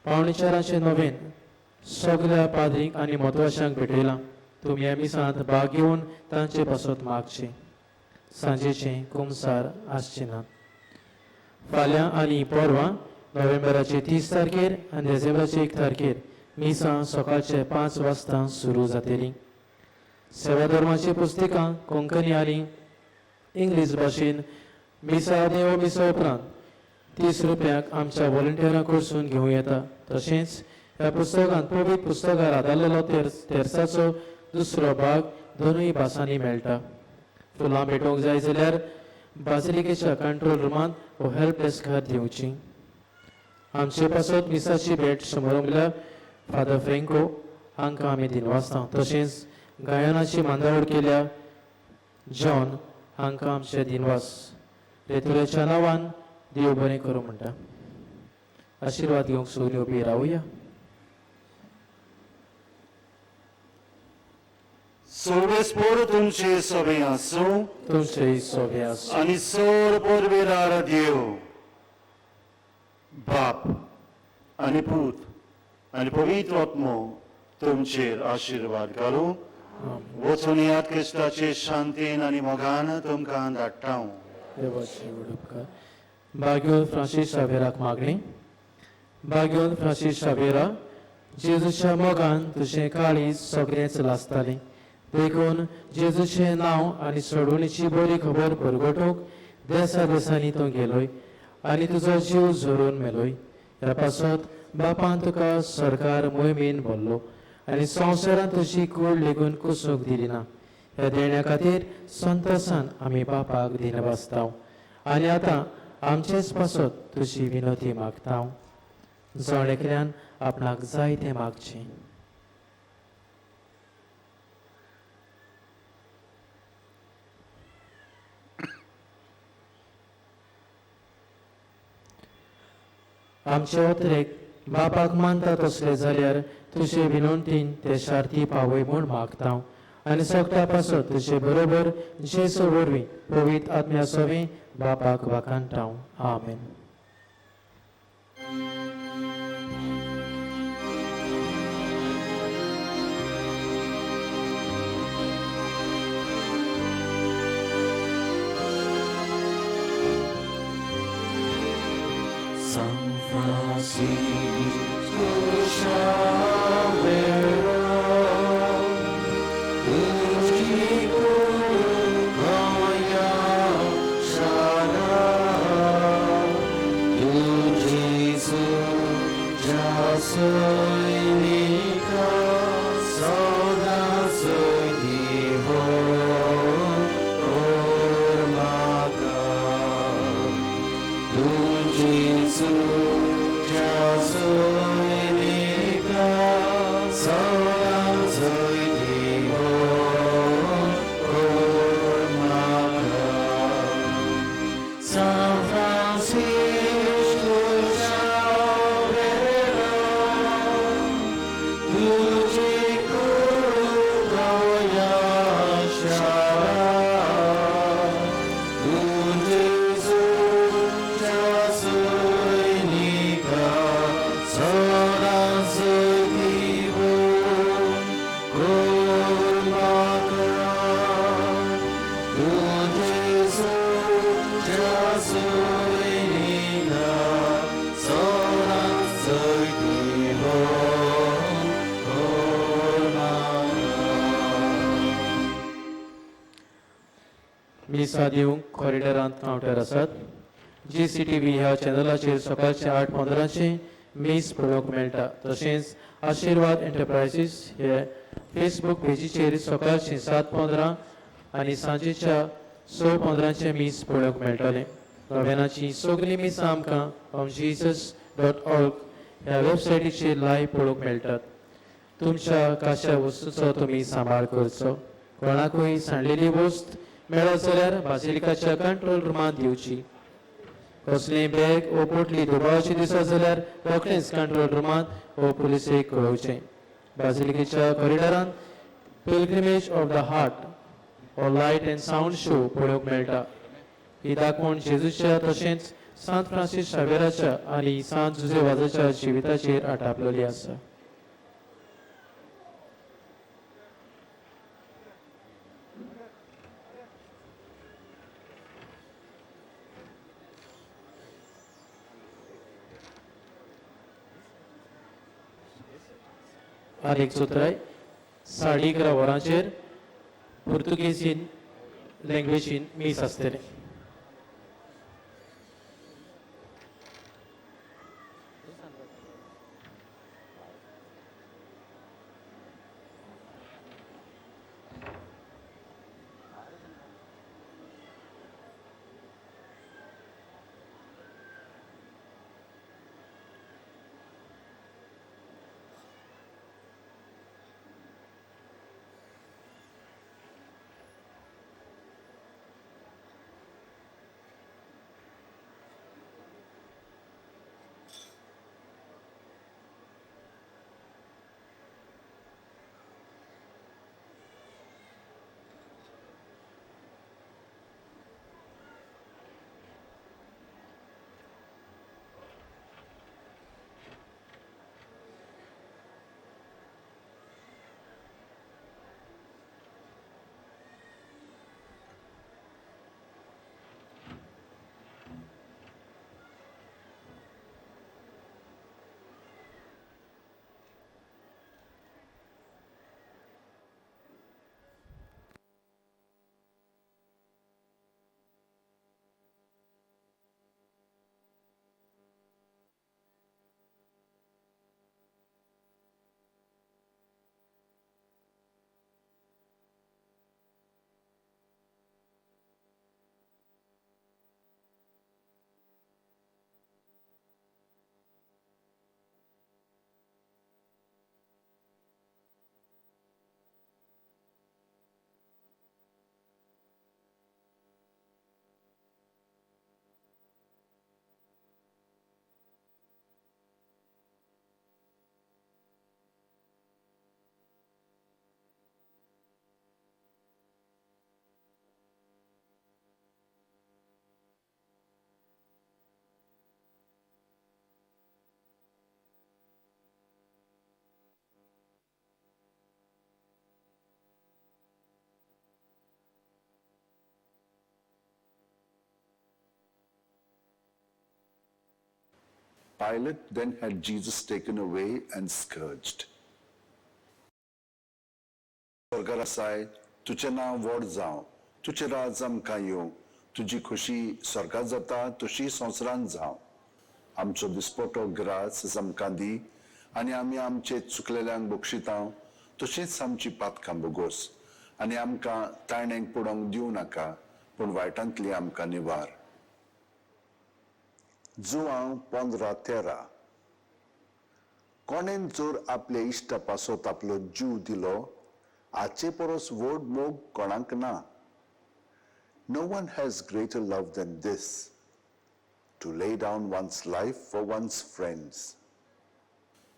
Speaker 6: पावणे 4 नोवेन सगळ्या पाद्रींक आनी म्हत्वाशांक भेटयलां. तुमी ह्या मिसांत भाग घेवन तांचे पासत मागचे. सांजेचे कुंसार आसचे ना. फाल्यां आनी परवां नोव्हेंबराचे 30 तारखेर आनी डिसेंबराचे 1 तारखेर मिसां सकाळचे 5 वाजता सुरू जातली. सेवा धर्माची पुस्तकां कोंकणी आनी इंग्लीश भाशेन मिसा देव मिसा उपरांत 30 रुपयांक आमच्या व्हॉलंटियरां कडसून घेवं येता. तशेंच ह्या पुस्तकांत पवित्र पुस्तकार आदारलेलो तेरसाचो दुसरो भाग दोनूय भासांनी मेळटा. फुलां भेटोवंक जाय जाल्यार बासिलिकेच्या कंट्रोल रुमांत वा हेल्प डेस्कार दिवची. आमचे पासत मिसाची भेट समारंभल्या फादर फ्रँको हांकां आमी दिनवासता. तशेंच गायनाची मांदावळ केल्या जॉन हांकां आमचे दिनवास. रेतुलेच्या नांवान देव बरें करूं म्हणटा. आशिर्वाद घेवंक सगळीं उबी रावया.
Speaker 7: सर्वेस्पर तुमचे सभे आसूं.
Speaker 6: तुमचे सभे आसूं.
Speaker 7: आनी सर परवेरार देव बाप आनी पूत आनी पवित्र आत्मो तुमचेर आशिर्वाद घालूं. वचून याद क्रिस्ताचे शांतीन आनी मोगान तुमकां धाडटा.
Speaker 6: देवाची उपकार. बागेवन फ्रांसीस शावेराक मागणी. बागेवन फ्रांसीस शावेरा, जेजूच्या मोगान तुजें काळीज सगळेंच लासतालें. देखून जेजूचें नांव आनी सोडवणेची बरी खबर परगटोवंक देसा देसांनी तूं गेलोय आनी तुजो जीव झरोवन मेलोय. ह्या पासत बापान तुका सरकार मोहिमेन भरलो आनी संवसारांत तुजी कूड लेगून कुसूंक दिली ना. ह्या देण्या खातीर संतोशान आमी बापाक दिनवासता. आनी आतां आमचेच पासत तुजी विनोती मागता. जण एकल्यान आपणाक जाय तें मागचें. आमचे उतरेक बापाक मानता तसले जाल्यार तुजे विनंतीन ते शार्ती पावय म्हूण मागता. आनी सगळ्या पासत तुजे बरोबर जेजू वरवीं पवित्र आत्म्या सवें बापाक वाखाणटा. आमेन.
Speaker 15: Tuji
Speaker 6: दिसा दिवंक कॉरिडरांत कावंटर आसात. GCTV ह्या चॅनलाचेर सकाळचे 8:15 मीस पळोवंक मेळटा. तशेंच आशिर्वाद एंटरप्रायझीस हे फेसबूक पेजीचेर सकाळचे 7:15 आनी सांजेच्या 6:15 मीस पळोवंक मेळटले. नव्यानाची सगळीं मिसां आमकां jesus.org ह्या वेबसायटीचेर लायव्ह पळोवंक मेळटात. तुमच्या काश्या वस्तूचो तुमी सांबाळ करचो. कोणाकूय सांडलेली वस्त मेळत जाल्यार बासिलिकाच्या कंट्रोल रुमांत दिवची. कसलीय बॅग वा पोटली दुबावची दिसत जाल्यार रोखडेंच कंट्रोल रुमांत वा पुलिसेक कळोवचें. बासिलिकेच्या कॉरिडरांत पिलग्रिमेज ऑफ द हार्ट हो लायट एंड सावंड शो पळोवंक मेळटा. ही दाखोवन जेजूच्या तशेंच सांत फ्रांसीस शावेराच्या आनी सांत जुजेवाजाच्या जिविताचेर आटापलेली आसा. आनी एक सुत्राय 11:30 वरांचेर पुर्तुगेजीन लँग्वेजीन मीस आसतलें.
Speaker 15: Pilate then had Jesus taken away and scourged. स्वर्गारासाय तुझें नांव व्हड जावं, तुझें राज आमकां येवं, तुजी खुशी स्वर्गात जाता तशी संवसारांत जावं. आमचो दिसपटो ग्रास आमकां दी आनी आमी आमचे चुकलेल्यांक बक्षितांव तशींच आमची पातकां बोगोस आनी आमकां तायणेक पडोवंक दिवं नाका पूण वायटांतली आमकां निवार. जुआंव 15:13 कोणेन जर आपले इश्टा पासत आपलो जीव दिलो हाचे परस व्हड मोग कोणाक ना. No one has greater love than this, to lay down one's life for one's friends.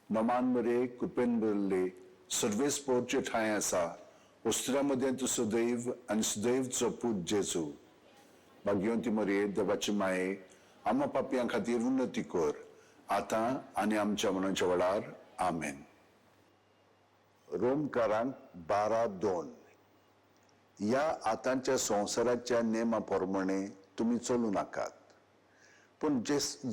Speaker 15: नमान मरे कुपेन बरले सर्वेस्पोरचे ठाय आसा उस्त्रामध्ये तू सदैव आणि सदैवचो पूत जेजू. भाग्यवंती मरे देवाची माये आम्हा पापयां खातीर उन्नती कर आतां आनी आमच्या मनाच्या वेळार आमेन. रोमकारांक 12:2 ह्या आतांच्या संवसाराच्या नेमा प्रमाणे तुम्ही चलू नाकात पूण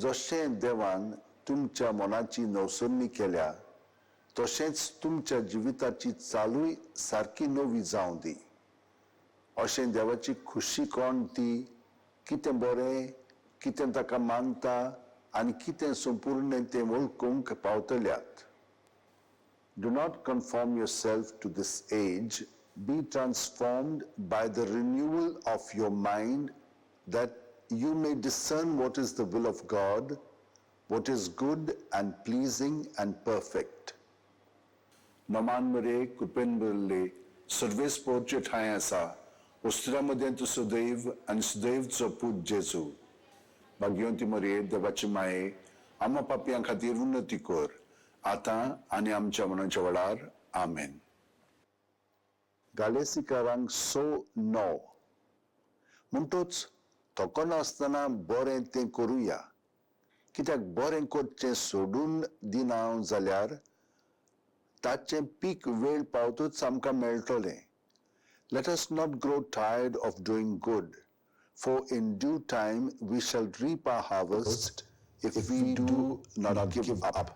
Speaker 15: जशें देवान तुमच्या मनाची नवसरणी केल्या तशेंच तुमच्या जिविताची चालूय सारकी नवी जावं दी. अशें देवाची खुशी कोण ती, कितें बरें, कितें ताका मानता आनी कितें संपूर्ण तें वळखूंक पावतल्यात. Do not conform yourself to this age. Be transformed by the renewal of your mind, that you may discern what is the will of God, what is good and pleasing and perfect. नमान मरे coupon बरले Sarves पोरचे ठाय आसा, उस्त्रामध्ये तू सदैव आणि सदैवचो पूत जेजू. भाग्यवंती मरे देवाची माये, आम्हा पापयां खातीर उन्नती कर, आता आनी आमच्या मनाच्या वेळार. आमेन. गालेसिकारांक 6:9 म्हणटोच थको नासतना बरें तें करुया, कित्याक बरें करचें सोडून दिना जाल्यार ताचें पीक वेळ पावतूच आमकां मेळटलें. Let us not grow tired of doing good, for in due time we shall reap our harvest if we do not give up.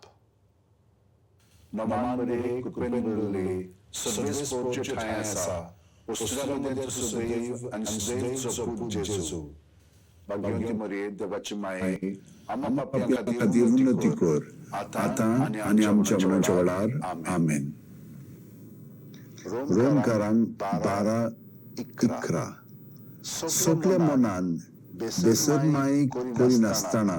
Speaker 15: नमान मरे कुपेन बरले सर्वेस पोरचे ठाय आसा, उस्त्रामध्ये तू सदैव आणि सदैवचो पूत जेजू. भाग्यवंती मरे देवाची माये, आम्हा पापयां खातीर उन्नती कर, आता आनी आमच्या मनाच्या वेळार. आमेन. रोमकारांक 12:11 सोकल्या मनान बेसरमाई करिनासतना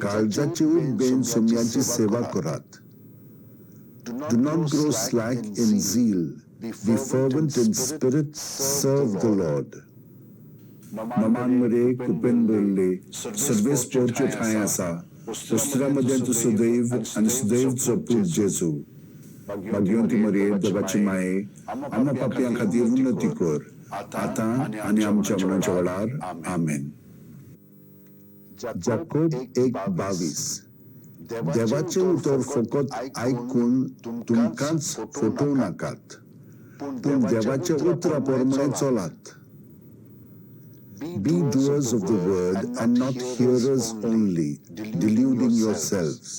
Speaker 15: काळजाची उबेन सोमयांची सेवा करात. Do not grow slack in zeal. Be fervent in spirit. Serve the Lord. नमान मरे कुपेन बरले सर्वेस पोरचे ठाय आसा, उस्त्रामध्ये तू सदैव आणि सदैवचो पूत जेजू. भाग्यवंती मरे देवाची माये, आम्हा पापयां खातीर उन्नती कर, आता आनी आमच्या मनाच्या वेळार. आमेन. जाकोब 1:22 देवाचे उतर फकत आयकून तुमकांच फटोव नाकात, पूण देवाच्या उतरा प्रमाणे चलात. Be doers of the word and not hearers only, deluding yourselves.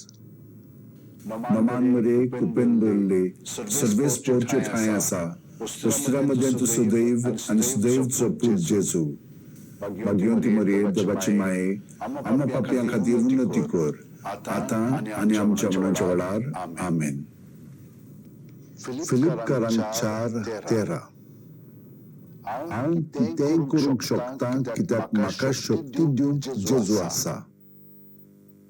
Speaker 15: नमान मरे कुपेन बरले सर्वेस पोरचे ठाय आसा, उस्त्रामध्ये तू सदैव आणि सदैवचो पूत जेजू. भाग्यवंती मरे देवाची माये, आम्हा पापयां खातीर उन्नती कर, आता आनी आमच्या मनाच्या वेळार. आमेन. फिलिपकारांक 4:13 हांव कितेंय करूंक शकता कित्याक म्हाका शक्ती दिवंक जेजू आसा.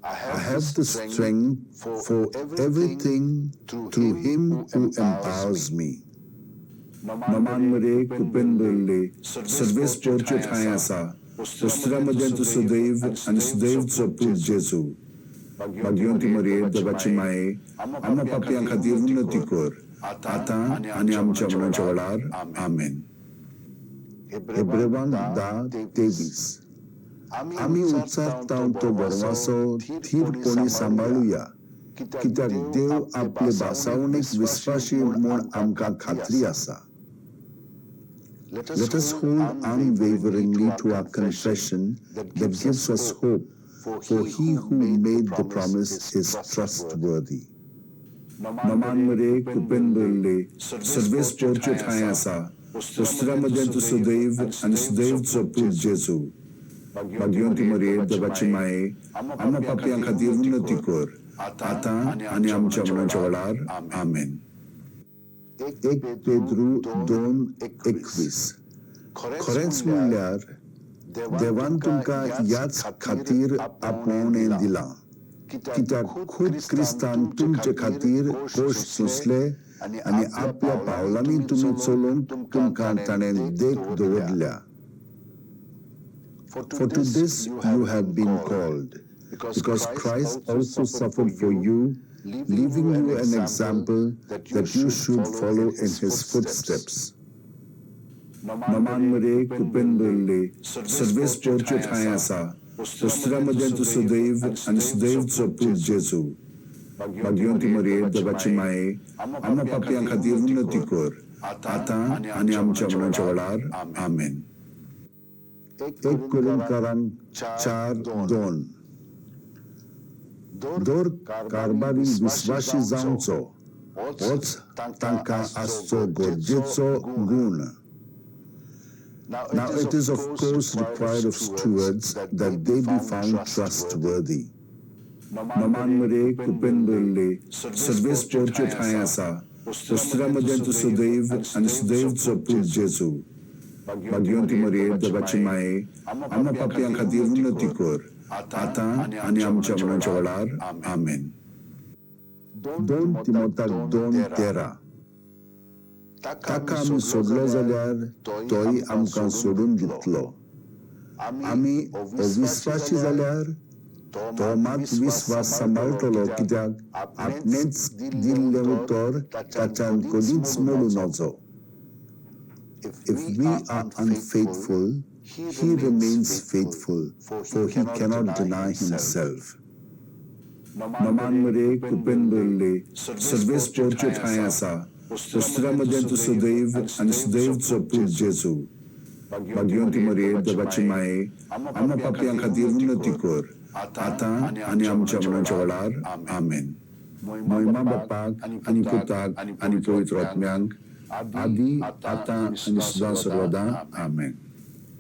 Speaker 15: I have the strength for everything through him who empowers me. नमान मरे कुपेन बरले सर्वेस पोरचे ठाय आसा, उस्त्रामध्ये तू सदैव आणि सदैवचो पूत जेजू. भाग्यवंती मरे देवाची माये, आम्हा पापयां खातीर उन्नती कर, आता आनी आमच्या मनाच्या वेळार. आमेन. हेब्रेवांक 10:23 आमी उत्साहान तो बरवासो थीरपणी सांबाळुया, कित्याक देव आपले भासावणेक विश्वासी म्हूण आमकां खात्री आसा. Let us hold unwaveringly to our confession that gives us hope, for he who made the promise is trustworthy. नमान मरे कुपेन बरले सर्वेस पोरचे ठाय आसा, उस्त्रामध्ये तू सदैव आणि सदैवचो पूत जेजू. भाग्यवंती मरे देवाची माये, आम्हा पापयां खातीर उन्नती कर, आता आनी आमच्या मनाच्या वेळार. आमेन. 1 पेद्रू 2:21 खरेंच म्हणल्यार देवान तुमकां ह्याच खातीर आपणें दिलां, कित्याक खूब क्रिस्तान तुमचे खातीर कोश सोंसले आनी आपल्या पावलांनी तुमी चलूंक तुमकां ताणें देख दवरल्या. For to this you have been called, because Christ also suffered for you, leaving you an example that you should follow in his footsteps. नमान मरे कुपेन बरले सर्वेस पोरचे ठाय आसा, उस्त्रामध्ये तू सदैव आणि सदैवचो पूत जेजू. भाग्यवंती मरे देवाची माये, आम्हा पापयां खातीर उन्नती कर, आता आनी आमच्या मनाच्या वेळार. आमेन. 1 कोरिंथकारांक 4:2 दर कारभारी विश्वासी जावचो होच तांकां आसचो गरजेचो गूण. Now it is of course required of stewards that they be found trustworthy. Mamanmare kupendole Sarves पोरच्यो ठांय आसा उस्त्रामदें तूं सदैव आनी सदैवचो पूत जेजू भाग्यवंती मरिये देवाची माये आम्हा पापयां खातीर उन्नती कर आतां आनी आमच्या मरणाच्या वेळार आमेन. 2 तिमोथाक 2:13 ताका आमी सोडलो जाल्यार तोय आमकां सोडून दितलो. आमी अविस्वासी जाल्यार तो मात विस्वास सांबाळटलो कित्याक आपणेच दिल्लें उतर ताच्यान कधीच मोडूं नजो. If we are unfaithful, he remains faithful, for he cannot deny himself. Mamanmare kupendole Sarves पोरच्यो ठांय आसा उस्त्रामदें तूं सदैव आनी सदैवचो पूत जेजू भाग्यवंती मरिये देवाची माये आम्हा पापयां खातीर उन्नती कर आतां आनी आमच्या मरणाच्या वेळार आमेन. महिमा बापाक आनी पुताक आनी पवित्र आत्म्यांक आदी आतां आनी सदां सर्वदा आमेन.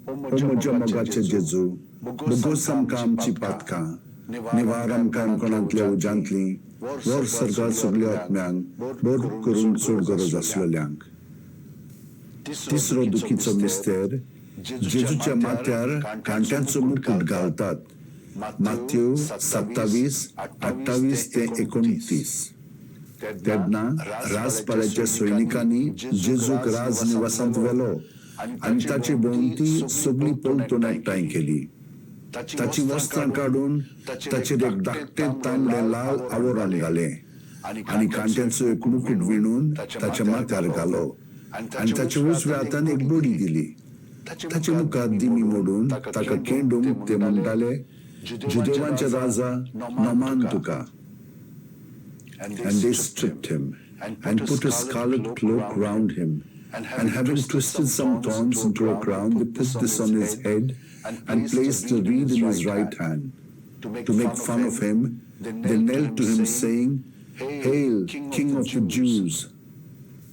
Speaker 15: ओ म्हज्या मोगाचे जेजू बोगोस आमकां आमची पातकां निवार आमकां अणकोणांतल्या उज्यांतली वर सरकार सगल्या आत्म्यांक बर करून चड गरज आसलेल्यांक. तिसरो दुखीचो मिस्तेर जेजूच्या माथ्यार कांट्यांचो मुकुट घालतात. माथ्यू 27:28 ते 29. तेन्ना राजपाल्याच्या सैनिकांनी जेजूक राज निवासांत व्हेलो आनी ताचे भोंवती सगळी पलतून एकठांय केली. ताची वस्त्रां काडून ताचेर एक धाकटे तांबडे लाल आवरण घालें आनी कांट्यांचो एक मुकुट विणून ताच्या माथ्यार घालो आनी ताच्या उजव्या हातान एक बडी दिली. ताच्या मुखार दिमी मोडून ताका केंडूंक ते म्हणटाले जुदेवांच्या राजा नोमान तुका. And they stripped him and put a scarlet cloak round him, and having twisted some thorns into a crown, they put this on his head and placed a reed in his right hand. To make fun of him, they knelt to him, saying, Hail, King of the Jews!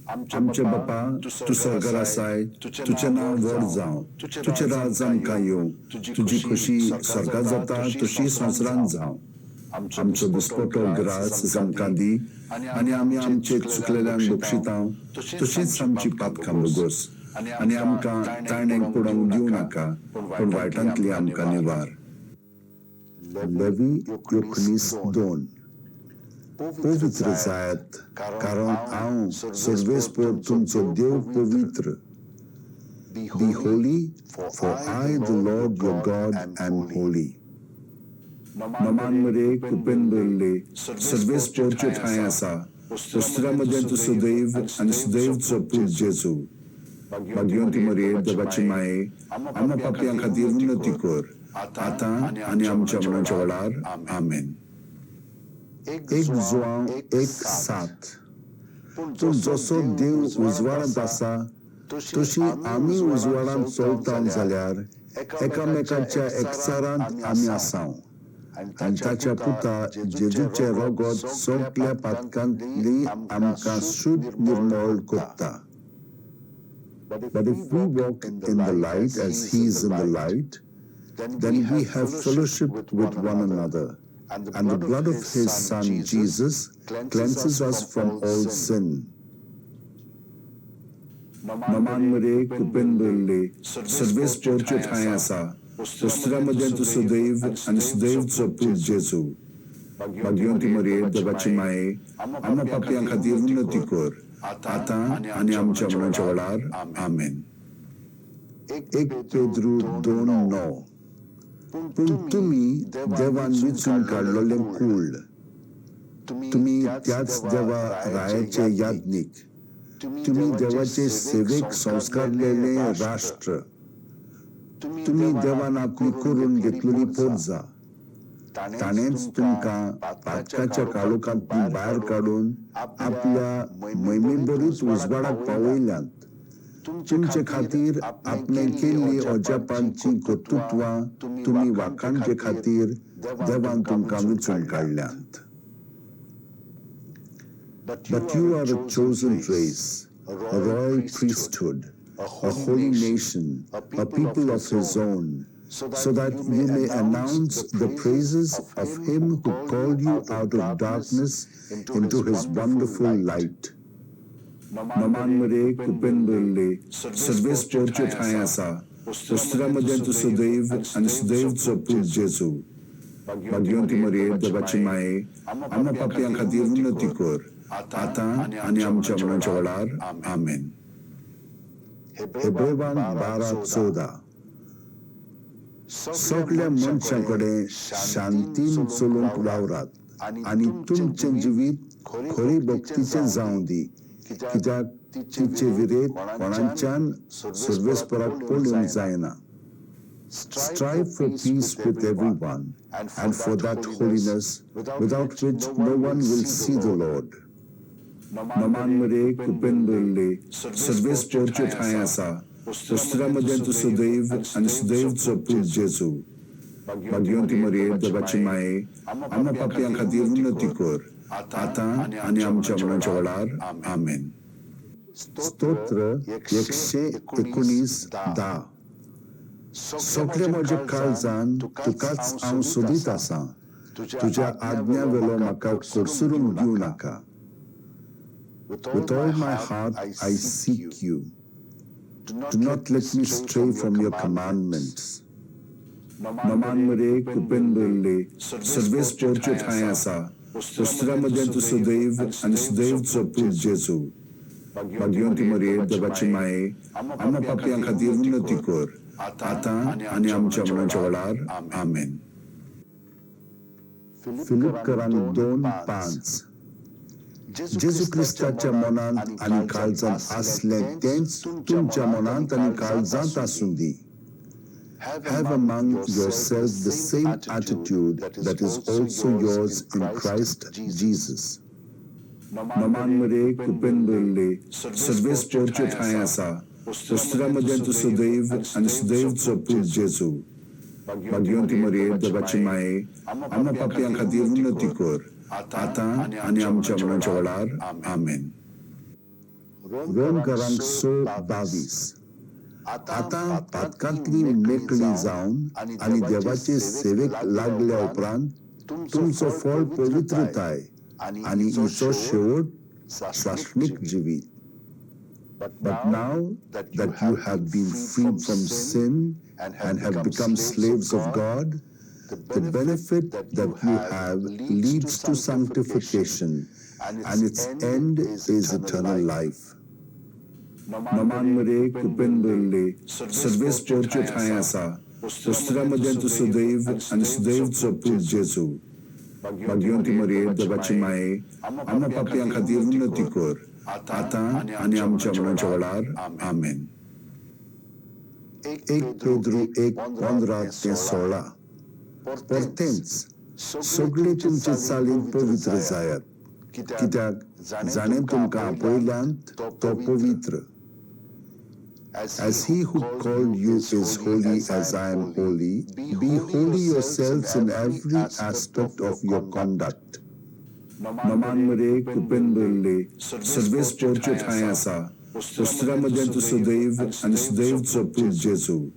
Speaker 15: आमचे बापा तू सरकार आसाय, तुझे नाव व्हड जावं, तुझे राज आमकां येवं, तुजी खुशी सरकार जाता तशी संवसारांत जावं. आमचो दिसपटो ग्रास आमकां दी आनी आमी आमचे चुकलेल्यांक बक्षितांव तशीच आमची पातकां बोगोस आनी आमकां ताणेंक पडोवंक दिवं नाका पूण वायटांतली आमकां निवार. लेवी योखनीस 2 पवित्र जायात कारण हांव सर्वेस्पर तुमचो देव पवित्र. Be holy, for I, the Lord your God, am holy. Mamanmare kupendole Sarves पोरच्यो ठांय आसा उस्त्रामदें तूं सदैव आनी सदैवचो पूत जेजू भाग्यवंती मरिये देवाची माये आम्हा पापयां खातीर उन्नती कर आतां आनी आमच्या मरणाच्या वेळार आमेन. 1 जोआंव 1:7 पूण जसो देव उजवाडांत आसा तशी आमी उजवाडांत चलता जाल्यार एकामेकाच्या एकचारांत आमी आसाव आनी ताच्या पुता जेजूचे रगत सगल्या पातकांतली आमकां शुद्ध निर्मळ करता. But if we walk in the light as he is in the light, then we have fellowship with one another, and the blood of his Son Jesus cleanses us from all sin. Mamanmare kupendole Sarves पोरच्यो ठांय आसा उस्त्रामदें तूं सदैव आनी सदैवचो पूत जेजू भाग्यवंती मरिये देवाची माये आम्हा पापयां खातीर उन्नती कर आतां आनी आमच्या मरणाच्या वेळार आमेन. 1 पेद्रू 2:9 पूण तुमी देवान वेंचून काडलेलें कूळ, तुमी त्याच देवा रायाचे याज्ञीक, तुमी देवाचे सेवेक संस्कारलेलें राष्ट्र, तुमी देवान आपली करून घेतलेली पोरजां. ताणेंच तुमकां पातकाच्या काळोखांतली भायर काडून आपल्या मैमेबरीच उजवाडाक पावयल्यांत. तुमचे खातीर आपणे केल्ली अजापांची कर्तुत्वां तुमी वाखाणचे खातीर देवान तुमकां वेंचून काडल्यांत. But you are a chosen race, a royal priesthood, a holy nation, a people of his own, so that you may announce the praises of him who called you out of darkness into his wonderful light. Namanmare kupendole, servis porcio tayasa, Postramadentu Sudev and Sudev Zopul Jesu. Bagyonti Marie, Devachi Mae, Ama Papiang Khatir Unnati Kor, Ata आणि आमच्या मनाच्या वळार. आमेन. हेब्रेवान 12:14 सगळ्या मनशांकडे शांतीन चलूंक वावरात आणि तुमचे जिवीत खरी भक्तीचे जावं दी, कित्याक तिचे विरेत कोणाच्यान सर्वेस्पराक पडूंक जायना. Strive for peace with everyone and for that holiness without which no one will see the Lord. Namanmare kupendole, servis porcio tayasa, Postramadentu Sudev and Sudev Zopul Jesu. Bagyonti Marie, Devachi Mae, Ama Papiang Khatir Unnati Kor, Ata आणि आमच्या मनाच्या वळार. आमेन. स्तोत्र 119:10 सगळे म्हजे काळजान तुकाच हांव सोदीत आसां, तुज्या आज्ञा वेलो म्हाका करसुरूंक दिवं नाका. With all my heart I seek you. Do not let me stray from your commandments. Namanmare kupendole, servis porcio tayasa, Postramadentu Sudev and Sudev Zopul Jesu. Bagyonti Marie, Devachi Mae, Ama Papiang Khatir Unnati Kor, Ata आणि आमच्या मनाच्या वळार. आमेन. फिलिपकरांक 2:5 जेजू ख्रिस्ताच्या मनांत आणि काळजांत आसले तेंच तुमच्या मनांत आणि काळजांत आसूं दी. Have among yourselves the same attitude that is also yours in Christ Jesus. Namanmare kupendole, servis porcio tayasa, Postramadentu Sudev and Sudev Zopul Jesu. Bagyonti Marie, Devachi Mae, Ama Papiang Khatir Unnati Kor, Ata आणि आमच्या मनाच्या वळार. आमेन. रोमकारांक 6:22 आता पातकांतली मेकळी जावन आणि देवाचे सेवेक लागल्या उपरांत तुमचो फळ पवित्रताय आणि हिचो शेवट स्वाश्मिक जिवीत. But now that you have been freed from sin and have become slaves of God, the benefit that you have leads to sanctification, and its end is eternal life. Namanmare kupendole, servis porcio tayasa, Postramadentu Sudev and Sudev Zopul Jesu. Bagyonti Marie, Devachi Mae, Ama Papiang Khatir Unnati Kor, Ata आणि आमच्या मनाच्या वळार. आमेन. 1 Pedro 1:15-16 परतेंच सगळे तुमचे चालीन पवित्र जायात, कित्याक जाणें तुमकां आपयल्यांत तो पवित्र. As he who called you is holy as I am holy, be holy yourselves in every aspect of your conduct. Namanmare kupendole, servis porcio tayasa, Postramadentu Sudev and Sudev Zopul Jesu.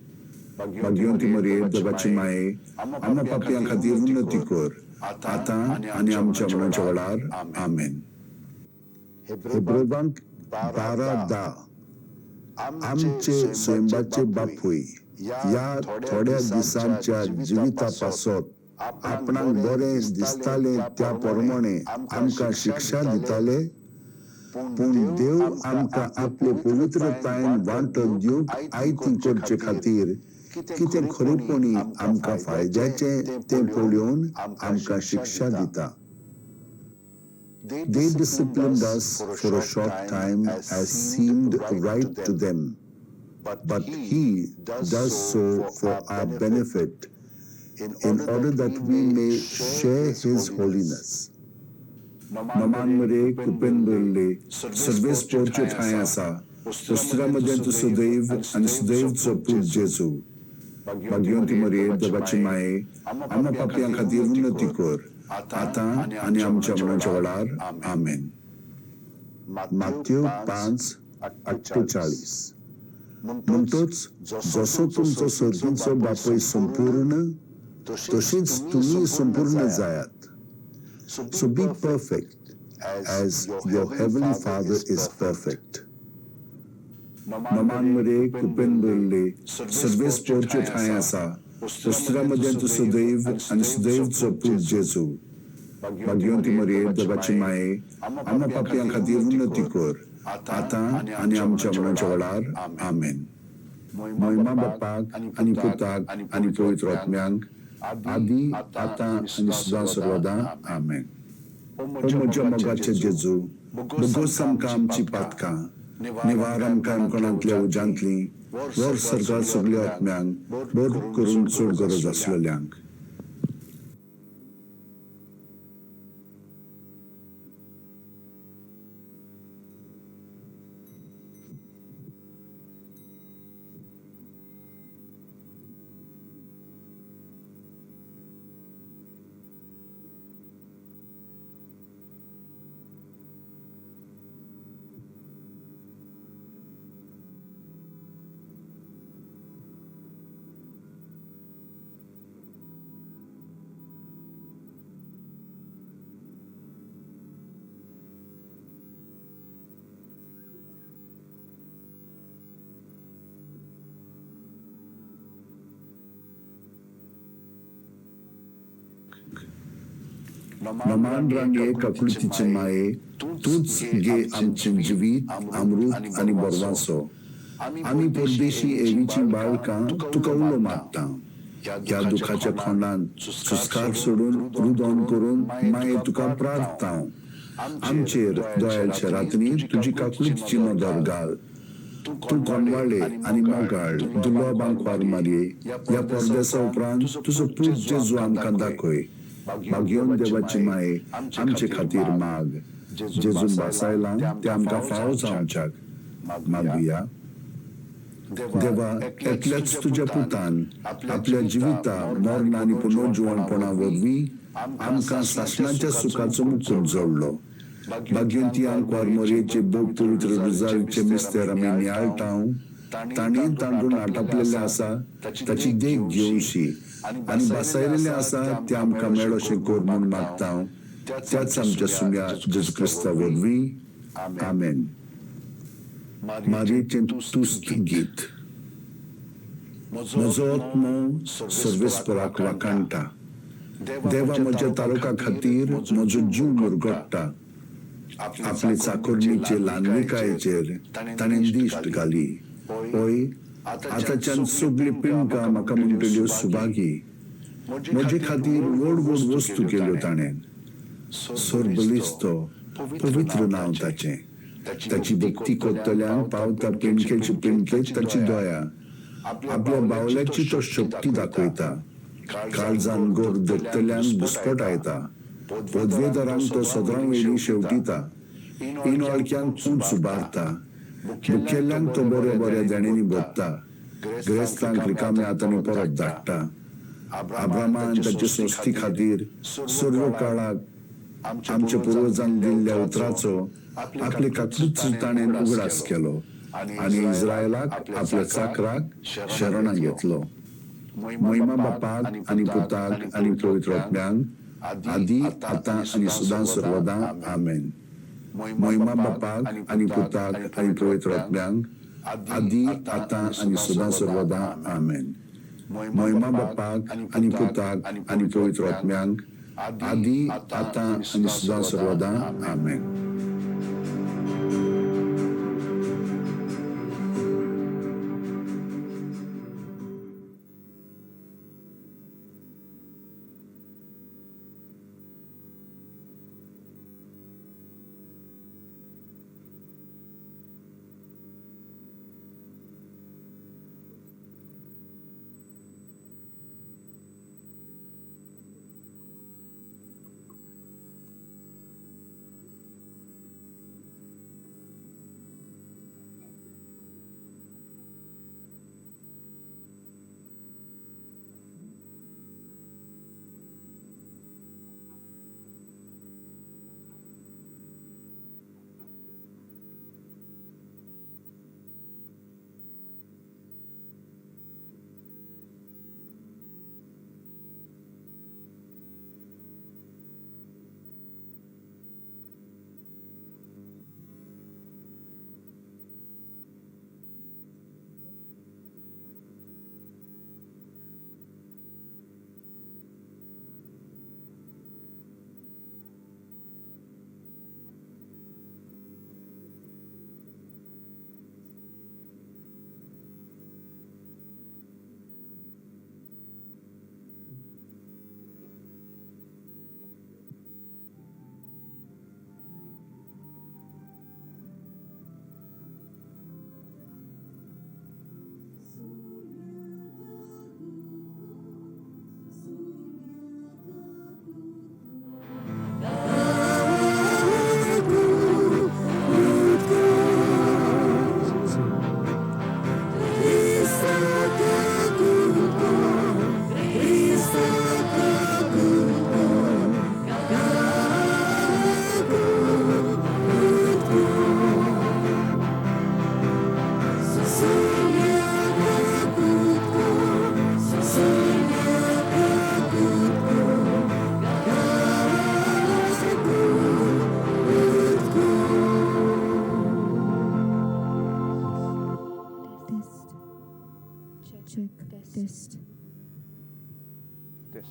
Speaker 15: Bagyonti Marie, Devachi Mae, Ama Papiang Khatir Unnati Kor, Ata आणि आमच्या मनाच्या वळार. आमेन. हेब्रेवांक 12:10 आमचे स्वयंबाचे बापूय या थोड्या दिसांच्या जिवितापासत आपणाक बरें दिसताले त्या प्रमाणे आमकां शिक्षा दिताले, पूण देव आमकां आपले पवित्रतायेन वांटो दिवंक आयती करचे खातीर कितें खरेपणी आमकां फायद्याचें तें पळोवन आमकां शिक्षा दिता. They disciplined us for a short time as seemed right to them, but he does so for our benefit, in order that we may share his holiness. Namanmare kupendole, servis porcio tayasa, Postramadentu Sudev and Sudev Zopul Jesu. Bagyonti Marie, Devachi Mae, Ama Papiang Khatir Unnati Kor, Ata आणि आमच्या मनाच्या वळार. आमेन. Matthew 5:48 म्हणटोच जसो तुमचो सर्गीचो बापूय संपूर्ण तशीच तुम्ही संपूर्ण जायात. So be perfect as your heavenly Father is perfect. ममान मरे कुपेन बोलले सर्वेस पोरच्यो ठाय आसा उस्त्रामध्ये तू सदैव आणि सदैवचो पूत जेजू भाग्यवंती मरे देवाची माये आम्हा पापयां खातीर उन्नती कर आता आणि आमच्या मनाच्या वेळार आमेन. महिमा बापाक आणि पुताक आणि पवित्र आत्म्यांक आदी आता आणि सदां सर्वदा आमेन. ओ म्हज्या मोगाचे जेजू बोगोस आमकां आमची पातकां निवार आमकां अणकणांतल्या उज्यांतली वर सरकार सगळ्या आत्म्यांक बर करून चड गरज आसलेल्यांक. नमान रांगे ककुळतीचे माये तूच घे आमचे जिवीत अमृत आणि बरवासो. आम्ही परदेशी एवीची बाळकां तुका उलो मागता. ह्या दुखाच्या खोंडान सुस्कार सोडून रुदोन करून माये तुका प्रार्थता. आमचेर दयाळच्या रातनी तुजी काकुळतीची नदर घाल. तू कोणवाळे आणि मोगाळ दुर्लभांक वार मारये या परदेसा उपरांत तुजो पूत जेजू आमकां दाखय. भाग्यवन देवाची माये आमचे खातीर माग. जेजून बासायला ते आमकां फावो जावच्याक मागुया. देवा एकल्याच तुज्या पुतान आपल्या जिविता मरण आनी पुनर्जीवनपणा वरवीं आमकां सासणाच्या सुखाचो मुकूट जोडलो. भाग्यवंती आंकवार मोरयेचे बोग पवित्र रुजारीचे मिस्तेर आमी नियाळटाव. तांणी तांडून आटापलेले आसा ताची देख घेवशी आणि बासायलेले आसा ते आमकां मेळ अशें कर म्हूण मागता. त्याच आमच्या सुम्या जेजू क्रिस्ता वरवीं आमेन. मारयेचें तुस्त गीत. म्हजो आत्मो सर्वेस्पराक वाकाणटा. देवा म्हज्या तालुका खातीर म्हजो जीव मुरगोडटा. आपले चाकोरणीचे ल्हानविकायेचेर ताणें दिश्ट घाली. पळय आतांच्यान सगळी पिणकां म्हाका म्हणटल्यो सुभागी. म्हजे खातीर व्हड व्हड वस्तू केल्यो ताणें. सोर्बलिस्तो पवित्र नांव ताचें. ताची भक्ती कोत्तल्यांक पावता पिणकेचे पिणकेक ताची दया. आपल्या बावल्याची तो शक्ती दाखयता. काळजान गोर देगतल्यांक बुसपट आयता. पदवेदारांक तो सदरां वेळी शेवटिता. इनवळख्यांक चूच उबारता. मुखेल्यांक तो बऱ्या बऱ्या देणेनी भोगता. ग्रेस्तांक रिकाम्या हातांनी परत धाडटा. अब्रामान ताचे सोस्ती खातीर सर्व काळाक आमच्या पुर्वजांक दिल्ल्या उतराचो आपले काकुळीत ताणें उगडास केलो आनी इस्रायलाक आपल्या चाकराक शरणां घेतलो. महिमा बापाक आनी पुताक आनी पवित्र आत्म्यांक आदी आतां आनी सदां सर्वदा आमेन. महिमा बापाक आनी पुताक आनी पवित्र आत्म्यांक आदी आतां आनी सदां सर्वदा आमेन. महिमा बापाक आनी पुताक आनी पवित्र आत्म्यांक आदी आतां आनी सदां सर्वदा आमेन.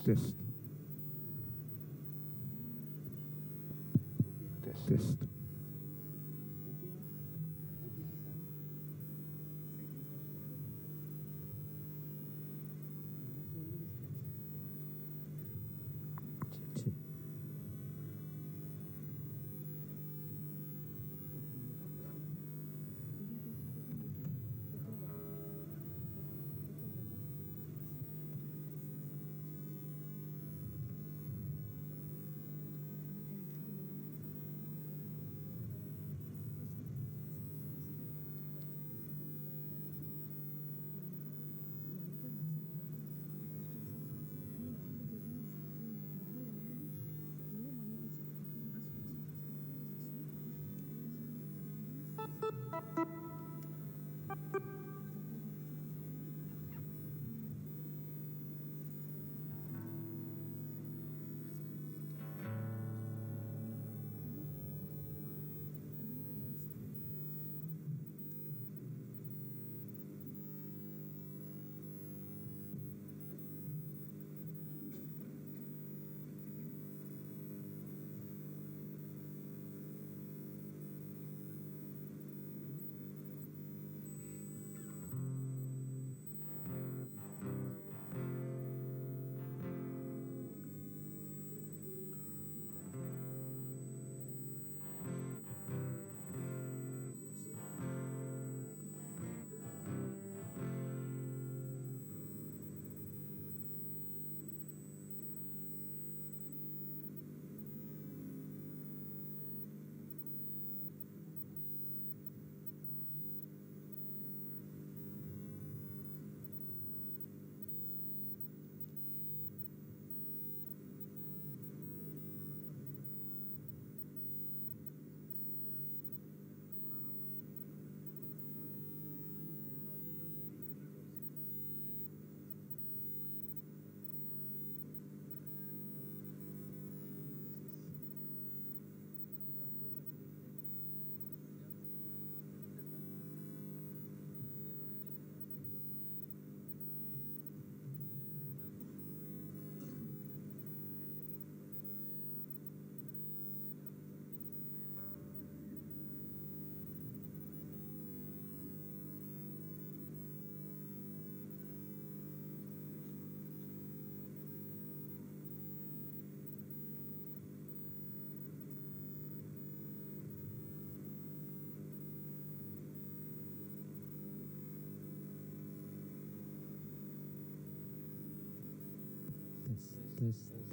Speaker 13: test. Test.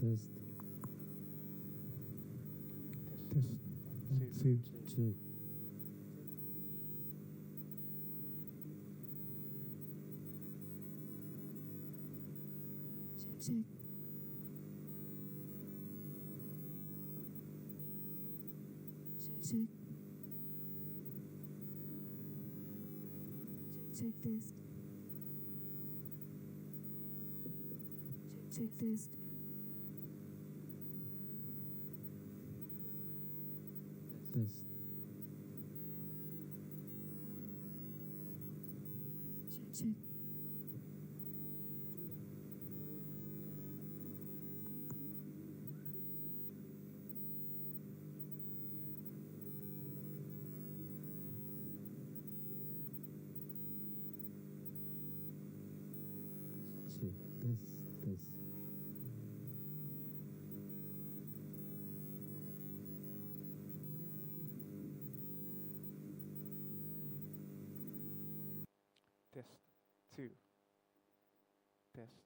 Speaker 16: Test. See. Check. Check. Check test. Check test. Test. Check. Test.
Speaker 13: Test. 2. Test.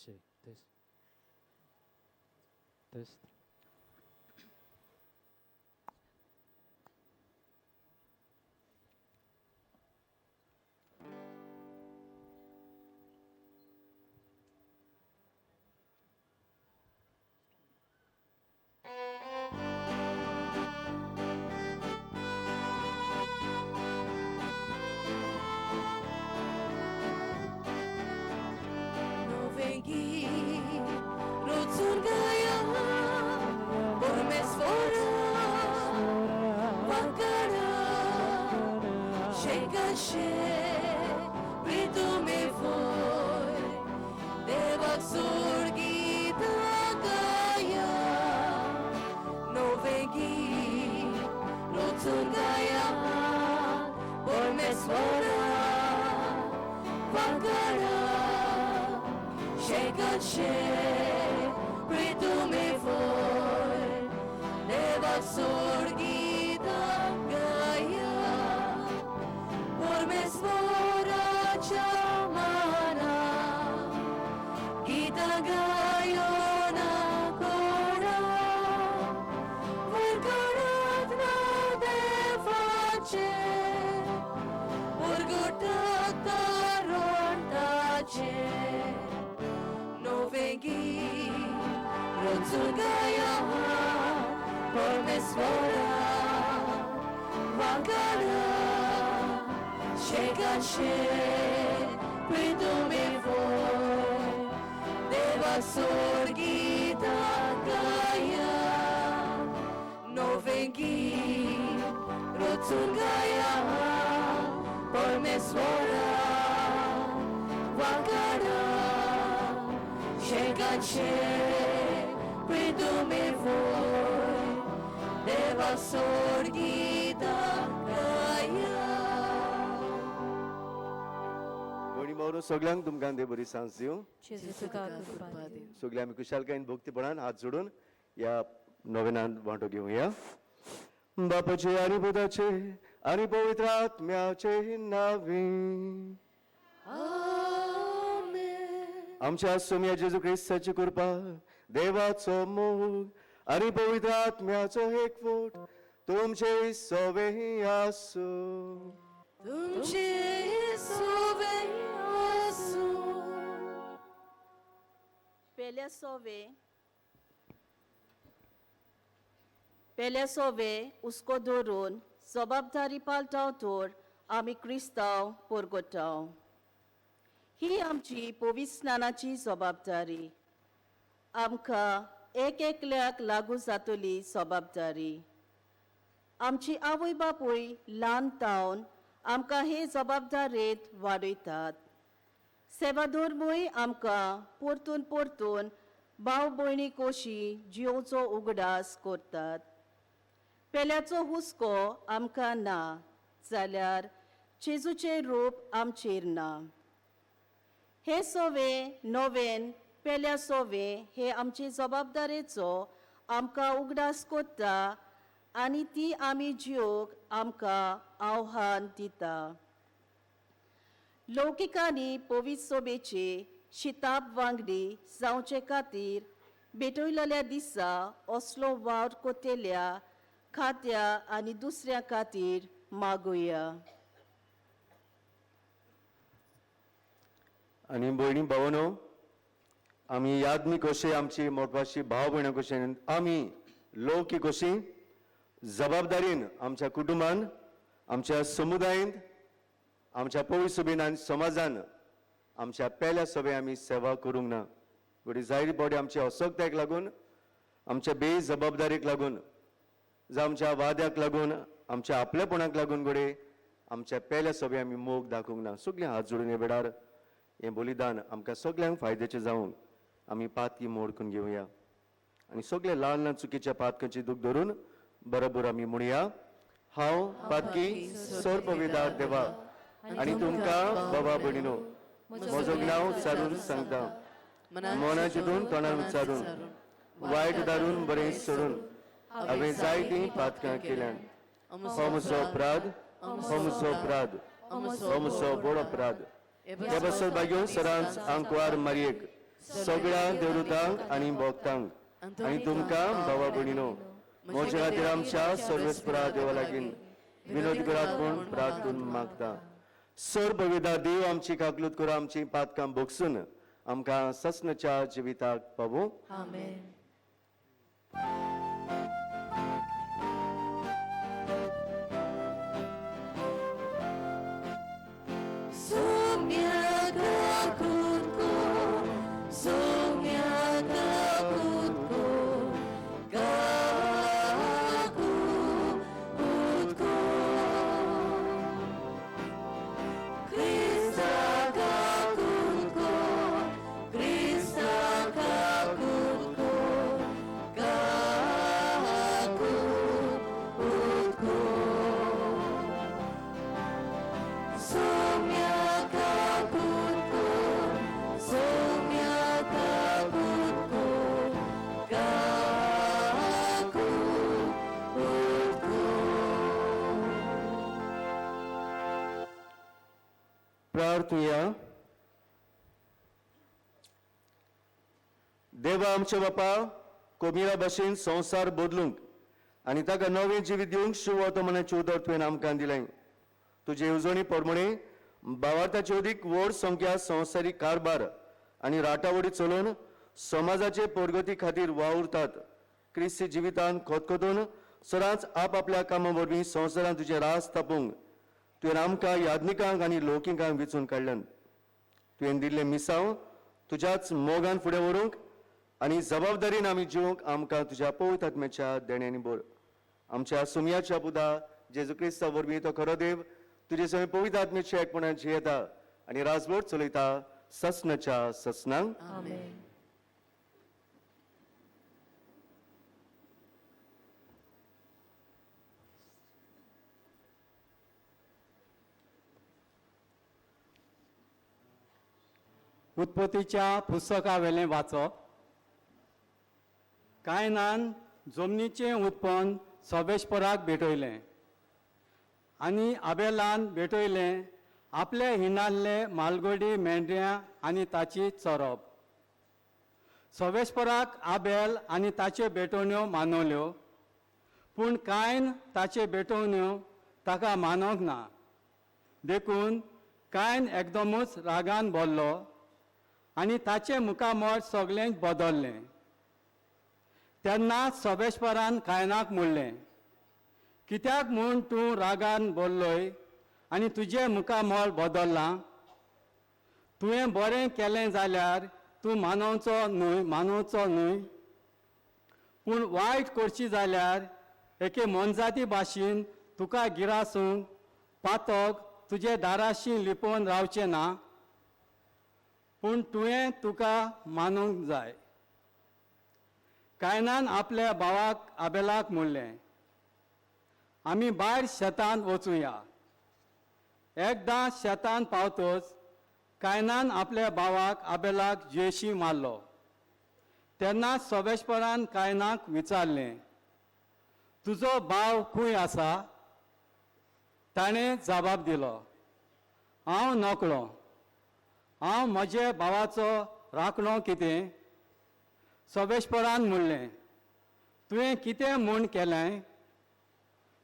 Speaker 6: check. Test. Test.
Speaker 3: Noveghi, Rozzurgaia, Bormes Fora, Vakara, Shekashe, Pritume Voi, Devak Surgita Gaia, Noveghi, Rozzurgaia, Bormes Fora, Vakara, Shekashe, Pritume Voi, Devak Surgita Gaia, Bormes Fora Chamana, Gita Gaiona Cora, Vorgorat na Devace, Vorgotat Tarontace, Noveghi, Rozzurgaia, Bormes Fora, Vakara, Shekashe, Pritume Voi, Devak Surgita Gaia, Noveghi, Rozzurgaia, Bormes Fora, Vakara, Shekashe, Pritume Voi, Devak Surgita Gaia.
Speaker 7: कोणी मारून सगळ्यांक तुमकां देव बरी सांज दिवं.
Speaker 3: जेजू तुका कृपा दिवं.
Speaker 7: सगळे आमी कुशालकायेन भक्तीपणान हात जोडून या नोवेनांत वांटो घेवया. बापाचे आनी पुताचे आनी पवित्र आत्म्याचे नांवे आमच्या सोम्या जेजू क्रिस्ताची कृपा, देवाचो मोग आनी पवित्र आत्म्याचो एकवट तुमचे सवे आसूं.
Speaker 3: तुमचे सोवे आसूं.
Speaker 9: पेले सोवे उसको धरून जबाबदारी पालतावतोर आमी क्रिस्तांव परगटाव. ही आमची पवित्र स्नानाची जबाबदारी. आमकां एक एकल्याक लागू जातली जबाबदारी. आमची आवय बापूय ल्हान तावन आमकां हे जबाबदारेंत वाडयतात. सेवाधर्मूय आमकां परतून परतून भाव भयणी कशी जिवचो उगडास करतात. पेल्याचो हुस्को आमकां ना जाल्यार जेजूचें रूप आमचेर ना. हे सोवे नोवेन पेल्या सोवे हे आमचे जबाबदारेचो आमकां उगडास करता आनी ती आमी जिवंक आमकां आव्हान दिता. लौकिकांनी पवित्र सोबेचे शिताब वांगडी जावचे खातीर भेटयलेल्या दिसा असलो वावर कोतेल्या खात्या आनी दुसऱ्या खातीर मागुया.
Speaker 7: आनी भयणी भावनो, आमी यादमी कशे आमची मोठवाशी भाव भयणां कशे आमी लौकीक कशी जबाबदारीन आमच्या कुटुंबान, आमच्या समुदायात, आमच्या पवित्र सभेन आनी समाजान आमच्या पेल्या सभे आमी सेवा करूंक ना. बरी जायती पावटी आमच्या असक्तायेक लागून, आमच्या बेजबाबदारेक लागून, जावं आमच्या वाद्याक लागून, आमच्या आपलेपणाक लागून घडये आमच्या पेल्या सभे आमी मोग दाखोवंक ना. सगळे हात जोडून हे बेडार हें बलिदान आमकां सगळ्यांक फायद्याचें जावंक आमी पातकी मोड करून घेवया. आनी सगळे ल्हान ल्हान चुकीच्या पातकांची दूख धरून बरोबर आमी म्हणया. हांव पातकी सर्पविदार देवा आनी तुमकां बाबा भयणीनो म्हजो नांव चारून सांगता. मना चिंतून तोंडान उच्चारून वायट दारून बरें सोडून हांवें जायतीं पातकां केल्यान. हो म्हजो अपराध, हो म्हजो अपराध, हो म्हजो व्हड अपराध. हे बसत बागेव सरांच आंकवार मारयेक सगळ्या देवदूतांक आनी भक्तांक आनी तुमकां भावा भयणीनो म्हज्या खातीर आमच्या सर्वेस्परा देवा लागीं विनोद करात म्हूण प्रार्थून मागता. सर्वविधा देव आमची काकलूत करून आमची पातकां भोगसून आमकां ससनच्या जिविताक पावूं.
Speaker 3: आमेन.
Speaker 7: प्रार्थुया. देवा आमचे बापा कोमिरा भाशेन संवसार बदलूंक आनी ताका नवें जिवीत दिवंक शुभ वर्तमानाचें उदक तुवें आमकां दिलें. तुजे येवजणी प्रमाणे भावार्थाची अदीक व्हड संख्या संवसारीक कारभार आनी राटावडी चलोवन समाजाचे प्रगती खातीर वावुरतात. क्रिस्ती जिवितांत खोतखोतून सदांच आपल्या कामा वरवीं संवसारांत तुजें रास स्थापूंक तुवें आमकां याज्ञिकांक आनी लौकिकांक वेंचून काडल्यान. तुवें दिल्लें मिसांव तुज्याच मोगान फुडें व्हरूंक आनी जबाबदारीन आमी जिवंक आमकां तुज्या पवित्र आत्म्याच्या देण्यानी बोर. आमच्या सुमयाच्या पुता जेजू क्रिस्ता वरवीं तो खरो देव तुजे सगळे पवित्र आत्म्याच्या एकपणान जियेता आनी राजभर चलयता ससनाच्या ससनांक.
Speaker 3: आमेन.
Speaker 1: उत्पत्तीच्या पुस्तका वेलें वाचप. कायनान जमनीचें उत्पन्न सोबेश्पराक भेटयलें आनी आबेलान भेटयलें आपले हिनाल्ले मालगोडी मेंढऱ्यां आनी ताची चरप. सोबेश्पराक आबेल आनी ताच्यो भेटवण्यो मानवल्यो, पूण कायन ताच्यो भेटवण्यो ताका मानोंक ना. देखून कायन एकदमूच रागान बोल्लो आनी ताचें मुखामोळ सगळें बदल्लें. तेन्ना सोबेश्परान कायनाक म्हणलें, कित्याक म्हूण तूं रागान बोल्लोय आनी तुजें मुखामोळ बदल्लां? तुवें बरें केलें जाल्यार तूं मानवचो न्हय, पूण वायट करची जाल्यार एके मनजाती भाशेन तुका गिरासूंक पातक तुजे दाराशी लिपोवन रावचें ना. पूण तुवें तुका मानूंक जाय. कायनान आपल्या भावाक आबेलाक म्हणलें, आमी भायर शेतांत वचुया. एकदां शेतांत पावतच कायनान आपल्या भावाक आबेलाक जेशी मारलो. तेन्ना सोबेश्परान कायनाक विचारलें, तुजो भाव खंय आसा? ताणें जबाब दिलो, हांव नकळो. हांव म्हजे भावाचो राखणो कितें? सोबेश्परान म्हणलें, तुवें कितें म्हूण केलें?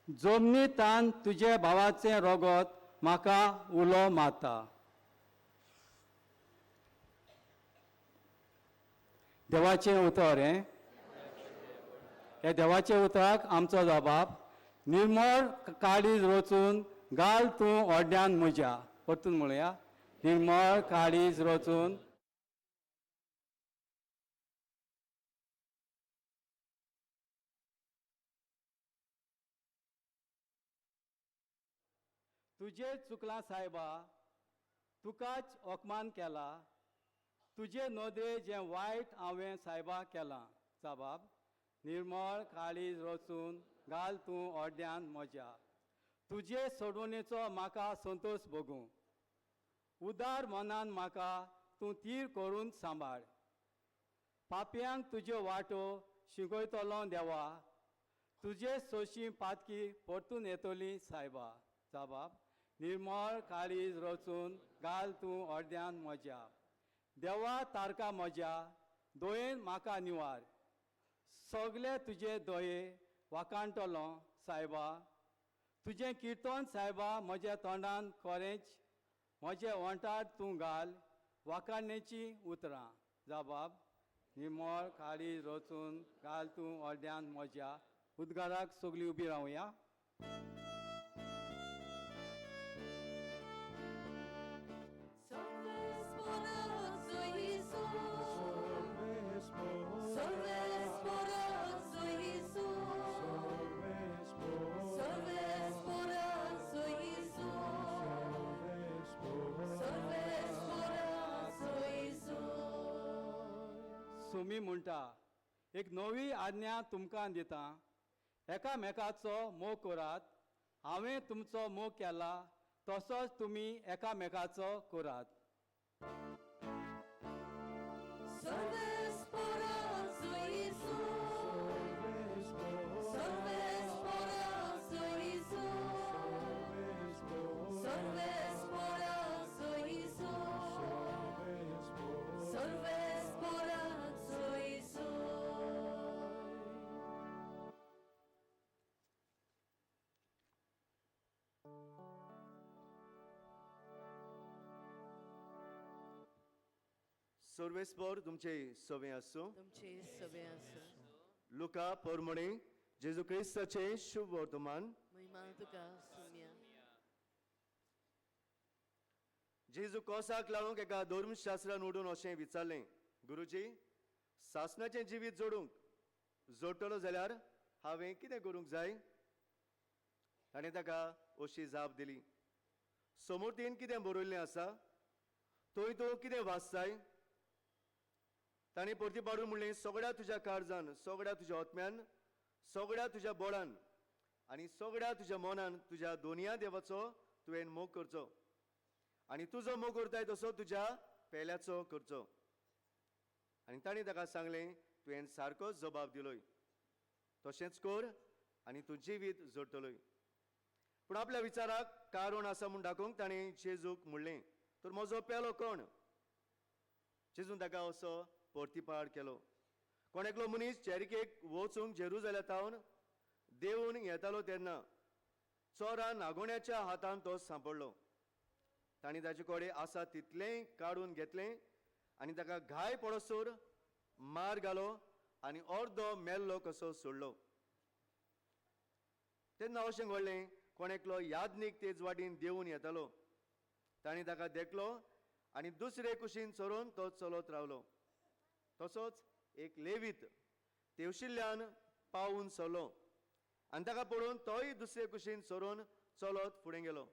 Speaker 1: जमनींतान तुजे भावाचें रगत म्हाका उलो मारता. देवाचें उतर. हे देवाचे उतराक आमचो जबाब, निर्मळ काळीज रचून घाल तूं ओड्यान म्हज्या. परतून म्हणुया, निर्मळ काळीज रचून तुजे चुकलां सायबा, तुकाच अपमान केला. तुजे नदरे जें वायट हांवें सायबा केलां. जबाब, निर्मळ काळीज रचून घाल तूं ओड्यान म्हज्या. तुजे सोडवणेचो म्हाका संतोश भोगूं. उदार मनान म्हाका तूं तीर करून सांबाळ. पापयांक तुज्यो वाटो शिगयतलो देवा. तुजे सोशी पातकी परतून येतली सायबा. जबाब, निर्मळ काळीज रचून घाल तूं ओड्यान म्हज्या. देवा तारका म्हज्या दोयेन म्हाका निवार. सगळे तुजे दोये वाकाणटलो सायबा. तुजें किर्तन सायबा म्हज्या तोंडान कोरेंच. म्हजे वंटार तूं घाल वाकाणणेची उतरां. जबाब. निमळ काळीज रचून घाल तूं अर्द्यान म्हज्या. उद्गाराक सगळीं उबी रावया. सुमी म्हणटा, एक नवी आज्ञा तुमकां दिता, एकामेकाचो मोग करात. हांवें तुमचो मोग केला तसोच तुमी एकामेकाचो करात.
Speaker 7: सर्वेस्पर तुमचे सवे आसूं.
Speaker 17: तुमचे सवे आसूं.
Speaker 7: लुका पोरमणे जेजू क्रिस्ताचे शुभ वर्तमान.
Speaker 17: महिमा तुका सुम्या.
Speaker 7: जेजू कोसाक लागूंक एका धर्मशास्त्रान उडून अशें विचारलें, गुरुजी, सासणाचें जिवीत जोडटलो जाल्यार हांवें कितें करूंक जाय? ताणें ताका अशी जाप दिली, समोर्तीन कितें बरयल्लें आसा थंय तूं कितें वाचताय? ताणें परती पाडून म्हणलें, सगळ्या तुज्या काळजान, सगळ्या तुज्या आत्म्यान, सगळ्या तुज्या बोळान आनी सगळ्या तुज्या मनान तुज्या दोनया देवाचो तुवें मोग करचो आनी तुजो मोग करताय तसो तुज्या पेल्याचो करचो. आनी ताणें ताका सांगलें, तुवें सारकोच जबाब दिलोय, तशेंच कर आनी तूं जिवीत जोडटलोय. पूण आपल्या विचाराक कारण आसा म्हूण दाखोवंक ताणें जेजूक म्हणलें, तर म्हजो पेलो कोण? जेजून ताका असो परतीपाड केलो. कोण एकलो मनीस चॅरिकेक वचूंक जेरुजाल्यातावन देंवून येतालो तेन्ना चोरान नागोण्याच्या हातान तो सांपडलो. तांणी ताचे कडेन आसा तितलेंय काडून घेतलें आनी ताका घाय पडसर मार घालो आनी अर्दो मेल्लो कसो सोडलो. तेन्ना अशें घडलें, कोण एकलो यादनीक तेज वाटेन देंवून येतालो. ताणें ताका देखलो आनी दुसरे कुशीन चोरून तो चलत रावलो. तसोच एक लेवीत तेवशिल्ल्यान पावून सरलो आनी ताका पळोवन तोय दुसरे कुशीन चोरून चलत फुडें गेलो.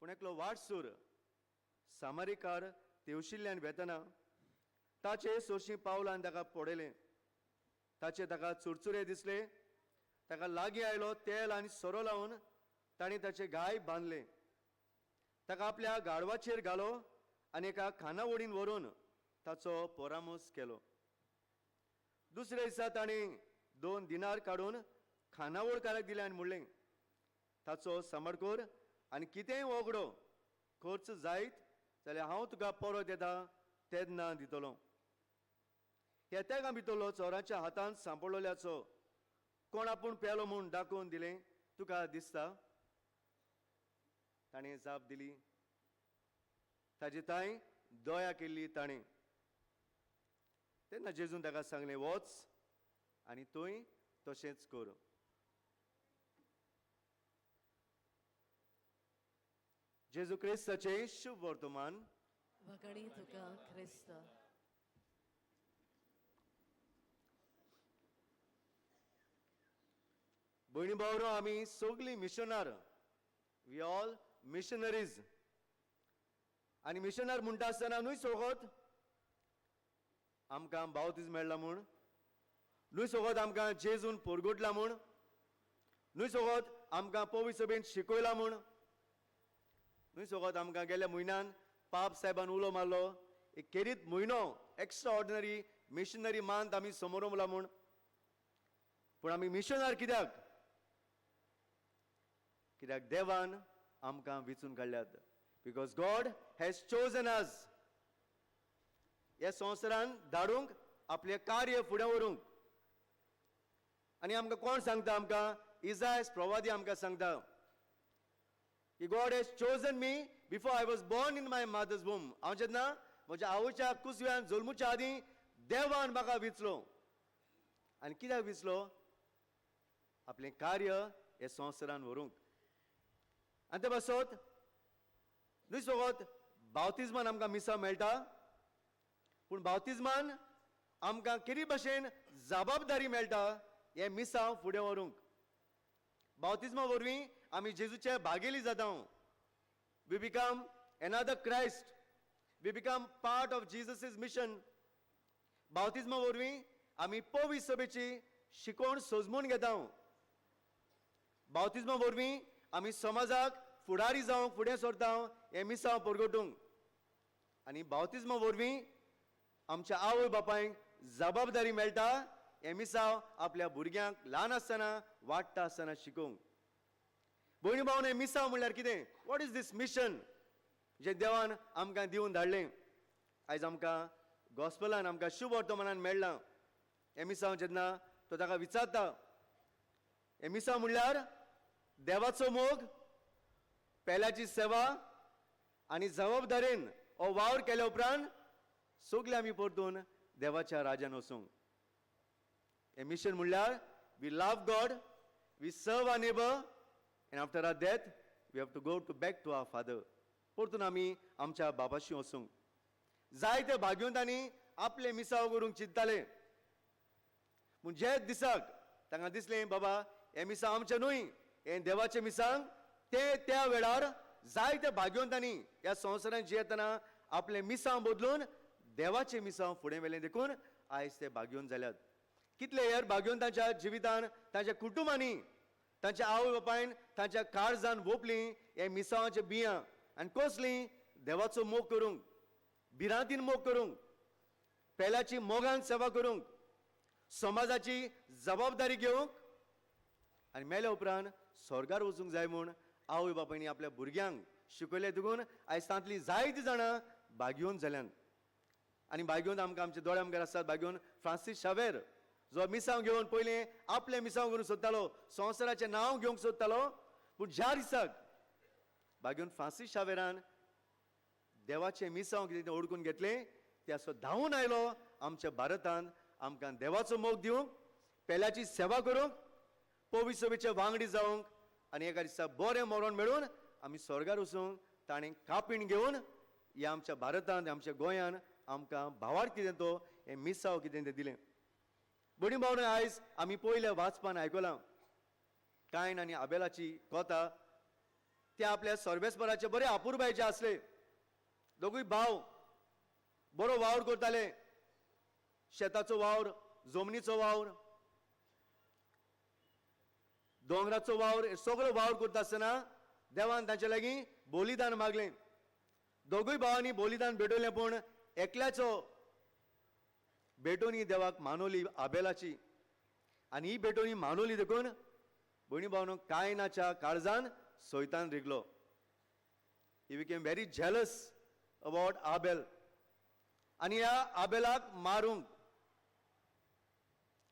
Speaker 7: पूण एकलो वाटसूर सामारिकार तेवशिल्ल्यान वेतना ताचे सोरशीं पावलान ताका पडयलें. ताचे ताका चुरचुरे दिसले. ताका लागीं आयलो तेल आनी सोरो लावन ताणें ताचे गाय बांदले. ताका आपल्या गाडवाचेर घालो आनी एका खानावळीन व्हरून ताचो परामोस केलो. दुसऱ्या दिसा ताणें 2 दिनार काडून खानावळकाराक दिले आनी म्हणलें, ताचो सांबाळ कर आनी कितेंय वगडो खर्च जायत जाल्यार हांव तुका परत येता तेन्ना दितलो. ह्या तेगा भितरलो चोराच्या हातांत सांपडलेल्याचो कोण आपूण पेलो म्हूण दाखोवन दिलें तुका दिसता? ताणें जाप दिली. ताजी ताई दया केल्ली ताणें. तेन्ना जेजून ताका सांगलें, वच आनी तूंय तशेंच कर. जेजू क्रिस्ताचें शुभ वर्तमान.
Speaker 17: वगडी तुका ख्रिस्त.
Speaker 7: भयणी भावरो, आमी सगळीं मिशनार. We all missionaries. आनी मिशनार म्हणटा आसतना न्हय सोगत आमकां बावतीज मेळ्ळा म्हूण, न्हय सोगत आमकां जेजून परगटला म्हूण, न्हय सोगत आमकां पवित्र सभेन शिकयला म्हूण, न्हय सोगत आमकां गेल्या म्हयन्यान पाप साहेबान उलो मारलो, एक केरीत म्हयनो एक्स्ट्रा ऑर्डिनरी मिशनरी मांत आमी समोरला म्हूण. पूण आमी मिशनार कित्याक? कित्याक देवान आमकां वेंचून काडल्यात. बिकॉज गॉड हॅज चोजन अस
Speaker 19: ह्या संवसारान धाडूंक आपले कार्य फुडें व्हरूंक. आनी आमकां कोण सांगता? आमकां इजायस प्रवादी आमकां सांगता की God has chosen me before I was born in my mother's womb. हांव जेन्ना म्हज्या आवयच्या कुसव्यान जल्मुच्या आदीं देवान म्हाका विचलो. आनी कित्याक विचलो? आपलें कार्य हे संवसारान व्हरूंक. आनी ते पासत न्हय फकत बावतिजमान आमकां मिसां मेळटा, पूण बावतिजमान आमकां कितें भाशेन जबाबदारी मेळटा हे मिसां फुडें व्हरूंक. बावतिजमा वरवीं आमी जेजूचे भागेली जाता. We become another Christ. We become part of Jesus mission. बावतिजमा वरवीं आमी पवित्र सभेची शिकवण सजमून घेता. बावतिजमा वरवीं आमी समाजाक फुडारी जावंक फुडें सरता हे मिसां परगटूंक. आनी बावतिजमा वरवीं आमच्या आवय बापायक जबाबदारी मेळटा हे मिसां आपल्या भुरग्यांक ल्हान आसतना वाडटा आसतना शिकोवंक. भयणी भावन, हे मिसां म्हणल्यार कितें? वॉट इज दीस मिशन जें देवान आमकां दिवन धाडलें? आयज आमकां गॉस्पलान आमकां शुभ वर्तमानान मेळ्ळां. हे मिसां जेन्ना तो ताका विचारता, हे मिसां म्हणल्यार देवाचो मोग, पेल्याची सेवा आनी जबाबदारेन हो वावर केल्या उपरांत सगळे आमी परतून देवाच्या राज्यान वचूंक. हे मिशन म्हणल्यार we love God, we serve our neighbour, and after our death we have to go to back to our father. परतून आमी आमच्या बाबाशी वचूंक. जायते भाग्यवंतांनी आपले मिसां करूंक चिंतताले, पूण जे दिसाक तांकां दिसलें बाबा हे मिसां आमचे न्हय, हे देवाचे मिसांग, ते त्या वेळार जायते भाग्यवंतांनी ह्या संवसारांत जियेतना आपले मिसां बदलून देवाचे मिसां फुडें व्हेलें. देखून आयज ते भाग्यवंत जाल्यात. कितले हेर भाग्यवंतांच्या जिवितान तांच्या कुटुंबांनी तांच्या आवय बापायन तांच्या काळजान ओपलीं हे मिसांवाचे बियां आनी कसलीं देवाचो मोग करूंक, भिरांतीन मोग करूंक, पेल्याची मोगान सेवा करूंक, समाजाची जबाबदारी घेवंक आनी मेल्या उपरांत स्वर्गार वचूंक जाय म्हूण आवय बापायनी आपल्या भुरग्यांक शिकयलें. देखून आयज तांतलीं जायतीं जाणां भाग्यवंत जाल्यात. आनी भाग्यवंत आमकां आमचे दोळे आमकां आसात. भाग्यवंत फ्रांसीस शावेर, जो मिसांव घेवन पयलीं आपलें मिसांव करूंक सोदतालो, संवसाराचें नांव घेवंक सोदतालो, पूण ज्या दिसाक भाग्यवंत फ्रांसीस शावेरान देवाचें मिसांव कितें तें ओळखून घेतलें, ते असो धांवून आयलो आमच्या भारतांत आमकां देवाचो मोग दिवंक, पेल्याची सेवा करूंक, पवित्र सभेचे वांगडी जावंक आनी एका दिसा बरें मरण मेळून आमी स्वर्गार वचूंक ताणें कापीण घेवन ह्या आमच्या भारतांत, आमच्या गोंयांत आमकां भावार्थ कितें तो हें मिसांव कितें तें दिलें. बडी भावना, आयज आमी पयल्या वाचपान आयकलां कायन आनी आबेलाची कथा. ते आपल्या सर्वेस्पराचे बरे आपुरबायेचे आसले. दोगूय भाव बरो वावर करताले. शेताचो वावर, जमनीचो वावर, दोंगराचो वावर, सगळो वावर करता आसतना देवान तांचे लागीं बलिदान मागलें. दोगूय भावांनी बलिदान भेटयलें, पूण एकल्याचो भेटोनी देवाक मानवली आबेलाची. आनी ही भेटोनी मानवली देखून भयणी भावनो कायनाच्या काळजान सैतान रिगलो. He became very jealous about Abel. आनी ह्या आबेलाक मारूंक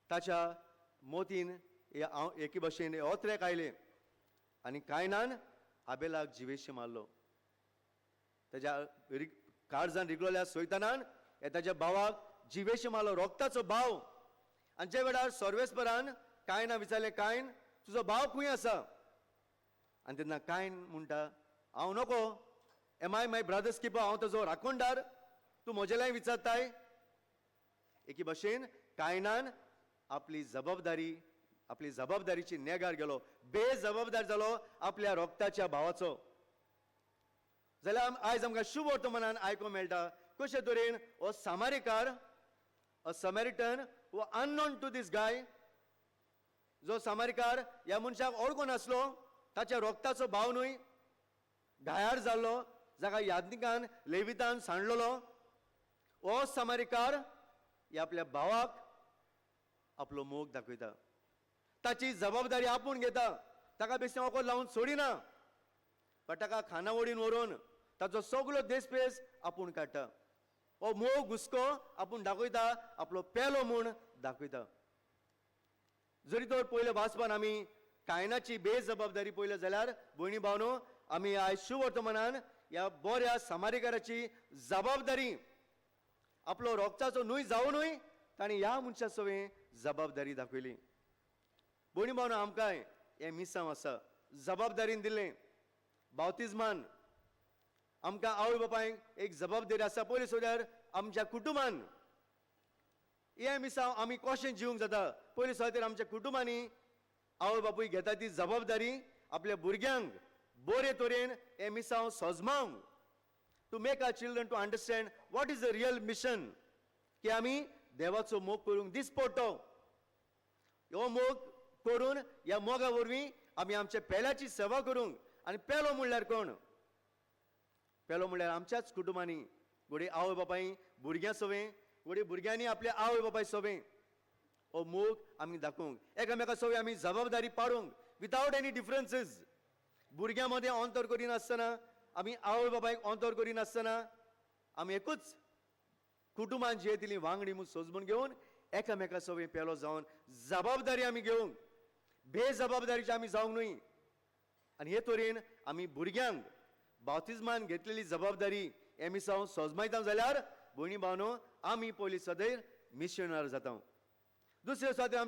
Speaker 19: ताच्या मोतीन एके भाशेन ओत्रेक आयले आनी कायनान आबेलाक जिवेशी मारलो. ताच्या काळजान रिगलोल्या सैतानान ताच्या भावाक जिवेशी मारलो, रोगताचो भाव. आनी जे वेळार सर्वेस्परान कायना विचारलें, कायन तुजो भाव खंय आसा? आनी तेन्ना कायन म्हणटा, हांव नको, एम आय माय ब्रदर्स किपर, हांव ताजो राखणदार, तूं म्हजे लाय विचारताय? एके भाशेन कायनान आपली जबाबदारीची नेगार गेलो, बेजबाबदार जालो आपल्या रोगताच्या भावाचो. जाल्यार आयज आमकां शुभ वर्तमानान आयकूंक मेळटा कशे तरेन हो सामारिकार, अ समॅरिटन, वो अननोन टू दीस गाय, जो सामारिकार ह्या मनशाक ओळखून नासलो, ताच्या रोगताचो भाव न्हय, घायाळ जाल्लो, जाका याज्ञिकान लेवितान सांडलेलो, हो सामारिकार ह्या आपल्या भावाक आपलो मोग दाखयता. ताची जबाबदारी आपूण घेता. ताका बेश्टें वखद लावन सोडिना, पण ताका खानावळीन व्हरून ताचो सगळो देस्पेस आपूण काडटा. हो मोग हुस्को आपूण दाखयता आपलो पेलो म्हूण दाखयता. जरी तर पयले वाचपान आमी कायनाची बेजबाबदारी पळयली जाल्यार भयणी भावनो आमी आयज शुवर्तमानान ह्या बऱ्या सामारिकाराची जबाबदारी आपलो रोगचाचो न्हय जावनूय ताणी ह्या मनशा सवे जबाबदारी दाखयली. भयणी भावनो आमकांय हें मिसांव आसा जबाबदारीन दिलें. बावतिजमान आमकां आवय बापायक एक जबाबदारी आसा. पयलीं सोद्यार आमच्या कुटुंबान हे मिसांव आमी कशें जिवंक जाता. पयलीं सुवातेर आमच्या कुटुंबांनी आवय बापूय घेता ती जबाबदारी आपल्या भुरग्यांक बरे तरेन हे मिसांव सजमावंक to make our children to understand what is the real mission की आमी देवाचो मोग करूंक दीस पडटो. हो मोग करून ह्या मोगा वरवीं आमी आमच्या पेल्याची सेवा करूंक. आनी पेलो म्हणल्यार कोण? पेलो म्हणल्यार आमच्याच कुटुंबांनी घोडे आवय बापाय भुरग्यां सवें घोडे भुरग्यांनी आपल्या आवय बापाय सवें हो मोग आमी दाखोवंक एकामेका सवें आमी जबाबदारी पाडूंक विथावट एनी डिफरन्सीस. भुरग्यां मदें अंतर करिनासतना आमी आवय बापायक अंतर करिनासतना आमी एकूच कुटुंबान जियेतिलीं वांगडी म्हूण सजमून घेवन एकामेका सवें पेलो जावन जबाबदारी आमी घेवंक बेजबाबदारीचे आमी जावंक न्हय. आनी हे तरेन आमी भुरग्यांक बावतिजमान घेतलेली जबाबदारी हे मिसांव सजमायता जाल्यार भयणी भावनो आमी पयलीं सदैव मिशनर जाता. दुसरे सुवातेर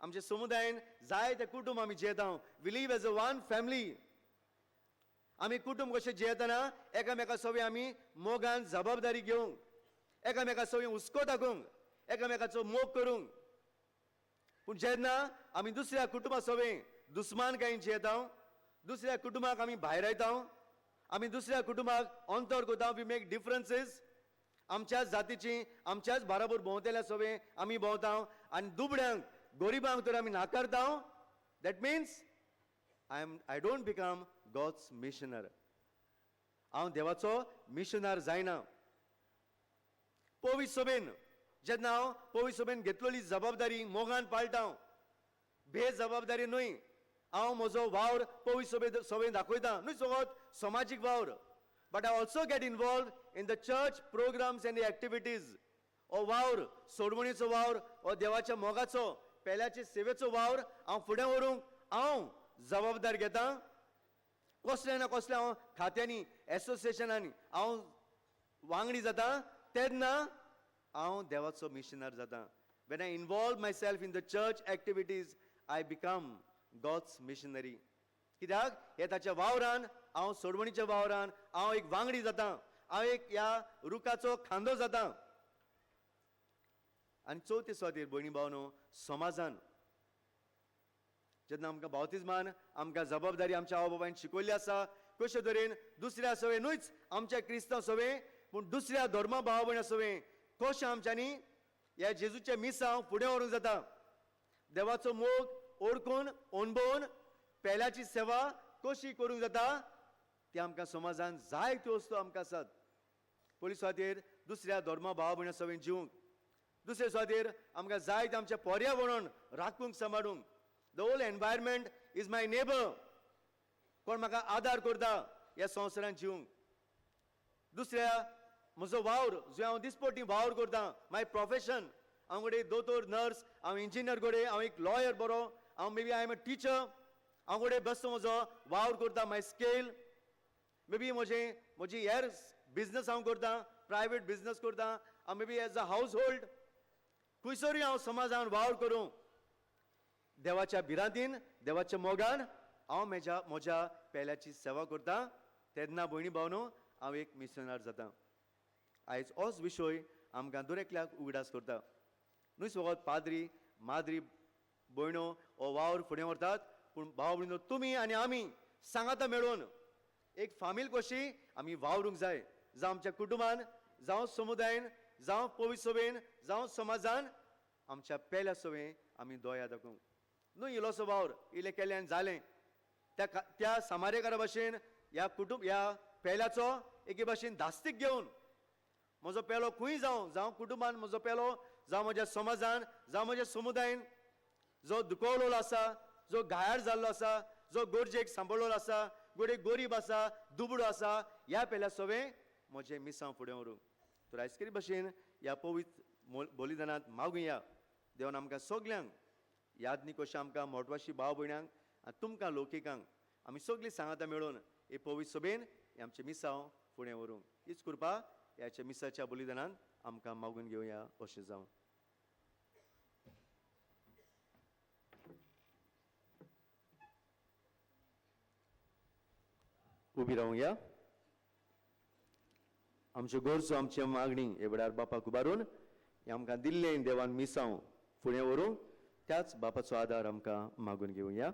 Speaker 19: आमचे समुदायान जायते कुटुंब आमी जियेता. We live as a one family. आमी कुटुंब कशें जियेतना एकामेका सवें आमी मोगान जबाबदारी घेवंक एकामेका सवें हुस्को दाखोवंक एकामेकाचो मोग करूंक. पूण जेन्ना आमी दुसऱ्या कुटुंबा सवें दुस्मानकायेन जियेता दुसऱ्या कुटुंबाक आमी भायर येता आमी दुसऱ्या कुटुंबाक अंतर करता. We make differences. आमच्याच जातीची आमच्याच बाराबर भोंवतेल्या सवें आमी भोंवता आनी दुबड्यांक गरिबांक तर आमी नाकारता. That means I don't become God's missioner. हांव देवाचो मिशनर जायना. पवित्र सभेन जेन्ना हांव पवित्र सभेन घेतलेली जबाबदारी मोगान पाळटा बेजबाबदारी न्हय. हांव म्हजो वावर पवित्र सभेन दाखयता न्हय फकत समाजीक वावर but I also get involve in the church programmes and the activities. हो वावर सोडवणीचो वावर हो देवाच्या मोगाचो पेल्याचे सेवेचो वावर हांव फुडें व्हरूंक हांव जबाबदार घेता. कसले ना कसले हांव खात्यांनी एसोसिएशनांनी हांव वांगडी जाता तेन्ना हांव देवाचो मिशनर जाता. When I involve myself in the church activities I become God's missionary. कित्याक हे ताच्या वावरान हांव सोडवणीच्या वावरान हांव एक वांगडी जाता. हांव एक ह्या रुखाचो खांदो जाता. आनी चवथी सुवातेर भयणी भावनो समाजान जेन्ना आमकां बावतिजमान आमकां जबाबदारी आमच्या आवय बापायन शिकयल्ली आसा कशे तरेन दुसऱ्या सवें न्हूच आमच्या क्रिस्तांव सवें पूण दुसऱ्या धर्मा भाव भयणां सवें कशें आमच्यांनी ह्या जेजूचे मिसांव फुडें व्हरूंक जाता. देवाचो मोग ओळखून अणभवून पेल्याची सेवा कशी करूंक जाता ती आमकां समाजान जायत्यो वस्तू आमकां आसात. पयली सुवातेर दुसऱ्या धर्मा भाव भयणां सवें जिवंक. दुसरे सुवातेर आमकां जायते आमचें पर्यावरण राखूंक सांबाळूंक. The whole environment is my neighbour. कोण म्हाका आदार करता ह्या संवसारांत जिवंक. दुसऱ्या म्हजो वावर जो हांव दिसपट्टी वावर करता माय प्रोफेशन हांव घोडे दोतोर नर्स हांव इंजिनियर घोडे हांव एक लॉयर बरो हांव may be I am a teacher हांव घोडे बसतो म्हजो वावर करता माय स्केल मे बी म्हजी हेर बिजनस हांव करता प्रायवेट बिजनस करता हांव मे be as a household खंयसरूय हांव समाजान वावर करूं देवाच्या भिरांतीन देवाच्या मोगान हांव म्हज्या पेल्याची सेवा करता. तेन्ना भयणी भावनो हांव एक मिशनर जाता. आयज होच विशय आमकां दरेकल्याक उगडास करता. न्हय फकत पाद्री माद्री भयणो हो वावर फुडें व्हरतात पूण भाव भयणो तुमी आनी आमी सांगाता मेळून एक फामील कशी आमी वावरूंक जाय. जावं आमच्या कुटुंबान जावं समुदायान जावं पवित्र सभेन जावं समाजान आमच्या पेल्या सवें आमी दोया दाखोवंक. न्हय इल्लोसो वावर इल्लें केलें आनी जालें. त्या सामारेकारा भाशेन ह्या पेल्याचो एके भाशेन धास्तीक घेवन म्हजो पेलो खंय जावं कुटुंबान म्हजो पेलो जावं म्हज्या समाजान जावं म्हज्या समुदायान जो दुखवलेलो आसा जो घायाळ जाल्लो आसा जो गरजेक सांबाळलेलो आसा गोडे गरीब आसा दुबळो आसा ह्या पेल्या सवें म्हजें मिसांव फुडें व्हरूंक तर आयज भशेन ह्या पवित्र बलिदानांत मागुया देवान आमकां सगल्यांक यादनी कशें आमकां मोटवाशी भाव भयण्यांक आनी तुमकां लोकिकांक आमी सगळीं सांगाता मेळून हे पवित्र सभेन हे आमचें मिसांव फुडें व्हरूंक हीच कृपा ह्याच्या मिसाच्या बलिदानांत आमकां मागून घेवया अशें जावं. उबी रावया. आमच्यो गरजो आमचे मागणी हे वेळार बापाक उबारून हे आमकां दिल्लें देवान मिसांव फुडें व्हरूंक त्याच बापाचो आदार आमकां मागून घेवया.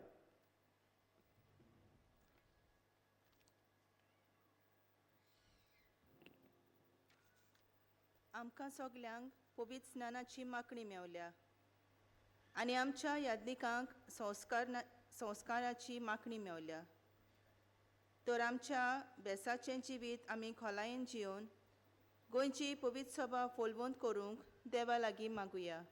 Speaker 9: आमकां सगल्यांक पवित्र स्नानाची मागणी मेवल्या आनी आमच्या यादनिकांक संस्काराची मागणी मेवल्या तर आमच्या बेसाचें जिवीत आमी खोलायेन जिवन गोंयची पवित्र सभा फोलवंत करूंक देवा लागीं मागुया.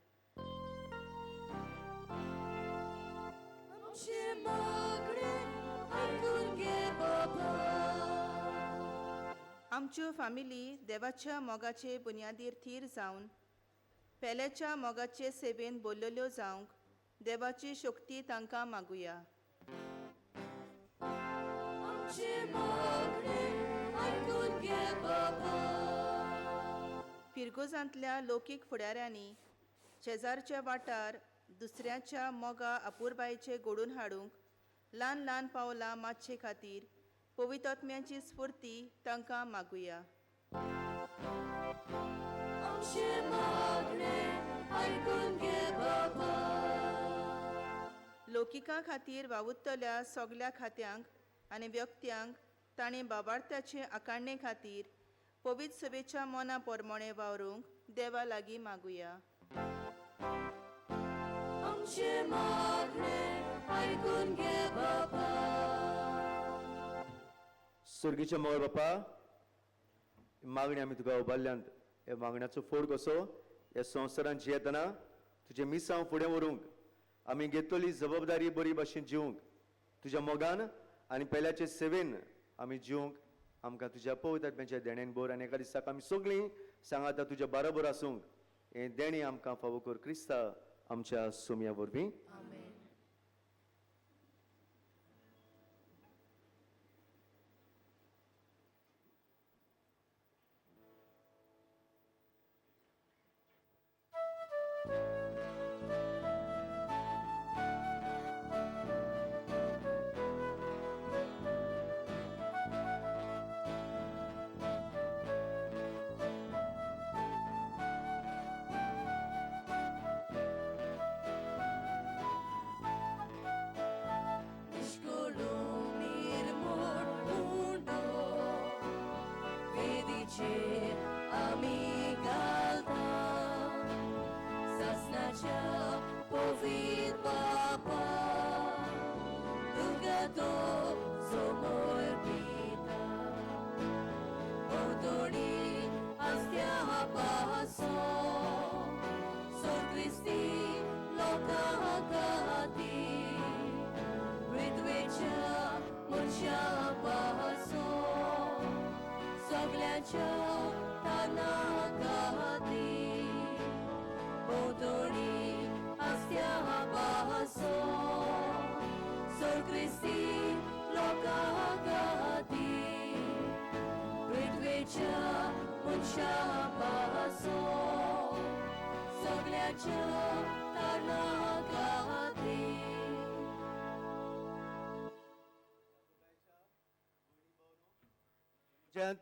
Speaker 9: आमच्यो फामिली देवाच्या मोगाचे बुन्यादीर थीर जावन पेल्याच्या मोगाचे सेवेन बोल्ल्यो जावंक देवाची शक्ती तांकां मागुया. फिरगोजांतल्या लौकीक फुडाऱ्यांनी शेजारच्या वाठार दुसऱ्याच्या मोगा अपुरबायेचे घडोवन हाडूंक ल्हान ल्हान पावलां मातशे खातीर पवित्र आत्म्याची स्फूर्ती तांकां मागुया. लौकिकां खातीर वावुरतल्या सगल्या खात्यांक आनी व्यक्त्यांक ताणें बाबार्थाचे आकारणे खातीर पवित्र सभेच्या मना पोरमोणे वावरूंक देवा लागीं मागुया.
Speaker 19: स्वर्गीचे मोग बापा मागणी आमी तुका उबारल्यांत हे मागण्याचो फोड कसो ह्या संवसारांत जियेतना तुजें मिसांव फुडें व्हरूंक आमी घेतलेली जबाबदारी बरी भाशेन जिवंक तुज्या मोगान आनी पेल्याचे सेवेन आमी जिवंक आमकां तुज्या पवित्र आत्म्याच्या देणेन बोर आनी एका दिसाक आमी सगळीं सांगाता तुज्या बरोबर आसूंक हे देणी आमकां फावो कर क्रिस्ता आमच्या सोमया वरवीं.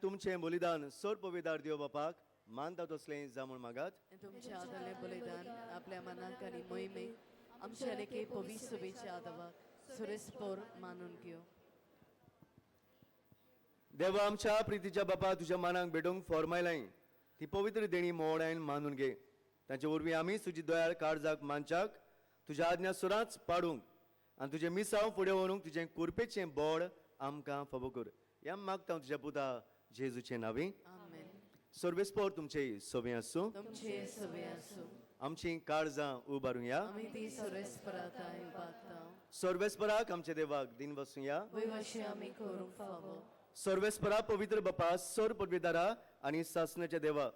Speaker 19: तुमचें बलिदान सर पवित्रार देव बापाक मानता तसलें जामून मागात.
Speaker 17: तुमचे आदले बलिदान आपल्या मनाक आनी मोहिमेक आमच्या लेखे पवित्र सभेच्या आदाराक सुरेस्पोर मानून घेव.
Speaker 19: देवा आमच्या प्रितीच्या बापा तुज्या मनाक भेटूंक फॉर्मायलाय ती पवित्र देणी मोडायन मानून घे ताचे वरवीं आमी तुजी दयाळ काळजाक मानच्याक तुज्या आज्ञा सुरांच पाडूंक आनी तुजें मिसांव फुडें व्हरूंक तुजें कुरपेचें बोड आमकां फावो कर ह्या मागता हांव तुज्या पुता जेजूचे नांवी. सर्वेस्पोर तुमचे सवे आसूं आमची काळजां उबारुया. सर्वेस्पराक आमचे देवाक दिन वसूया. सर्वेस्परा पवित्र बापा सर पदवीदारा आनी सासणाच्या देवा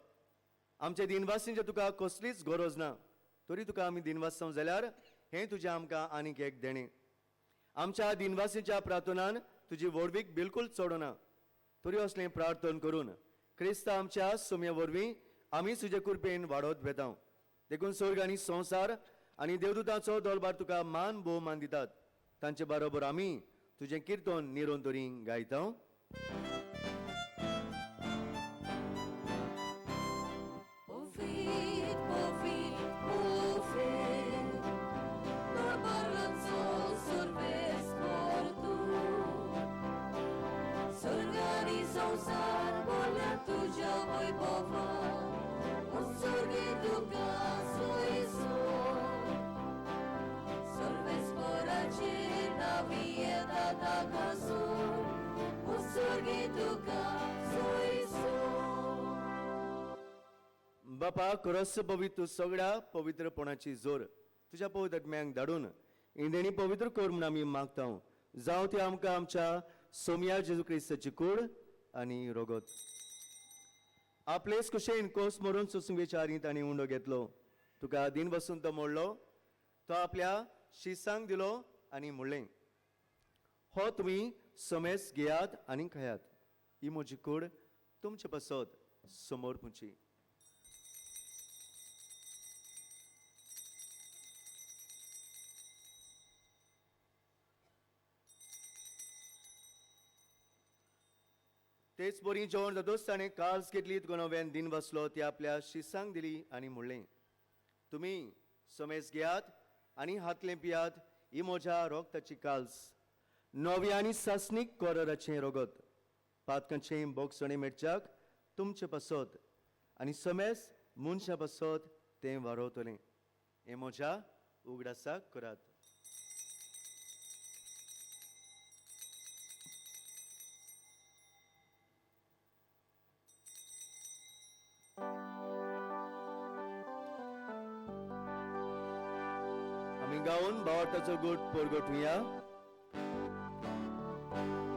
Speaker 19: आमच्या दिनवासींच्या तुका कसलीच गरज ना तरी तुका आमी दिनवास जाल्यार हें तुजें आमकां आनीक एक देणें आमच्या दिनवासींच्या प्रार्थनान तुजी वडवीक बिलकुल चडना तरी असलें प्रार्थन करून क्रिस्ता आमच्या सोम्या वरवीं आमी तुजे कृपेन वाडत वेता देखून स्वर्ग आनी संवसार आनी देवदूतांचो दरबार तुका मान भोवमान दितात तांचे बरोबर आमी तुजें किर्तन निरोंतरी गायता बापा खरोच पवित्र सगळ्या पवित्रपणाची जोर तुझ्या पवित्र आत्म्यांक धाडून इंदेणी पवित्र कर म्हूण आमी मागता जावं ते आमकां आमच्या सोम्या जेजू क्रिस्ताची कूड आनी रोगत आपलेच कुशेन कोस मरून सुसूंक विचारीत आनी उंडो घेतलो तुका दिन बसून तो मोडलो तो आपल्या शिसांक दिलो आनी म्हणलें हो तुमी समेस घेयात आनी खायात ही म्हजी कूड तुमचे पासत समोर पुंची तेच बरी जेवण जातोच ताणें काल्स घेतली तुका नव्यान दिन बसलो ती आपल्या शिसांक दिली आनी म्हणलें तुमी समेस घेयात आनी हातलें पियात ही म्हज्या रोगताची काल्स नव्या आनी सासणीक कोराराचें रोगत पातकांचें बोगसणें मेटच्याक तुमचे पासत आनी समेस मनशा पासत तें वारोवतलें हें म्हज्या उगडासाक करात गाऊन भावार्थाचो गोड परगटुया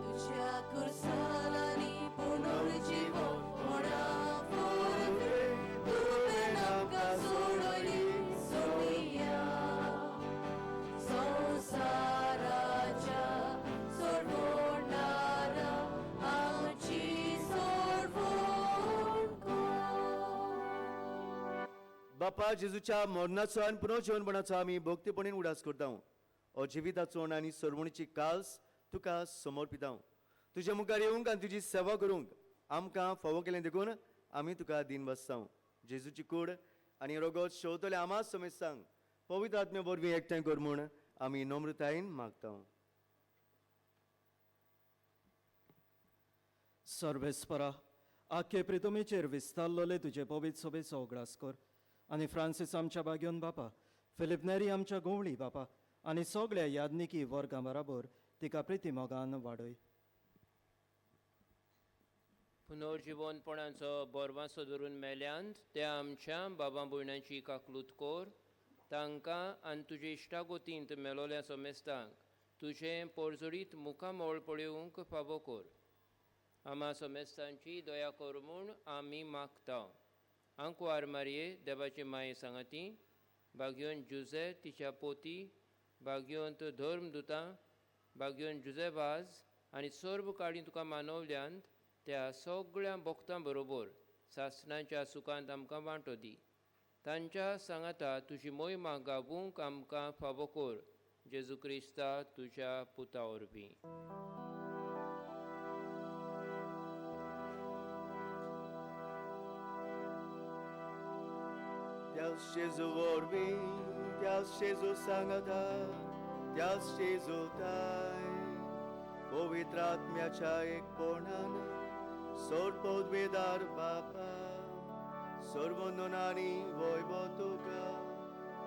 Speaker 17: तुझ्या कुर्सालांनी पुनर्जीवन मोडाफोर तुवें आमकां सोडली सोमिया संवसाराच्या सोडवणारा आमची सोडवण
Speaker 19: बापा जेजूच्या मरणाचो आनी पुनर्जीवनपणाचो आमी भक्तीपणीन उडास करता अजिविताचो आनी सरवणीची काल्स तुका समर्पिता तुजे मुखार येवंक आनी तुजी सेवा करूंक आमकां फावो केलें देखून आमी तुका दिन बसता जेजूची कूड आनी रोगत शेवतले आमा समेस्तांक पवित्र आत्मे वरवीं एकठांय कर म्हूण आमी नम्रतायेन मागता
Speaker 1: सर्वेस्परा आख्खे प्रितुमेचेर विस्तारलोले तुजे पवित्र सभेचो उगडास कर आनी फ्रांसीस आमच्या बागेवन बापा फिलिप नेरी आमच्या गोवळी बापा आनी सगळ्या यादनिकी वर्गां बरोबर तिका प्रिती मोगान वाडय
Speaker 8: पुनर्जीवनपणाचो बोरवांसो धरून मेल्यांत त्या आमच्या बाबा भयणांची काकलूत कोर तांकां आनी तुजे इश्टागोतींत मेलोल्या समेस्तांक तुजें पोरजोडीत मुखामोळ पळोवंक फावो कर आमा समेस्तांची दया कर म्हूण आमी मागता आंकवार मारये देवाचे माये सांगाती बागयोन जुजे तिच्या पोती बागयोंत धर्मदुतां बागयोन जुजे भाज आनी सर्व काळी तुका मानवल्यांत त्या सगळ्या भक्तां बरोबर सासणाच्या सुखांत आमकां वांटो दी तांच्या सांगाता तुजी मोहिमा गावूंक आमकां फावो कर जेजू क्रिस्ता तुज्या पुता वरवीं
Speaker 19: त्याच जेजू वरवीं त्याच जेजू सांगाता त्याच जेजू ताय पवित्र आत्म्याच्या एकपणान सोडपदवेदार बापा सर्व नोनांनी वैभव तुका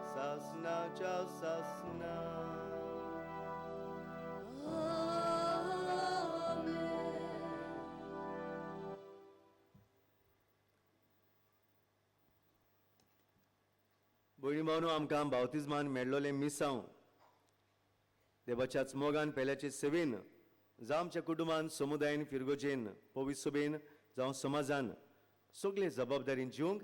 Speaker 19: सासणाच्या सासना भयणी भावनो आमकां बावतिजमान मेळ्ळोले मिसांव देवाच्याच मोगान पेल्याचे सेवेन जावं आमच्या कुटुंबान समुदायान फिरगोजेन पवित्र सभेन जावं समाजान सगळे जबाबदारीन जिवंक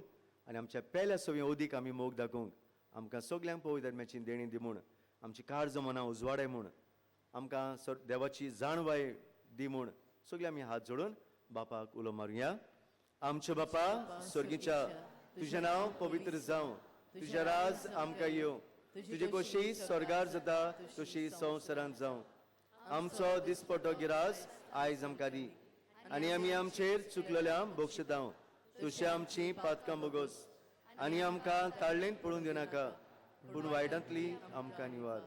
Speaker 19: आनी आमच्या पेल्या सवय ओदीक आमी मोग दाखोवंक आमकां सगल्यांक पवित्र आत्म्याची देणी दी म्हूण आमची काळज मना उजवाडाय म्हूण आमकां देवाची जाणवाय दी म्हूण सगळे आमी हात जोडून बापाक उलो मारुया. आमचे बापा स्वर्गीच्या तुझें नांव पवित्र जावं, तुझें राज आमकां येवं, तुजे खोशी स्वर्गार जाता तशी संवसारांत जावं. आमचो दिसपटो गिरास आयज आमकां दी आनी आमी आमचेर चुकलेल्यांक बक्षितांव. तुझे आमची पातकां बोगोस आनी आमकां ताळ्ळेन पडून दिनाका पूण वायटांतली आमकां निवार.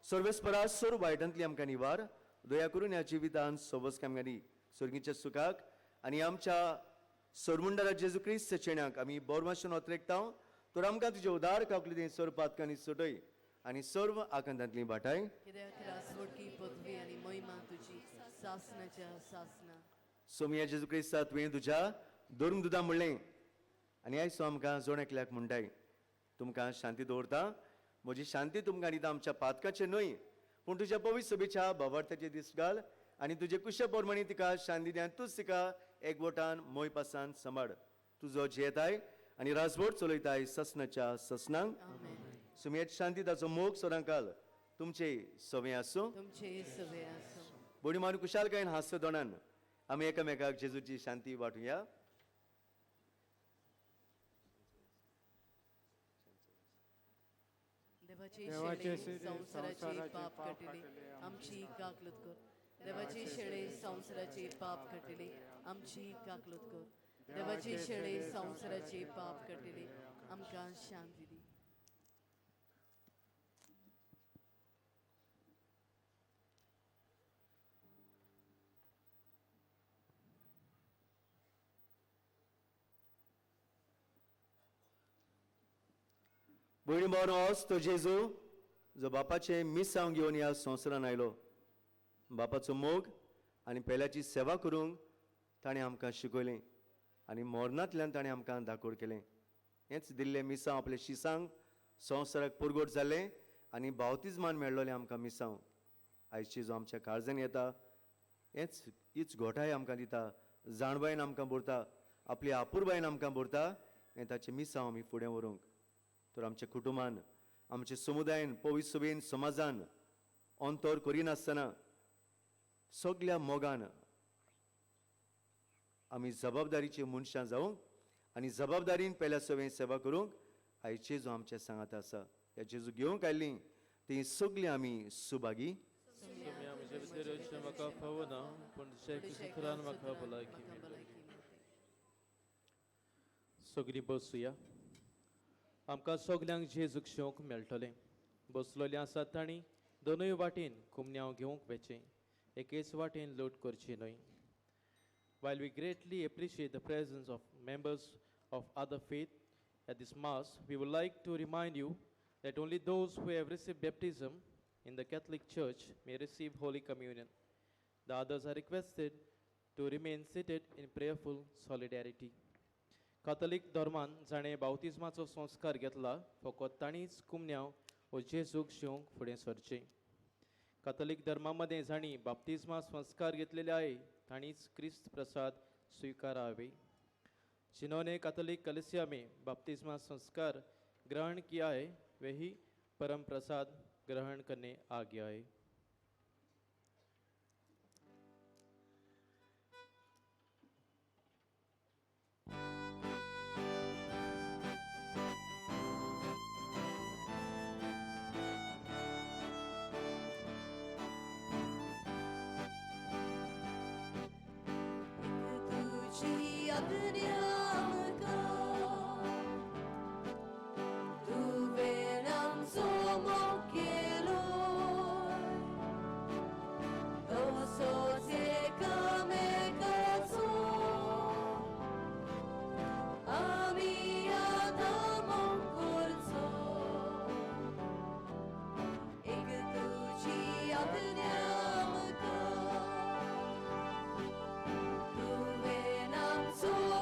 Speaker 19: सर्वेस्परास सोर वायटांतली आमकां निवार. दया करून ह्या जिवितांत सोबस आमकां दी स्वर्गीच्या सुखाक आनी आमच्या सोरमुंडरा जेजू क्रिस्त चेण्याक आमी बोरमाशेन ओतरेकतांव. तर आमकां तुजे उदार कावकली दी सर्व पातकांनी सुटय आनी सर्व आकांतांतली भाटाय.
Speaker 17: कित्याक रासवडकी पदवी आनी महिमा तुजी सासनाच्या सासना.
Speaker 19: सोमिया जेजू क्रिस्ता तुवें तुज्या धर्म दुदा म्हणलें आनी आयज तूं आमकां जोड एकल्याक म्हणटाय तुमकां शांती दवरता. म्हजी शांती तुमकां दिता आमच्या पातकाचें न्हय पूण तुज्या पवित्र सभेच्या भावार्थाचे दीस घाल आनी तुजे कुशे पोरमणी तिका शांती दियान तूंच तिका एकवटान मोय पासान सांबाळ. तुजो जेताय आनी राजवट चलयताय ससनाच्या ससनांक. सुमयेची शांती ताचो मोग सोरांक घाल. तुमचे सवय आसूं.
Speaker 17: तुमचे सवय आसूं.
Speaker 19: बडी मारून कुशालकायेन हास्य दोनान आमी एकामेकाक जेजूची शांती वाटुया.
Speaker 17: देवाचे शेळे संवसाराचे पाप कटले आमची काकलूत कर. देवाचे शेळे संवसाराचे पाप कटले आमची काकलूत कर. देवाचे शेळे संवसाराचे पाप कटले आमकां शांती दी.
Speaker 19: भयणी भावांनो, होच तो जेजू जो बापाचे मिसांव घेवन ह्या संवसारान आयलो. बापाचो मोग आनी पेल्याची सेवा करूंक ताणें आमकां शिकयलें आनी मरणांतल्यान ताणें आमकां दाखोड केलें. हेंच दिल्लें मिसांव आपल्या शिसांक संवसाराक पुरगोट जालें आनी बावतिजमान मेळ्ळोलें आमकां मिसांव. आयजची जो आमच्या काळजान येता हीच घोटाय आमकां दिता. जाणबायन आमकां भरता, आपली आपुरबायन आमकां भरता. हें ताचें मिसांव आमी फुडें व्हरूंक. तर आमच्या कुटुंबान आमच्या समुदायान पवित्र सभेन समाजान अंतर करिनासतना सगळ्या मोगान आमी जबाबदारीची मनशां जावंक आनी जबाबदारीन पेल्या सभेन सेवा करूंक आयचे जो आमच्या सांगात आसा ह्या जेजू घेवंक आयल्लीं ती सगळीं आमी सुभागी.
Speaker 6: सगळीं बसूया. आमकां सगल्यांक जेजूक शेवंक मेळटलें. बसलोलीं आसात तांणी दोनूय वाटेन कुमन्यांव घेवंक वेचें. एकेच वाटेन लोट करची न्हय. While we greatly appreciate the presence of members of other faith at this Mass, we would like to remind you that only those who have received baptism in the Catholic Church may receive Holy Communion. The others are requested to remain seated in prayerful solidarity. कातोलीक धर्मान जाणें बावतिजमाचो संस्कार घेतला फकत ताणीच कुमन्यांव वो जेजूक शेवंक फुडें सरचें. कातोलीक धर्मा मदें जाणी बाप्तिजमा संस्कार घेतलेले आहे ताणीच क्रिस्त प्रसाद स्वीकारावे. जिन्होंने कैथोलिक कलीसिया में बपतिस्मा संस्कार ग्रहण किया है वही परम प्रसाद ग्रहण करने आ गया है.
Speaker 3: Tuve nam sumo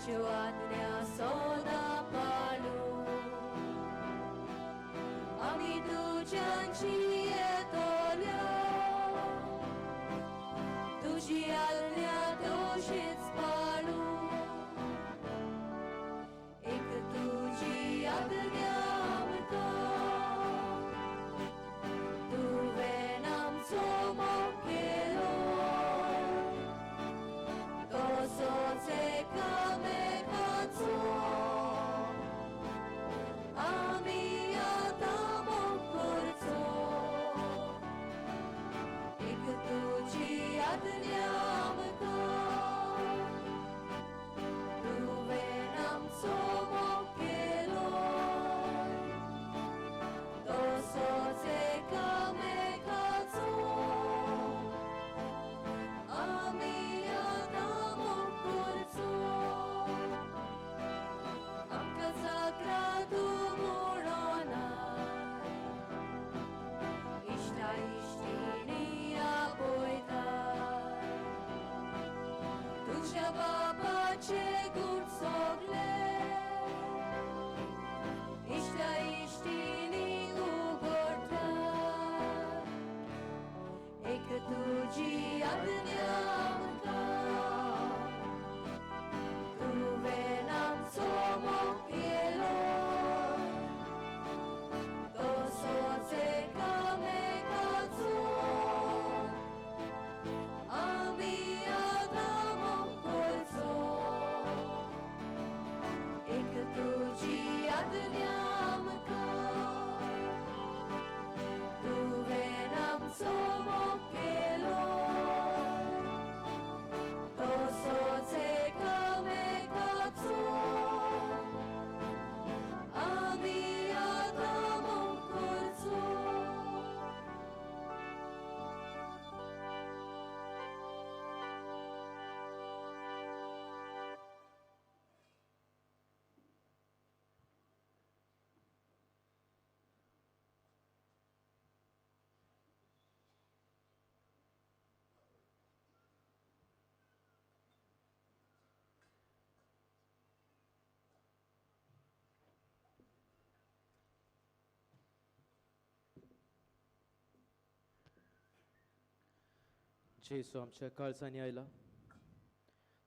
Speaker 3: तुज्यो आज्ञा सदा पाळू आमी तुज्यांची येतोल्या तुजी आज्ञा तशीच पाळू एक तुजी आज्ञा आमकां तुवें आमचो मोग केलो तसोच एकामेकाचो आमी आतां मोग करचो एक तुजी आज्ञा आमकां तुवें आमचो मोग केलो तसोच एकामेकाचो आमी आतां मोग करचो आमकां जात्रा तूं म्हणोना इश्टा इश्टिणी आपयता तुज्या बापाचे गूण सोगले इश्टा इश्टिणी उगडटा एक तुजी आज्ञा आमकां तुवें आमचो मोग केलो तसोच एकामेकाचो आमी आतां मोग करचो एक तुजी आज्ञा आमकां तुवें आमचो मोग केलो तसोच एकामेकाचो आमी आतां मोग करचो
Speaker 6: जेसू आमच्या काळजांनी आयला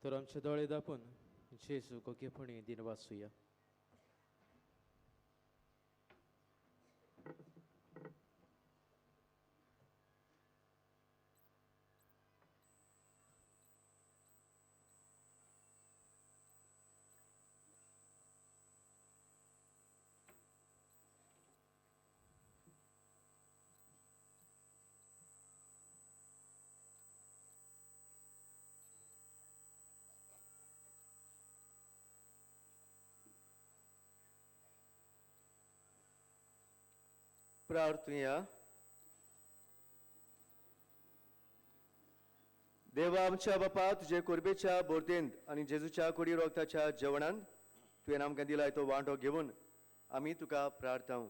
Speaker 6: तर आमचे दोळे दापून जेसू ओगेपणी दिन वाचूया.
Speaker 19: प्रार्थुया. देवा आमच्या बापा तुजे कुर्बेच्या बोरतेंत आनी जेजूच्या कुडी रोगताच्या जेवणांत तुवें आमकां दिलाय तो वांटो घेवन आमी तुका प्रार्थाव.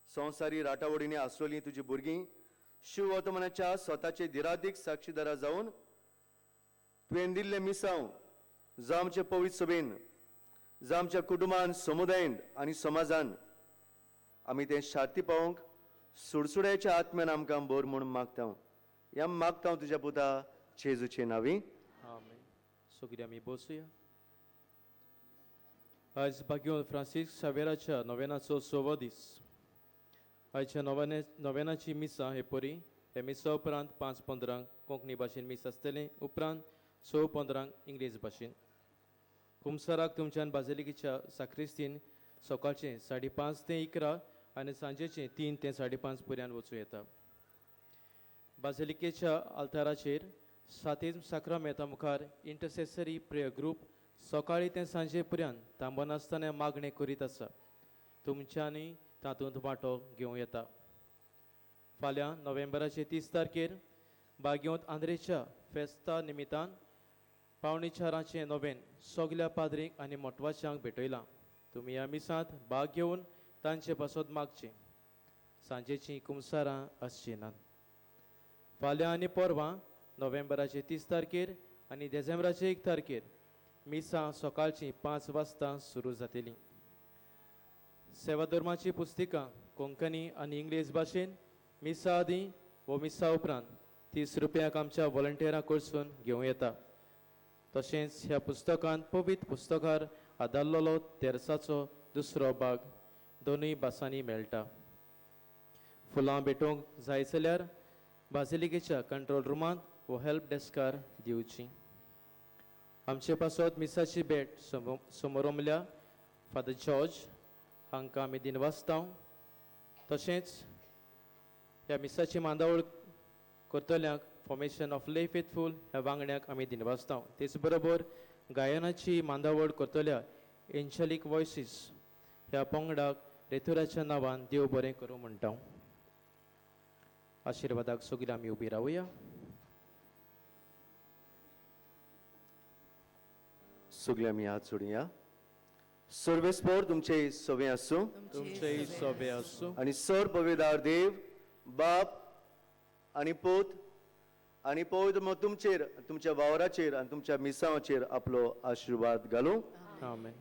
Speaker 19: संवसारी राटावडींनी आसलोलीं तुजी भुरगीं शिव वर्तमानाच्या स्वताचे धिरादीक साक्षीदारा जावन तुवें दिल्ले मिसांव जावं आमचे पवित्र सभेन जावं आमच्या कुटुंबान समुदायान आनी समाजान आमी तें शांती पावोवंक सुडसुड्याच्या आत्म्यान आमकां बोर म्हणून मागता. ह्या मागता तुज्या पुता जेजूचे नांवी.
Speaker 6: आमेन. सगळीं आमी बसूया. आयज भाग्योन फ्रांसीस शावेराच्या नोवेनाचो 6वो दीस. आयच्या नोवेनाची मिसां हे परी हे मिसा उपरांत 5:15 कोंकणी भाशेन मीस आसतलें उपरांत 6:15 इंग्लीश भाशेन. कुमसाराक तुमच्यान बाजिलिकेच्या साक्रिस्तीन सकाळचें 5:30 ते 11 आनी सांजेचें 3 ते 5:30 पर्यंत वचूं येता. बाजिलिकेच्या आल्ताराचेर सातेज साक्रामेंता मुखार इंटरसेसरी प्रेयर ग्रूप सकाळीं ते सांजे पर्यंत थांबून आसतना मागणें करीत आसा. तुमच्यांनी तातूंत वांटो घेवं येता. फाल्यां नोव्हेंबराचे 30 तारखेर बागयोंत आंद्रेच्या फेस्ता निमितान पावणे 4 नोवेन सगल्या पाद्रींक आनी मोटवाच्यांक भेटयलां. तुमी ह्या मिसांत भाग घेवन तांचे पासत मागचें. सांजेचीं कुमसारां आसचीं नात. फाल्यां आनी परवां नोव्हेंबराचे 30 तारखेर आनी डिसेंबराचे 1 तारखेर मिसां सकाळची 5 वाजता सुरू जातली. सेवा धर्माची पुस्तिकां कोंकणी आनी इंग्लीश भाशेन मिसा आदीं व मिसा उपरांत 30 रुपयाक आमच्या व्हॉलंटियरां कडसून घेवं येता. तशेंच ह्या पुस्तकांत पवित्र पुस्तकार आदारलेलो तेरसाचो दुसरो भाग दोनूय भासांनी मेळटा. फुलां भेटोवंक जाय जाल्यार बाजिलिकेच्या कंट्रोल रुमांत व हेल्प डेस्कार दिवची. आमचे पासत मिसाची भेट समोरमल्या फादर जॉर्ज हांकां आमी दिनवासतांव. तशेंच ह्या मिसाची मांदावळ करतल्यांक फॉर्मेशन ऑफ ले फेथफूल ह्या वांगड्याक आमी दिनवासतांव. तेच बरोबर गायनाची मांदावळ करतल्या एंजलीक वॉयसीस ह्या पंगडाक रेथुराच्या नांवान देव बरें करूं म्हणटा. आशिर्वादाक सगळीं आमी उबी रावया.
Speaker 19: सगळीं आमी हात जोडुया. सर्वेस्पर तुमचे सवे आसूं.
Speaker 6: तुमचेय सोबे आसूं.
Speaker 19: आनी सर पवित्र देव बाप आनी पूत आनी पवित्र मग तुमचेर तुमच्या वावराचेर आनी तुमच्या मिसांचेर आपलो आशिर्वाद घालूं.
Speaker 6: आमेन.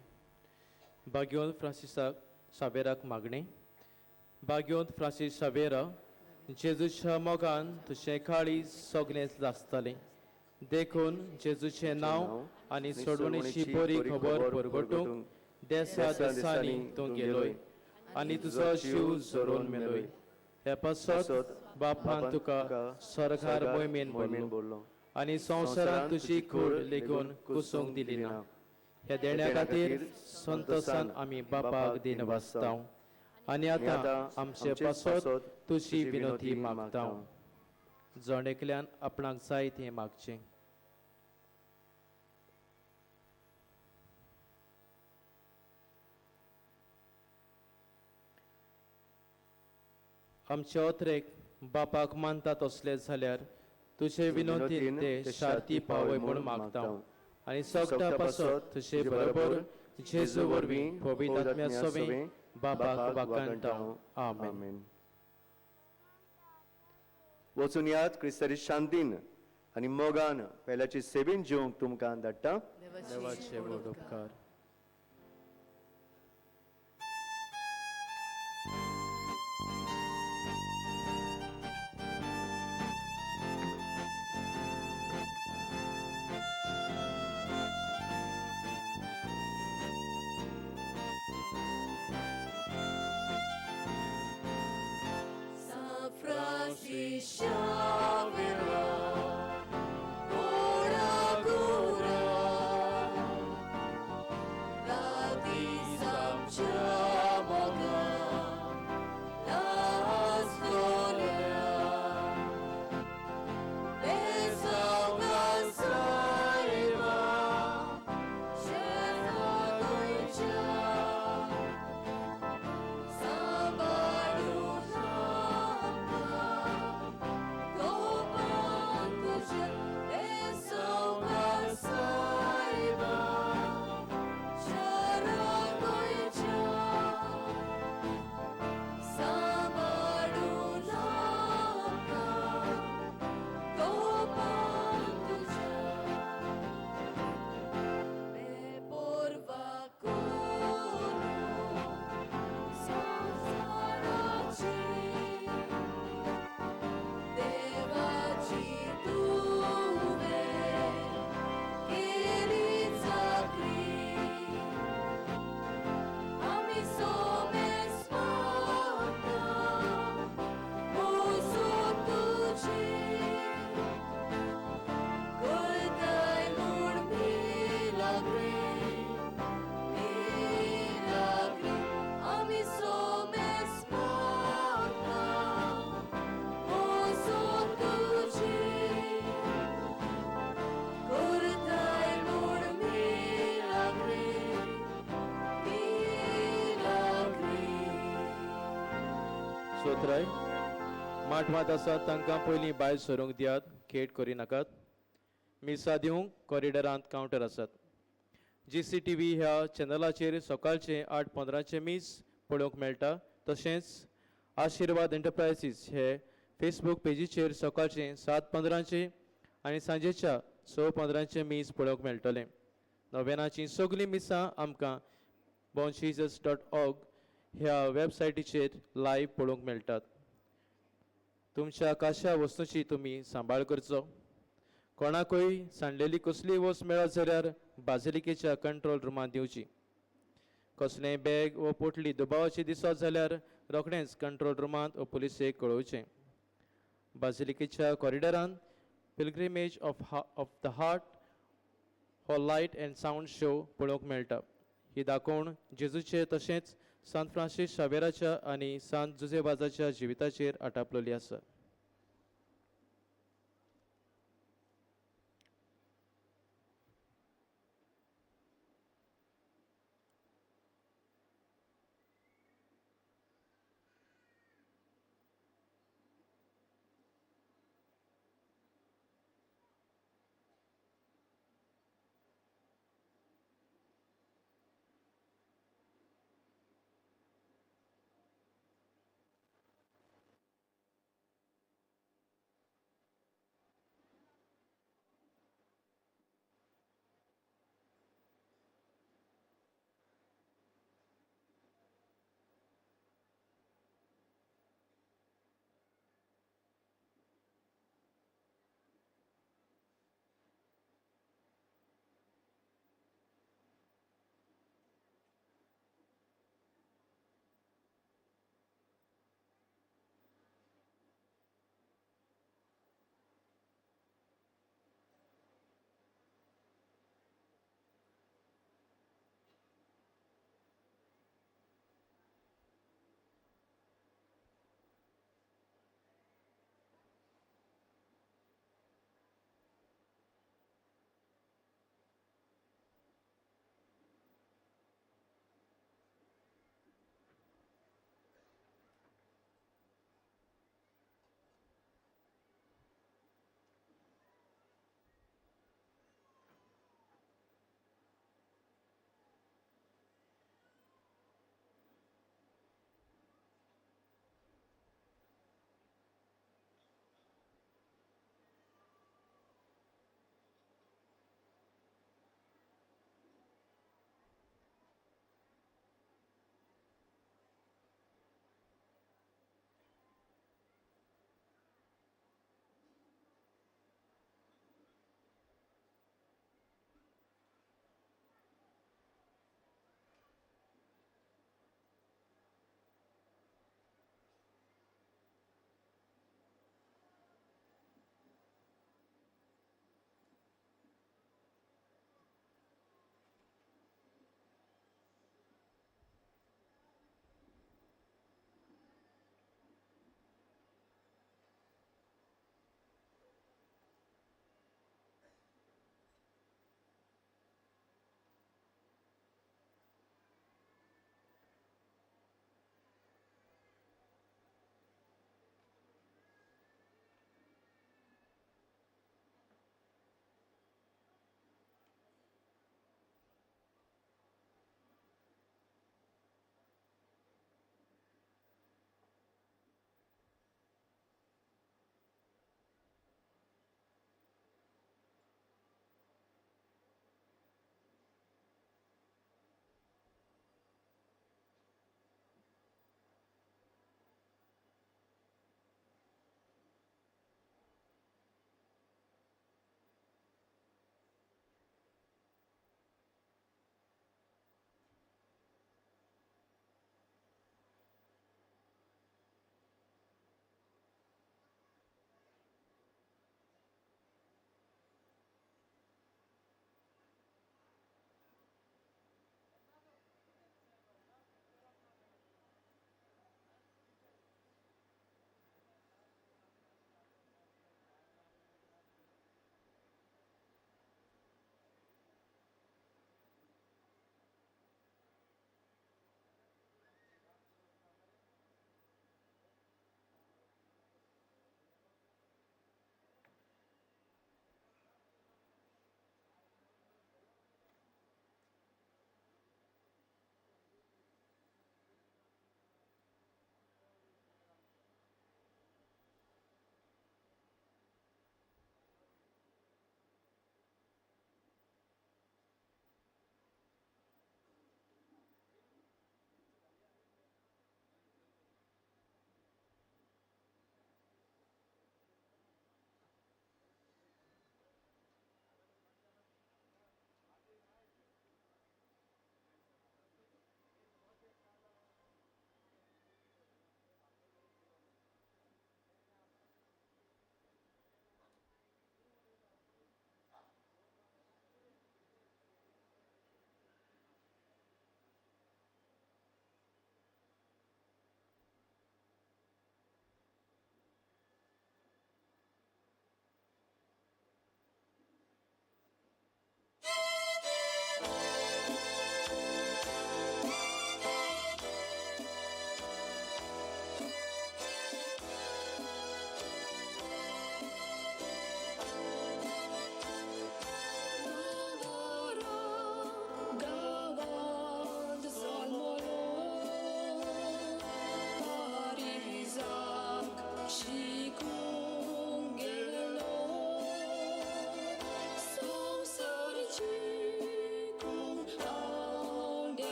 Speaker 6: भाग्योंत फ्रांसिसाक सावेराक मागणी. भाग्योंत फ्रांसीस सावेरा, जेजूच्या मोगान तुझें काळी सगळें लासतलें. देखून जेजूचें नांव आनी सोडवणेची बरी खबर परगटूंक देसा देसांनी तूं गेलोय आनी तुजो जीव जोडून मेलोय. हे पासत बापान तुका सरकार मोहिमेन बोरलो आनी संवसारांत तुजी कूड लेगून कुसूंक दिली ना. हे देण्या खातीर संतोसान आमी बापाक दिनवासतांव आनी आतां आमचे पासत तुजी विनोती मागतांव. जण एकल्यान आपणाक जाय तें मागचें. आमचे ओत्रेक बापाक मानता तसले जाल्यार तुजे विनोतीन ते शांती पावय म्हूण मागतांव आनी सगळ्या पासत तुजे बरोबर जेजू वरवीं पवित्र आत्म्या सवें बापाक वाखाणटां. आमेन.
Speaker 19: वचून यात क्रिस्ताची शांतीन आनी मोगान पेल्याची सेवेन जेवंक तुमकां धाडटा.
Speaker 6: देवाचे व्हड उपकार. सोत्राय माठमात आसात तांकां पयलीं भायर सरूंक दियात. खेट करी नाकात. मिसा दिवंक कॉरिडरांत कावंटर आसात. GCTV ह्या चॅनलाचेर सकाळचे 8:15 मीस पळोवंक मेळटा. तशेंच आशिर्वाद एंटरप्रायसीस हे फेसबूक पेजीचेर सकाळचे 7:15 आनी सांजेच्या 6:15 मीस पळोवंक मेळटलें. नोवेनाची सगळीं मिसां आमकां bonjesus.org ह्या वेबसायटीचेर लायव्ह पळोवंक मेळटात. तुमच्या खाशा वस्तूंची तुमी सांबाळ करचो. कोणाकूय सांडलेली कसलीय वस्त मेळत जाल्यार बाजिलिकेच्या कंट्रोल रुमांत दिवची. कसलेंय बॅग वा पोटली दुबावाची दिसत जाल्यार रोखडेंच कंट्रोल रुमांत वा पुलिसेक कळोवचें. बाजिलिकेच्या कॉरिडॉरांत पिलग्रिमेज ऑफ द हार्ट हो लायट अँड सावंड शो पळोवंक मेळटा. ही दाखोवन जेजूचे तशेंच सांत फ्रांसीस शावेराच्या आनी सांत जुजेबाजाच्या जिविताचेर आटापलेली आसा.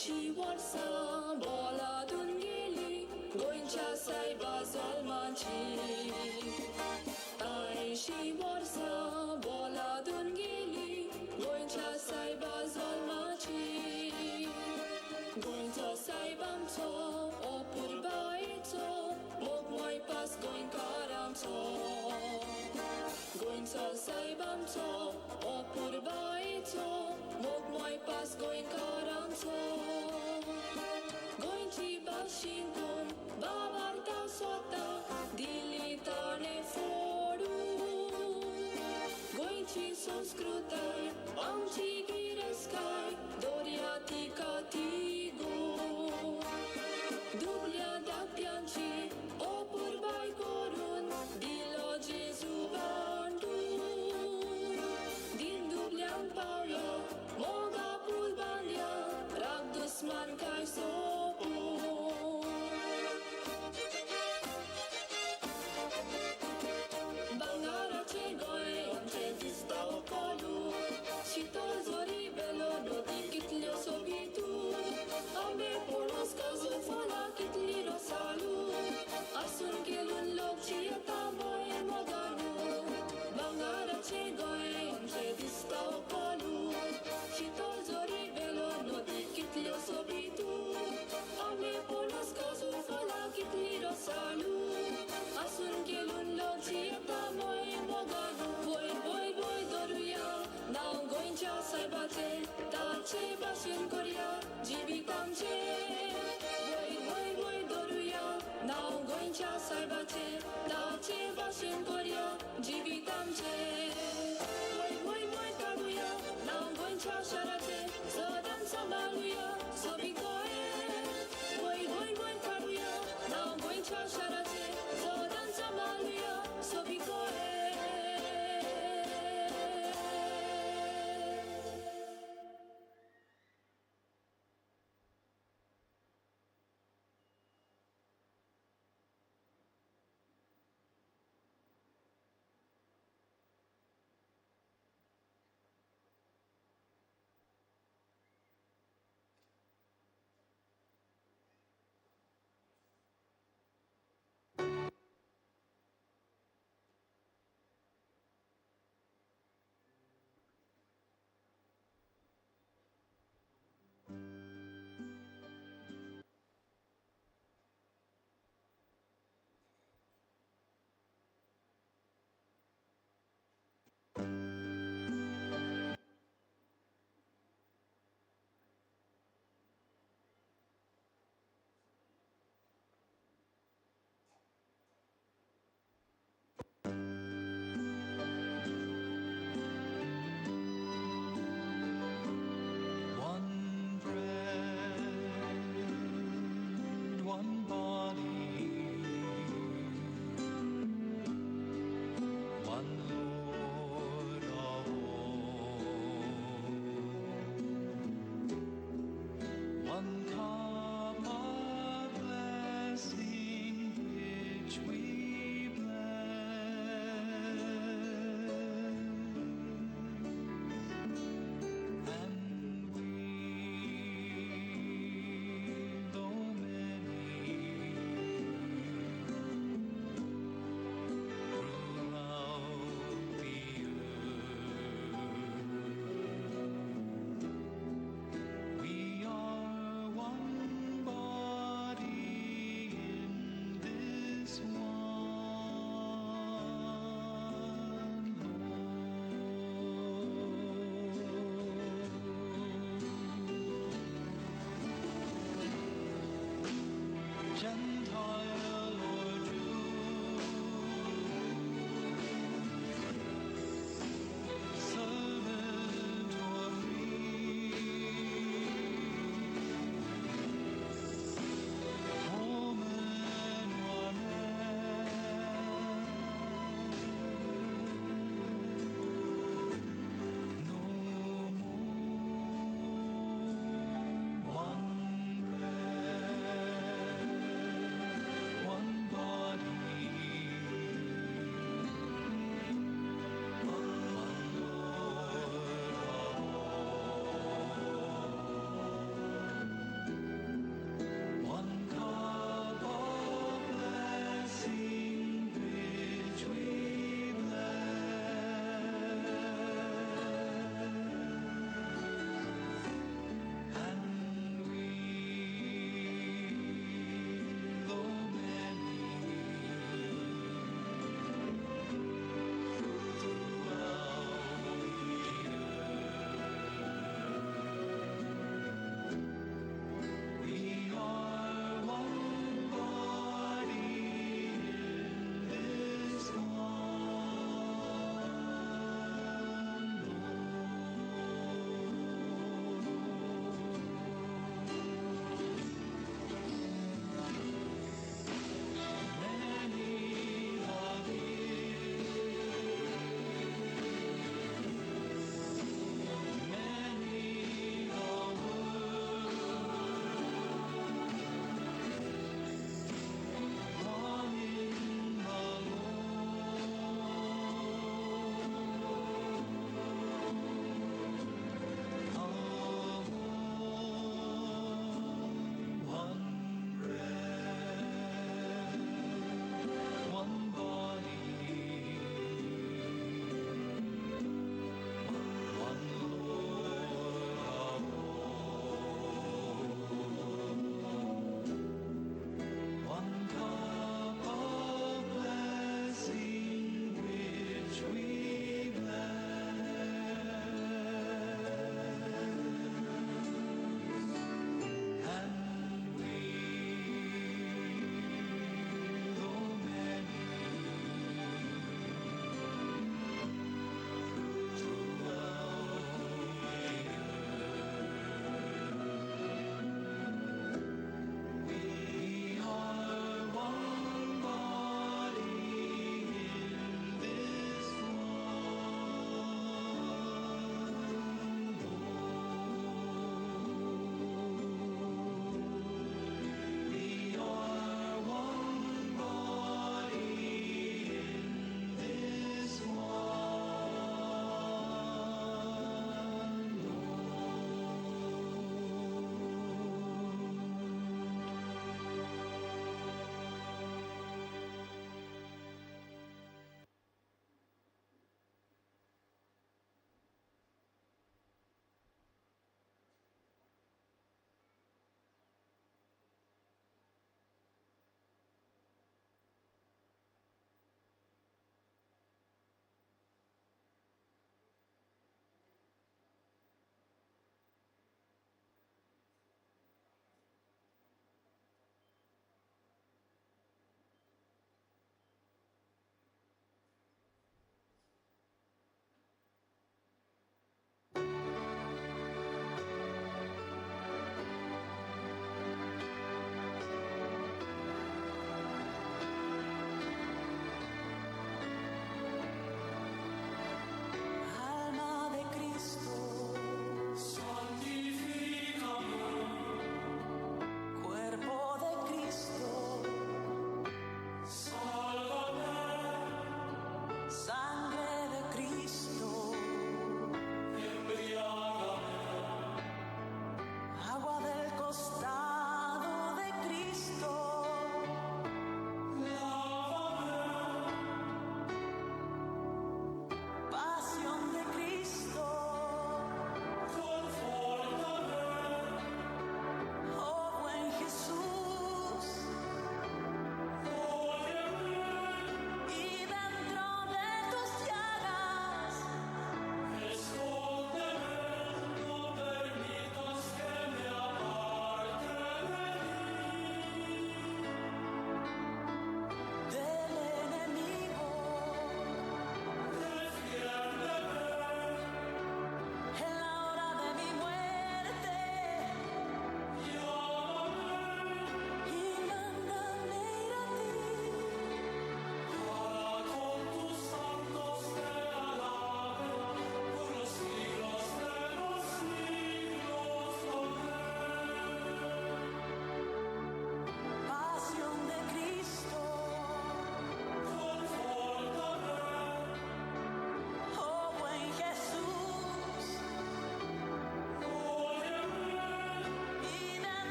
Speaker 3: Și vorsa boala dungeli goincha saiba zolmanchi ai și vorsa boala dungeli goincha saiba zolmanchi goincha saibam to opur baito mok moi pas goin karam to goincha saibam to opur baito mok moi pas goin karam to goinchi bashinkon babarta sota dilitane fodu goinchi sanskrutai amchi gireskai doriati katigo dublia da pianchi opur bai korun dilo Jesu bandu din dublian paulo moga pulbania rag dusman kai sopu bangara ce goe once dista okolu și toți zorii belo no dikit le sobitu abe polos cazu fola kit li rosalu asun kelun lok ci atamoe moganu bangara ce goe once dista okolu și toți zorii belo no dikit le sobitu abe polos cazu fola kit li rosalu asun kelun lok ci atamoe moganu voi voi voi doruia now goincha saibate ta ce bashin korea jibi kamche voi voi voi doruia now goincha saibate ta ce bashin korea jibi kamche voi voi voi kaguya now goincha sharate sodan samaluya sobikoe voi voi voi kaguya now goincha sharate sodan samaluya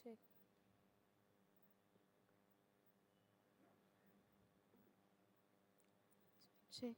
Speaker 3: Check. Check.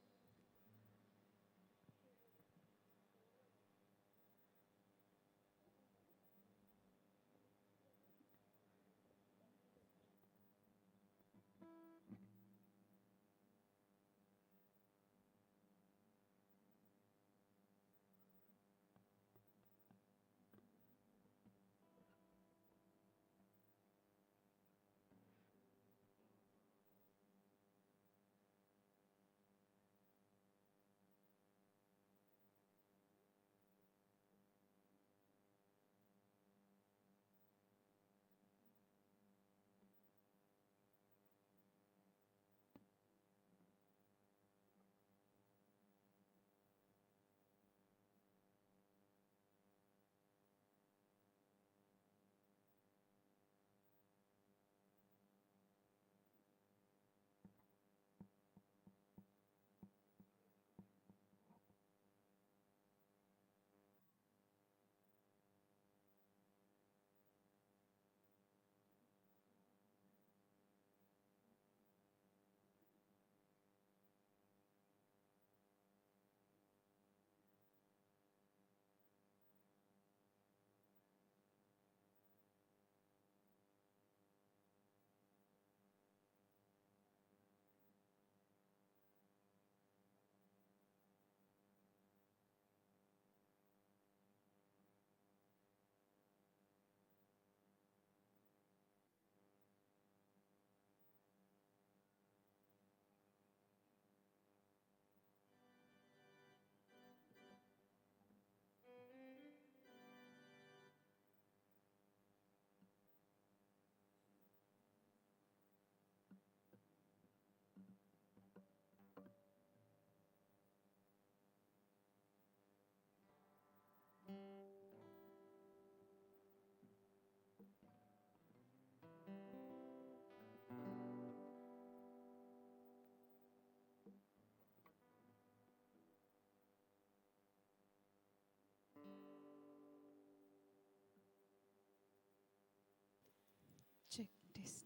Speaker 3: Check test.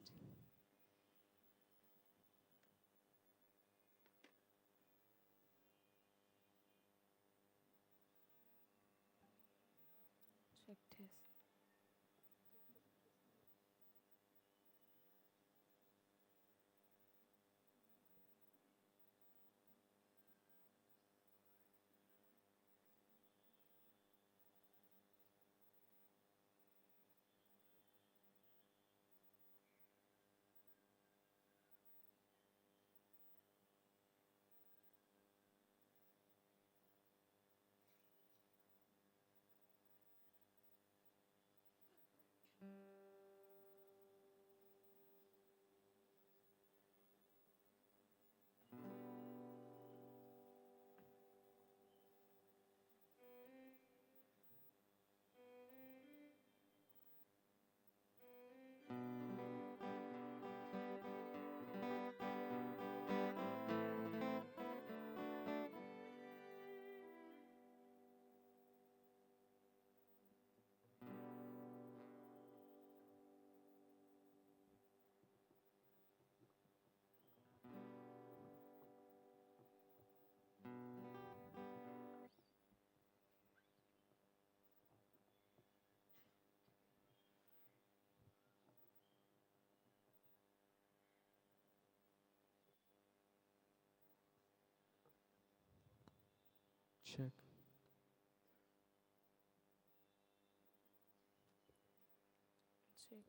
Speaker 3: Check test.
Speaker 6: Check.
Speaker 3: Check.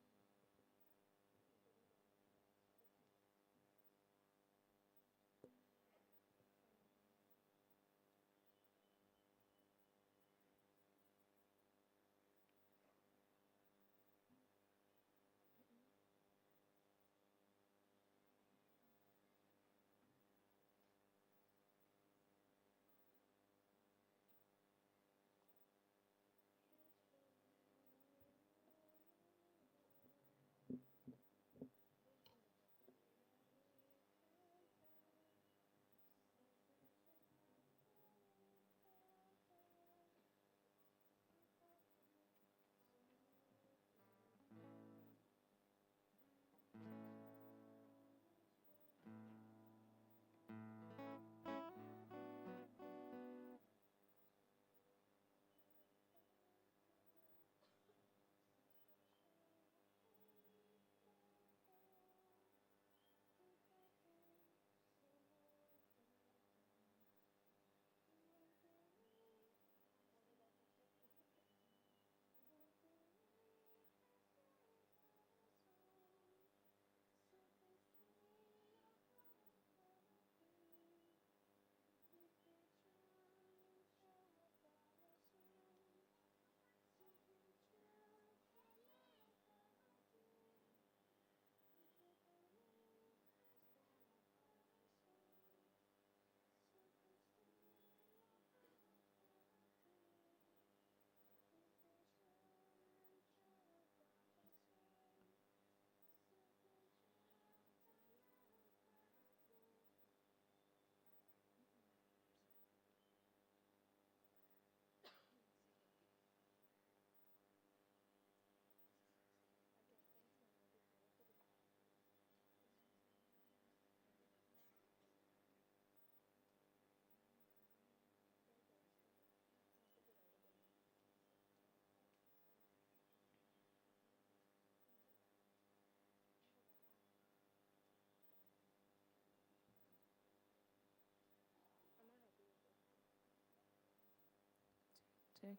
Speaker 3: check.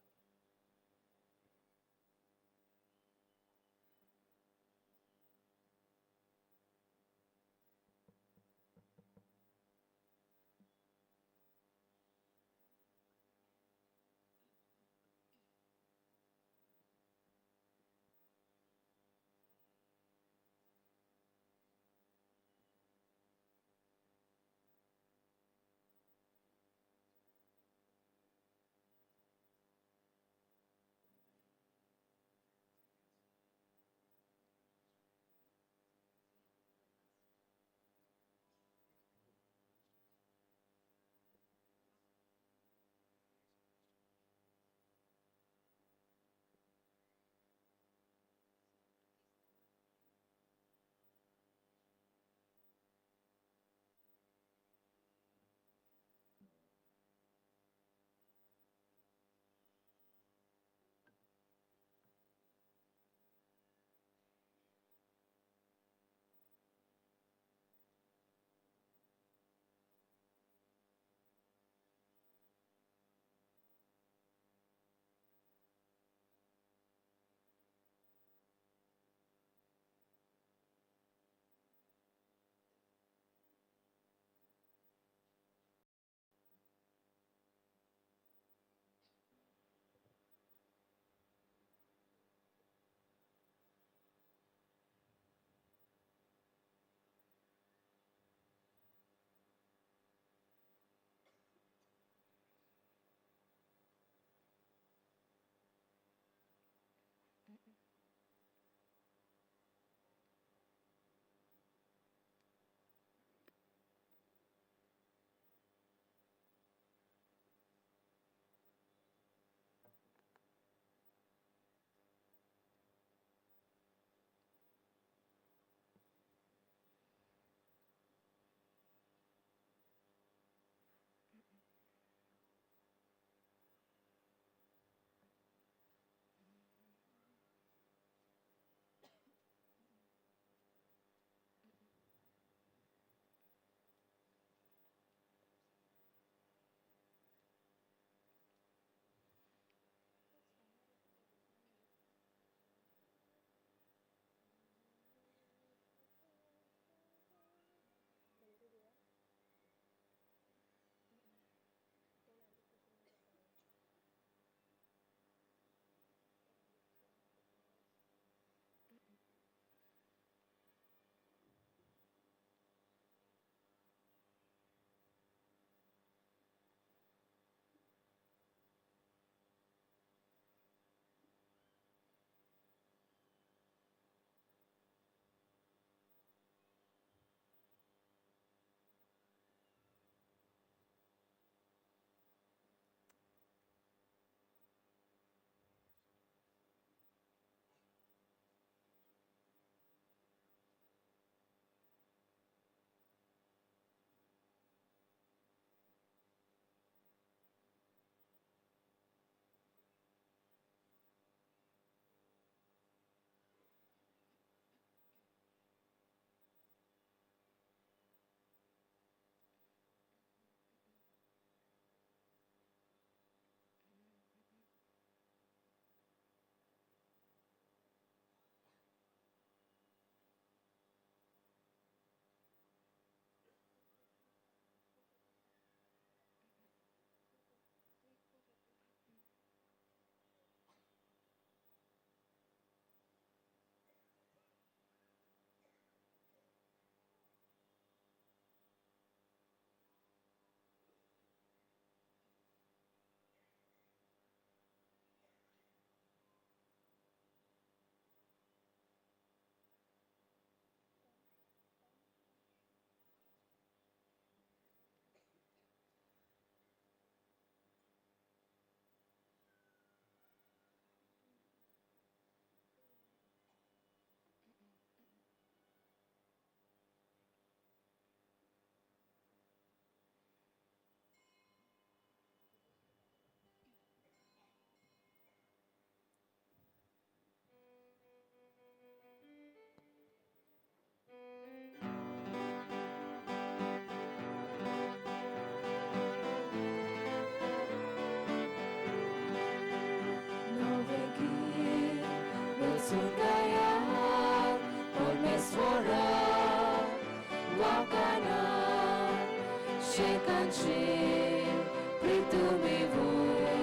Speaker 3: शेकांचेर प्रितुमी वोय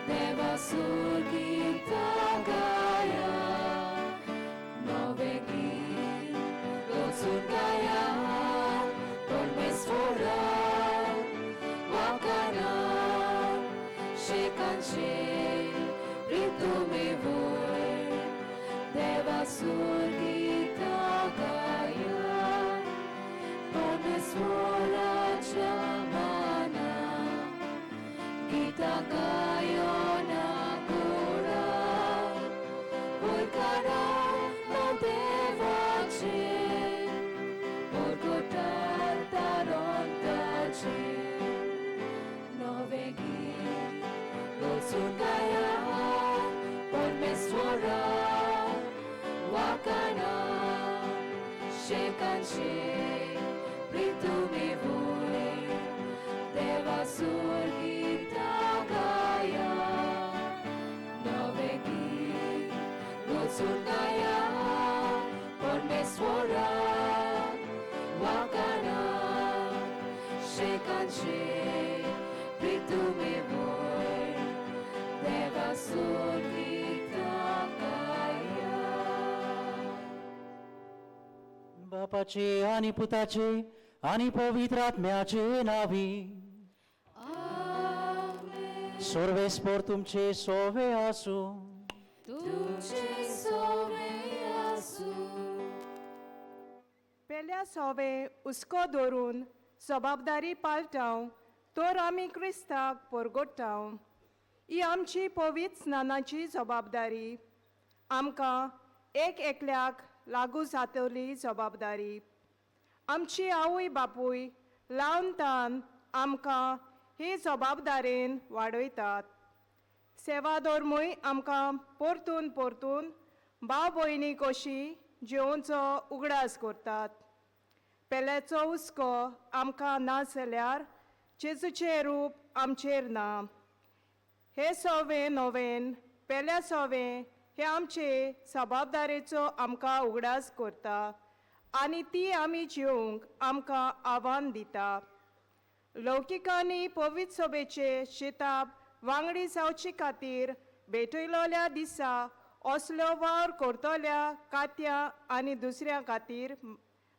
Speaker 3: देवा सुर्गीता गाया नवे गीत लोचून गाया परमेश्वरा वाकाना शेकांचेर प्रितुमी वोय देवा सुर्गीता गाया परमेश्वराच्या माना गीता गायना गोडा वैकारा ना देवाचे परगोटार तारोंताचे नवे गीत लोचून गाया परमेश्वरा वाकाना शेकांचेर प्रितुमी वोय देवा सुर्गीता गाया नवे गीत लोचून गाया परमेश्वरा वाकाना शेकांचेर प्रितुमी वोय देवा सुर्गीता गाया
Speaker 5: बापाचे आणि पुताचे आणि पवित्र आत्म्याचे नावी सर्वेस्पर तुमचे सोवे आसू
Speaker 3: तुमचे सोवे आसू
Speaker 20: पेल्या सोवे उस्को दवरून जबाबदारी पाळटाव तर आमी क्रिस्ताक परगोडटाव ही आमची पवित्र स्नानाची जबाबदारी आमकां एक एकल्याक लागू जातली जबाबदारी आमची आवय बापूय लावन तान आमकां हे जबाबदारेन वाडयतात सेवा धर्मूय आमकां परतून परतून भाव भयणी कशी जिवोवचो उगडास करतात पेलेचो हुस्को आमकां ना जाल्यार जेजूचें रूप आमचेर ना हे सवे नवेन पेल्या सवे हे आमचे जबाबदारेचो आमकां उगडास करता आनी ती आमी जिवंक आमकां आव्हान दिता लौकिकांनी पवित्र सभेचे शिताब वांगडी जावचे खातीर भेटयलोल्या दिसा असलो वावर करतल्या कात्या आनी दुसऱ्या खातीर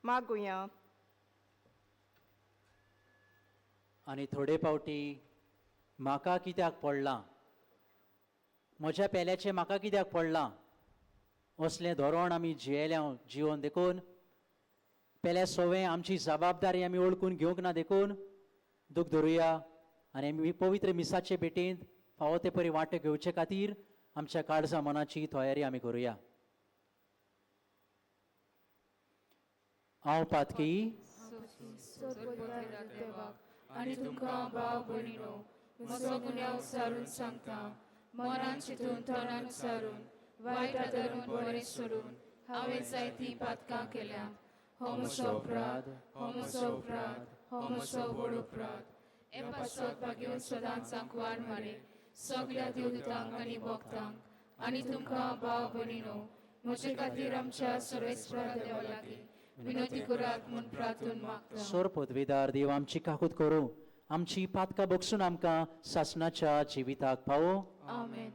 Speaker 20: मागुया
Speaker 5: आनी थोडे पावटी म्हाका कित्याक पडलां म्हज्या पेल्याचें म्हाका कित्याक पडलां असलें धोरण आमी जियेल्या जिवन देखून पेल्या सोवें आमची जबाबदारी आमी ओळखून घेवंक ना देखून दूख धरुया आनी आमी पवित्र मिसाचे भेटेंत फावो ते परी वांटो घेवचे खातीर आमच्या काळजा मनाची तयारी आमी करुया हांव पातकी
Speaker 3: आनी तुमकां भाव भयणीनो म्हजो गुन्यांव सारून सांगता मनान चिंतून तोंडान सारून वायट धरून बरें सोडून हांवें जायतीं पातकां केल्या हो म्हजो अपराध हो म्हजो अपराध हो म्हजो व्हड अपराध हे पासत भाग्योन सदांच सांकवार मारे सगळ्या देवदूतांक आनी भक्तांक आनी तुमकां भाव भयणीनो म्हजे खातीर आमच्या सर्वेस्परा देवा लागीं विनोदी करात म्हूण प्रार्थून मागता
Speaker 5: सोर पदवीदार देव आमची काकूत करूं आमची पातकां बगसून आमकां सासणाच्या जिविताक पावो
Speaker 3: आमेन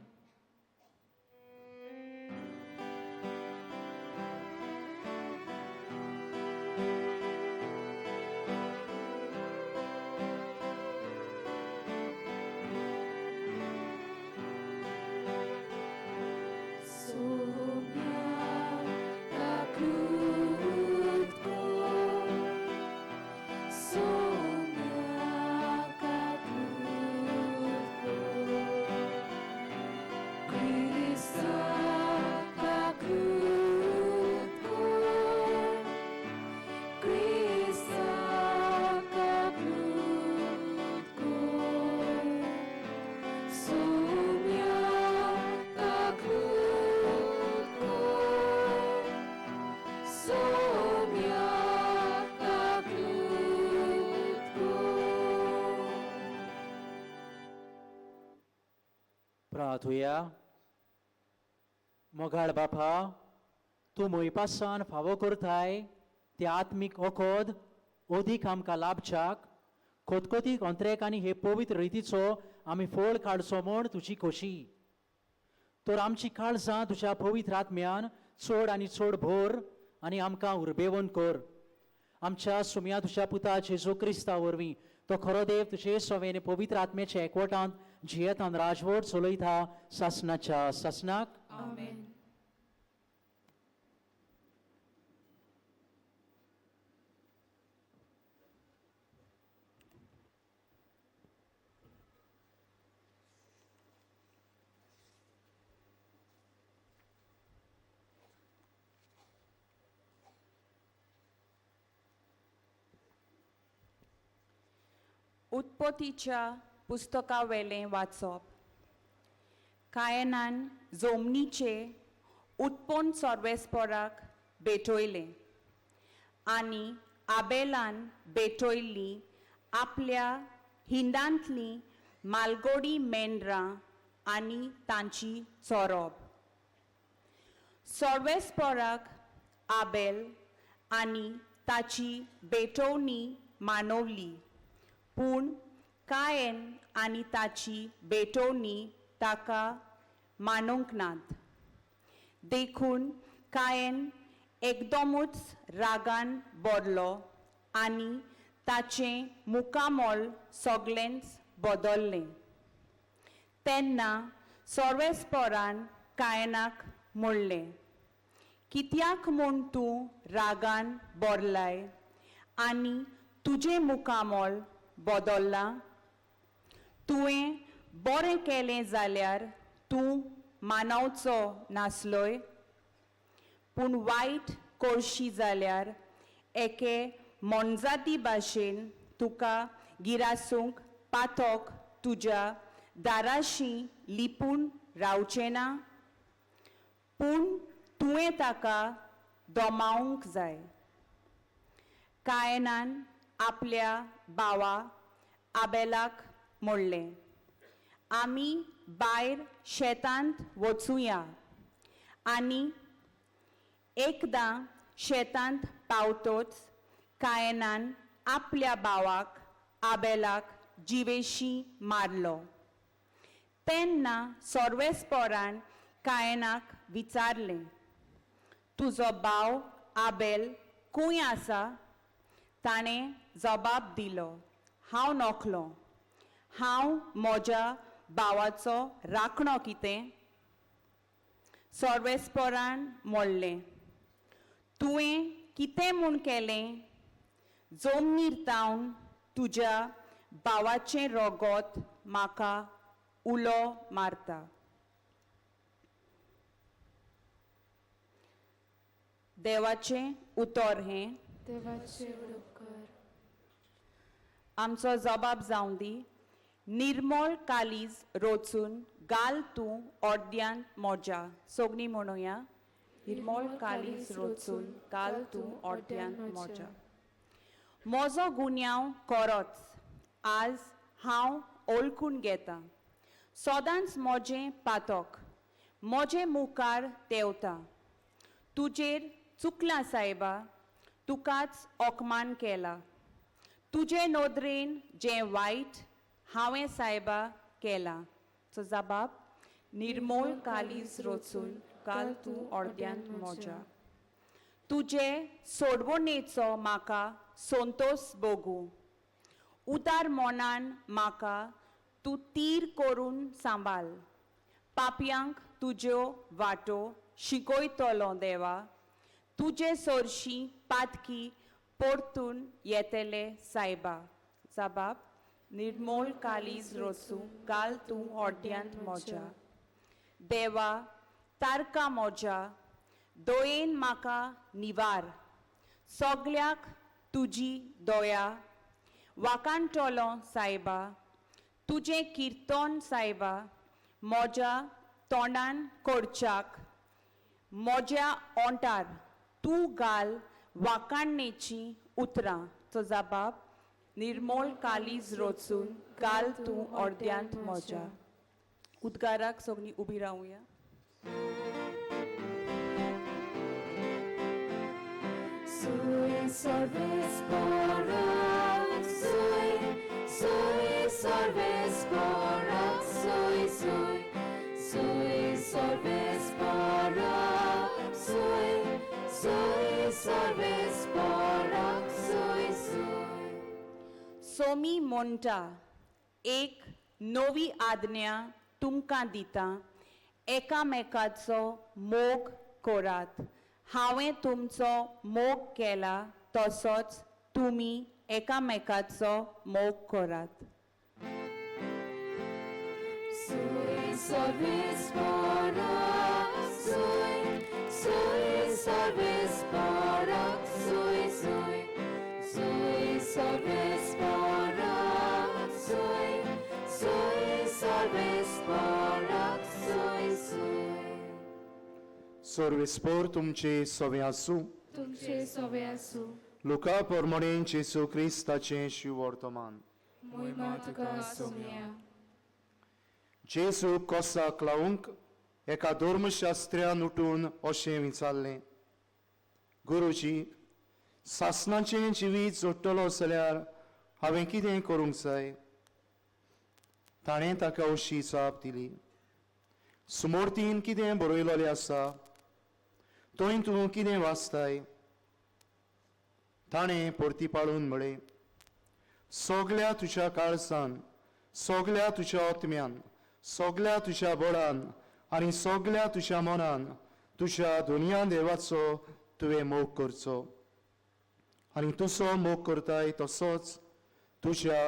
Speaker 5: प्रार्थुया मोगाळ बापा तूं मोई पासान फावो करताय ते आत्मीक ओखोद ओदीक आमकां लाभच्याक खोतखोतीत अंतरेक आनी हे पवित्र रितीचो आमी फळ काडचो म्हूण तुजी खोशी. तर आमची काळजां तुज्या पवित्र आत्म्यान चड आनी चड भर आनी आमकां उर्बेवण कर. आमच्या सुम्या तुज्या पुता जेजू क्रिस्ता वरवीं तो खरो देव तुजे सवेन पवित्र आत्म्याच्या एकवटांत जियेत आनी राजवट चलयता सासनाच्या सासनाक.
Speaker 3: आमेन.
Speaker 2: उत्पत्तीच्या पुस्तका वेलें वाचप. कायनान जमनीचे उत्पन्न सर्वेस्पराक भेटयले आनी आबेलान भेटयल्ली आपल्या हिंदांतली मालगोडी मेंढरां आनी तांची चोरब. सर्वेस्पराक आबेल आनी ताची भेटवणी मानवली, पूण कायन आनी ताची भेटवणी ताका मानूंक नात. देखून कायन एकदमूच रागान भरलो आनी ताचें मुखामोल सगळेंच बदल्लें. तेन्ना सर्वेस्परान कायनाक म्हणलें, कित्याक म्हूण तूं रागान भरलाय आनी तुजें मुखामोल बदल्ला? तुवें बरें केलें जाल्यार तूं मानवचो नासलोय, पूण वायट करशी जाल्यार एके मोनजाती भाशेन तुका गिरासूंक पातोक तुज्या दाराशी लिपून रावचें ना? पूण तुवें ताका दोमावंक जाय. कायनान आपल्या भावा आबेलाक म्हणलें, आमी भायर शेतांत वचुया. आनी एकदां शेतांत पावतोच कायनान आपल्या भावाक आबेलाक जिवेशी मारलो. तेन्ना सर्वेस्परान कायनाक विचारलें, तुजो भाव आबेल खंय आसा? ताणें जबाब दिलो, हांव नोखलो. हांव म्हज्या भावाचो राखणो कितें? सर्वेस्परान म्हणलें, तुवें कितें म्हूण केलें? जमनीर तावन तुज्या भावाचें रगत म्हाका उलो मारता. देवाचें उतर हें,
Speaker 3: देवाचे उपकार.
Speaker 2: आमचो जबाब जावं दी. निर्मळ कालीज रोचून घाल तूं ओड्यांत म्हज्या. सगळीं म्हणुया, निर्मळ कालीज रोचून घाल तूं ओड्यांत म्हज्या. म्हजो गुन्यांव खरोच आज हांव ओळखून घेतां. सदांच म्हजें पातोक म्हजे मुखार देंवता. तुजेर चुकलां सायबा, तुकाच ओकमान केला. तुजे नोदरेन जें वायट हांवें सायबा केलां. चो जबाब, निर्मळ कालीज रोचून घाल तूं ओड्यांत म्हज्या. तुजे सोडवणेचो म्हाका संतोश भोगू. उदार मोनान म्हाका तूं तीर करून सांबाळ. पापयांक तुज्यो वाटो शिकयतलो देवा. तुजे सोरशी पातकी परतून येतले सायबा. जबाब, निर्मळ कालीज रोचूं घाल तूं ओड्यांत म्हज्या. देवा, तारका म्हज्या दोयेन म्हाका निवार. सगळ्याक तुजी दया वाकाणटलो सायबा. तुजें किर्तन सायबा म्हज्या तोंडान करच्याक. म्हज्या ओंठार तूं घाल वाकाणणेची उतरां. चो जबाब, निर्मळ कालीज रोचून घाल तूं ओड्यांत म्हज्या. उद्गाराक सगळीं उबी रावुया.
Speaker 3: Sui सर्वेस्पराक, sui salves por sui sui, sui salves por sui, sui salves por sui sui.
Speaker 2: Somi म्हणटा एक नवी आज्ञा तुमकां दिता एकामेकाचो मोग करात हांवें तुमचो मोग केला तसोच तुमी एकामेकाचो मोग करात
Speaker 3: Sui salves por sui, sui salves por sui sui, sui salves por sui, sui salves por sui sui.
Speaker 7: Sorvespor तुमचे सवे आसूं
Speaker 3: तुमचे सवे आसूं
Speaker 7: लुका पोरमोडेन जेसू क्रिस्ताचें शिवर्तमान
Speaker 3: मोहिमा तुका सोम्या.
Speaker 7: जेसू कोसाक लावूंक एका धर्मशास्त्र्यान उठून अशें विचारलें गुरुजी सासणाचें जिवीत जोडटलो जाल्यार हांवें कितें करूंक जाय ताणें ताका अशी जाप दिली सुमोर्तीन कितें बरयलोलें आसा थंय तूं कितें वाचताय ताणें परतीपाळून म्हळें सगल्या तुज्या काळजान सगल्या तुज्या आत्म्यान सगल्या तुज्या बळान आनी सगल्या तुज्या मनान तुज्या दुनिया देवाचो तुवें मोग करचो आनी तुजो मोग करताय तसोच तुज्या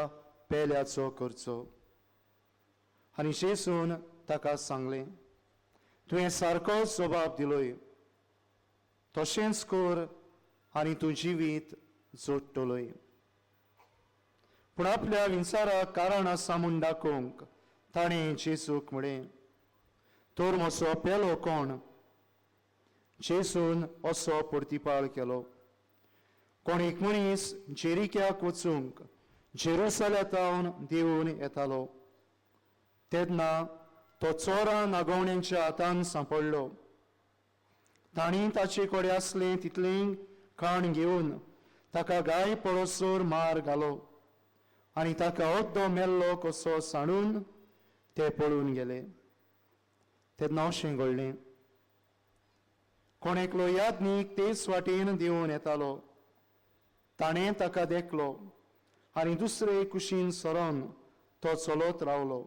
Speaker 7: पेल्याचो करचो आनी जेसून ताका सांगलें तुवें सारको जबाब दिलोय तशेंच कर आनी तूं जिवीत जोडटलोय पूण आपल्या विचाराक कारण आसा म्हूण दाखोवंक ताणें जेसूक म्हळें तर म्हजो पेलो कोण जेसून असो परतीपाळ केलो कोण एक मनीस जेरिक्याक वचूंक जेरुसलेतावन देंवून येतालो तेन्ना तो चोरां नागोवण्यांच्या हातान सांपडलो तांणी ताचे कडेन आसलें तितलें खाण घेवन ताका गाय पळसोर मार घालो आनी ताका ओद्दो मेल्लो कसो सांडून ते पळून गेले तेन्ना अशें घडलें कोण एकलो याज्ञीक तेच वाटेन देंवून येतालो ताणें ताका देखलो आनी दुसरे कुशीन सरोन तो चलत रावलो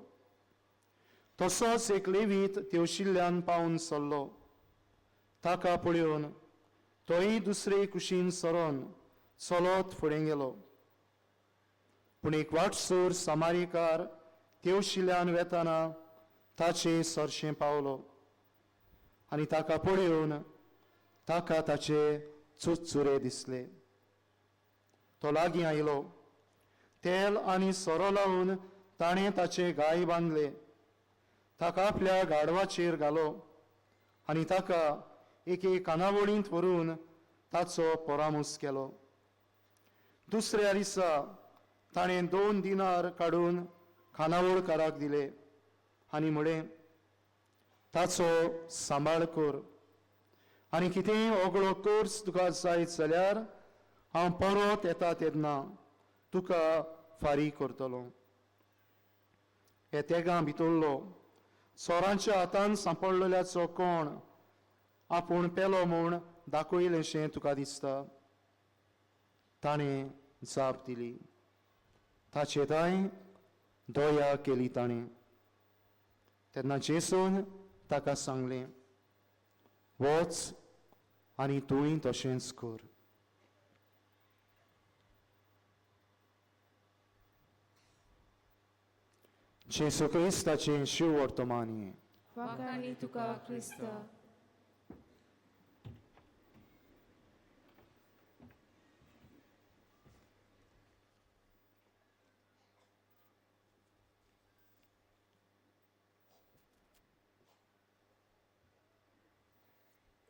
Speaker 7: तसोच एक लेवीत तेवशिल्ल्यान पावन सरलो ताका पळोवन तोय दुसरे कुशीन सरोन चलत फुडें गेलो पूण एक वाटसूर सामारिकार तेवशिल्ल्यान वेताना ताचे सरशें पावलो आनी ताका पळोवन ताका ताचे चुचुरे दिसले तो लागीं आयलो तेल आनी सोरो लावन ताणें ताचे गाय बांदले ताका आपल्या गाडवाचेर घालो आनी ताका एके कानावळींत व्हरून ताचो परामूस केलो दुसऱ्या दिसा ताणें 2 दिनार काडून खानावळकाराक दिले आनी म्हळें ताचो सांबाळ कर आनी कितेंय ओगळो कोर्स तुका जायत जाल्यार हांव परत येता तेन्ना तुका फारीक करतलो हे तेगा भितरलो चोरांच्या हातान सांपडलेल्याचो कोण आपूण पेलो म्हूण दाखयलेशें तुका दिसता ताणें जाप दिली ताचे दाय दया केली ताणें तेन्ना जेसून ताका सांगलें वच आनी तुंय तशेंच कर जेसू क्रिस्ताचें शिव वर्तमानी
Speaker 3: वाकाणी तुका क्रिस्ता.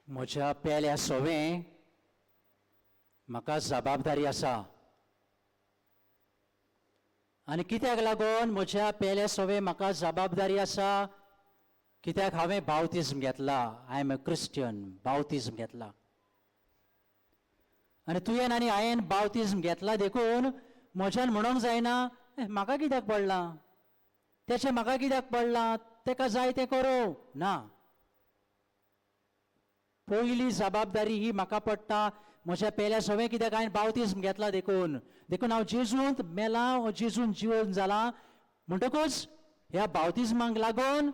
Speaker 5: म्हज्या पेल्या सोवें म्हाका जबाबदारी आसा आनी कित्याक लागून म्हज्या पेल्या सोवें म्हाका जबाबदारी आसा कित्याक हांवें बावतिजम घेतला आय एम अ क्रिस्टियन बावतिजम घेतला आनी तुवें आनी हांवें बावतिजम घेतला देखून म्हज्यान म्हणूंक जायना म्हाका कित्याक पडलां त्याचे म्हाका कित्याक पडलां ताका जाय तें करूं ना. पयली जबाबदारी ही म्हाका पडटा म्हज्या पेल्या सगळें कित्याक हांवें बावतिस्म घेतला देखून हांव जेजूंत मेलां जेजून जिवन जालां म्हणटकूच ह्या बावतिस्मांक लागून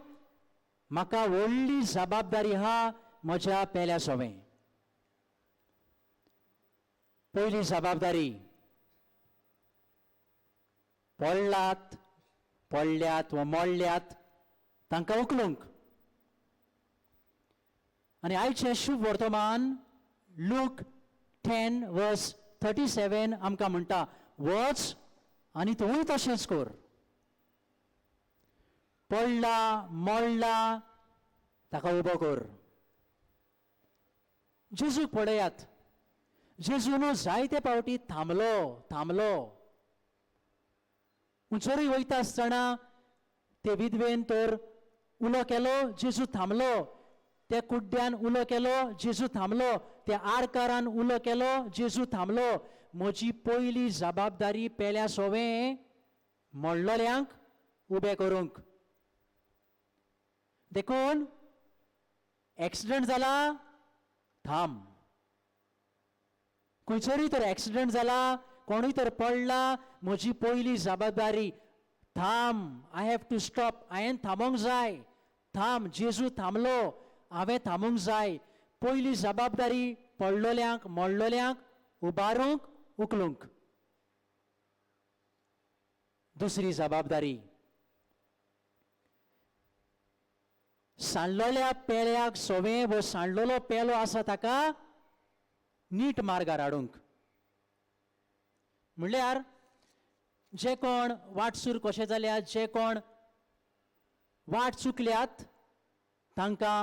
Speaker 5: म्हाका व्हडली जबाबदारी आहा म्हज्या पेल्या सवें. पयली जबाबदारी पडल्यात वा मोडल्यात तांकां उखलूंक. आनी आयचें शुभ वर्तमान लूक 10:37 आमकां म्हणटा वच आनी तूंय तशेंच कर. पडला मोडला ताका उबो कर. जेजूक पळयात. जेजून जायते फावटी थांबलो. उंचोरी वयता आसतना ते विधवेन तर उलो केलो जेजू थांबलो. त्या कुड्ड्यान उलो केलो जेजू थांबलो. त्या आडकारान उलो केलो जेजू थांबलो. म्हजी पयली जबाबदारी पेल्या सवें मोडलोल्यांक उबें करूंक. देखून एक्सिडंट जाला थांब. खंयसरी तर एक्सिडंट जाला कोणूय तर पडला म्हजी पयली जबाबदारी थांब. I have to stop. हांवें थांबोंक जाय. थांब. जेजू थांबलो हांवें थांबूंक जाय. पयली जबाबदारी पडलोल्यांक मोडलोल्यांक उबारूंक उखलूंक. दुसरी जबाबदारी सांडलोल्या पेल्याक सवें वो सांडलोलो पेलो आसा ताका नीट मार्गार हाडूंक. म्हणल्यार जे कोण वाटसूर कशे जाल्यात जे कोण वाट चुकल्यात तांकां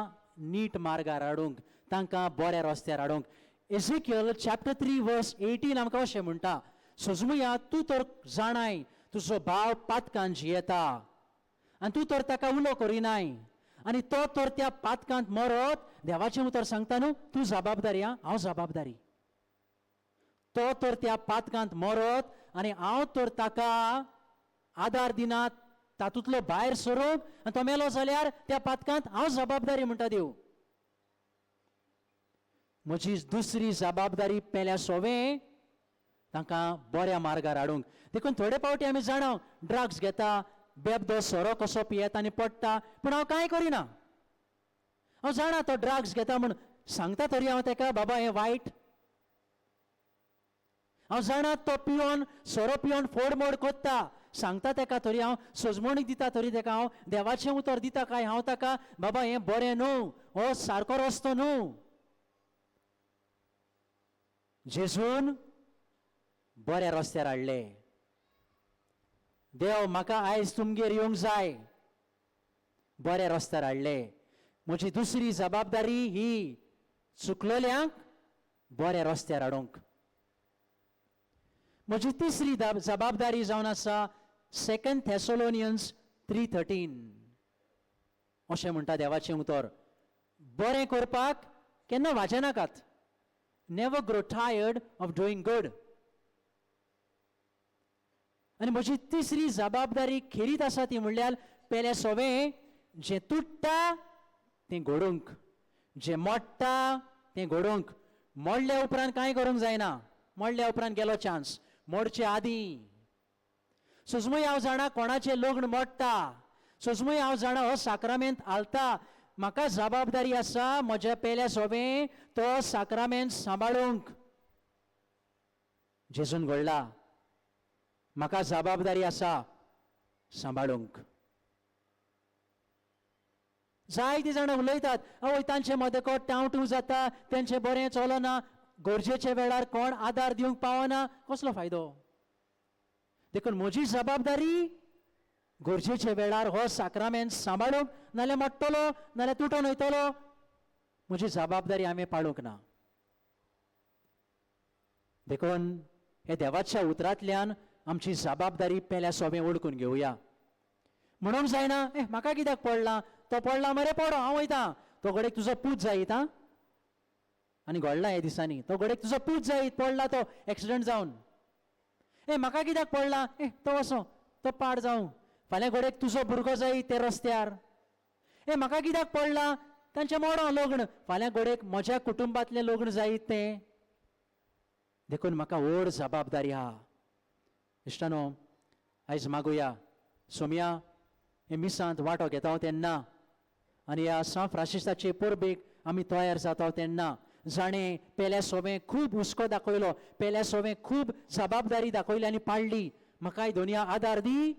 Speaker 5: नीट मार्गार हाडूंक तांकां बऱ्या रस्त्यार हाडूंक. एझेकियल चॅप्टर 3:18 आमकां अशें म्हणटा सजमुया तूं तर जाणाय तुजो भाव पातकांत जियेता आनी तूं तर ताका उलो करिनाय आनी तो तर त्या पातकांत मरत. देवाचें उतर सांगता न्हू तूं जबाबदारी. हांव जबाबदारी. तो तर त्या पातकांत मरत आनी हांव तर ताका आदार दिनात तातूंतलो भायर सरूंक आनी तो मेलो जाल्यार त्या पातकांत हांव जबाबदारी म्हणटा देव. म्हजी दुसरी जबाबदारी पेल्या सवें तांकां बऱ्या मार्गार हाडूंक. देखून थोडे फावटी आमी जाणा ड्रग्स घेता बेबदो सोरो कसो पियेता आनी पडटा पूण हांव कांय करिना. हांव जाणा तो ड्रग्स घेता म्हूण सांगता तरी हांव ताका बाबा हें वायट. हांव जाणा तो पिवन सोरो पिवन फोडमोड कोत्ता सांगता ताका तरी हांव सजमणीक दिता तरी ताका हांव देवाचें उतर दिता काय हांव ताका बाबा हें बरें न्हू हो सारको रस्तो न्हू. जेजून बऱ्या रस्त्यार हाडले. देव म्हाका आयज तुमगेर येवंक जाय बऱ्या रस्त्यार हाडले. म्हजी दुसरी जबाबदारी ही चुकलोल्यांक बऱ्या रस्त्यार हाडूंक. म्हजी तिसरी जबाबदारी जावन आसा 2 Thessalonians 3:13 अशें म्हणटा देवाचें उतर बरें करपाक केन्ना वाजें नाकात. Never grow tired of doing good. आनी म्हजी तिसरी जबाबदारी खेरीत आसा ती म्हणल्यार पेल्या सवें जें तुट्टा तें घडोवंक जें मोडटा तें घडोवंक. मोडल्या उपरांत कांय करूंक जायना. मोडल्या उपरांत गेलो चान्स. मोडचे आदीं सजमूय हांव जाणा कोणाचें लग्न मोडटा सजमूय हांव जाणा हो साक्रामेंत हालता. म्हाका जबाबदारी आसा म्हज्या पेल्या सवें तो साक्रामेंत सांबाळूंक. जेजून घडला म्हाका जबाबदारी आसा सांबाळूंक. जायतीं जाणां उलयतात आवय तांचे मदकट टाव टू जाता तेंचें बरें चलना गरजेच्या वेळार कोण आदार दिवंक पावना कसलो फायदो. देखून म्हजी जबाबदारी गरजेच्या वेळार हो साक्रामेंत सांबाळूंक नाल्यार मोडटलो नाल्यार तुटून वयतलो. म्हजी जबाबदारी हांवें पाळूंक ना. देखून हे देवाच्या उतरांतल्यान आमची जबाबदारी पेल्या सवें ओळखून घेवया. म्हणूंक जायना म्हाका कित्याक पडला तो पडला मरे पडो हांव वयता. तो घडयेक तुजो पूत जायत आनी घडला हे दिसांनी तो घडयेक तुजो पूत जायत पडला तो एक्सिडंट जावन. म्हाका कित्याक पडला तो वचो तो पाड जावं फाल्यां घोडेक तुजो भुरगो जाय ते रस्त्यार, हे म्हाका कित्याक पडलां तांचें मोडो लग्न, फाल्यां घोडेक म्हज्या कुटुंबांतलें लग्न जायत तें. देखून म्हाका व्हड जबाबदारी आहा. इश्टानो, आयज मागुया सोम्या हे मिसांत वांटो घेता हांव तेन्ना आनी ह्या सांत फ्रांसिसाचे परबेक आमी तयार जाता तेन्ना जाणें पेल्या सोबें खूब हुस्को दाखयलो, पेल्या सोबें खूब जबाबदारी दाखयली आनी पाळली. म्हाकाय दोनया आदार दी.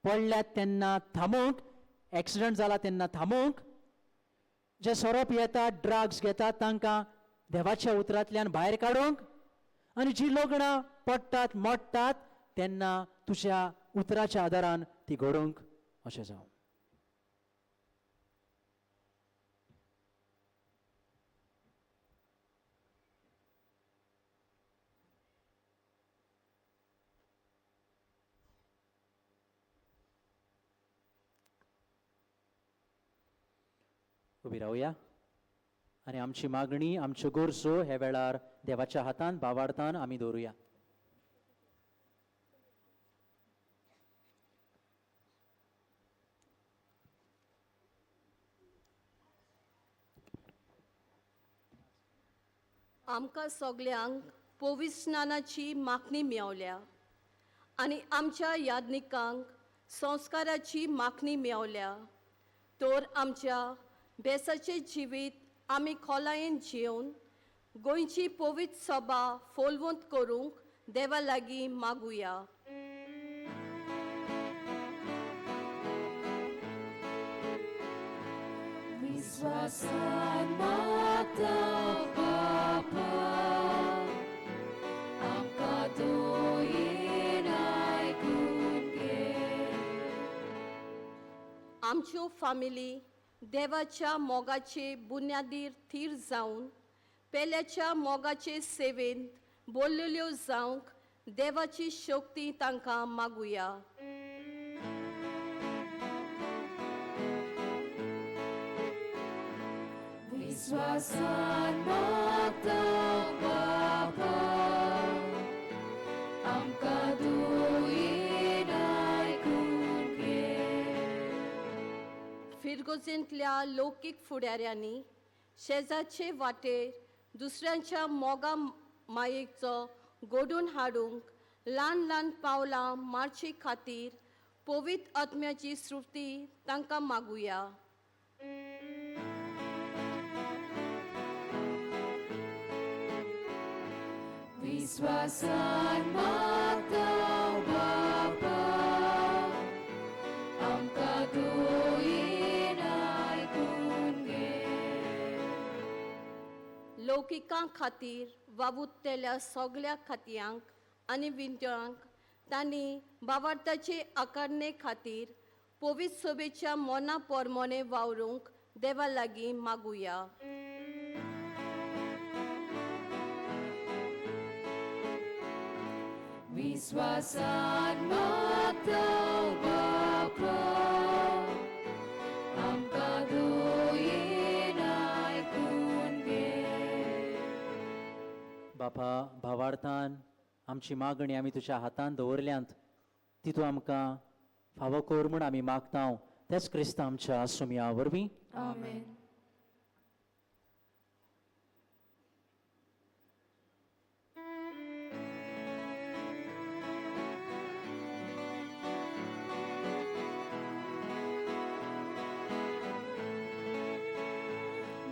Speaker 5: पडल्यात तेन्ना थांबोवंक, एक्सिडंट जाला तेन्ना थांबोवंक, जे सोरोप येतात ड्रग्स घेतात तांकां देवाच्या उतरांतल्यान भायर काडूंक, आनी जीं लग्नां पडटात मोडटात तेन्ना तुज्या उतराच्या आदारान ती घडोवंक अशें जावं. उबी रावया आनी आमची मागणी, आमच्यो गरजो हे वेळार देवाच्या हातान भावार्थान आमी दवरुया.
Speaker 11: आमकां सगल्यांक पवित्र स्नानाची मागणी मेवल्या आनी आमच्या यादनिकांक संस्काराची मागणी मेवल्या. तर आमच्या बेसाचें जिवीत आमी खोलायेन जिवन गोंयची पवित्र सभा फोलवंत करूंक देवा लागीं मागुया.
Speaker 3: विश्वासान मागता बापा, आमकां दोयेन आयकून घे.
Speaker 11: आमच्यो फामिली देवाच्या मोगाचे बुन्यादीर थीर जावन पेल्याच्या मोगाचे सेवेंत बोललेल्यो जावंक देवाची शक्ती तांकां मागुया.
Speaker 3: विश्वासान मागता बापा, आमकां दोयेन आयकून घे.
Speaker 11: फिरगोजेंतल्या लौकीक फुडाऱ्यांनी शेजाचे वाटेर दुसऱ्यांच्या मोगा मायेचो घडोवन हाडूंक ल्हान ल्हान पावलां मारचे खातीर पवित्र आत्म्याची स्फूर्ती तांकां मागुया.
Speaker 3: विश्वासान मागता बापा, आमकां दोयेन आयकून घे.
Speaker 11: लौकिकां खातीर वावुरतेल्या सगल्या खात्यांक आनी विंट्यांक तांणी भावार्थाचे आकारणे खातीर पवित्र सभेच्या मोना पोरमोने वावरूंक देवा लागीं मागुया.
Speaker 3: विश्वासान मागता बापा, आमकां दोयेन आयकून घे.
Speaker 5: बापा, भावार्थान आमची मागणी आमी तुज्या हातान दवरल्यांत, ती तूं आमकां फावो कर म्हूण आमी मागता. तेच क्रिस्त आमच्या सुमया वरवीं.
Speaker 3: आमेन.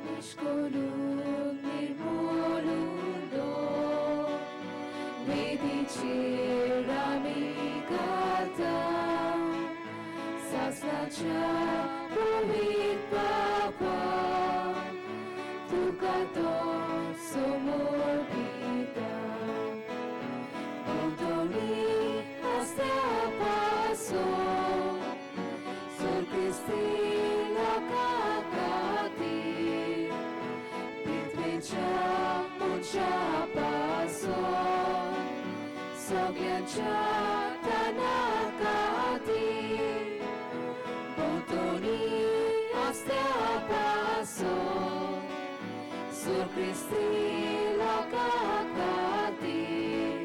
Speaker 3: Niszkolunk, निर्मूलून दो, वेदीचेर आमी गाता, सासणाच्या पवित्र बापा, तुका तो समोर दिता. भोंवतणी आस्त्या पासून सोर क्रिस्ती लोकां खातीर पृथ्वीच्या मुळच्या पासून सगळ्यांच्या ताना खातीर भोंवतणी आस्त्या पासून सोर क्रिस्ती लोकां खातीर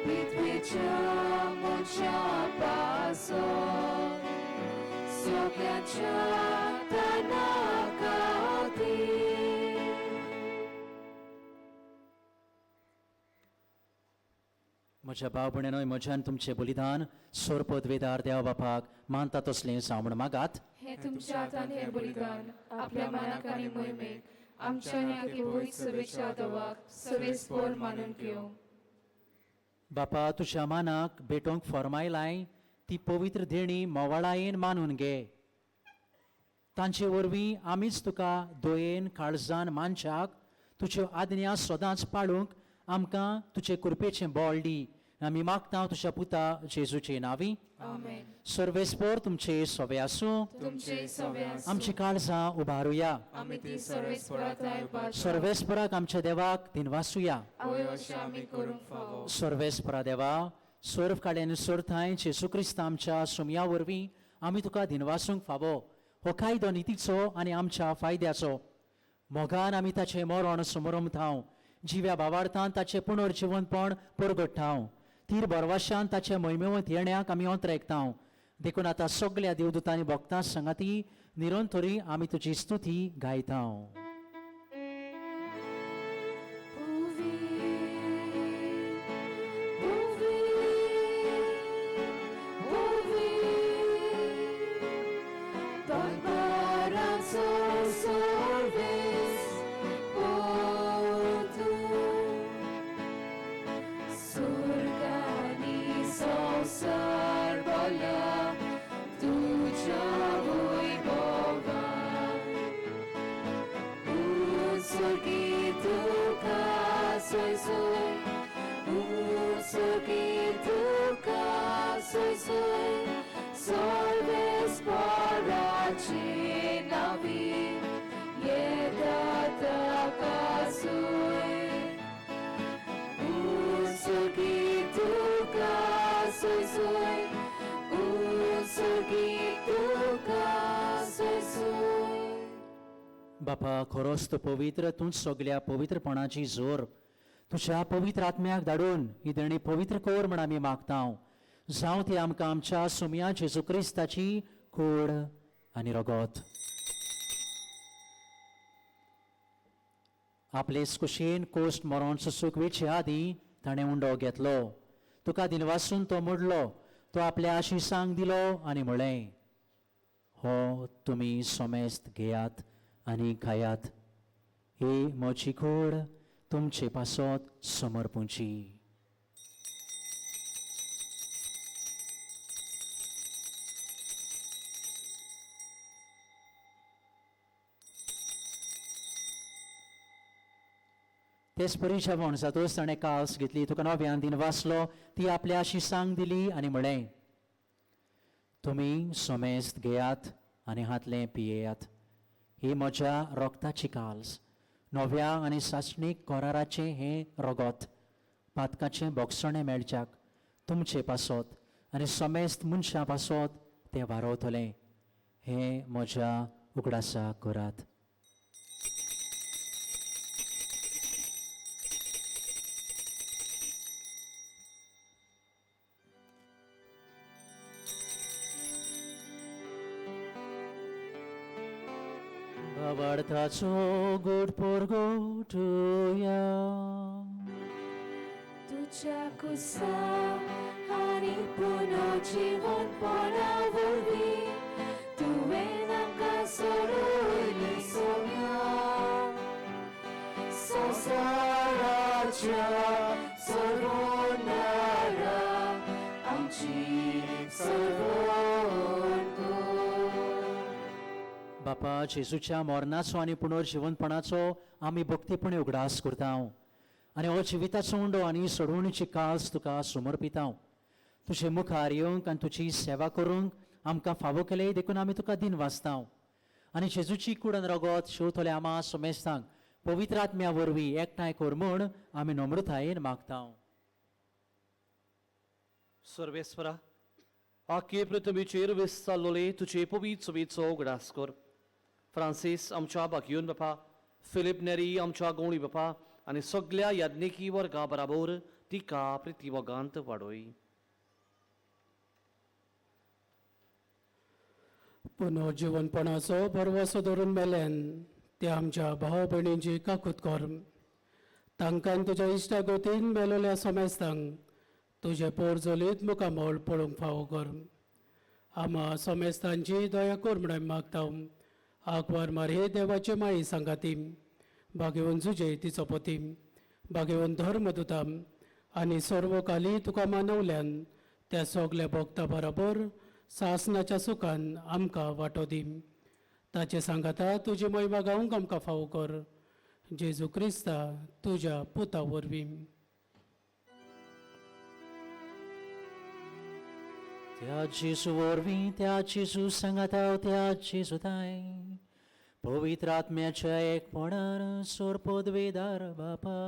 Speaker 3: पृथ्वीच्या मुळच्या पासून सगळ्यांच्या ताना खातीर.
Speaker 5: म्हज्या भाव भयणांनो, म्हज्यान तुमचें बलिदान सोरपदवेदार देवा बापाक मानता तसलें जावं म्हण मागात.
Speaker 3: हे तुमच्या हातान हे बलिदान आपल्या मनाक आनी मोहिमेक आमच्या ह्या पवित्र सभेच्या देवाक सर्वेस्पर मानून घेवं.
Speaker 5: बापा, तुज्या मानाक भेटोवंक फरमायलाय ती पवित्र देणी मोवाळायेन मानून घे. तांचे वरवीं आमीच तुका दोयेन काळजान मानशाक तुज्यो आज्ञा सदांच पाळूंक आमकां तुजे कृपेचें बोळ दी. आमी मागता तुज्या पुता जेजूचे नांवी.
Speaker 3: आमेन.
Speaker 5: सर्वेस्पर तुमचे सोबे आसूं.
Speaker 3: तुमचे सोबे आसूं.
Speaker 5: आमची काळजां उबारुया.
Speaker 3: आमी ती सर्वेस्परांत उबारता.
Speaker 5: सर्वेस्पराक आमच्या देवाक दिनवासुया.
Speaker 3: आवय अशें आमी करूंक फावो.
Speaker 5: सर्वेस्परा देवा, सर्व काड्यान सोरताय जेजू क्रिस्त आमच्या सुमया वरवीं आमी तुका दिनवासूंक फावो. हो कायदो नितीचो आनी आमच्या फायद्याचो. मोगान आमी ताचें मरण समरमतांव. जिव्या भावार्थान ताचें पुनर्जिवनपण परगट्टांव. तीर बरवाशान ताचे मोहिमेवंत येण्याक आमी अंतरेकतांव. देखून आतां सगळ्या देवदूतांनी भक्तां सांगाती निरंतरी आमी तुजी स्तुती गायतांव. बापा, खरोच तो पवित्र, तूंच सगळ्या पवित्रपणाची जोर तुझ्या पवित्र आत्म्याक धाडून ही देणी पवित्र कर म्हण आमी मागतांव. जावं ती आमकां आमच्या सुमया जेजू क्रिस्ताची कूड आनी रगत. आपले कुशीन कोस्ट मरण सुसूक वेचे आदी ताणें उंडो घेतलो. तुका दिनवासून तो मोडलो. तो आपल्या आशिसांक दिलो आनी म्हळें, हो तुमी सोमेस्त घेयात आनी खायात. ही म्हजी कूड तुमचे पासत समर्पूंची. तेच परीच्या वणसातूच ताणें कास घेतली. तुका नव्यान दिन वाचलो. ती आपल्या आशिसांक दिली आनी म्हळें, तुमी सोमेस्त घेयात आनी हातलें पियेयात. ही म्हज्या रोगताची काल्स, नव्या आनी सासणीक कोराराचें हें रगत, पातकाचें बोगसणें मेळच्याक तुमचे पासत आनी सोमेस्त मनशां पासत तें वारवतलें. हें म्हज्या उगडासा करात. वाडताचो गोड पोरगोटुया.
Speaker 3: तुझ्या कुसा आनी पुनर्जीवनपणा वरवीं तुवें आमकां सोडून सोम्या संवसाराच्या सर्वोन्नारा आमची सर्वोन कर.
Speaker 5: बापा, जेजूच्या मरणाचो आनी पुनर्जीवनपणाचो आमी भक्तीपणे उगडास करतांव आनी हो जिविताचो उंडो आनी सोडवणीची कास तुका समर्पितांव. तुजे मुखार येवंक आनी तुजी सेवा करूंक आमकां फावो केले देखून आमी तुका दिन वाचतांव. आनी जेजूची कूड आनी रगत शेवतले आमा सोमेस्तांक पवित्र आत्म्या वरवीं एकठांय कर म्हूण आमी नम्रतायेन मागतांव.
Speaker 6: सर्वेस्परा, आख्खे पृथ्वीचेर विस्तारलोले तुजे पवित्र सभेचो उगडास कर. फ्रांसीस आमच्या बाकियून बापा, फिलिप नेरी आमच्या गवळी बापा आनी सगळ्या याज्ञिकी वर्गा बराबर तिका प्रितीवगांत वाडोय.
Speaker 12: पूण जिवनपणाचो परवसो धरून मेल्यान ते आमच्या भाव भयणींची काकूत कर. तांकां तुज्या इश्टागोतीन मेलोल्या सोमेस्तांक तुजे पोरजोलीत मुखामोळ पळोवंक फावो कर. आम्हा सोमेस्तांची दया कर म्हणून मागता. आंकवार मारये देवाची माई सांगाती, भाग्यवन जुजे तिचो पती, भाग्यवन धर्मदुताम आनी सर्वकाली तुका मानवल्यान त्या सगल्या भक्ता बरोबर सासनाच्या सुखान आमकां वांटो दी. ताचे सांगाता तुजी महिमा गावंक आमकां फावो कर. जेजू क्रिस्ता तुज्या पुता वरवीं.
Speaker 5: त्या जेजू वरवीं, त्या जेजू सांगाता, त्या जेजू ताय पवित्र आत्म्याच्या एकपणान सोरपोदवेदार बापा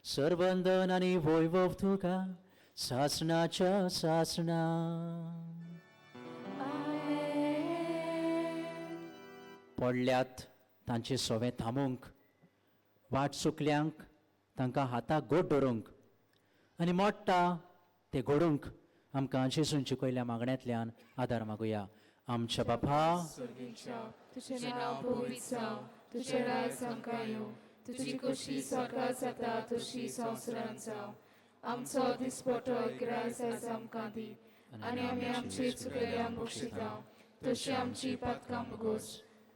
Speaker 5: सर्वंदन आनी वैभव तुका सासणाच्या सासणा. पडल्यात तांचे सोवे थांबोवंक, वाट चुकल्यांक तांकां हाताक गोट धरूंक आनी मोडटा ते घडोवंक आमकां जेजूंच्या कोयल्या मागण्यांतल्यान आदार मागुया. आमच्या बापा,
Speaker 3: तुझें नांव पवित्र जावं, तुजें राज आमकां येवं, तुजी खोशी स्वर्गांत जाता तशी संवसारांत जावं. आमचो दिसपटो गिरायस आयज आमकां दी आनी आमी आमचे चुकलेल्यांक बक्षिता तशी आमची पातकां बगोस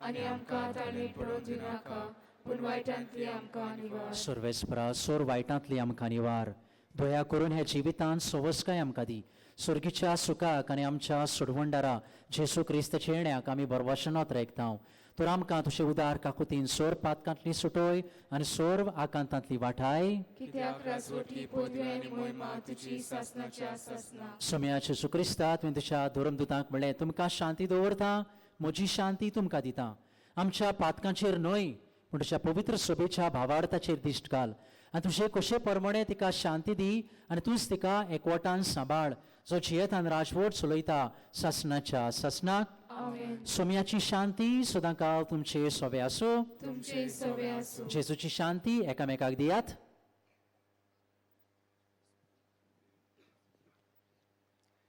Speaker 3: आनी आमकां ताळें पडोवंक दिनाका पूण वायटांतली आमकां निवार.
Speaker 5: सर्वेस्परा सोर वायटांतली आमकां निवार. दया करून ह्या जिवितांत सवस्काय आमकां दी. सुर्गीच्या सुखाक आनी आमच्या सोडवंडारा जेजू क्रिस्ताच्या येण्याक आमी बरवशनांत रेखता. तर आमकां तुजे उदार काकुतीन सोर पातकांतली सुटोय आनी सोर आकांतांतली वाटाय.
Speaker 3: कित्याक राजवटी पदवी आनी महिमा तुजी सासणाच्या सासणा.
Speaker 5: सोम्या जेजू क्रिस्ता तुवें तुज्या धर्मदुतांक म्हणलें, तुमकां शांती दवरता, म्हजी शांती तुमकां दिता. आमच्या पातकांचेर न्हय पूण तुज्या पवित्र सोबेच्या भावार्थाचेर दिश्ट घाल आनी तुजे कशे परमणे तिका शांती दी आनी तूंच तिका एकवटान सांबाळ जो जियेत आनी राजवट चलयता सासणाच्या सासणाक. सोम्याची शांती सदां काळ तुमचे सोबे आसूं. जेजूची शांती एकामेकाक दियात.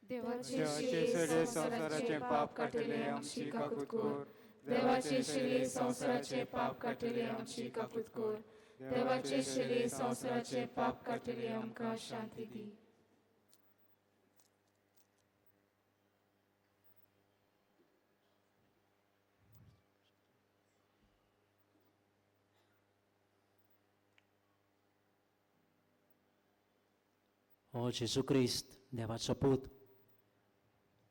Speaker 3: देवाचे सगळे संसाराचे पाप काटले आमची काकूत कर. देवाचे सगळे संसाराचे पाप काटले आमची काकूत कर. देवाचे सगळे संसाराचे पाप काटले आमकां शांती दी.
Speaker 5: हो जेजू क्रिस्त देवाचो पूत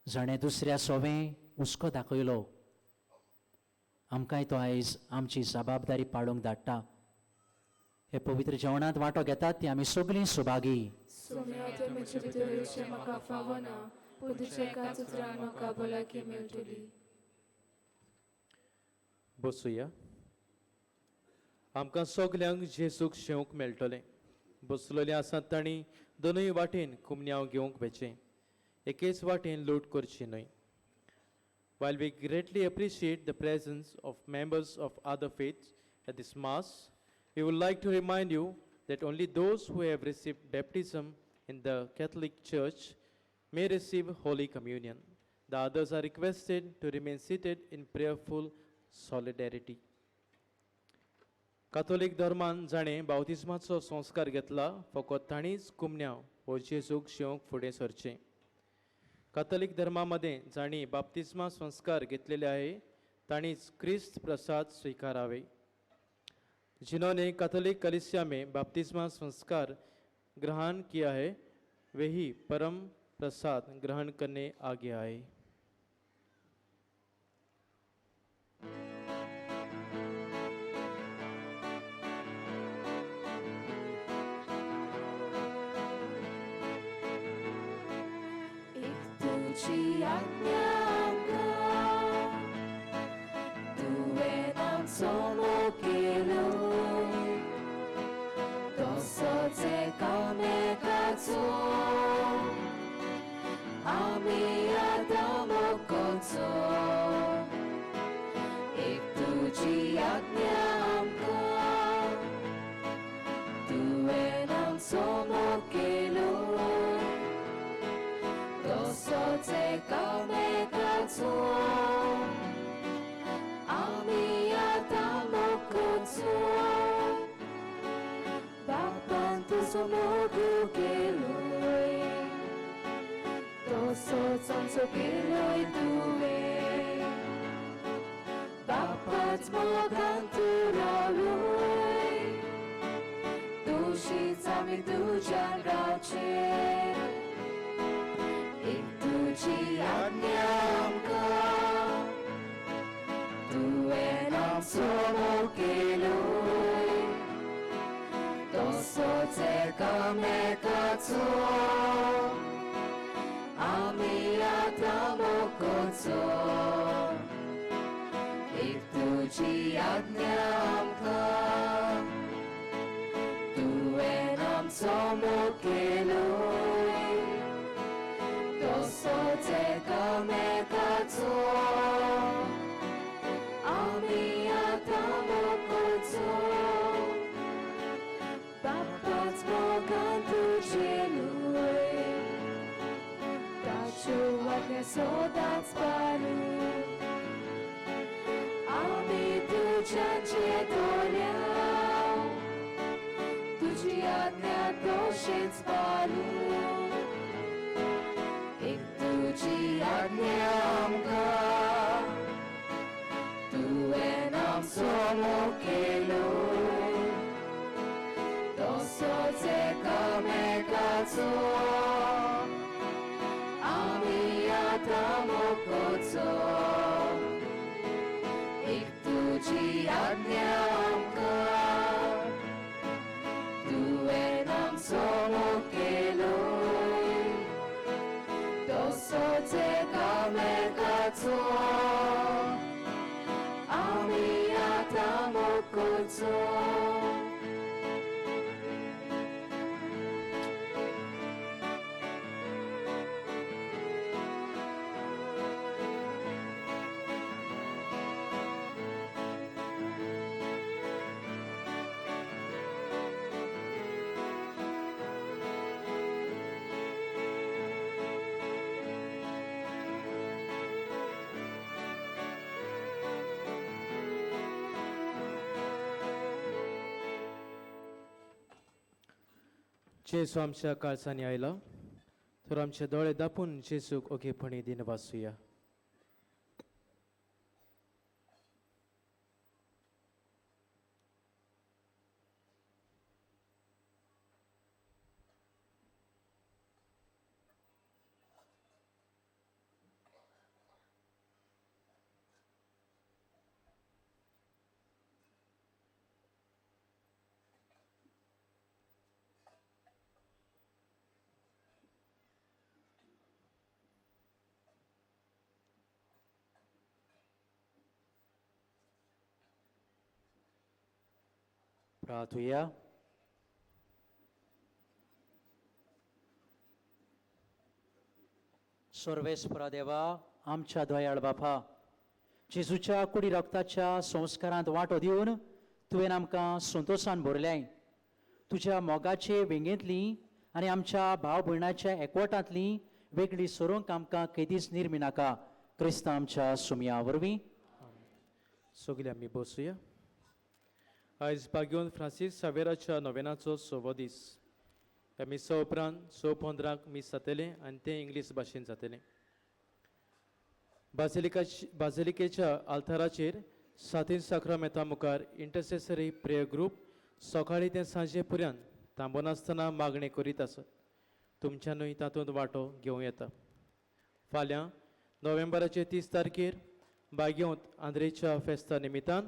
Speaker 5: जाणें दुसऱ्या सोवें हुस्को दाखयलो, आमकांय तो आयज आमची जबाबदारी पाळूंक धाडटा. हे पवित्र जेवणांत वांटो घेतात ती आमी सगळीं सुभागी.
Speaker 3: म्हजे भितर येवचें म्हाका फावना पूण तुज्या एका उतरान म्हाका भलायकी मेळटली.
Speaker 6: बसूया. आमकां सगल्यांक जेजूक शेवंक मेळटलें. बसलेले आसात तांणी दोनूय वाटेन कुमन्यांव घेवंक वेचें. एकेच वाटेन लूट करची न्हय. While we greatly appreciate the presence of members of other faiths at this Mass, we would like to remind you that only those who have received baptism in the Catholic Church may receive Holy Communion. The others are requested to remain seated in prayerful solidarity. कातोलीक धर्मान जाणें बावतिस्माचो संस्कार घेतला फकत ताणीच कुमन्यांव हो जेजूक शेवंक फुडें सरचें. कातोलीक धर्मामध्ये जाणी बाप्तिस्मा संस्कार घेतलेले आहे ताणीच क्रिस्त प्रसाद स्वीकारावे. जिन्होंने कैथोलिक कलीसिया में बपतिस्मा संस्कार ग्रहण किया है वही परम प्रसाद ग्रहण करने आगे आए.
Speaker 3: तुझी आज्ञा तुवें आमचो मोग केलो तसोच एकामेकाचो आमी आतां मोग करचो. एक तुझी आज्ञा आमकां तुवें आमचो मोग केलो तसोच एकामेकाचो कामेकाचो आमी आतां मोगचो बापान तुजो मोग केलोय तसोच आमचो केलोय तुवें बापाच मोगान तूं रावलोय तुशीच आमी तुज्यान रावचे एक तुजी आज्ञा आमकां तुवें आमचो मोग केलोय तसोच एकामेकाचो आमी आतां मोगचो एक तुजी आज्ञा आमकां तुवें आमचो मोग केलोय तसोच एकामेकाचो आमी आतां मोगचो बापाच मोगान तुजेलोय ताच्यो आज्ञा सदांच पालू आमी तुज्याचे दोल्या तुजी आज्ञा तशीच पालू एक तुजी आज्ञा आमकां तुवें आमचो मोग केलोय तसोच एकामेकाचो आमी आतां मोगचो एक तुजी आज्ञा आमकां तुवें आमचो मोग केलोय तसोच एकामेकाचो आमी आतां मोगचो
Speaker 6: जेसू आमच्या काळजांनी आयला तर आमचे दोळे दापून जेसूक ओगेपणी दिन वाचुया.
Speaker 5: प्रार्थुया. सर्वेस्परा देवा आमच्या दयाळ बापा जेजूच्या कुडी रक्ताच्या संस्कारांत वांटो दिवन तुवें आमकां संतोशान भरल्याय. तुज्या मोगाचे वेंगेंतली आनी आमच्या भाव भयणाच्या एकवटांतली वेगळी सोरोंक आमकां केदीस निर्मी नाका. क्रिस्तां आमच्या सुमया वरवीं.
Speaker 6: सगळीं आमी बसूया. आयज बागयोन फ्रांसीस सावेराच्या नोवेनाचो 6वो दीस. ह्या मिसा उपरांत 6:15 मीस जातले आनी तें इंग्लीश भाशेन जातलें. बाझिलिकेच्या आल्ताराचेर सातीन साक्रामेंता मुखार इंटरसेसरी प्रेयर ग्रूप सकाळीं ते सांजे पर्यंत थांबून आसतना मागणी करीत आसत. तुमच्यानूय तातूंत वांटो घेवं येता. फाल्यां नोव्हेंबराचे 30 तारखेर बागयोंत आंद्रेच्या फेस्ता निमितान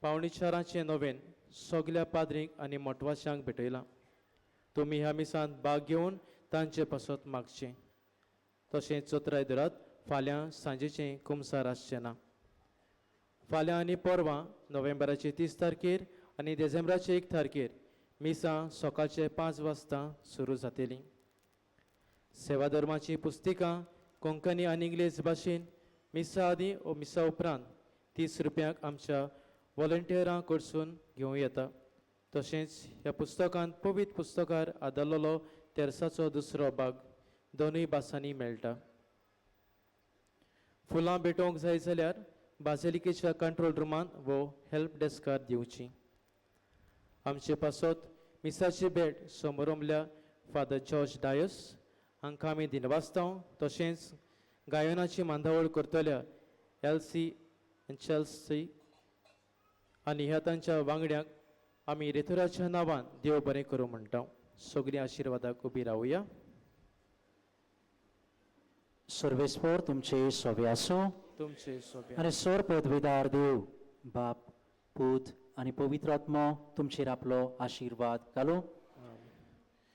Speaker 6: पावणेचारांचें नोवेन सगल्या पाद्रींक आनी मोटवाशांक भेटयलां. तुमी ह्या मिसांत भाग घेवन तांचे पासत मागचें. तशेंच 17 आयदरात फाल्यां सांजेचें कुमसार आसचें ना. फाल्यां आनी परवां नोव्हेंबराचे 30 तारखेर आनी डिसेंबराचे 1 तारखेर मिसां सकाळचे 5 वाजता सुरू जातलीं. सेवा धर्माचीं पुस्तिकां कोंकणी आनी इंग्लीश भाशेन मिसा आदीं वा मिसा उपरांत 30 रुपयांक आमच्या वॉलंटियरां कडसून घेवं येता. तशेंच ह्या पुस्तकांत पवित्र पुस्तकार आदारलेलो तेरसाचो दुसरो भाग दोनूय भासांनी मेळटा. फुलां भेटोवंक जाय जाल्यार बाझिलिकेच्या कंट्रोल रुमांत वो हेल्प डेस्कार दिवची. आमचे पासत मिसाची भेट समोरमल्या फादर जॉर्ज डायस हांकां आमी दिनवासतांव तशेंच गायनाची मांदावळ करतल्या एलसी चेल्सी आनी ह्या तांच्या वांगड्यांक आमी रेथुराच्या नांवान देव बरें करूं म्हणटा. सगळीं आशिर्वादाक उबी रावया.
Speaker 5: सर्वेस्पर तुमचे सोबे आसूं.
Speaker 6: तुमचे सोबे
Speaker 5: आनी सोर पदवीदार देव बाप पूत आनी पवित्र आत्मो तुमचेर आपलो आशिर्वाद घालूं.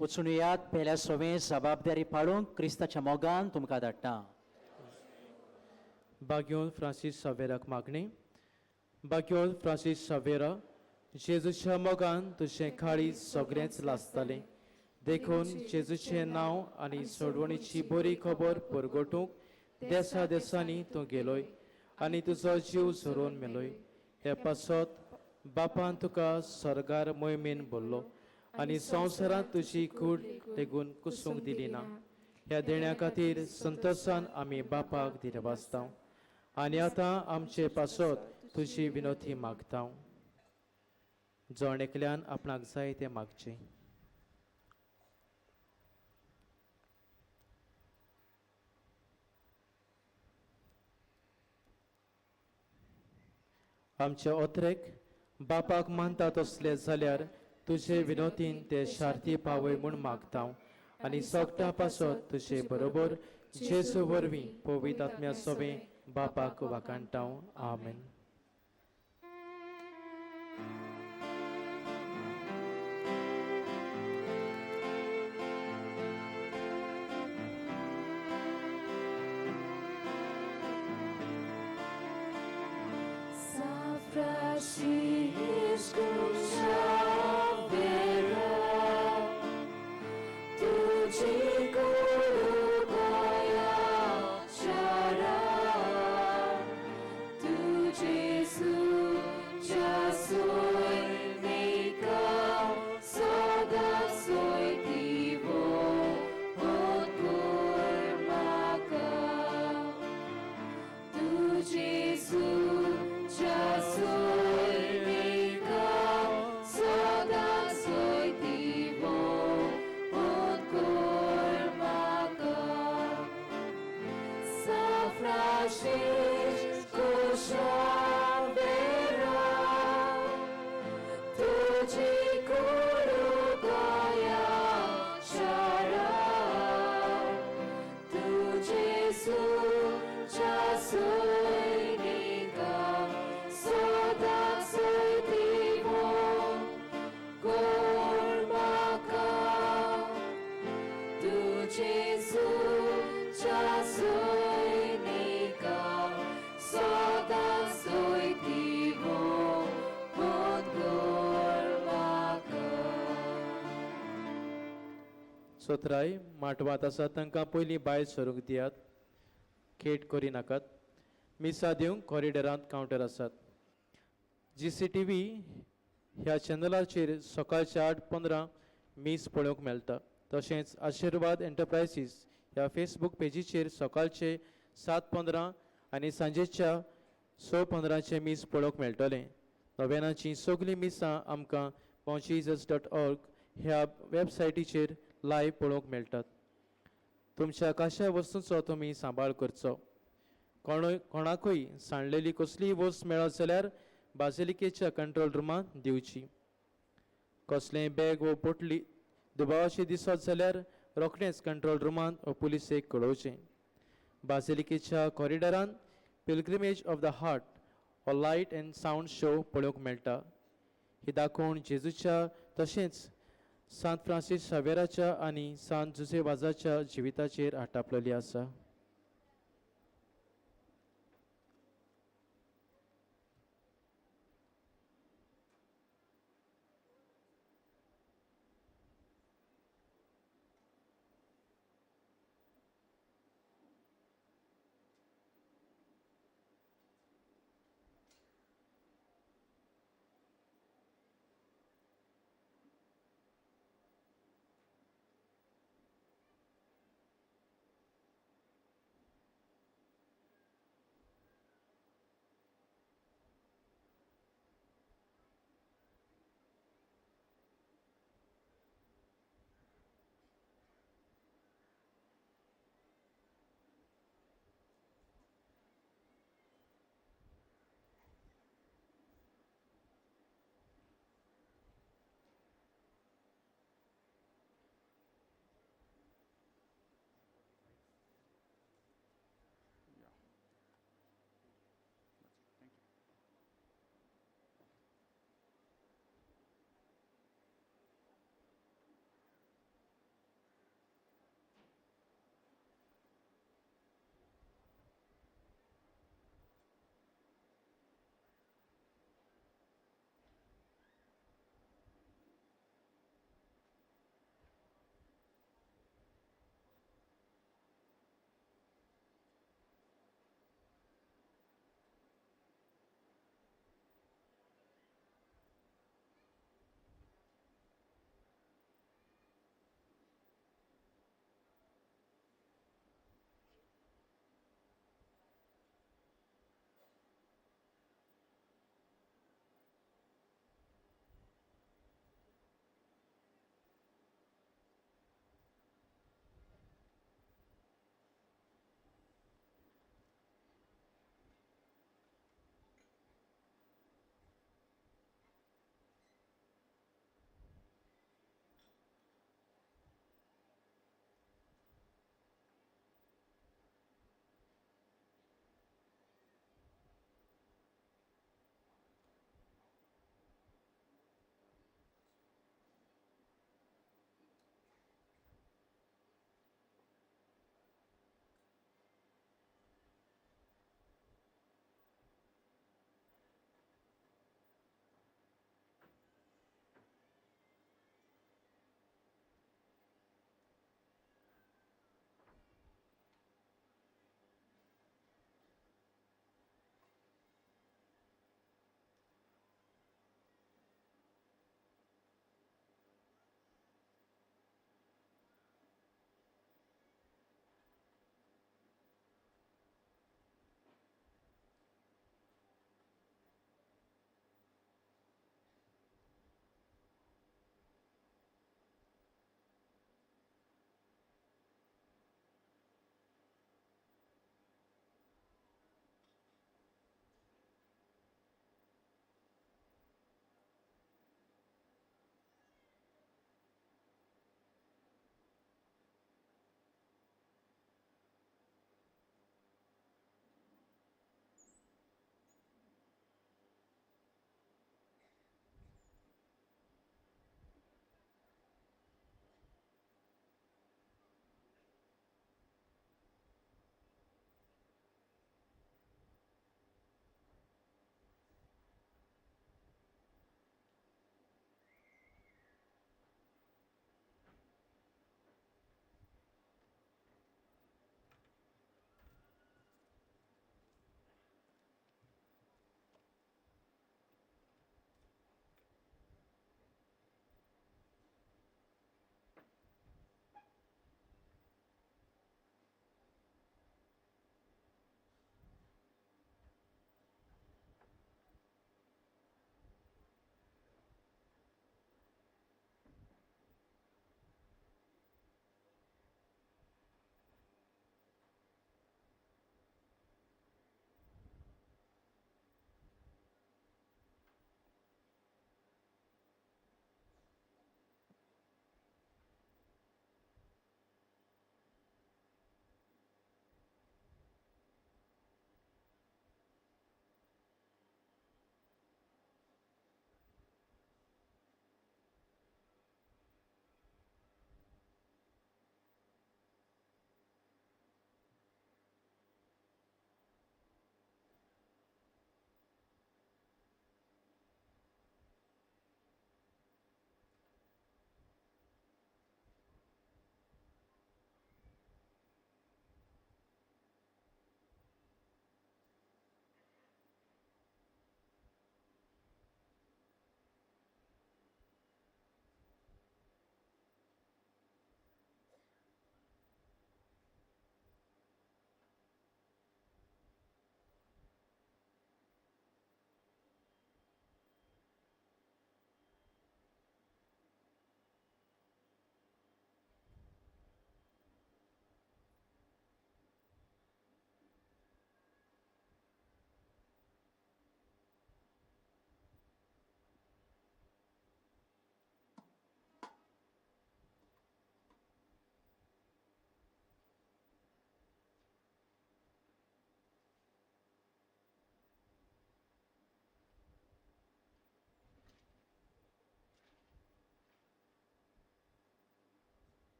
Speaker 5: वचून येयात पेल्या सोबे जबाबदारी पाळूंक क्रिस्ताच्या मोगान तुमकां धाडटा.
Speaker 6: बाग्योन फ्रांसीस सावेराक मागणी. बाग्योन फ्रांसीस सावेरा, जेजूच्या मोगान तुजें काळीज सगळेंच लासतालें देखून जेजूचें नांव आनी सोडवणीची बरी खबर परगटूंक देसा देसांनी तूं गेलोय आनी तुजो जीव झरोवन मेलोय. हे पासत बापान तुका सर्गार मोहिमेन भरलो आनी संवसारांत तुजी कूड लेगून कुसूंक दिली ना. ह्या देण्या खातीर संतोशान आमी बापाक दिनवासता आनी आतां आमचे पासत तुजी विनोती मागता. जण एकल्यान आपणाक जाय तें मागचें. आमचे ओत्रेक बापाक मानतात असले जाल्यार तुजे विनोतीन ते शार्ती पावय म्हूण मागता आनी सोगटा पासत तुजे बरोबर जेजू वरवीं पवित्र आत्म्या सोबे बापाक वाकाणटा. आमेन.
Speaker 3: Francisco Xaviera, तुझी गुरु गोया शरा, तुझे सुचा सोय मेका सदा सोय दिवो होतोर माका, तुझे सुचा सोय मेका सदा सोय दिवो होतोर माका. San Francisco Xaviera, तुझी गुरु गोया शरा, तुझे सुचा सोय मेका सदा सोय दिवो गोर माका, तुझे सुचा सोय मेका सदा सोय दिवो गोर माका.
Speaker 6: सोत्राय माटवात आसा तांकां पयलीं भायर सरूंक दियात. खेट करी नाकात. मिसा दिवंक कॉरिडरांत कावंटर आसात. GCTV ह्या चॅनलाचेर सकाळचे 8:15 मीस पळोवंक मेळटा. तशेंच आशिर्वाद एंटरप्रायसीस ह्या फेसबूक पेजीचेर सकाळचे 7:15 आनी सांजेच्या 6:15 मीस पळोवंक मेळटलें. नव्यानाची सगळीं मिसां आमकां pontjesus.org ह्या वेबसायटीचेर लायव्ह पळोवंक मेळटात. तुमच्या खाशा वस्तूंचो तुमी सांबाळ करचो. कोणाकूय सांडलेली कसलीय वस्त मेळत जाल्यार बाझिलिकेच्या कंट्रोल रुमांत दिवची. कसलेंय बॅग वा पोटली दुबावाची दिसत जाल्यार रोखडेंच कंट्रोल रुमांत वा पुलिसेक कळोवचें. बाझिलिकेच्या कॉरिडरांत पिलग्रिमेज ऑफ द हार्ट हो लायट एंड सावंड शो पळोवंक मेळटा. ही दाखोवन जेजूच्या तशेंच सांत फ्रांसीस सावेराच्या आनी सांत जुसेवाजाच्या जिविताचेर आटापलेली आसा.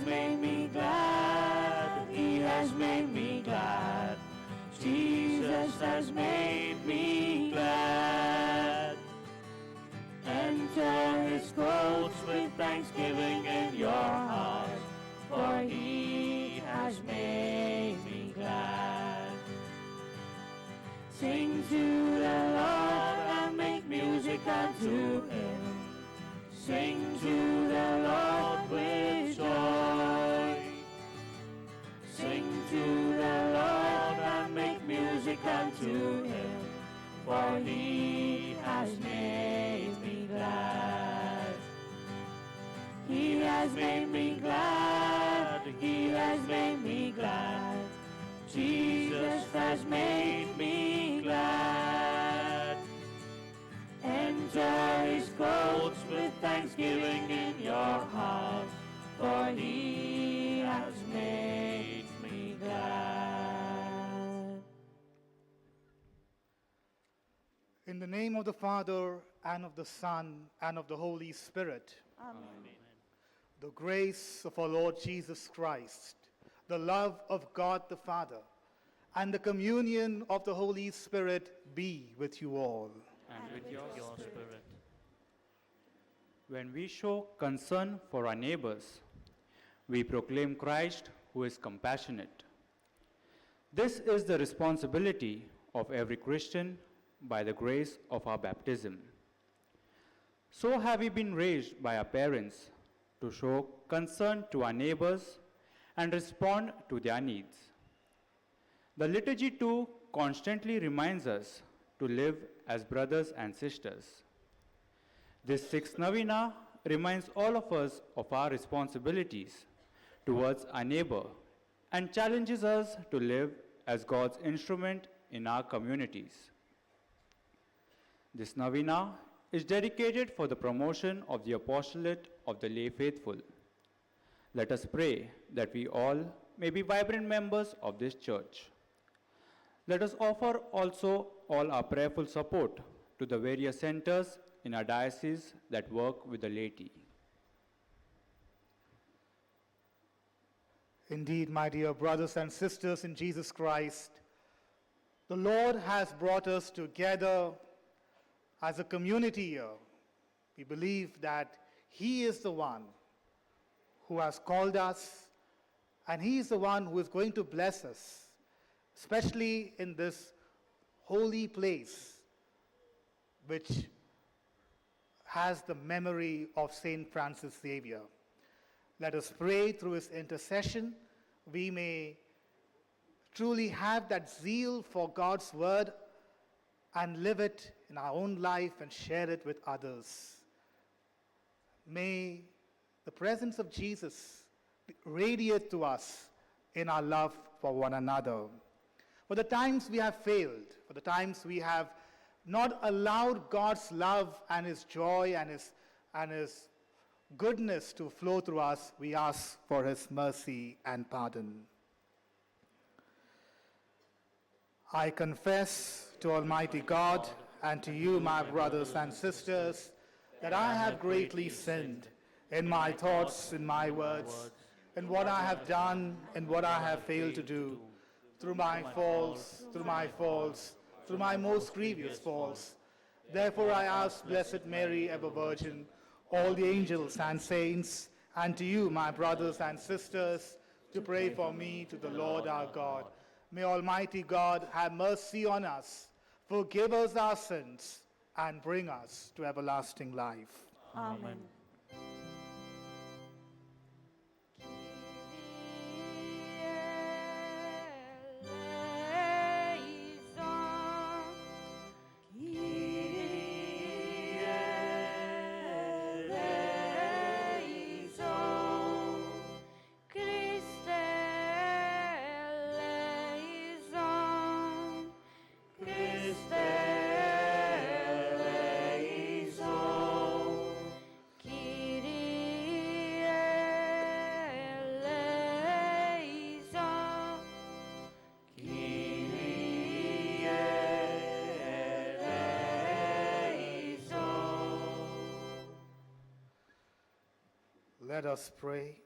Speaker 10: has made me glad. He has made me glad. Jesus has made me glad. Enter his courts with thanksgiving in your heart, for he has made me glad. Sing to the Lord and make music unto him. Sing to the Lord with joy. Sing to the Lord and make music unto him, for he has made me glad. He has made me glad. He has made me glad. Jesus has made me glad. Enter his courts with thanksgiving in your heart, for he has made me glad.
Speaker 21: In the name of the Father, and of the Son, and of the Holy Spirit.
Speaker 10: Amen.
Speaker 21: The grace of our Lord Jesus Christ, the love of God the Father, and the communion of the Holy Spirit be with you all.
Speaker 10: And with your spirit.
Speaker 23: When we show concern for our neighbors, we proclaim Christ who is compassionate. This is the responsibility of every Christian by the grace of our baptism. So have we been raised by our parents to show concern to our neighbors and respond to their needs. The liturgy too constantly reminds us to live as brothers and sisters. This sixth novena reminds all of us of our responsibilities towards our neighbor and challenges us to live as God's instrument in our communities. This novena is dedicated for the promotion of the apostolate of the lay faithful. Let us pray that we all may be vibrant members of this church. Let us offer also all our prayerful support to the various centers in our diocese that work with the laity.
Speaker 21: Indeed, my dear brothers and sisters in Jesus Christ, the Lord has brought us together as a community here. We believe that he is the one who has called us, and he is the one who is going to bless us, especially in this holy place, which has the memory of Saint Francis Xavier. Let us pray through his intercession we may truly have that zeal for God's word and live it in our own life and share it with others. May the presence of Jesus radiate to us in our love for one another. For the times we have failed, for the times we have not allowed God's love and his joy and his goodness to flow through us, we ask for his mercy and pardon. I confess to Almighty God and to you, my brothers and sisters, that I have greatly sinned in my thoughts, in my words, in what I have done, and what I have failed to do, through my faults, through my most grievous faults. Therefore I ask Blessed Mary, ever Virgin, all the angels and saints, and to you, my brothers and sisters, to pray for me to the Lord our God. May Almighty God have mercy on us, forgive us our sins, and bring us to everlasting life.
Speaker 10: Amen.
Speaker 21: Let us pray.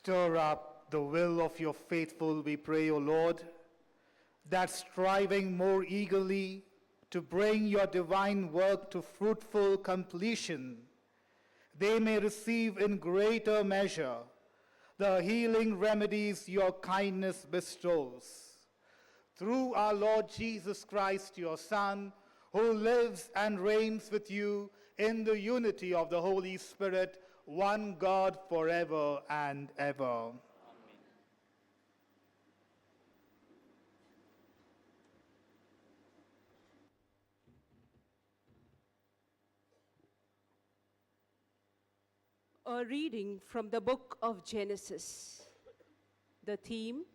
Speaker 21: Stir up the will of your faithful, we pray, O Lord, that striving more eagerly to bring your divine work to fruitful completion, they may receive in greater measure the healing remedies your kindness bestows. Through our Lord Jesus Christ, your Son, who lives and reigns with you in the unity of the Holy Spirit, one God forever and ever.
Speaker 14: A reading from the book of Genesis. The theme: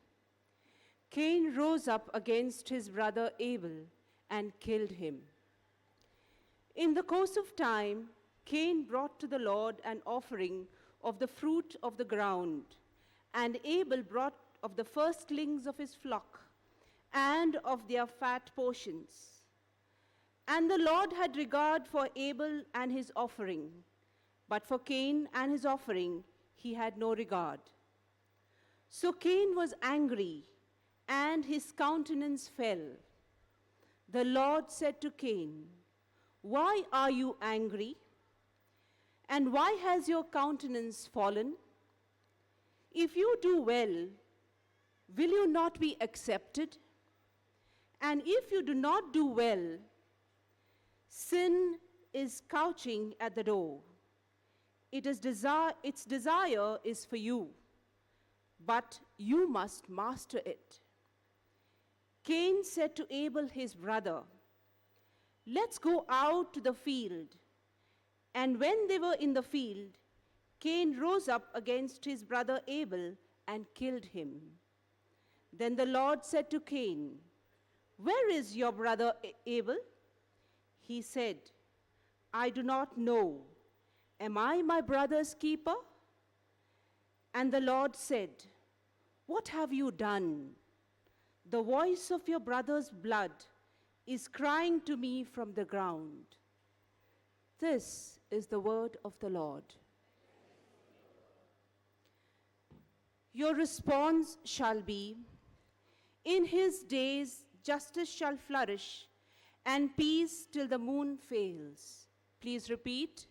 Speaker 14: Cain rose up against his brother Abel and killed him. In the course of time, Cain brought to the Lord an offering of the fruit of the ground, and Abel brought of the firstlings of his flock and of their fat portions. And the Lord had regard for Abel and his offering, but for Cain and his offering he had no regard. So Cain was angry, and his countenance fell. The Lord said to Cain, "Why are you angry? And why has your countenance fallen? If you do well, will you not be accepted? And if you do not do well, sin is couching at the door. Its desire is for you, but you must master it." Cain said to Abel his brother, "Let's go out to the field." And when they were in the field, Cain rose up against his brother Abel and killed him. Then the Lord said to Cain, "Where is your brother Abel?" He said, "I do not know. Am I my brother's keeper?" And the Lord said, "What have you done? The voice of your brother's blood is crying to me from the ground." This is the word of the Lord. Your response shall be, "In his days justice shall flourish, and peace till the moon fails." Please repeat.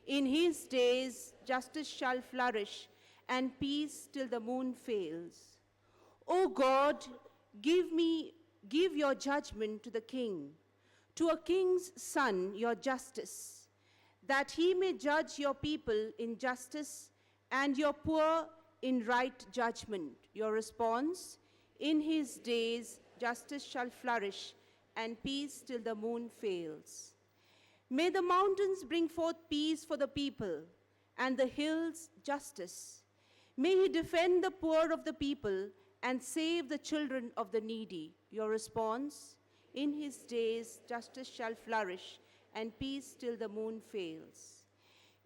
Speaker 14: "In his days justice shall flourish, and peace till the moon fails. O God, give your judgment to the king, to a king's son your justice, that he may judge your people in justice and your poor in right judgment." Your response: "In his days justice shall flourish, and peace till the moon fails." May the mountains bring forth peace for the people, and the hills justice. May he defend the poor of the people and save the children of the needy. Your response: "In his days justice shall flourish, and peace till the moon fails."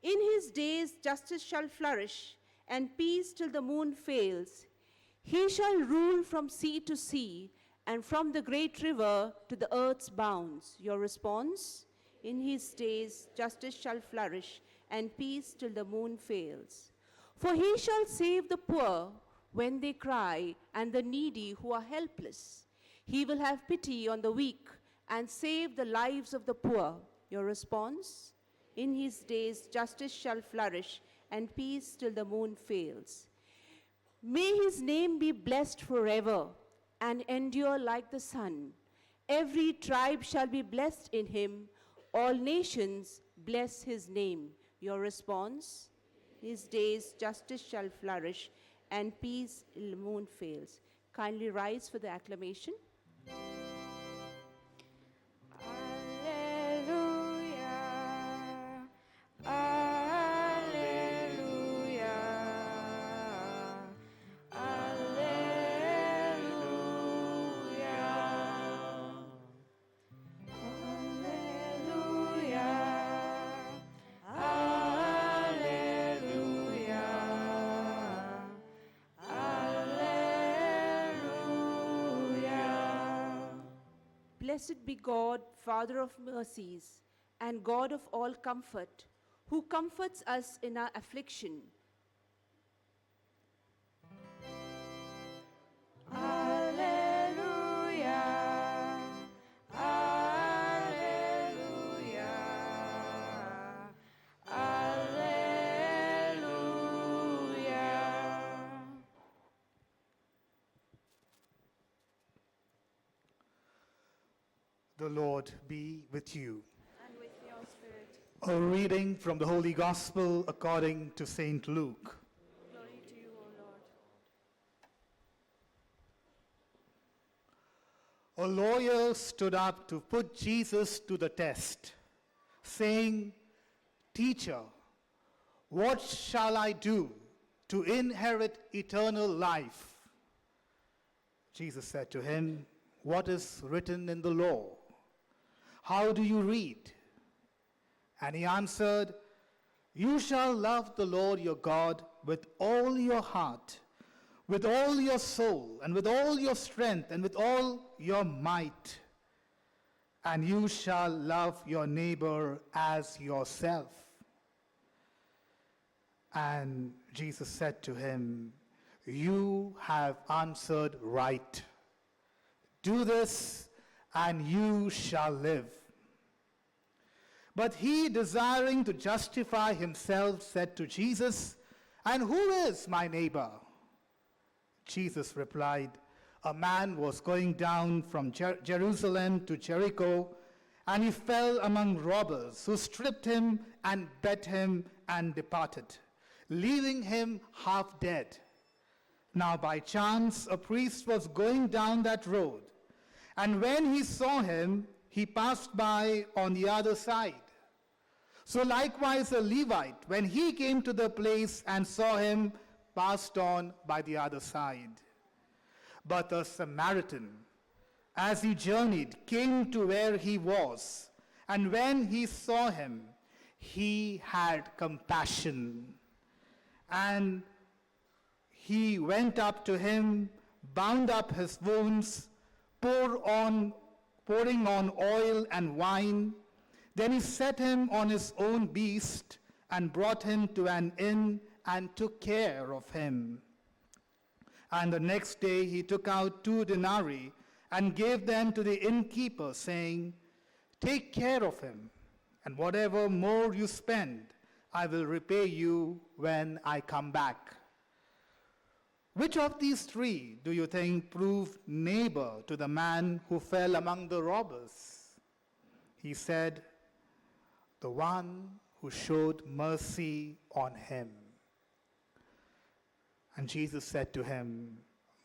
Speaker 14: In his days justice shall flourish, and peace till the moon fails. He shall rule from sea to sea, and from the great river to the earth's bounds. Your response: "In his days justice shall flourish, and peace till the moon fails. For he shall save the poor when they cry, and the needy who are helpless. He will have pity on the weak and save the lives of the poor." Your response: "In his days justice shall flourish, and peace till the moon fails." May his name be blessed forever and endure like the sun. Every tribe shall be blessed in him. All nations bless his name. Your response: "His days justice shall flourish, and peace till the moon fails." Kindly rise for the acclamation.
Speaker 18: Alleluia, Alleluia, Alleluia, Alleluia, Alleluia.
Speaker 14: Blessed be God, Father of mercies, and God of all comfort, who comforts us in our affliction,
Speaker 21: The Lord be with you.
Speaker 20: And with your spirit.
Speaker 21: A reading from the Holy Gospel according to St. Luke.
Speaker 20: Glory to you, O Lord.
Speaker 21: A lawyer stood up to put Jesus to the test, saying, "Teacher, what shall I do to inherit eternal life?" Jesus said to him, "What is written in the law? How do you read?" And he answered, "You shall love the Lord your God with all your heart, with all your soul, and with all your strength, and with all your might. And you shall love your neighbor as yourself." And Jesus said to him, "You have answered right. Do this, and you shall live." But he, desiring to justify himself, said to Jesus, "And who is my neighbor?" Jesus replied, "A man was going down from Jerusalem to Jericho, and he fell among robbers, who stripped him and beat him and departed, leaving him half dead. Now by chance a priest was going down that road, and when he saw him, he passed by on the other side. So likewise a Levite, when he came to the place and saw him, passed on by the other side. But a Samaritan, as he journeyed, came to where he was, and when he saw him, he had compassion. And he went up to him, bound up his wounds, pouring on oil and wine. Then he set him on his own beast and brought him to an inn and took care of him. And the next day he took out 2 denarii and gave them to the innkeeper, saying, "Take care of him, and whatever more you spend, I will repay you when I come back." Which of these 3 do you think proved neighbor to the man who fell among the robbers? He said, "The one who showed mercy on him." And Jesus said to him,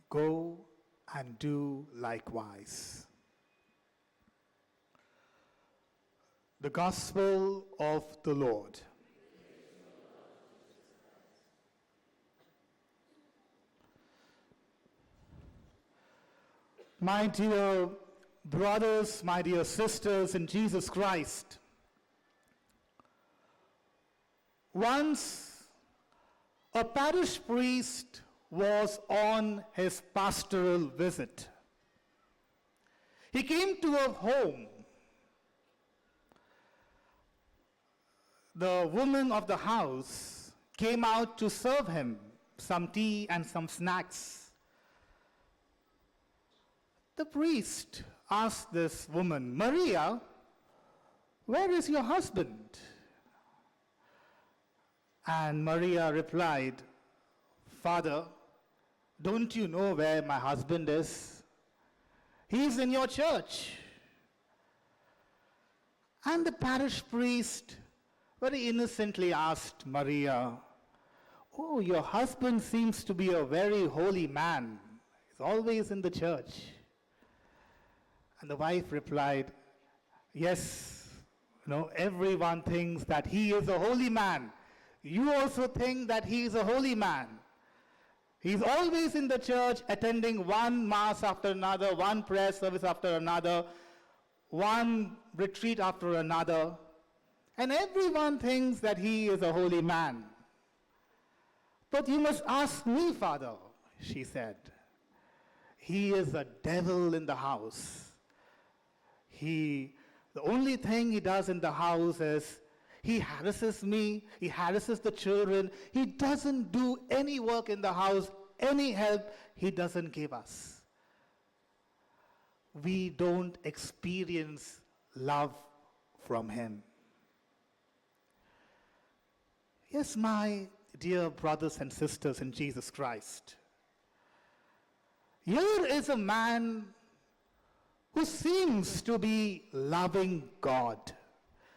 Speaker 21: "Go and do likewise." The Gospel of the Lord. My dear brothers, my dear sisters in Jesus Christ, once a parish priest was on his pastoral visit. He came to a home. The woman of the house came out to serve him some tea and some snacks. The priest asked this woman, "Maria, where is your husband?" And Maria replied, "Father, don't you know where my husband is? He's in your church." And the parish priest very innocently asked Maria, "Oh, your husband seems to be a very holy man. He's always in the church." And the wife replied, "Yes, everyone thinks that he is a holy man. You also think that he is a holy man. He's always in the church, attending one mass after another, one prayer service after another, one retreat after another. And everyone thinks that he is a holy man. But you must ask me, Father," she said. "He is a devil in the house. The only thing he does in the house is he harasses me, he harasses the children. He doesn't do any work in the house, any help he doesn't give us. We don't experience love from him." Yes, my dear brothers and sisters in Jesus Christ, here is a man who seems to be loving God.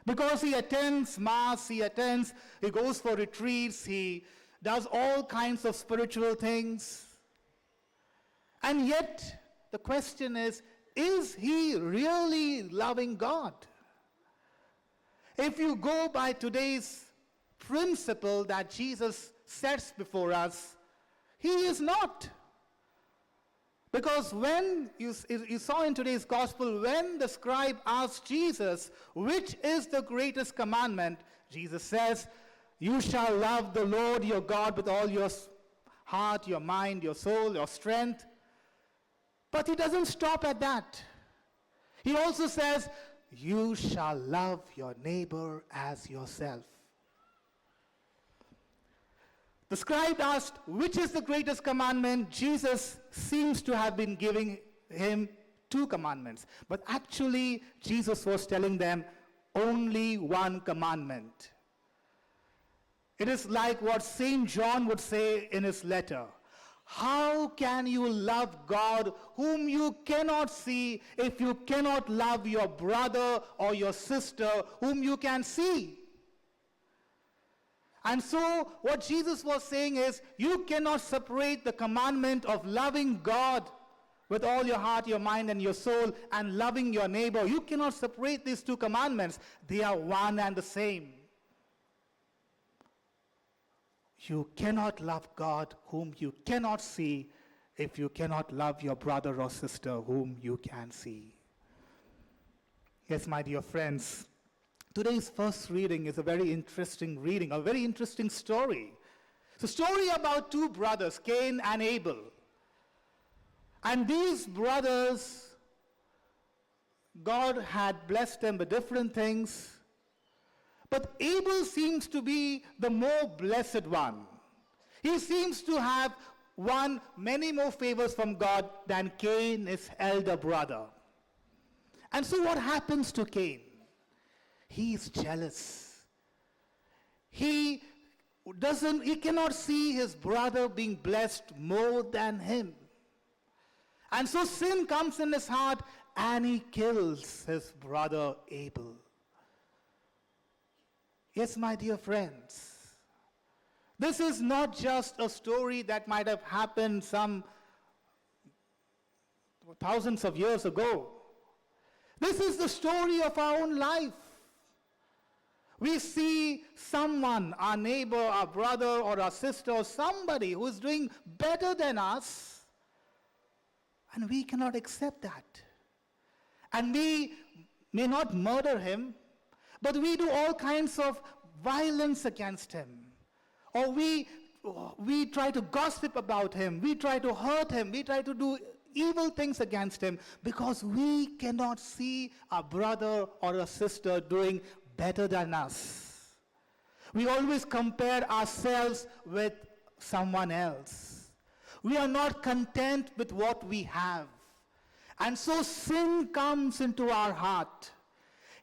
Speaker 21: Because he attends Mass, he goes for retreats, he does all kinds of spiritual things. And yet, the question is he really loving God? If you go by today's principle that Jesus sets before us, he is not. Because when you saw in today's gospel, when the scribe asked Jesus, which is the greatest commandment, Jesus says, you shall love the Lord your God with all your heart, your mind, your soul, your strength. But he doesn't stop at that. He also says, you shall love your neighbor as yourself. The scribe asked, which is the greatest commandment? Jesus seems to have been giving him 2 commandments. But actually, Jesus was telling them only 1 commandment. It is like what St. John would say in his letter. How can you love God whom you cannot see if you cannot love your brother or your sister whom you can see? And so what Jesus was saying is, you cannot separate the commandment of loving God with all your heart, your mind, and your soul, and loving your neighbor. You cannot separate these 2 commandments. They are one and the same. You cannot love God whom you cannot see if you cannot love your brother or sister whom you can see. Yes, my dear friends, today's first reading is a very interesting reading, a very interesting story. It's a story about 2 brothers, Cain and Abel. And these brothers, God had blessed them with different things. But Abel seems to be the more blessed one. He seems to have won many more favors from God than Cain, his elder brother. And so what happens to Cain? He is jealous. He cannot see his brother being blessed more than him. And so sin comes in his heart and he kills his brother Abel. Yes, my dear friends, this is not just a story that might have happened some thousands of years ago. This is the story of our own life. We see someone, our neighbor, our brother, or our sister, or somebody who is doing better than us, and we cannot accept that. And we may not murder him, but we do all kinds of violence against him. Or we try to gossip about him. We try to hurt him. We try to do evil things against him because we cannot see our brother or a sister doing better than us. We always compare ourselves with someone else. We are not content with what we have. And so sin comes into our heart.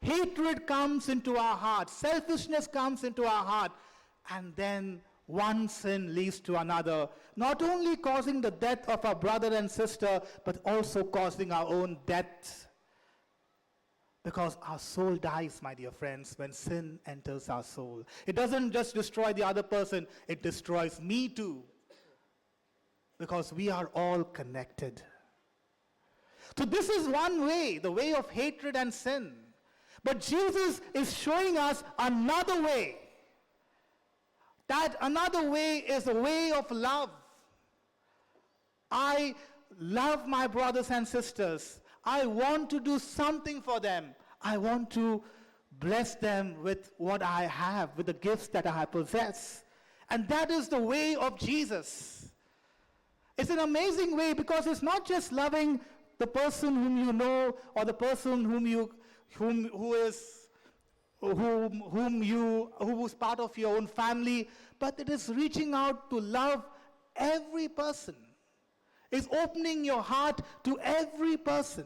Speaker 21: Hatred comes into our heart. Selfishness comes into our heart. And then one sin leads to another, not only causing the death of our brother and sister, but also causing our own death. Because our soul dies, my dear friends, when sin enters our soul. It doesn't just destroy the other person, it destroys me too. Because we are all connected. So this is one way, the way of hatred and sin. But Jesus is showing us another way. That another way is a way of love. I love my brothers and sisters. I want to do something for them. I want to bless them with what I have, with the gifts that I possess. And that is the way of Jesus. It's an amazing way because it's not just loving the person whom you know or the person who is part of your own family, but it is reaching out to love every person. It's opening your heart to every person.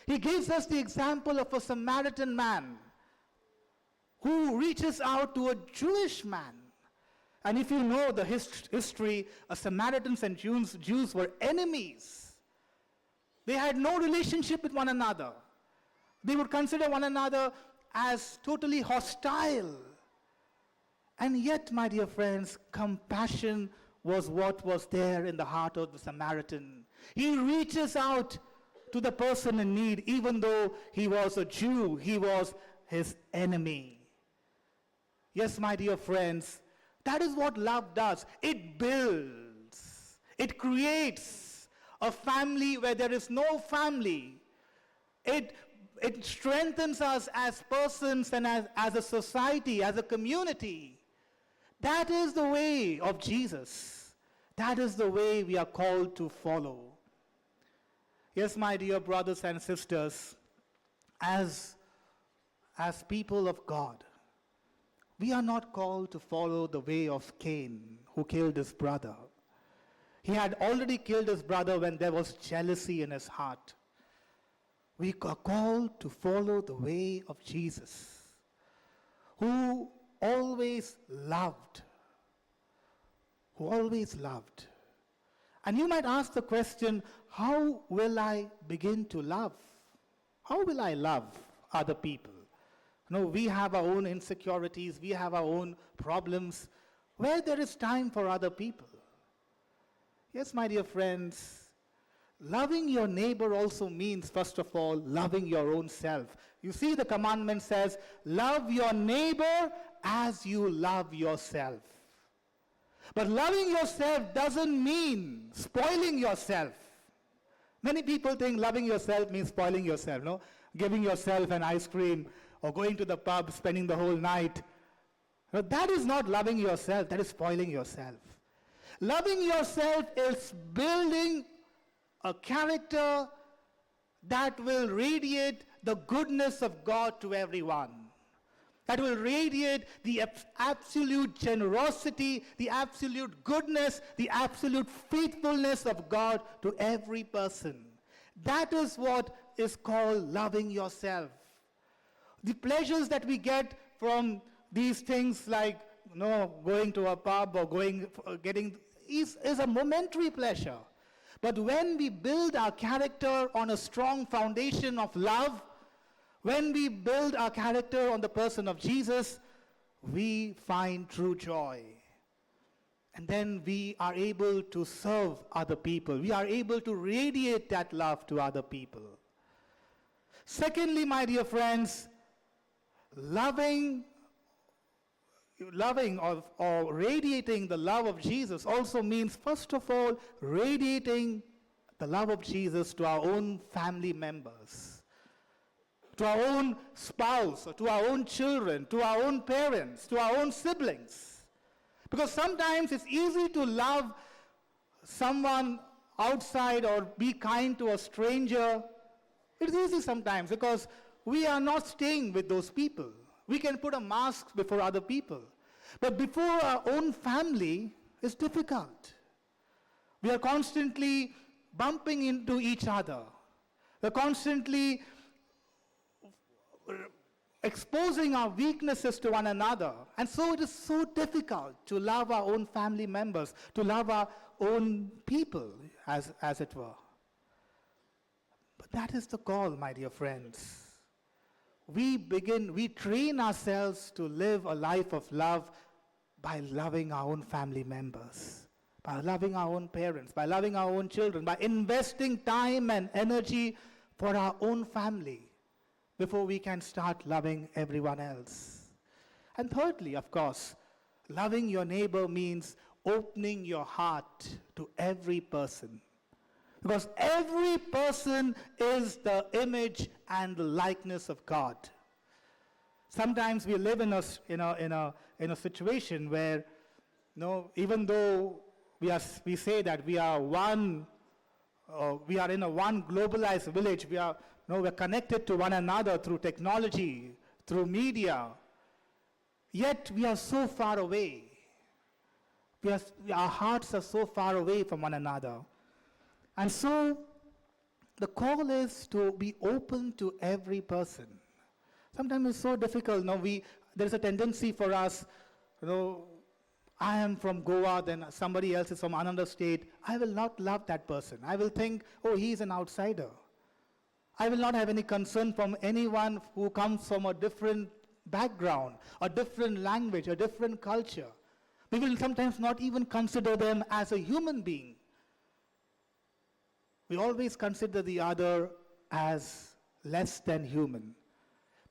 Speaker 21: He gives us the example of a Samaritan man who reaches out to a Jewish man. And if you know the history, Samaritans and Jews were enemies. They had no relationship with one another. They would consider one another as totally hostile. And yet, my dear friends, compassion was what was there in the heart of the Samaritan. He reaches out to the person in need, even though he was a Jew, he was his enemy. Yes, my dear friends, that is what love does. It builds, it creates a family where there is no family. It strengthens us as persons and as a society, as a community. That is the way of Jesus. That is the way we are called to follow. Yes, my dear brothers and sisters, as people of God, we are not called to follow the way of Cain, who killed his brother. He had already killed his brother when there was jealousy in his heart. We are called to follow the way of Jesus, who always loved. And you might ask the question, how will I begin to love? How will I love other people? No, we have our own insecurities, we have our own problems. Where there is time for other people? Yes, my dear friends, loving your neighbor also means, first of all, loving your own self. You see, the commandment says, love your neighbor as you love yourself. But loving yourself doesn't mean spoiling yourself. Many people think loving yourself means spoiling yourself, no? Giving yourself an ice cream or going to the pub, spending the whole night. No, that is not loving yourself, that is spoiling yourself. Loving yourself is building a character that will radiate the goodness of God to everyone. That will radiate the absolute generosity, the absolute goodness, the absolute faithfulness of God to every person. That is what is called loving yourself. The pleasures that we get from these things, like going to a pub or getting is a momentary pleasure. But when we build our character on a strong foundation of love, when we build our character on the person of Jesus, we find true joy. And then we are able to serve other people. We are able to radiate that love to other people. Secondly, my dear friends, loving or radiating the love of Jesus also means, first of all, radiating the love of Jesus to our own family members, to our own spouse, or to our own children, to our own parents, to our own siblings. Because sometimes it's easy to love someone outside or be kind to a stranger. It's easy sometimes because we are not staying with those people. We can put a mask before other people. But before our own family, it's difficult. We are constantly bumping into each other. We're constantly exposing our weaknesses to one another. And so it is so difficult to love our own family members, to love our own people, as it were. But that is the call, my dear friends. We train ourselves to live a life of love by loving our own family members, by loving our own parents, by loving our own children, by investing time and energy for our own family before we can start loving everyone else. And thirdly, of course, loving your neighbor means opening your heart to every person. Because every person is the image and the likeness of God. Sometimes we live in a situation where, even though we say that we are in a one globalized village, we're connected to one another through technology, through media, yet we are so far away. Our hearts are so far away from one another. And so the call is to be open to every person. Sometimes it's so difficult. There's a tendency for us, I am from Goa, then somebody else is from another state, I will not love that person. I will think, oh, he's an outsider. I will not have any concern from anyone who comes from a different background, a different language, a different culture. We will sometimes not even consider them as a human being. We always consider the other as less than human.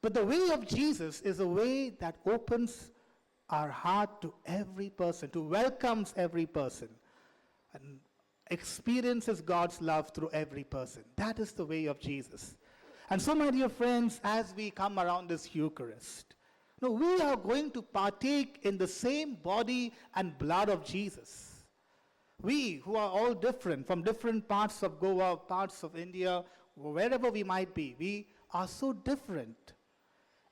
Speaker 21: But the way of Jesus is a way that opens our heart to every person, to welcomes every person, and experiences God's love through every person. That is the way of Jesus. And so, my dear friends, as we come around this Eucharist, we are going to partake in the same body and blood of Jesus. We, who are all different, from different parts of Goa, parts of India, wherever we might be, we are so different.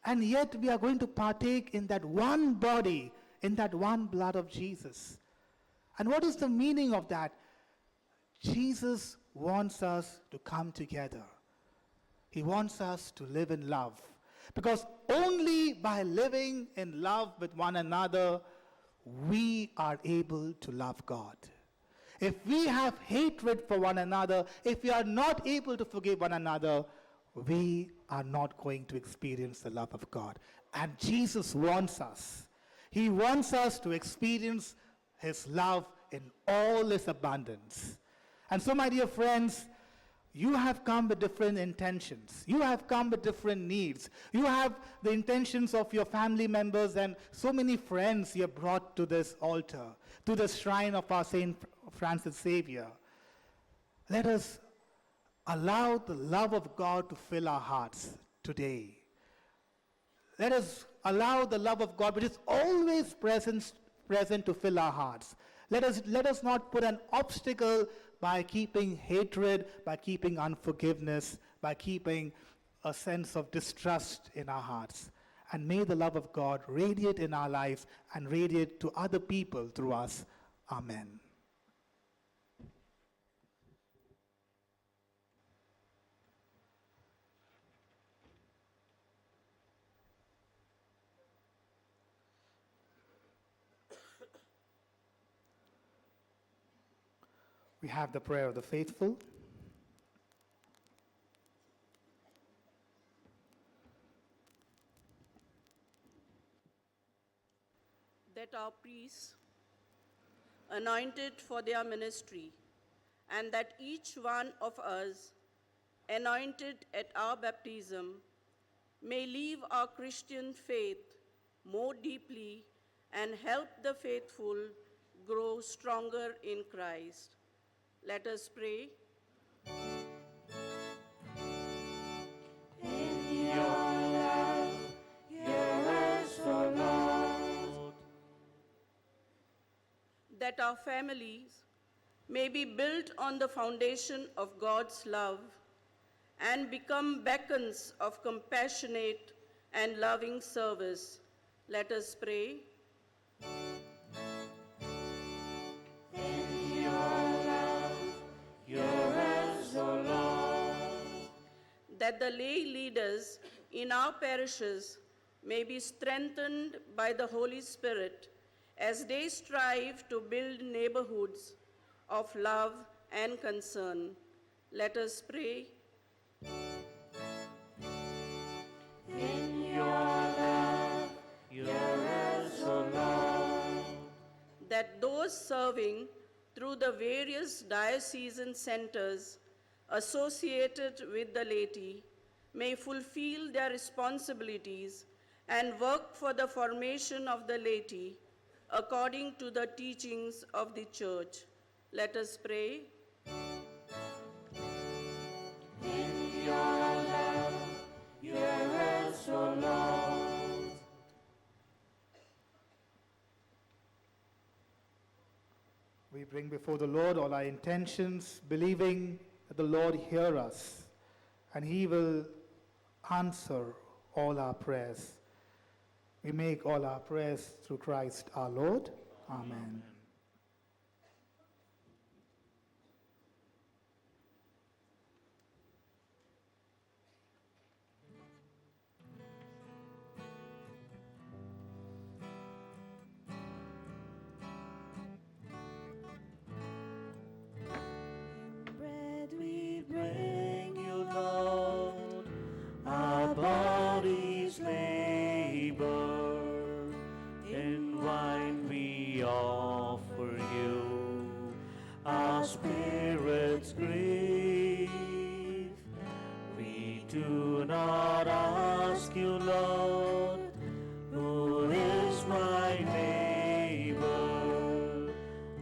Speaker 21: And yet we are going to partake in that one body, in that one blood of Jesus. And what is the meaning of that? Jesus wants us to come together. He wants us to live in love. Because only by living in love with one another, we are able to love God. If we have hatred for one another, if we are not able to forgive one another, we are not going to experience the love of God. And Jesus wants us. He wants us to experience His love in all its abundance. And so, my dear friends, you have come with different intentions. You have come with different needs. You have the intentions of your family members and so many friends you have brought to this altar, to the shrine of our Saint Francis Xavier. Let us allow the love of God to fill our hearts today. Let us allow the love of God, which is always present to fill our hearts. Let us not put an obstacle by keeping hatred, by keeping unforgiveness, by keeping a sense of distrust in our hearts. And may the love of God radiate in our lives and radiate to other people through us. Amen. We have the prayer of the faithful.
Speaker 4: That our priests, anointed for their ministry, and that each one of us, anointed at our baptism, may live our Christian faith more deeply and help the faithful grow stronger in Christ. Let us pray.
Speaker 18: In your love, your rest, O Lord.
Speaker 4: That our families may be built on the foundation of God's love and become beacons of compassionate and loving service. Let us pray.
Speaker 18: In your love, your rest, O Lord.
Speaker 4: That the lay leaders in our parishes may be strengthened by the Holy Spirit as they strive to build neighborhoods of love and concern. Let us pray.
Speaker 18: In your love, your rest, O Lord.
Speaker 4: That those serving through the various diocesan centers associated with the laity may fulfill their responsibilities and work for the formation of the laity according to the teachings of the Church. Let us pray.
Speaker 18: In your love, your rest, O Lord.
Speaker 21: We bring before the Lord all our intentions, believing that the Lord hears us and He will answer all our prayers. We make all our prayers through Christ our Lord. Amen.
Speaker 10: not ask you, Lord, who is my neighbor,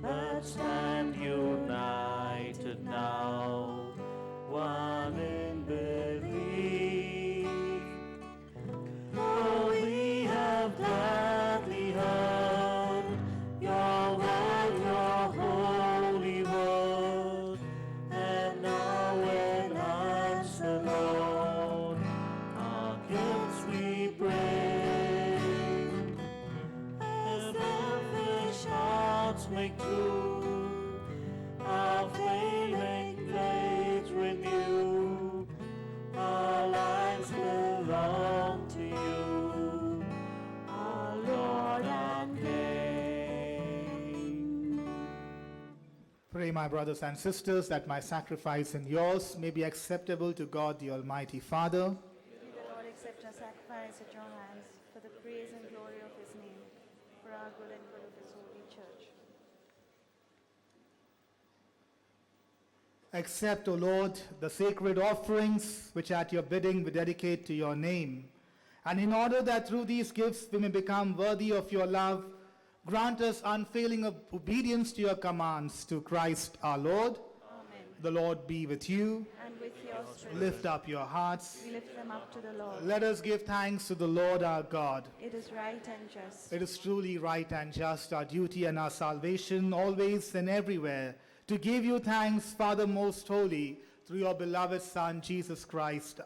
Speaker 10: but stand united now, one in belief. For we have gladly heard your word, your holy word, and now in answer, Lord, our gifts we bring. As selfish hearts make true, our failing faith renew. Our lives belong to you, our Lord and King.
Speaker 21: Pray, my brothers and sisters, that my sacrifice and yours may be acceptable to God the Almighty Father.
Speaker 15: May the Lord accept our sacrifice at your hands for the praise and glory of his name, for our good and good of his holy church.
Speaker 21: Accept, O Lord, the sacred offerings which at your bidding we dedicate to your name. And in order that through these gifts we may become worthy of your love, grant us unfailing obedience to your commands, to Christ our Lord.
Speaker 15: Amen.
Speaker 21: The Lord be with you.
Speaker 15: And with your spirit.
Speaker 21: Lift up your hearts.
Speaker 15: We lift them up to the Lord.
Speaker 21: Let us give thanks to the Lord our God.
Speaker 15: It is right and just.
Speaker 21: It is truly right and just, our duty and our salvation, always and everywhere, to give you thanks, Father most holy, through your beloved Son, Jesus Christ,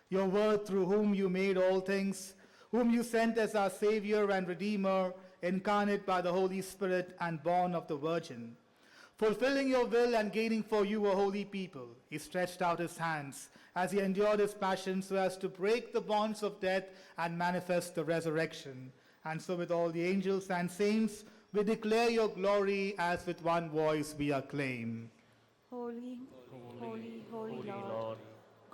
Speaker 21: your word through whom you made all things, whom you sent as our Savior and Redeemer, incarnate by the Holy Spirit and born of the Virgin. Fulfilling your will and gaining for you a holy people, he stretched out his hands as he endured his passion so as to break the bonds of death and manifest the resurrection. And so with all the angels and saints, we declare your glory as with one voice we acclaim.
Speaker 15: Holy, holy, holy Lord,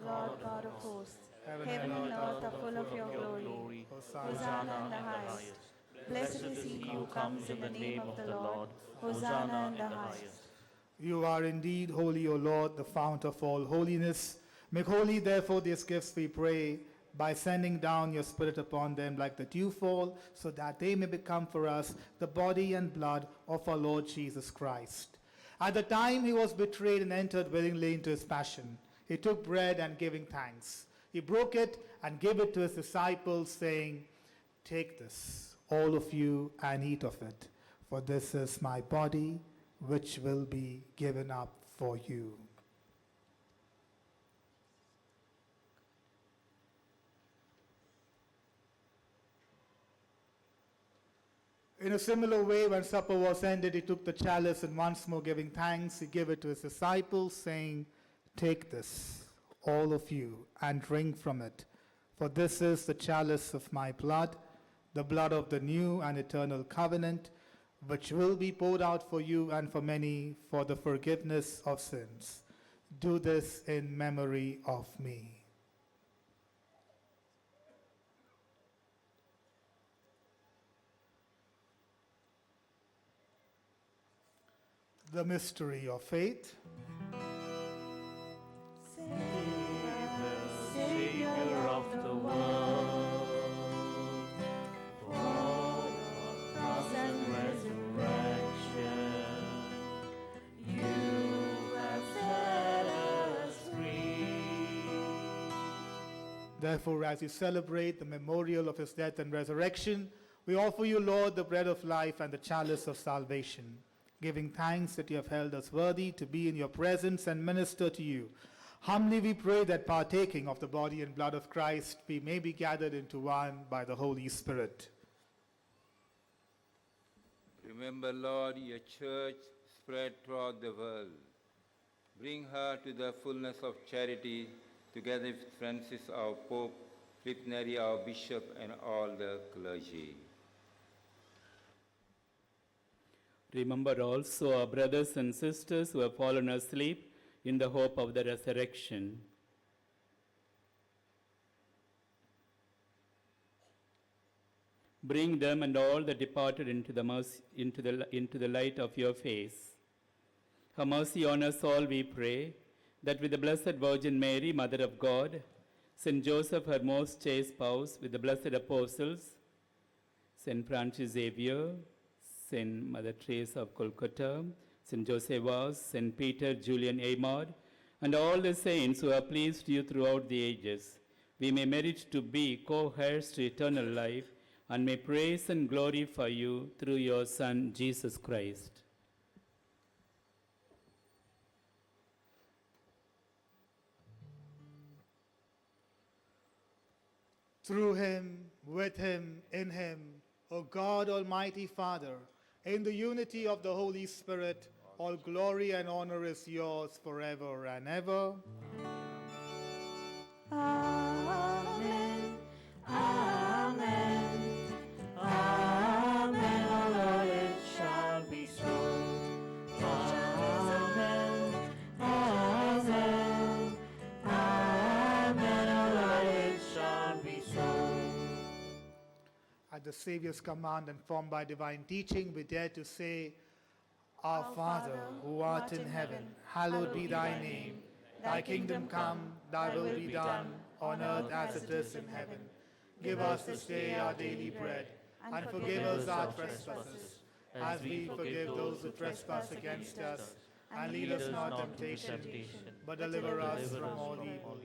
Speaker 15: Lord God of hosts, heaven and earth are full of your glory. Hosanna in the highest. Blessed is he who comes in the name of the Lord. Hosanna in the highest.
Speaker 21: You are indeed holy, O Lord, the fount of all holiness. Make holy, therefore, these gifts, we pray, by sending down your Spirit upon them like the dewfall, so that they may become for us the body and blood of our Lord Jesus Christ. At the time he was betrayed and entered willingly into his passion, he took bread and giving thanks, he broke it and gave it to his disciples, saying, "Take this, all of you, and eat of it, for this is my body, which will be given up for you." In a similar way, when supper was ended, he took the chalice and once more giving thanks, he gave it to his disciples, saying, "Take this, all of you, and drink from it, for this is the chalice of my blood, the blood of the new and eternal covenant, which will be poured out for you and for many for the forgiveness of sins. Do this in memory of me." The mystery of faith.
Speaker 10: Savior of the world, for cross and resurrection, you have set us free.
Speaker 21: Therefore, as we celebrate the memorial of his death and resurrection, we offer you, Lord, the bread of life and the chalice of salvation, giving thanks that you have held us worthy to be in your presence and minister to you. Humbly we pray that partaking of the body and blood of Christ, we may be gathered into one by the Holy Spirit.
Speaker 16: Remember, Lord, your church spread throughout the world. Bring her to the fullness of charity, together with Francis, our Pope, Philip Neri, our Bishop, and all the clergy.
Speaker 22: Remember also our brothers and sisters who have fallen asleep in the hope of the resurrection. Bring them and all the departed into the light of your face. Have mercy on us all, we pray, that with the Blessed Virgin Mary, Mother of God, Saint Joseph, her most chaste spouse, with the blessed apostles, Saint Francis Xavier, Saint Mother Teresa of Calcutta, Saint Josephus, Saint Peter, Julian Amard, and all the saints who have pleased you throughout the ages, we may merit to be co-heirs to eternal life and may praise and glorify you through your Son, Jesus Christ.
Speaker 21: Through him, with him, in him, O God, Almighty Father, in the unity of the Holy Spirit, all glory and honor is yours forever and ever.
Speaker 18: Amen. Amen. Amen. O Lord, it shall be so. Amen. Amen. Amen. O Lord, it shall be so.
Speaker 21: At the Savior's command and formed by divine teaching, we dare to say, Our Father, who art in heaven, hallowed be thy name. Thy kingdom come, thy will be done, on earth as it is in heaven. Give us this day our daily bread, and forgive us our trespasses, as we forgive those who trespass against us. And lead us not into temptation, but deliver us from all evil.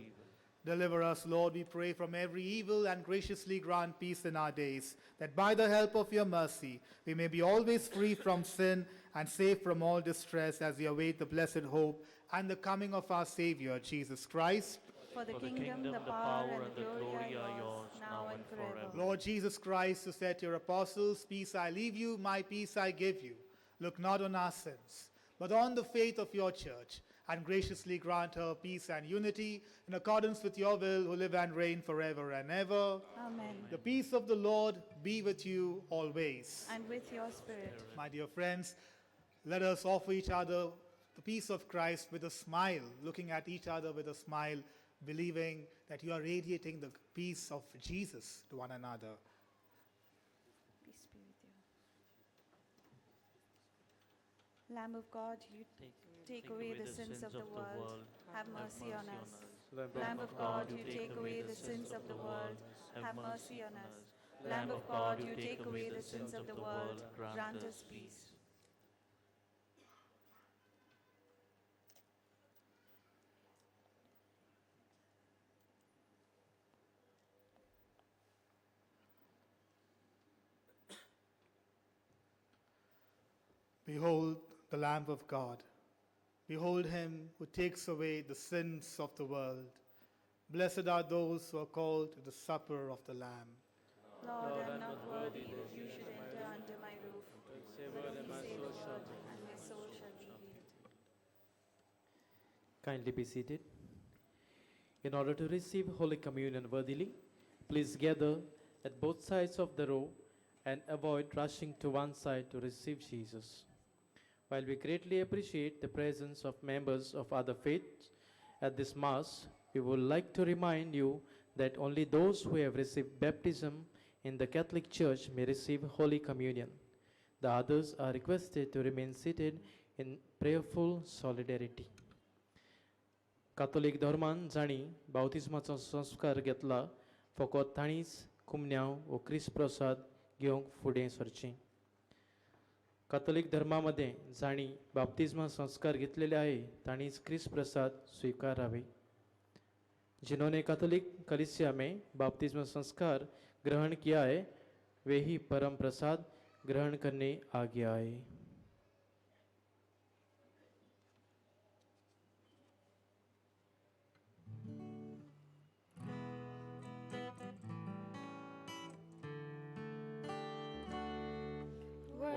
Speaker 21: Deliver us, Lord, we pray, from every evil, and graciously grant peace in our days, that by the help of your mercy we may be always free from sin and safe from all distress, as we await the blessed hope and the coming of our Savior, Jesus Christ.
Speaker 15: For the kingdom, the power, and the glory are yours, now and forever.
Speaker 21: Lord Jesus Christ, who said to your apostles, Peace I leave you, my peace I give you, look not on our sins, but on the faith of your church, and graciously grant her peace and unity in accordance with your will, who live and reign forever and ever.
Speaker 15: Amen.
Speaker 21: The peace of the Lord be with you always.
Speaker 15: And with your spirit.
Speaker 21: My dear friends, let us offer each other the peace of Christ with a smile, looking at each other with a smile, believing that you are radiating the peace of Jesus to one another.
Speaker 15: Peace be with you. Lamb of God, you take away the sins of the world. Have mercy on us. Lamb of God, you take away the sins of the world. Have mercy on us. Lamb of God, you take away the sins of the world. Grant us peace.
Speaker 21: Behold the Lamb of God. Behold him who takes away the sins of the world. Blessed are those who are called to the supper of the Lamb.
Speaker 15: Lord, I am not worthy that you should enter under my roof. But say a word, and my soul shall be healed.
Speaker 6: Kindly be seated. In order to receive Holy Communion worthily, please gather at both sides of the row and avoid rushing to one side to receive Jesus. While we greatly appreciate the presence of members of other faiths at this Mass, we would like to remind you that only those who have received baptism in the Catholic Church may receive Holy Communion. The others are requested to remain seated in prayerful solidarity. कातोलीक धर्मान जाणी बावतिस्माचो संस्कार घेतला फकत ताणीच कुमन्यांव व क्रिस्त प्रसाद घेवंक फुडें सरचें. कातोलीक धर्मामध्ये जाणी बाप्तिस्मा संस्कार घेतलेले आहे ताणीच क्रिस्त प्रसाद स्वीकारावे. जिन्होंने कैथोलिक कलीसिया में बाप्तिस्मा संस्कार ग्रहण किया है वे ही परम प्रसाद ग्रहण करने आ गया है.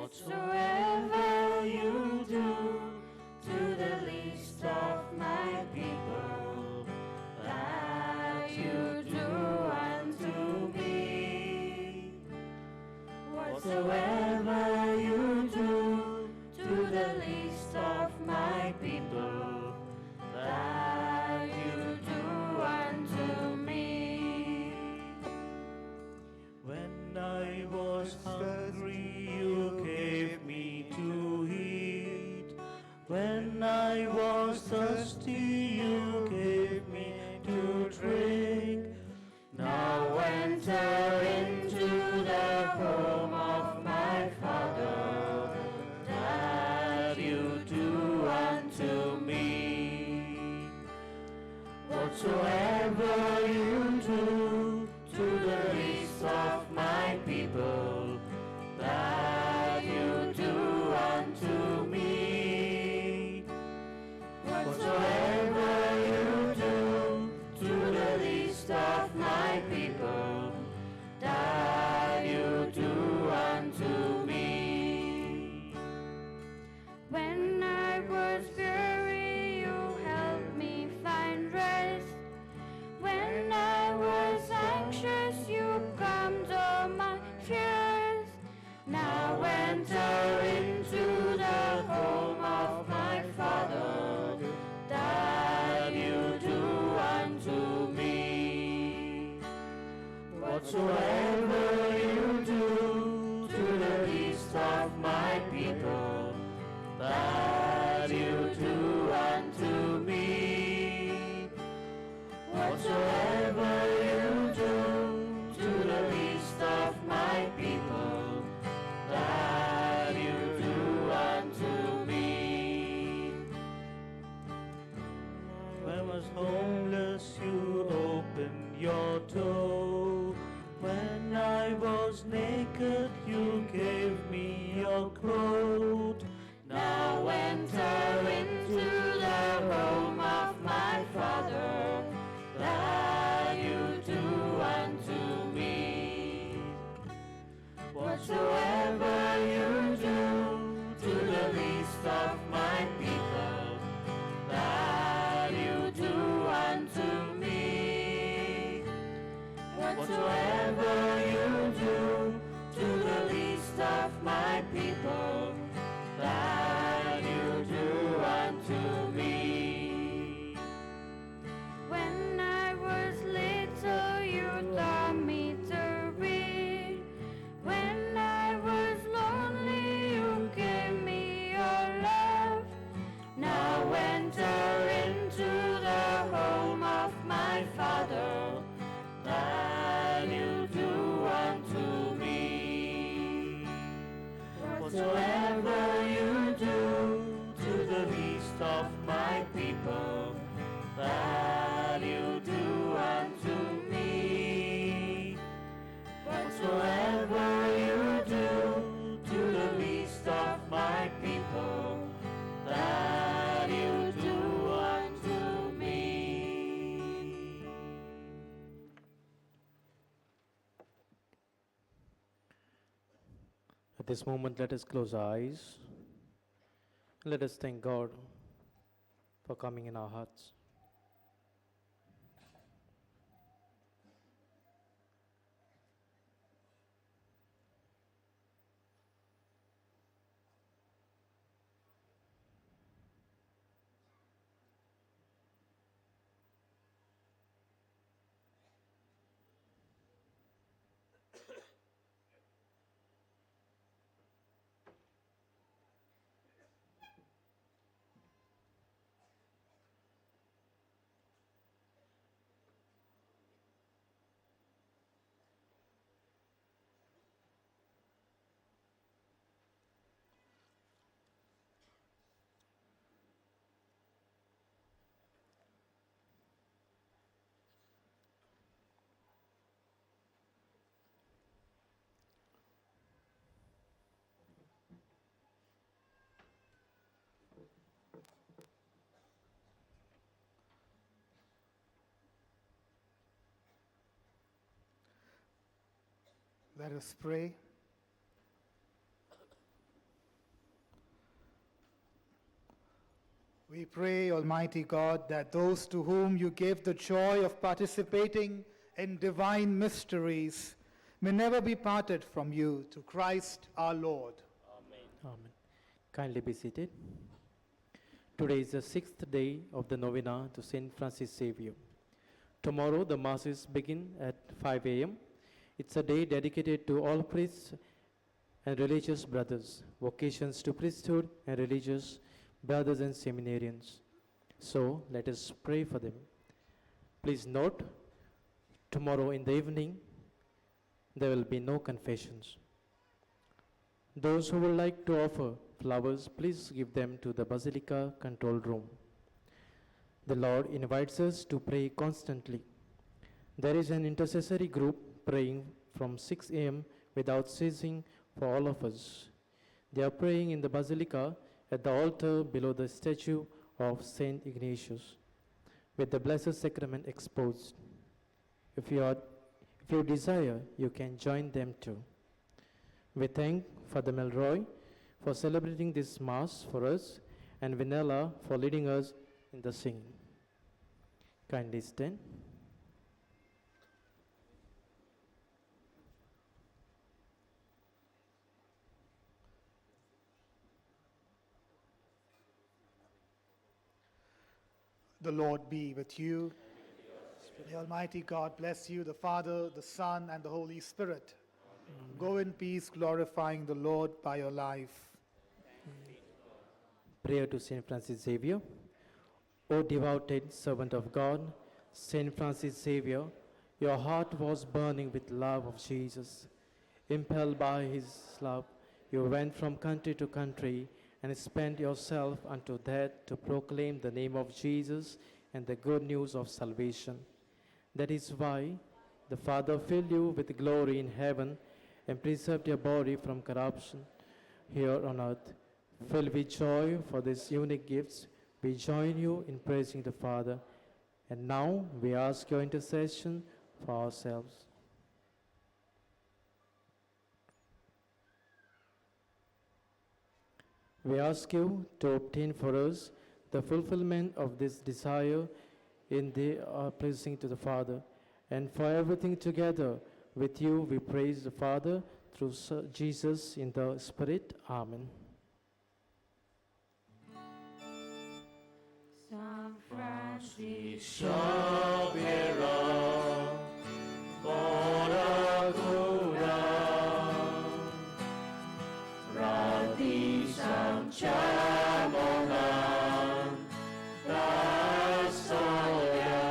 Speaker 18: Whatsoever you do to the least of my people, that you do unto me. Whatsoever you do to the least of my people, that you do unto me.
Speaker 10: When I was hungry, you gave me to eat. When I was thirsty, you gave me to drink.
Speaker 18: Whatsoever you do to the least of my people, that you do unto me. Whatsoever you do to the least of my people, that you do unto me.
Speaker 1: When I was weary, you helped me find rest. When I was anxious, you calmed all my fears. Now enter into the home of my Father, that you do unto me.
Speaker 18: Whatsoever you do to the least of my people, that you do unto me. Whatsoever you do to the least of my people, that you do unto me. When I was homeless, you opened your door. When I was naked, you gave me your clothes. Now enter into the home of my Father, that you do unto me. Whatsoever you do to the least of my people, that you do unto me. Whatsoever you do to the least of my people, that you do unto me.
Speaker 1: When I was little, you taught me to read. When I was lonely, you gave me your love. Now enter into the home of my Father, that you do unto me.
Speaker 18: Whatsoever you do to the least of my people, that you do unto me. Whatsoever you do to the least of my people, that you do unto me.
Speaker 6: At this moment, let us close our eyes. Let us thank God for coming in our hearts.
Speaker 21: Let us pray. We pray, Almighty God, that those to whom you give the joy of participating in divine mysteries may never be parted from you, to Christ our Lord.
Speaker 6: Amen. Kindly be seated. Today is the 6th day of the novena to Saint Francis Xavier. Tomorrow the masses begin at 5 a.m. It's a day dedicated to all priests and religious brothers, vocations to priesthood and religious brothers and seminarians. So let us pray for them. Please note, tomorrow in the evening, there will be no confessions. Those who would like to offer flowers, please give them to the Basilica control room. The Lord invites us to pray constantly. There is an intercessory group praying from 6 a.m. without ceasing for all of us. They are praying in the basilica at the altar below the statue of Saint Ignatius, with the Blessed Sacrament exposed. If you desire, you can join them too. We thank Father Melroy for celebrating this Mass for us and Vinella for leading us in the singing. Kindly stand.
Speaker 21: The Lord be with you. The Almighty God bless you, the Father, the Son, and the Holy Spirit. Go in peace, glorifying the Lord by your life.
Speaker 6: Prayer to Saint Francis Xavier. O devoted servant of God, Saint Francis Xavier, your heart was burning with love of Jesus. Impelled by his love, you went from country to country and spent yourself unto death to proclaim the name of Jesus and the good news of salvation. That is why the Father filled you with glory in heaven and preserved your body from corruption here on earth. Filled with joy for these unique gifts, we join you in praising the Father. And now we ask your intercession for ourselves. We ask you to obtain for us the fulfillment of this desire in the pleasing to the Father. And for everything together with you, we praise the Father through Jesus in the Spirit. Amen.
Speaker 10: San Francis Xavier, ora cura, radi sanchamonan, la soya,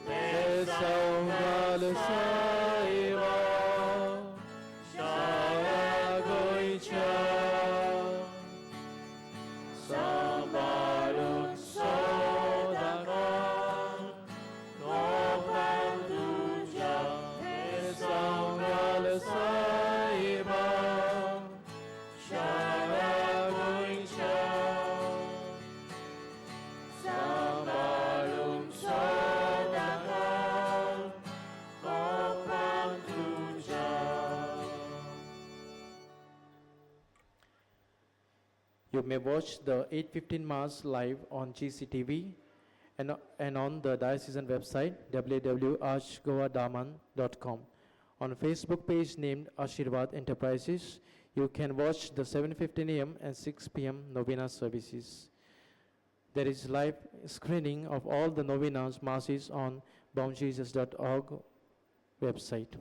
Speaker 10: besaungal saiva, sharagoicha. Sambalun sodakan, kopang tuja, esanggal saiba, sharagoicha. Sambalun sodakan, kopang tuja.
Speaker 6: You may watch the 8:15 Mass live on GCTV and on the diocesan website www.archgoadaman.com. On Facebook page named Ashirvad Enterprises, you can watch the 7:15 a.m. and 6 p.m. novena services. There is live screening of all the novenas masses on boundjesus.org website.